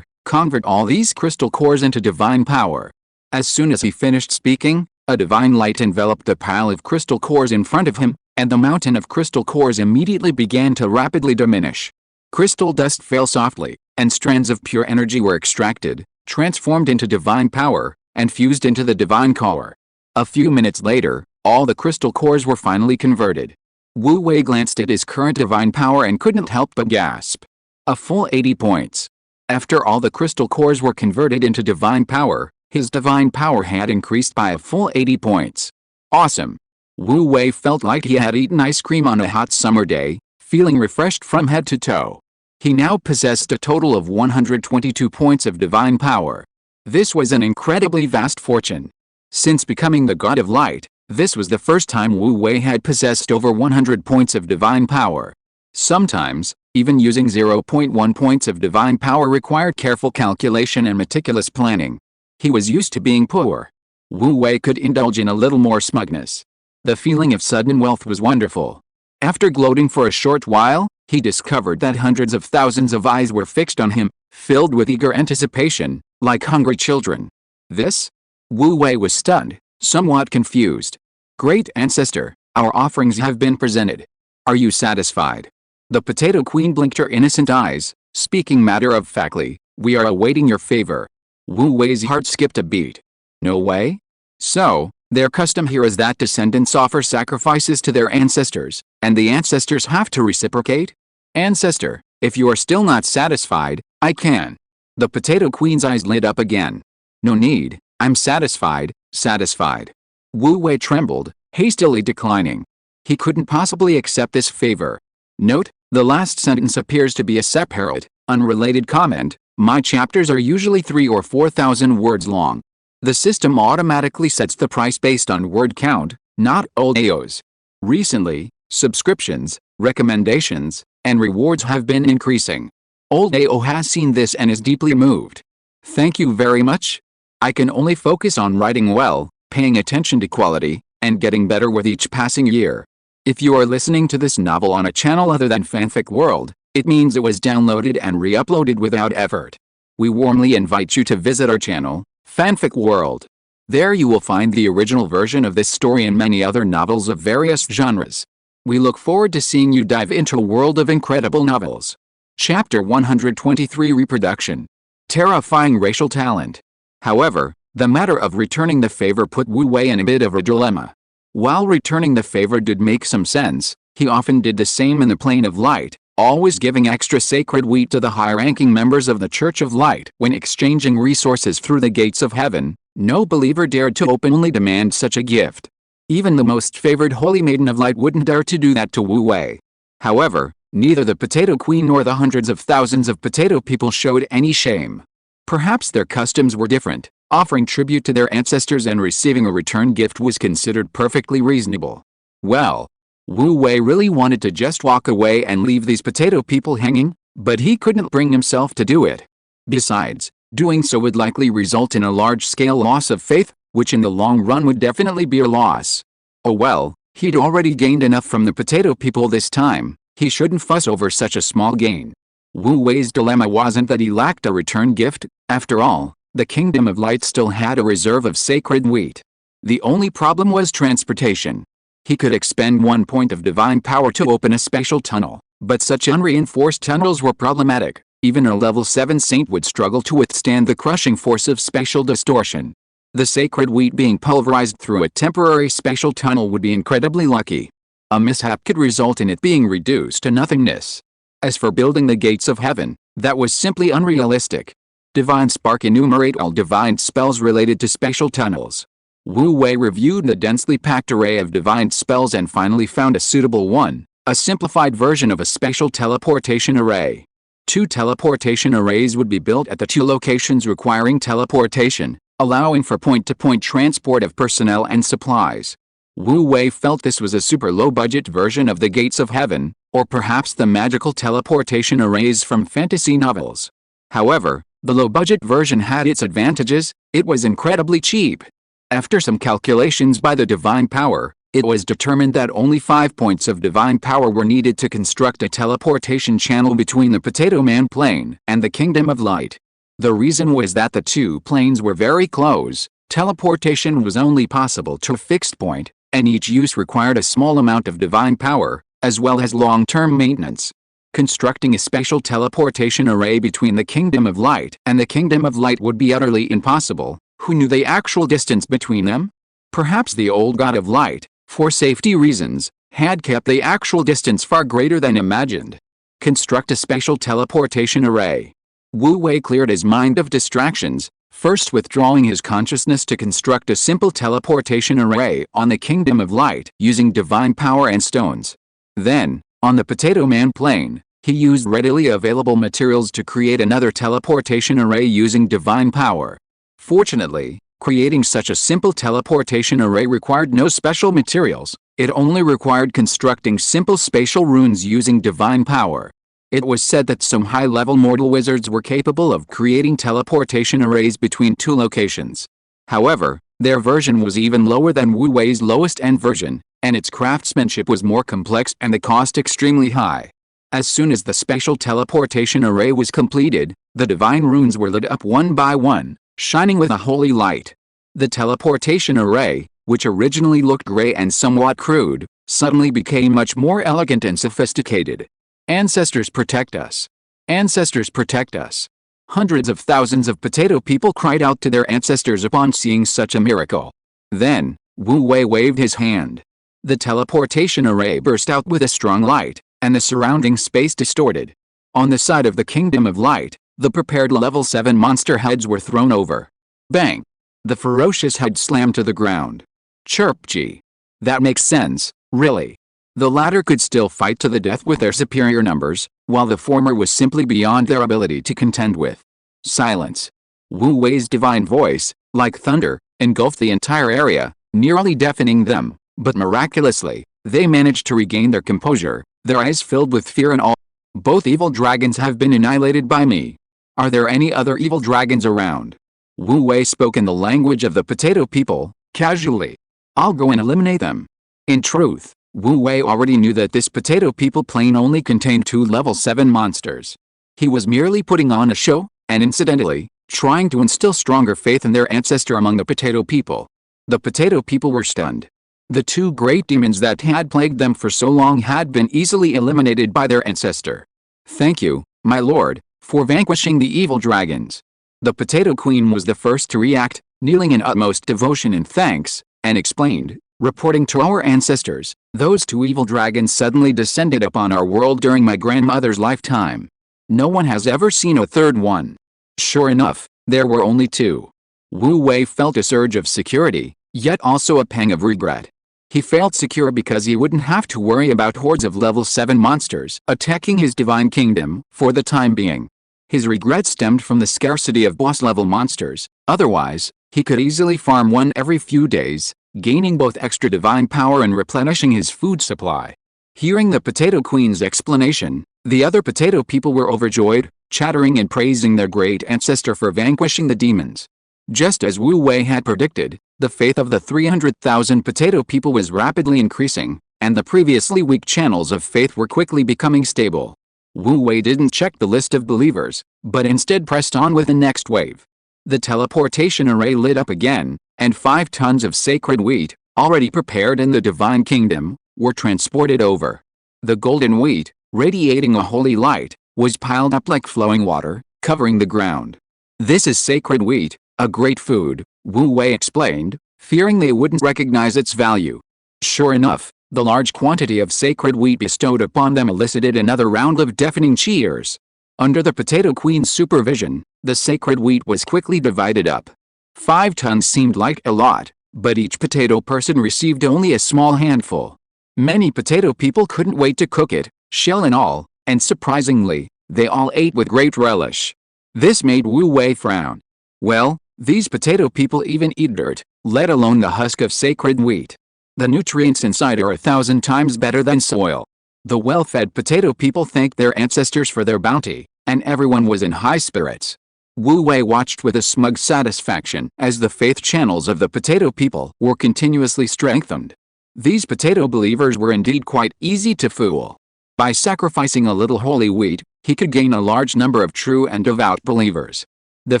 convert all these crystal cores into divine power. As soon as he finished speaking, a divine light enveloped the pile of crystal cores in front of him, and the mountain of crystal cores immediately began to rapidly diminish. Crystal dust fell softly, and strands of pure energy were extracted, transformed into divine power, and fused into the divine core. A few minutes later, all the crystal cores were finally converted. Wu Wei glanced at his current divine power and couldn't help but gasp. A full 80 points. After all the crystal cores were converted into divine power, his divine power had increased by a full 80 points. Awesome. Wu Wei felt like he had eaten ice cream on a hot summer day, feeling refreshed from head to toe. He now possessed a total of 122 points of divine power. This was an incredibly vast fortune. Since becoming the God of Light, this was the first time Wu Wei had possessed over 100 points of divine power. Sometimes, even using 0.1 points of divine power required careful calculation and meticulous planning. He was used to being poor. Wu Wei could indulge in a little more smugness. The feeling of sudden wealth was wonderful. After gloating for a short while, he discovered that hundreds of thousands of eyes were fixed on him, filled with eager anticipation, like hungry children. This? Wu Wei was stunned, somewhat confused. Great Ancestor, our offerings have been presented. Are you satisfied? The Potato Queen blinked her innocent eyes, speaking matter-of-factly, we are awaiting your favor. Wu Wei's heart skipped a beat. No way? So, their custom here is that descendants offer sacrifices to their ancestors, and the ancestors have to reciprocate? Ancestor, if you are still not satisfied, I can. The Potato Queen's eyes lit up again. No need, I'm satisfied, satisfied. Wu Wei trembled, hastily declining. He couldn't possibly accept this favor. Note, the last sentence appears to be a separate, unrelated comment. My chapters are usually 3,000 or 4,000 words long. The system automatically sets the price based on word count, not old AOs. Recently, subscriptions, recommendations, and rewards have been increasing. Old AO has seen this and is deeply moved. Thank you very much. I can only focus on writing well, paying attention to quality, and getting better with each passing year. If you are listening to this novel on a channel other than Fanfic World, it means it was downloaded and re-uploaded without effort. We warmly invite you to visit our channel, Fanfic World. There you will find the original version of this story and many other novels of various genres. We look forward to seeing you dive into a world of incredible novels. Chapter 123 Reproduction. Terrifying racial talent. However, the matter of returning the favor put Wu Wei in a bit of a dilemma. While returning the favor did make some sense, he often did the same in the Plane of Light, always giving extra sacred wheat to the high-ranking members of the Church of Light. When exchanging resources through the gates of heaven, no believer dared to openly demand such a gift. Even the most favored Holy Maiden of Light wouldn't dare to do that to Wu Wei. However, neither the Potato Queen nor the hundreds of thousands of potato people showed any shame. Perhaps their customs were different. Offering tribute to their ancestors and receiving a return gift was considered perfectly reasonable. Well, Wu Wei really wanted to just walk away and leave these potato people hanging, but he couldn't bring himself to do it. Besides, doing so would likely result in a large-scale loss of faith, which in the long run would definitely be a loss. Oh well, he'd already gained enough from the potato people this time, he shouldn't fuss over such a small gain. Wu Wei's dilemma wasn't that he lacked a return gift. After all, the Kingdom of Light still had a reserve of sacred wheat. The only problem was transportation. He could expend 1 point of divine power to open a special tunnel, but such unreinforced tunnels were problematic. Even a level 7 saint would struggle to withstand the crushing force of spatial distortion. The sacred wheat being pulverized through a temporary spatial tunnel would be incredibly lucky. A mishap could result in it being reduced to nothingness. As for building the gates of heaven, that was simply unrealistic. Divine Spark enumerate all divine spells related to spatial tunnels. Wu Wei reviewed the densely packed array of divine spells and finally found a suitable one, a simplified version of a spatial teleportation array. 2 teleportation arrays would be built at the 2 locations requiring teleportation, allowing for point-to-point transport of personnel and supplies. Wu Wei felt this was a super low-budget version of the Gates of Heaven, or perhaps the magical teleportation arrays from fantasy novels. However, the low-budget version had its advantages. It was incredibly cheap. After some calculations by the divine power, it was determined that only 5 points of divine power were needed to construct a teleportation channel between the Potato Man plane and the Kingdom of Light. The reason was that the 2 planes were very close, teleportation was only possible to a fixed point, and each use required a small amount of divine power, as well as long-term maintenance. Constructing a special teleportation array between the Kingdom of Light and the Kingdom of Light would be utterly impossible. Who knew the actual distance between them? Perhaps the old God of Light, for safety reasons, had kept the actual distance far greater than imagined. Construct a special teleportation array. Wu Wei cleared his mind of distractions, first withdrawing his consciousness to construct a simple teleportation array on the Kingdom of Light using divine power and stones. Then, on the Potato Man plane, he used readily available materials to create another teleportation array using divine power. Fortunately, creating such a simple teleportation array required no special materials. It only required constructing simple spatial runes using divine power. It was said that some high-level mortal wizards were capable of creating teleportation arrays between 2 locations. However, their version was even lower than Wu Wei's lowest-end version, and its craftsmanship was more complex and the cost extremely high. As soon as the special teleportation array was completed, the divine runes were lit up one by one, shining with a holy light. The teleportation array, which originally looked gray and somewhat crude, suddenly became much more elegant and sophisticated. Ancestors protect us. Ancestors protect us. Hundreds of thousands of potato people cried out to their ancestors upon seeing such a miracle. Then, Wu Wei waved his hand. The teleportation array burst out with a strong light, and the surrounding space distorted. On the side of the Kingdom of Light, the prepared level 7 monster heads were thrown over. Bang! The ferocious head slammed to the ground. Chirp gee. That makes sense, really. The latter could still fight to the death with their superior numbers, while the former was simply beyond their ability to contend with. Silence. Wu Wei's divine voice, like thunder, engulfed the entire area, nearly deafening them, but miraculously, they managed to regain their composure, their eyes filled with fear and awe. Both evil dragons have been annihilated by me. Are there any other evil dragons around? Wu Wei spoke in the language of the potato people, casually. I'll go and eliminate them. In truth, Wu Wei already knew that this potato people plane only contained 2 level 7 monsters. He was merely putting on a show, and incidentally, trying to instill stronger faith in their ancestor among the potato people. The potato people were stunned. The 2 great demons that had plagued them for so long had been easily eliminated by their ancestor. Thank you, my lord, for vanquishing the evil dragons. The potato queen was the first to react, kneeling in utmost devotion and thanks, and explained, reporting to our ancestors, those 2 evil dragons suddenly descended upon our world during my grandmother's lifetime. No one has ever seen a third one. Sure enough, there were only 2. Wu Wei felt a surge of security, yet also a pang of regret. He felt secure because he wouldn't have to worry about hordes of level 7 monsters attacking his divine kingdom for the time being. His regret stemmed from the scarcity of boss-level monsters, otherwise, he could easily farm one every few days, gaining both extra divine power and replenishing his food supply. Hearing the Potato Queen's explanation, the other potato people were overjoyed, chattering and praising their great ancestor for vanquishing the demons. Just as Wu Wei had predicted, the faith of the 300,000 potato people was rapidly increasing, and the previously weak channels of faith were quickly becoming stable. Wu Wei didn't check the list of believers, but instead pressed on with the next wave. The teleportation array lit up again, and 5 tons of sacred wheat, already prepared in the divine kingdom, were transported over. The golden wheat, radiating a holy light, was piled up like flowing water, covering the ground. This is sacred wheat, a great food, Wu Wei explained, fearing they wouldn't recognize its value. Sure enough, the large quantity of sacred wheat bestowed upon them elicited another round of deafening cheers. Under the Potato Queen's supervision, the sacred wheat was quickly divided up. 5 tons seemed like a lot, but each potato person received only a small handful. Many potato people couldn't wait to cook it, shell and all, and surprisingly, they all ate with great relish. This made Wu Wei frown. Well, these potato people even eat dirt, let alone the husk of sacred wheat. The nutrients inside are 1,000 times better than soil. The well-fed potato people thanked their ancestors for their bounty, and everyone was in high spirits. Wu Wei watched with a smug satisfaction as the faith channels of the potato people were continuously strengthened. These potato believers were indeed quite easy to fool. By sacrificing a little holy wheat, he could gain a large number of true and devout believers. The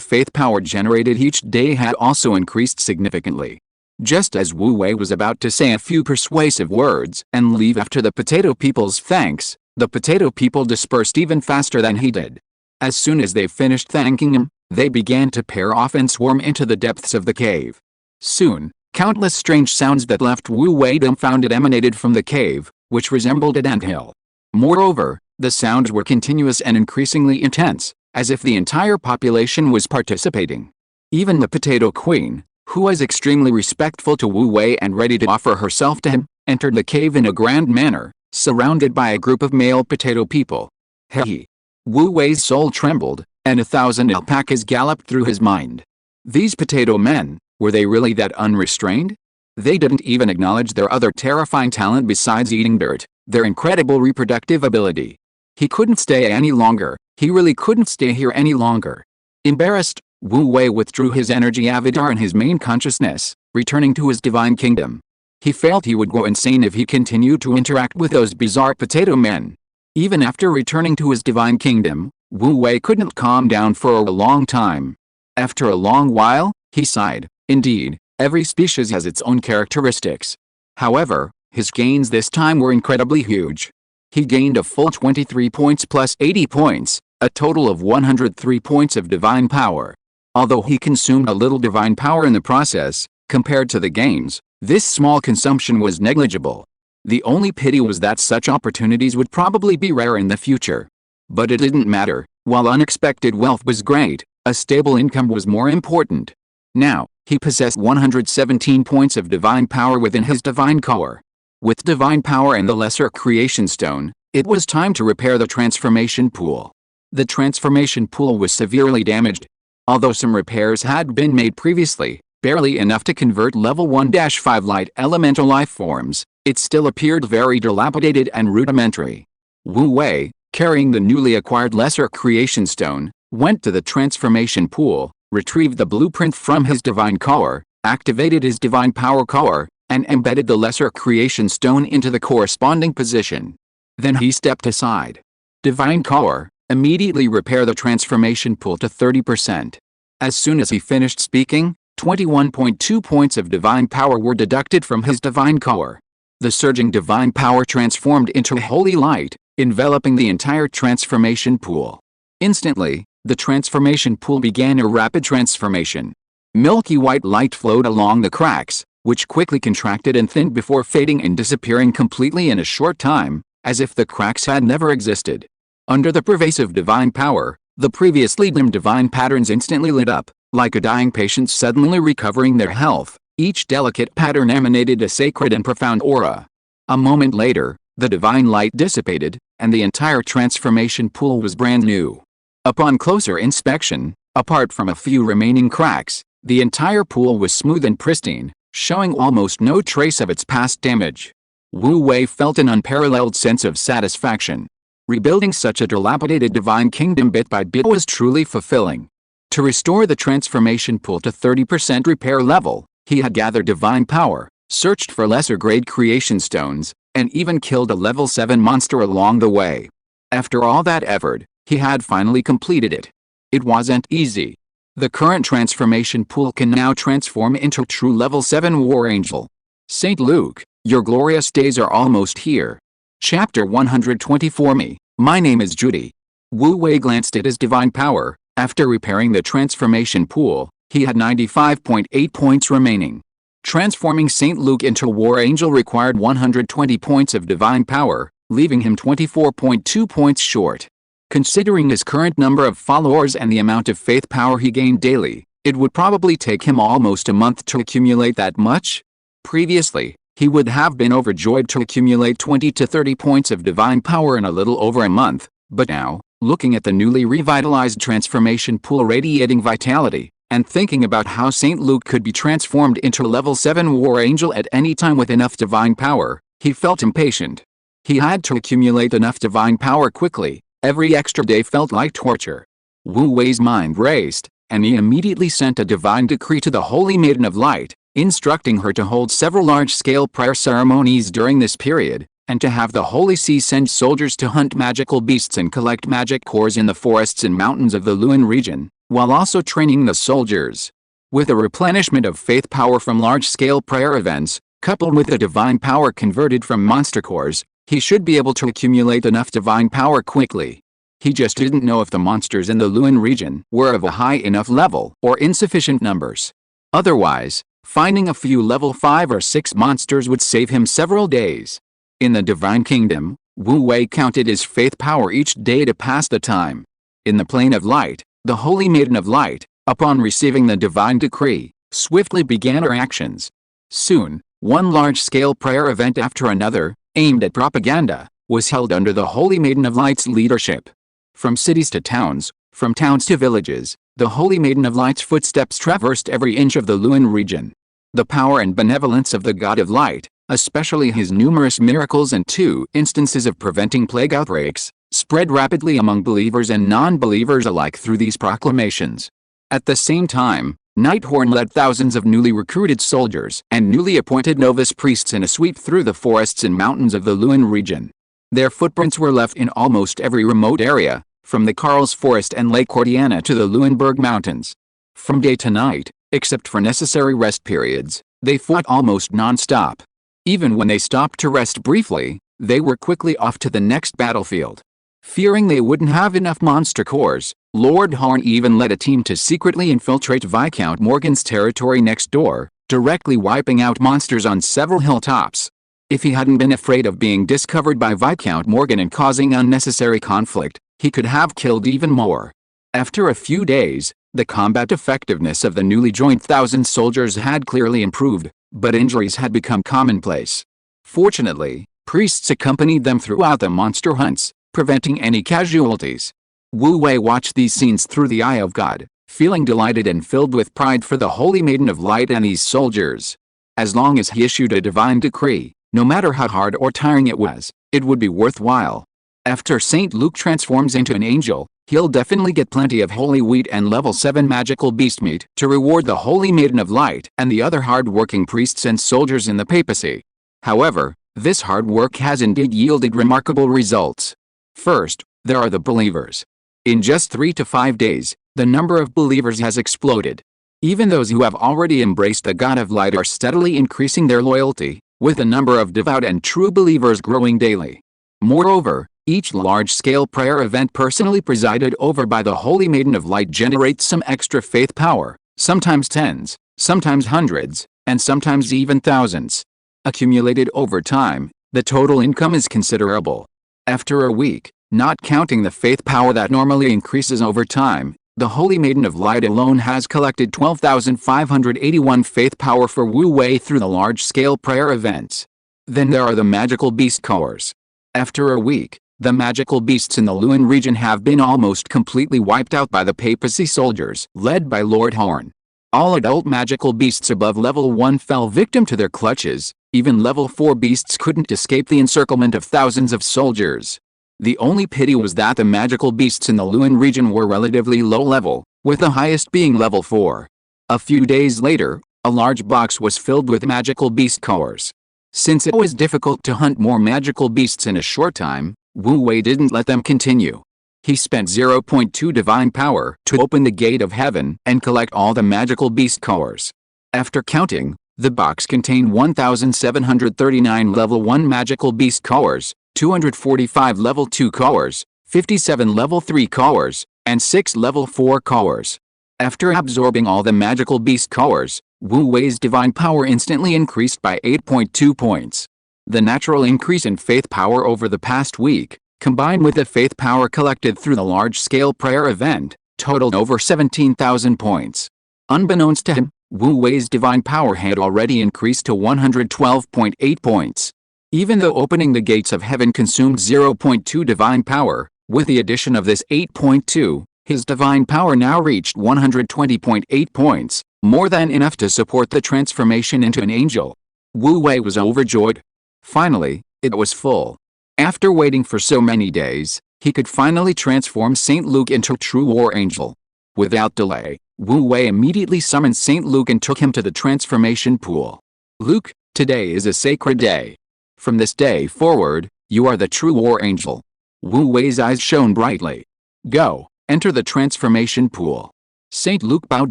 faith power generated each day had also increased significantly. Just as Wu Wei was about to say a few persuasive words and leave after the potato people's thanks, the potato people dispersed even faster than he did. As soon as they finished thanking him, they began to pair off and swarm into the depths of the cave. Soon, countless strange sounds that left Wu Wei dumbfounded emanated from the cave, which resembled an anthill. Moreover, the sounds were continuous and increasingly intense, as if the entire population was participating. Even the Potato Queen, who was extremely respectful to Wu Wei and ready to offer herself to him, entered the cave in a grand manner, surrounded by a group of male potato people. Hey! Wu Wei's soul trembled, and 1,000 alpacas galloped through his mind. These potato men, were they really that unrestrained? They didn't even acknowledge their other terrifying talent besides eating dirt, their incredible reproductive ability. He couldn't stay any longer, he really couldn't stay here any longer. Embarrassed, Wu Wei withdrew his energy avatar and his main consciousness, returning to his divine kingdom. He felt he would go insane if he continued to interact with those bizarre potato men. Even after returning to his divine kingdom, Wu Wei couldn't calm down for a long time. After a long while, he sighed. Indeed, every species has its own characteristics. However, his gains this time were incredibly huge. He gained a full 23 points plus 80 points, a total of 103 points of divine power. Although he consumed a little divine power in the process, compared to the gains, this small consumption was negligible. The only pity was that such opportunities would probably be rare in the future. But it didn't matter. While unexpected wealth was great, a stable income was more important. Now, he possessed 117 points of divine power within his divine core. With divine power and the lesser creation stone, it was time to repair the transformation pool. The transformation pool was severely damaged. Although some repairs had been made previously, barely enough to convert level 1-5 light elemental life forms, it still appeared very dilapidated and rudimentary. Wu Wei, carrying the newly acquired lesser creation stone, went to the transformation pool, retrieved the blueprint from his divine core, activated his divine power core, and embedded the lesser creation stone into the corresponding position. Then he stepped aside. Divine core, immediately repair the transformation pool to 30%. As soon as he finished speaking, 21.2 points of divine power were deducted from his divine core. The surging divine power transformed into holy light, enveloping the entire transformation pool. Instantly, the transformation pool began a rapid transformation. Milky white light flowed along the cracks, which quickly contracted and thinned before fading and disappearing completely in a short time, as if the cracks had never existed. Under the pervasive divine power, the previously dim divine patterns instantly lit up, like a dying patient suddenly recovering their health. Each delicate pattern emanated a sacred and profound aura. A moment later, the divine light dissipated, and the entire transformation pool was brand new. Upon closer inspection, apart from a few remaining cracks, the entire pool was smooth and pristine, showing almost no trace of its past damage. Wu Wei felt an unparalleled sense of satisfaction. Rebuilding such a dilapidated divine kingdom bit by bit was truly fulfilling. To restore the transformation pool to 30% repair level, he had gathered divine power, searched for lesser-grade creation stones, and even killed a level 7 monster along the way. After all that effort, he had finally completed it. It wasn't easy. The current transformation pool can now transform into a true level 7 war angel. Saint Luke, your glorious days are almost here. Chapter 124. My name is Judy. Wu Wei glanced at his divine power. After repairing the transformation pool, he had 95.8 points remaining. Transforming Saint Luke into a war angel required 120 points of divine power, leaving him 24.2 points short. Considering his current number of followers and the amount of faith power he gained daily, it would probably take him almost a month to accumulate that much. Previously, he would have been overjoyed to accumulate 20 to 30 points of divine power in a little over a month, but now, looking at the newly revitalized transformation pool radiating vitality, and thinking about how Saint Luke could be transformed into a level 7 war angel at any time with enough divine power, he felt impatient. He had to accumulate enough divine power quickly. Every extra day felt like torture. Wu Wei's mind raced, and he immediately sent a divine decree to the Holy Maiden of Light, instructing her to hold several large-scale prayer ceremonies during this period, and to have the Holy See send soldiers to hunt magical beasts and collect magic cores in the forests and mountains of the Luan region, while also training the soldiers. With a replenishment of faith power from large-scale prayer events, coupled with the divine power converted from monster cores, he should be able to accumulate enough divine power quickly. He just didn't know if the monsters in the Luan region were of a high enough level or insufficient numbers. Otherwise, finding a few level 5 or 6 monsters would save him several days. In the Divine Kingdom, Wu Wei counted his faith power each day to pass the time. In the Plane of Light, the Holy Maiden of Light, upon receiving the divine decree, swiftly began her actions. Soon, one large-scale prayer event after another, aimed at propaganda, was held under the Holy Maiden of Light's leadership. From cities to towns, from towns to villages, the Holy Maiden of Light's footsteps traversed every inch of the Luan region. The power and benevolence of the God of Light, especially his numerous miracles and 2 instances of preventing plague outbreaks, spread rapidly among believers and non-believers alike through these proclamations. At the same time, Nighthorn led thousands of newly recruited soldiers and newly appointed novice priests in a sweep through the forests and mountains of the Luen region. Their footprints were left in almost every remote area, from the Karls Forest and Lake Cordiana to the Leuenberg Mountains. From day to night, except for necessary rest periods, they fought almost non-stop. Even when they stopped to rest briefly, they were quickly off to the next battlefield. Fearing they wouldn't have enough monster cores, Lord Horn even led a team to secretly infiltrate Viscount Morgan's territory next door, directly wiping out monsters on several hilltops. If he hadn't been afraid of being discovered by Viscount Morgan and causing unnecessary conflict, he could have killed even more. After a few days, the combat effectiveness of the newly joined 1,000 soldiers had clearly improved, but injuries had become commonplace. Fortunately, priests accompanied them throughout the monster hunts, preventing any casualties. Wu Wei watched these scenes through the eye of God, feeling delighted and filled with pride for the Holy Maiden of Light and these soldiers. As long as he issued a divine decree, no matter how hard or tiring it was, it would be worthwhile. After St. Luke transforms into an angel, he'll definitely get plenty of holy wheat and level 7 magical beast meat to reward the Holy Maiden of Light and the other hard-working priests and soldiers in the papacy. However, this hard work has indeed yielded remarkable results. First, there are the believers. In just 3 to 5 days, the number of believers has exploded. Even those who have already embraced the God of Light are steadily increasing their loyalty, with the number of devout and true believers growing daily. Moreover, each large-scale prayer event personally presided over by the Holy Maiden of Light generates some extra faith power, sometimes tens, sometimes hundreds, and sometimes even thousands. Accumulated over time, the total income is considerable. After a week, not counting the faith power that normally increases over time, the Holy Maiden of Light alone has collected 12,581 faith power for Wu Wei through the large-scale prayer events. Then there are the magical beast cores. After a week, the magical beasts in the Luen region have been almost completely wiped out by the papacy soldiers, led by Lord Horn. All adult magical beasts above level 1 fell victim to their clutches. Even level 4 beasts couldn't escape the encirclement of thousands of soldiers. The only pity was that the magical beasts in the Luen region were relatively low level, with the highest being level 4. A few days later, a large box was filled with magical beast cores. Since it was difficult to hunt more magical beasts in a short time, Wu Wei didn't let them continue. He spent 0.2 divine power to open the gate of heaven and collect all the magical beast cores. After counting, the box contained 1,739 level 1 magical beast cores, 245 level 2 cores, 57 level 3 cores, and 6 level 4 cores. After absorbing all the magical beast cores, Wu Wei's divine power instantly increased by 8.2 points. The natural increase in faith power over the past week, combined with the faith power collected through the large-scale prayer event, totaled over 17,000 points. Unbeknownst to him, Wu Wei's divine power had already increased to 112.8 points. Even though opening the gates of heaven consumed 0.2 divine power, with the addition of this 8.2, his divine power now reached 120.8 points, more than enough to support the transformation into an angel. Wu Wei was overjoyed. Finally, it was full. After waiting for so many days, he could finally transform St. Luke into a true war angel. Without delay, Wu Wei immediately summoned St. Luke and took him to the transformation pool. "Luke, today is a sacred day. From this day forward, you are the true war angel." Wu Wei's eyes shone brightly. "Go, enter the transformation pool." St. Luke bowed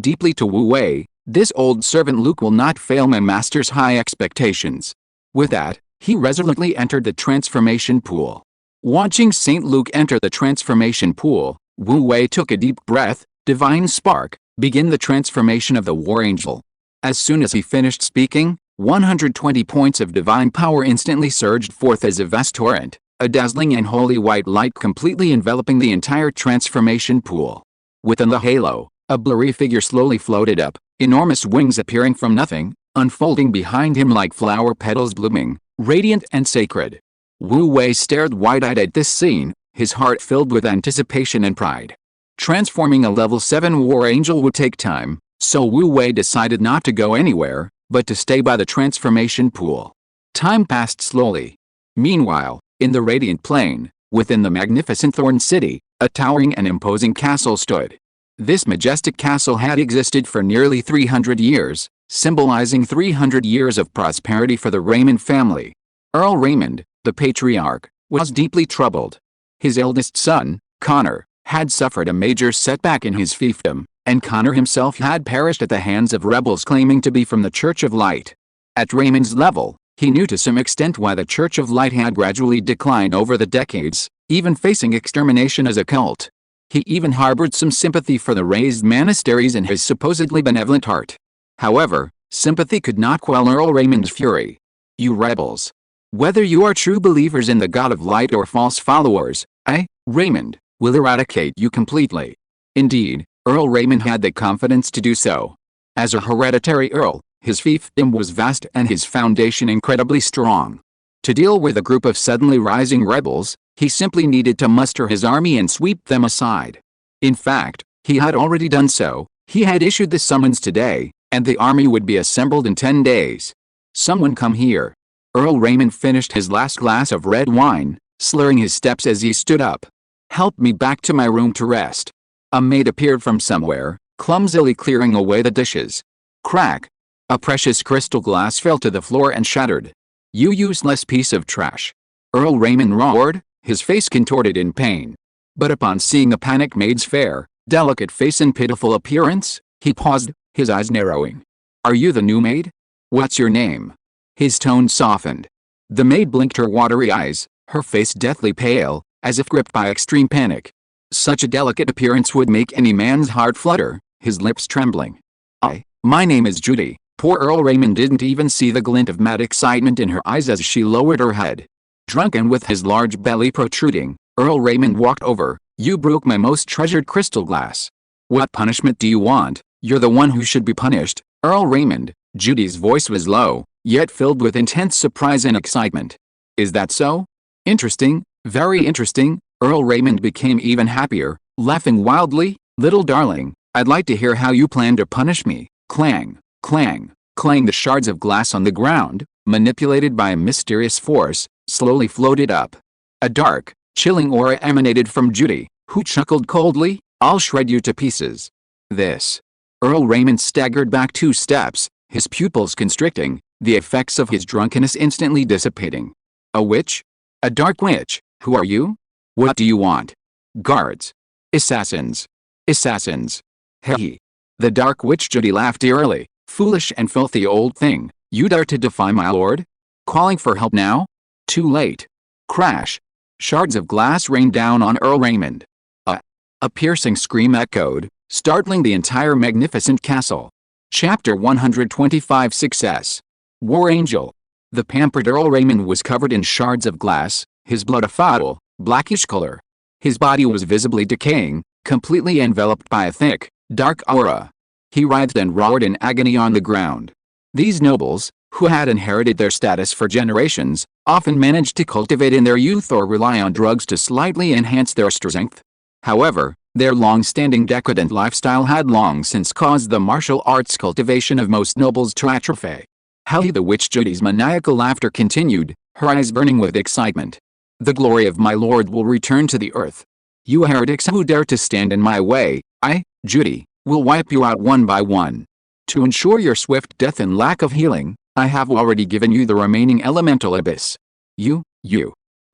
deeply to Wu Wei. This old servant Luke will not fail my master's high expectations. With that, he resolutely entered the transformation pool. Watching St. Luke enter the transformation pool, Wu Wei took a deep breath. Divine spark, begin the transformation of the war angel. As soon as he finished speaking, 120 points of divine power instantly surged forth as a vast torrent, a dazzling and holy white light completely enveloping the entire transformation pool. Within the halo, a blurry figure slowly floated up, enormous wings appearing from nothing, unfolding behind him like flower petals blooming, radiant and sacred. Wu Wei stared wide-eyed at this scene, his heart filled with anticipation and pride. Transforming a level 7 war angel would take time, so Wu Wei decided not to go anywhere, but to stay by the transformation pool. Time passed slowly. Meanwhile, in the Radiant Plain, within the magnificent Thorn City, a towering and imposing castle stood. This majestic castle had existed for nearly 300 years, symbolizing 300 years of prosperity for the Raymond family. Earl Raymond, the patriarch, was deeply troubled. His eldest son, Connor, had suffered a major setback in his fiefdom, and Connor himself had perished at the hands of rebels claiming to be from the Church of Light. At Raymond's level, he knew to some extent why the Church of Light had gradually declined over the decades, even facing extermination as a cult. He even harbored some sympathy for the raised monasteries in his supposedly benevolent heart. However, sympathy could not quell Earl Raymond's fury. "You rebels! Whether you are true believers in the God of Light or false followers, I, Raymond, will eradicate you completely." Indeed, Earl Raymond had the confidence to do so. As a hereditary earl, his fiefdom was vast and his foundation incredibly strong. To deal with a group of suddenly rising rebels, he simply needed to muster his army and sweep them aside. In fact, he had already done so. He had issued the summons today, and the army would be assembled in 10 days. "Someone come here." Earl Raymond finished his last glass of red wine, slurring his steps as he stood up. "Help me back to my room to rest." A maid appeared from somewhere, clumsily clearing away the dishes. Crack! A precious crystal glass fell to the floor and shattered. "You useless piece of trash!" Earl Raymond roared, his face contorted in pain. But upon seeing the panicked maid's fair, delicate face and pitiful appearance, he paused, his eyes narrowing. "Are you the new maid? What's your name?" His tone softened. The maid blinked her watery eyes, her face deathly pale, as if gripped by extreme panic. Such a delicate appearance would make any man's heart flutter, his lips trembling. My name is Judy." Poor Earl Raymond didn't even see the glint of mad excitement in her eyes as she lowered her head. Drunken with his large belly protruding, Earl Raymond walked over. "You broke my most treasured crystal glass. What punishment do you want? You're the one who should be punished, Earl Raymond." Judy's voice was low, yet filled with intense surprise and excitement. "Is that so? Interesting, very interesting." Earl Raymond became even happier, laughing wildly. "Little darling, I'd like to hear how you plan to punish me." Clang, clang, clang. The shards of glass on the ground, manipulated by a mysterious force, slowly floated up. A dark, chilling aura emanated from Judy, who chuckled coldly. "I'll shred you to pieces." This. Earl Raymond staggered back 2 steps, his pupils constricting, the effects of his drunkenness instantly dissipating. "A witch? A dark witch? Who are you? What do you want?" "Guards. Assassins. Assassins. Heh." The dark witch Judy laughed eerily. "Foolish and filthy old thing, you dare to defy my lord? Calling for help now? Too late." Crash! Shards of glass rained down on Earl Raymond. A piercing scream echoed, startling the entire magnificent castle. Chapter 125 Success. War Angel. The pampered Earl Raymond was covered in shards of glass, his blood a foul, blackish color. His body was visibly decaying, completely enveloped by a thick, dark aura. He writhed and roared in agony on the ground. These nobles, who had inherited their status for generations, often managed to cultivate in their youth or rely on drugs to slightly enhance their strength. However, their long-standing decadent lifestyle had long since caused the martial arts cultivation of most nobles to atrophy. How the witch Judy's maniacal laughter continued, her eyes burning with excitement. "The glory of my lord will return to the earth. You heretics who dare to stand in my way, I, Judy, will wipe you out one by one. To ensure your swift death and lack of healing, I have already given you the remaining elemental abyss. You.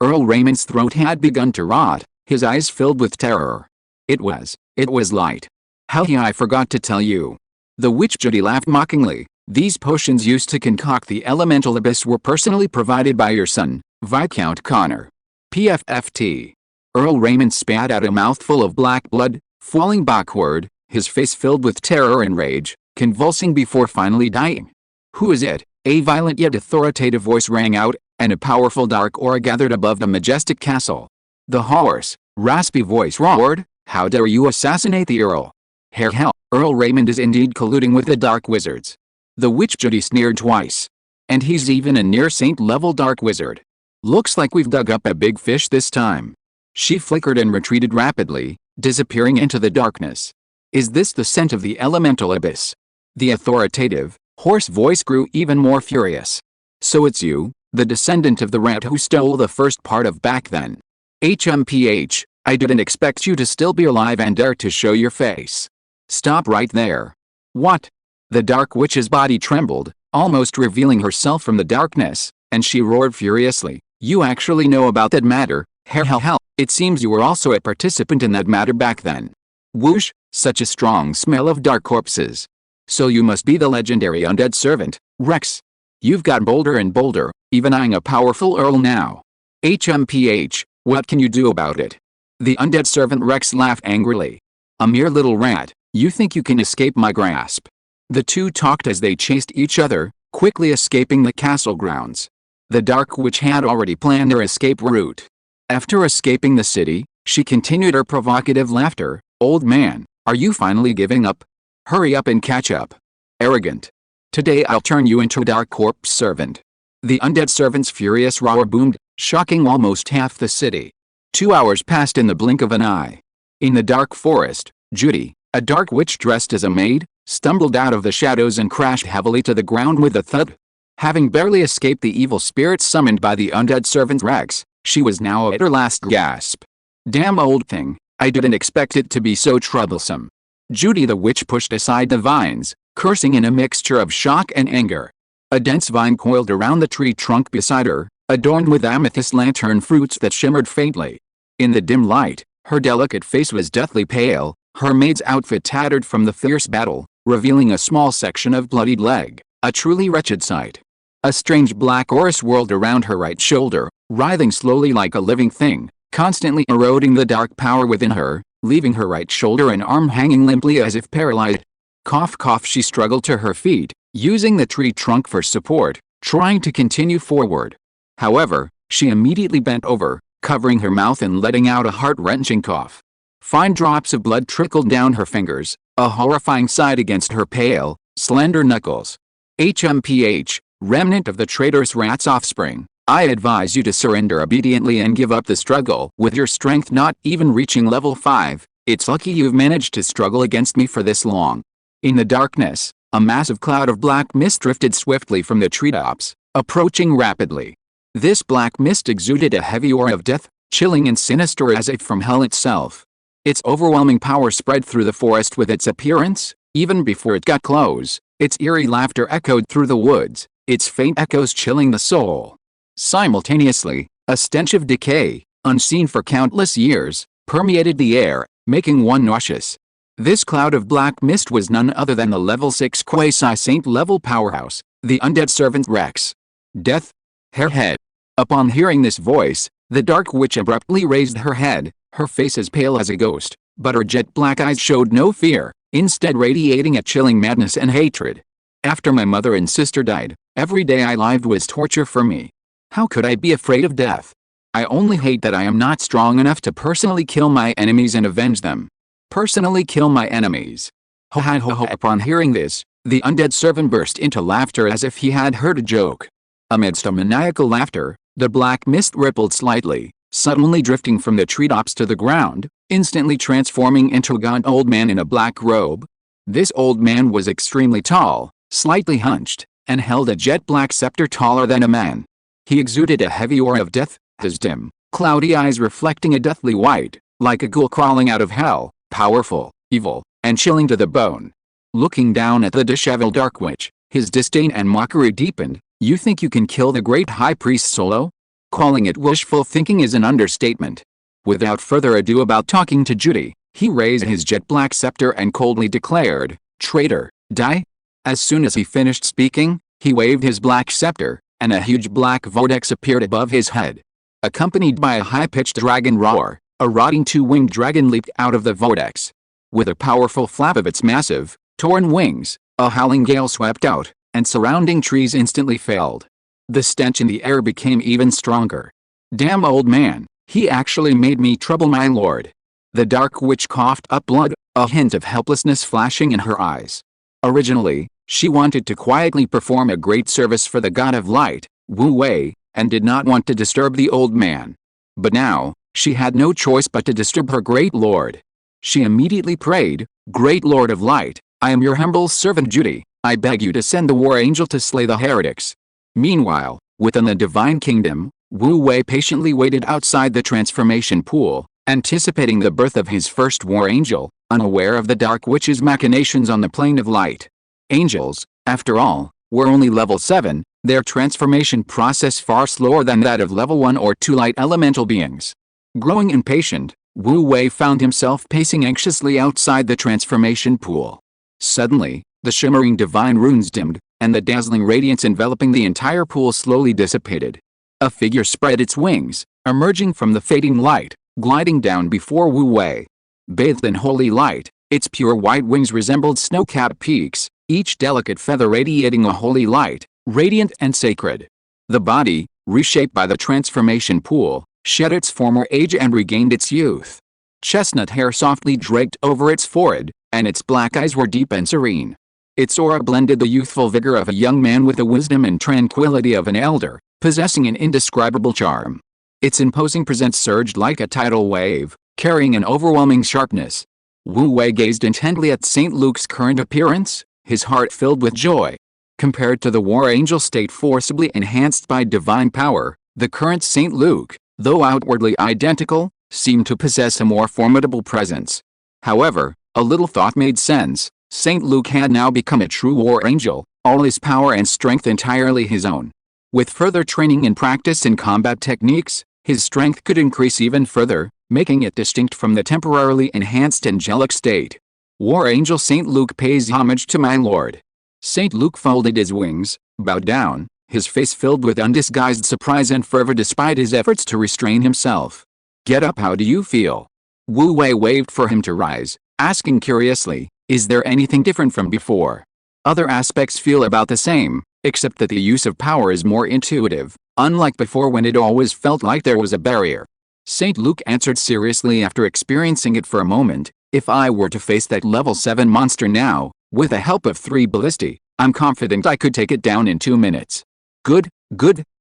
Earl Raymond's throat had begun to rot, his eyes filled with terror. It was light. How I forgot to tell you." The witch Judy laughed mockingly. "These potions used to concoct the elemental abyss were personally provided by your son, Viscount Connor. PFFT. Earl Raymond spat out a mouthful of black blood, falling backward, his face filled with terror and rage, convulsing before finally dying. "Who is it?" A violent yet authoritative voice rang out, and a powerful dark aura gathered above the majestic castle. The hoarse, raspy voice roared, "How dare you assassinate the Earl? Hell, Earl Raymond is indeed colluding with the dark wizards." The witch Judy sneered twice. "And he's even a near saint-level dark wizard. Looks like we've dug up a big fish this time." She flickered and retreated rapidly, disappearing into the darkness. "Is this the scent of the elemental abyss?" The authoritative, hoarse voice grew even more furious. "So it's you, the descendant of the rat who stole the first part of back then. HMPH, I didn't expect you to still be alive and dare to show your face. Stop right there. What? The Dark Witch's body trembled, almost revealing herself from the darkness, and she roared furiously. You actually know about that matter? Hell, it seems you were also a participant in that matter back then. Whoosh, such a strong smell of dark corpses. So you must be the legendary undead servant, Rex. You've got bolder and bolder, even eyeing a powerful earl now. HMPH, what can you do about it? The undead servant Rex laughed angrily. A mere little rat, you think you can escape my grasp? The two talked as they chased each other, quickly escaping the castle grounds. The Dark Witch had already planned their escape route. After escaping the city, she continued her provocative laughter. Old man, are you finally giving up? Hurry up and catch up. Arrogant. Today I'll turn you into a dark corpse servant. The undead servant's furious roar boomed, shocking almost half the city. 2 hours passed in the blink of an eye. In the dark forest, Judy, a dark witch dressed as a maid, stumbled out of the shadows and crashed heavily to the ground with a thud. Having barely escaped the evil spirits summoned by the undead servant Rex, she was now at her last gasp. Damn old thing, I didn't expect it to be so troublesome. Judy the witch pushed aside the vines, cursing in a mixture of shock and anger. A dense vine coiled around the tree trunk beside her, adorned with amethyst lantern fruits that shimmered faintly. In the dim light, her delicate face was deathly pale, her maid's outfit tattered from the fierce battle, revealing a small section of bloodied leg, a truly wretched sight. A strange black aura swirled around her right shoulder, writhing slowly like a living thing, constantly eroding the dark power within her, leaving her right shoulder and arm hanging limply as if paralyzed. Cough cough, she struggled to her feet, using the tree trunk for support, trying to continue forward. However, she immediately bent over, covering her mouth and letting out a heart-wrenching cough. Fine drops of blood trickled down her fingers, a horrifying sight against her pale, slender knuckles. HMPH, remnant of the traitorous rat's offspring, I advise you to surrender obediently and give up the struggle. With your strength not even reaching level 5, it's lucky you've managed to struggle against me for this long. In the darkness, a massive cloud of black mist drifted swiftly from the treetops, approaching rapidly. This black mist exuded a heavy aura of death, chilling and sinister as if from hell itself. Its overwhelming power spread through the forest with its appearance. Even before it got close, its eerie laughter echoed through the woods, its faint echoes chilling the soul. Simultaneously, a stench of decay, unseen for countless years, permeated the air, making one nauseous. This cloud of black mist was none other than the level 6 quasi-saint level powerhouse, the undead servant Rex. Death? Her head. Upon hearing this voice, the dark witch abruptly raised her head, her face as pale as a ghost, but her jet black eyes showed no fear, instead radiating a chilling madness and hatred. After my mother and sister died, every day I lived was torture for me. How could I be afraid of death? I only hate that I am not strong enough to personally kill my enemies and avenge them. Personally kill my enemies. Ho ho ho ho. Upon hearing this, the undead servant burst into laughter as if he had heard a joke. Amidst a maniacal laughter, the black mist rippled slightly, suddenly drifting from the treetops to the ground, instantly transforming into a gaunt old man in a black robe. This old man was extremely tall, slightly hunched, and held a jet black scepter taller than a man. He exuded a heavy aura of death, his dim, cloudy eyes reflecting a deathly white, like a ghoul crawling out of hell, powerful, evil, and chilling to the bone. Looking down at the disheveled dark witch, his disdain and mockery deepened. You think you can kill the great high priest solo? Calling it wishful thinking is an understatement. Without further ado about talking to Judy, he raised his jet black scepter and coldly declared, "Traitor, die!" As soon as he finished speaking, he waved his black scepter, and a huge black vortex appeared above his head. Accompanied by a high-pitched dragon roar, a rotting two-winged dragon leaped out of the vortex. With a powerful flap of its massive, torn wings, a howling gale swept out, and surrounding trees instantly failed. The stench in the air became even stronger. Damn old man, he actually made me trouble my lord. The dark witch coughed up blood, a hint of helplessness flashing in her eyes. Originally, she wanted to quietly perform a great service for the god of light, Wu Wei, and did not want to disturb the old man. But now, she had no choice but to disturb her great lord. She immediately prayed, "Great Lord of Light, I am your humble servant Judy. I beg you to send the war angel to slay the heretics." Meanwhile, within the divine kingdom, Wu Wei patiently waited outside the transformation pool, anticipating the birth of his first war angel, unaware of the Dark Witch's machinations on the plane of light. Angels, after all, were only level 7, their transformation process far slower than that of level 1 or 2 light elemental beings. Growing impatient, Wu Wei found himself pacing anxiously outside the transformation pool. Suddenly, the shimmering divine runes dimmed, and the dazzling radiance enveloping the entire pool slowly dissipated. A figure spread its wings, emerging from the fading light, gliding down before Wu Wei. Bathed in holy light, its pure white wings resembled snow-capped peaks, each delicate feather radiating a holy light, radiant and sacred. The body, reshaped by the transformation pool, shed its former age and regained its youth. Chestnut hair softly draped over its forehead, and its black eyes were deep and serene. Its aura blended the youthful vigor of a young man with the wisdom and tranquility of an elder, possessing an indescribable charm. Its imposing presence surged like a tidal wave, carrying an overwhelming sharpness. Wu Wei gazed intently at St. Luke's current appearance, his heart filled with joy. Compared to the war angel state forcibly enhanced by divine power, the current St. Luke, though outwardly identical, seemed to possess a more formidable presence. However, a little thought made sense. St. Luke had now become a true war angel, all his power and strength entirely his own. With further training and practice in combat techniques, his strength could increase even further, making it distinct from the temporarily enhanced angelic state. War Angel St. Luke pays homage to my lord. St. Luke folded his wings, bowed down, his face filled with undisguised surprise and fervor despite his efforts to restrain himself. Get up, how do you feel? Wu Wei waved for him to rise, asking curiously, is there anything different from before? Other aspects feel about the same, except that the use of power is more intuitive, unlike before when it always felt like there was a barrier. St. Luke answered seriously after experiencing it for a moment, if I were to face that level 7 monster now, with the help of 3 ballistae, I'm confident I could take it down in 2 minutes. Good.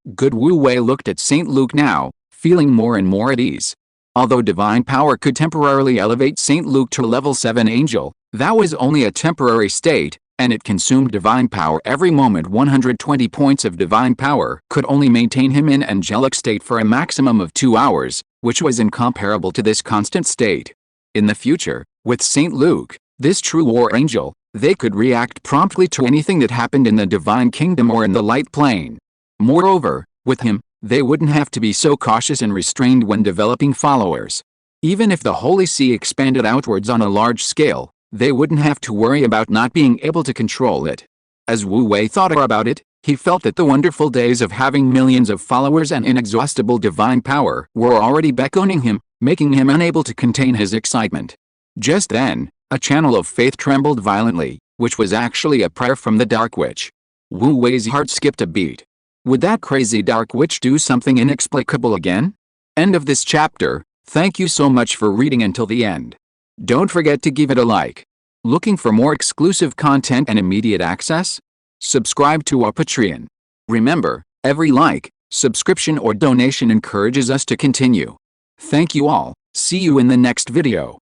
Wu Wei looked at St. Luke now, feeling more and more at ease. Although divine power could temporarily elevate St. Luke to level 7 angel, that was only a temporary state, and it consumed divine power every moment. 120 points of divine power could only maintain him in angelic state for a maximum of 2 hours, which was incomparable to this constant state. In the future, with St. Luke, this true war angel, they could react promptly to anything that happened in the divine kingdom or in the light plane. Moreover, with him, they wouldn't have to be so cautious and restrained when developing followers. Even if the Holy See expanded outwards on a large scale, they wouldn't have to worry about not being able to control it. As Wu Wei thought about it, he felt that the wonderful days of having millions of followers and inexhaustible divine power were already beckoning him, making him unable to contain his excitement. Just then, a channel of faith trembled violently, which was actually a prayer from the Dark Witch. Wu Wei's heart skipped a beat. Would that crazy Dark Witch do something inexplicable again? End of this chapter. Thank you so much for reading until the end. Don't forget to give it a like. Looking for more exclusive content and immediate access? Subscribe to our Patreon. Remember, every like, subscription or donation encourages us to continue. Thank you all. See you in the next video.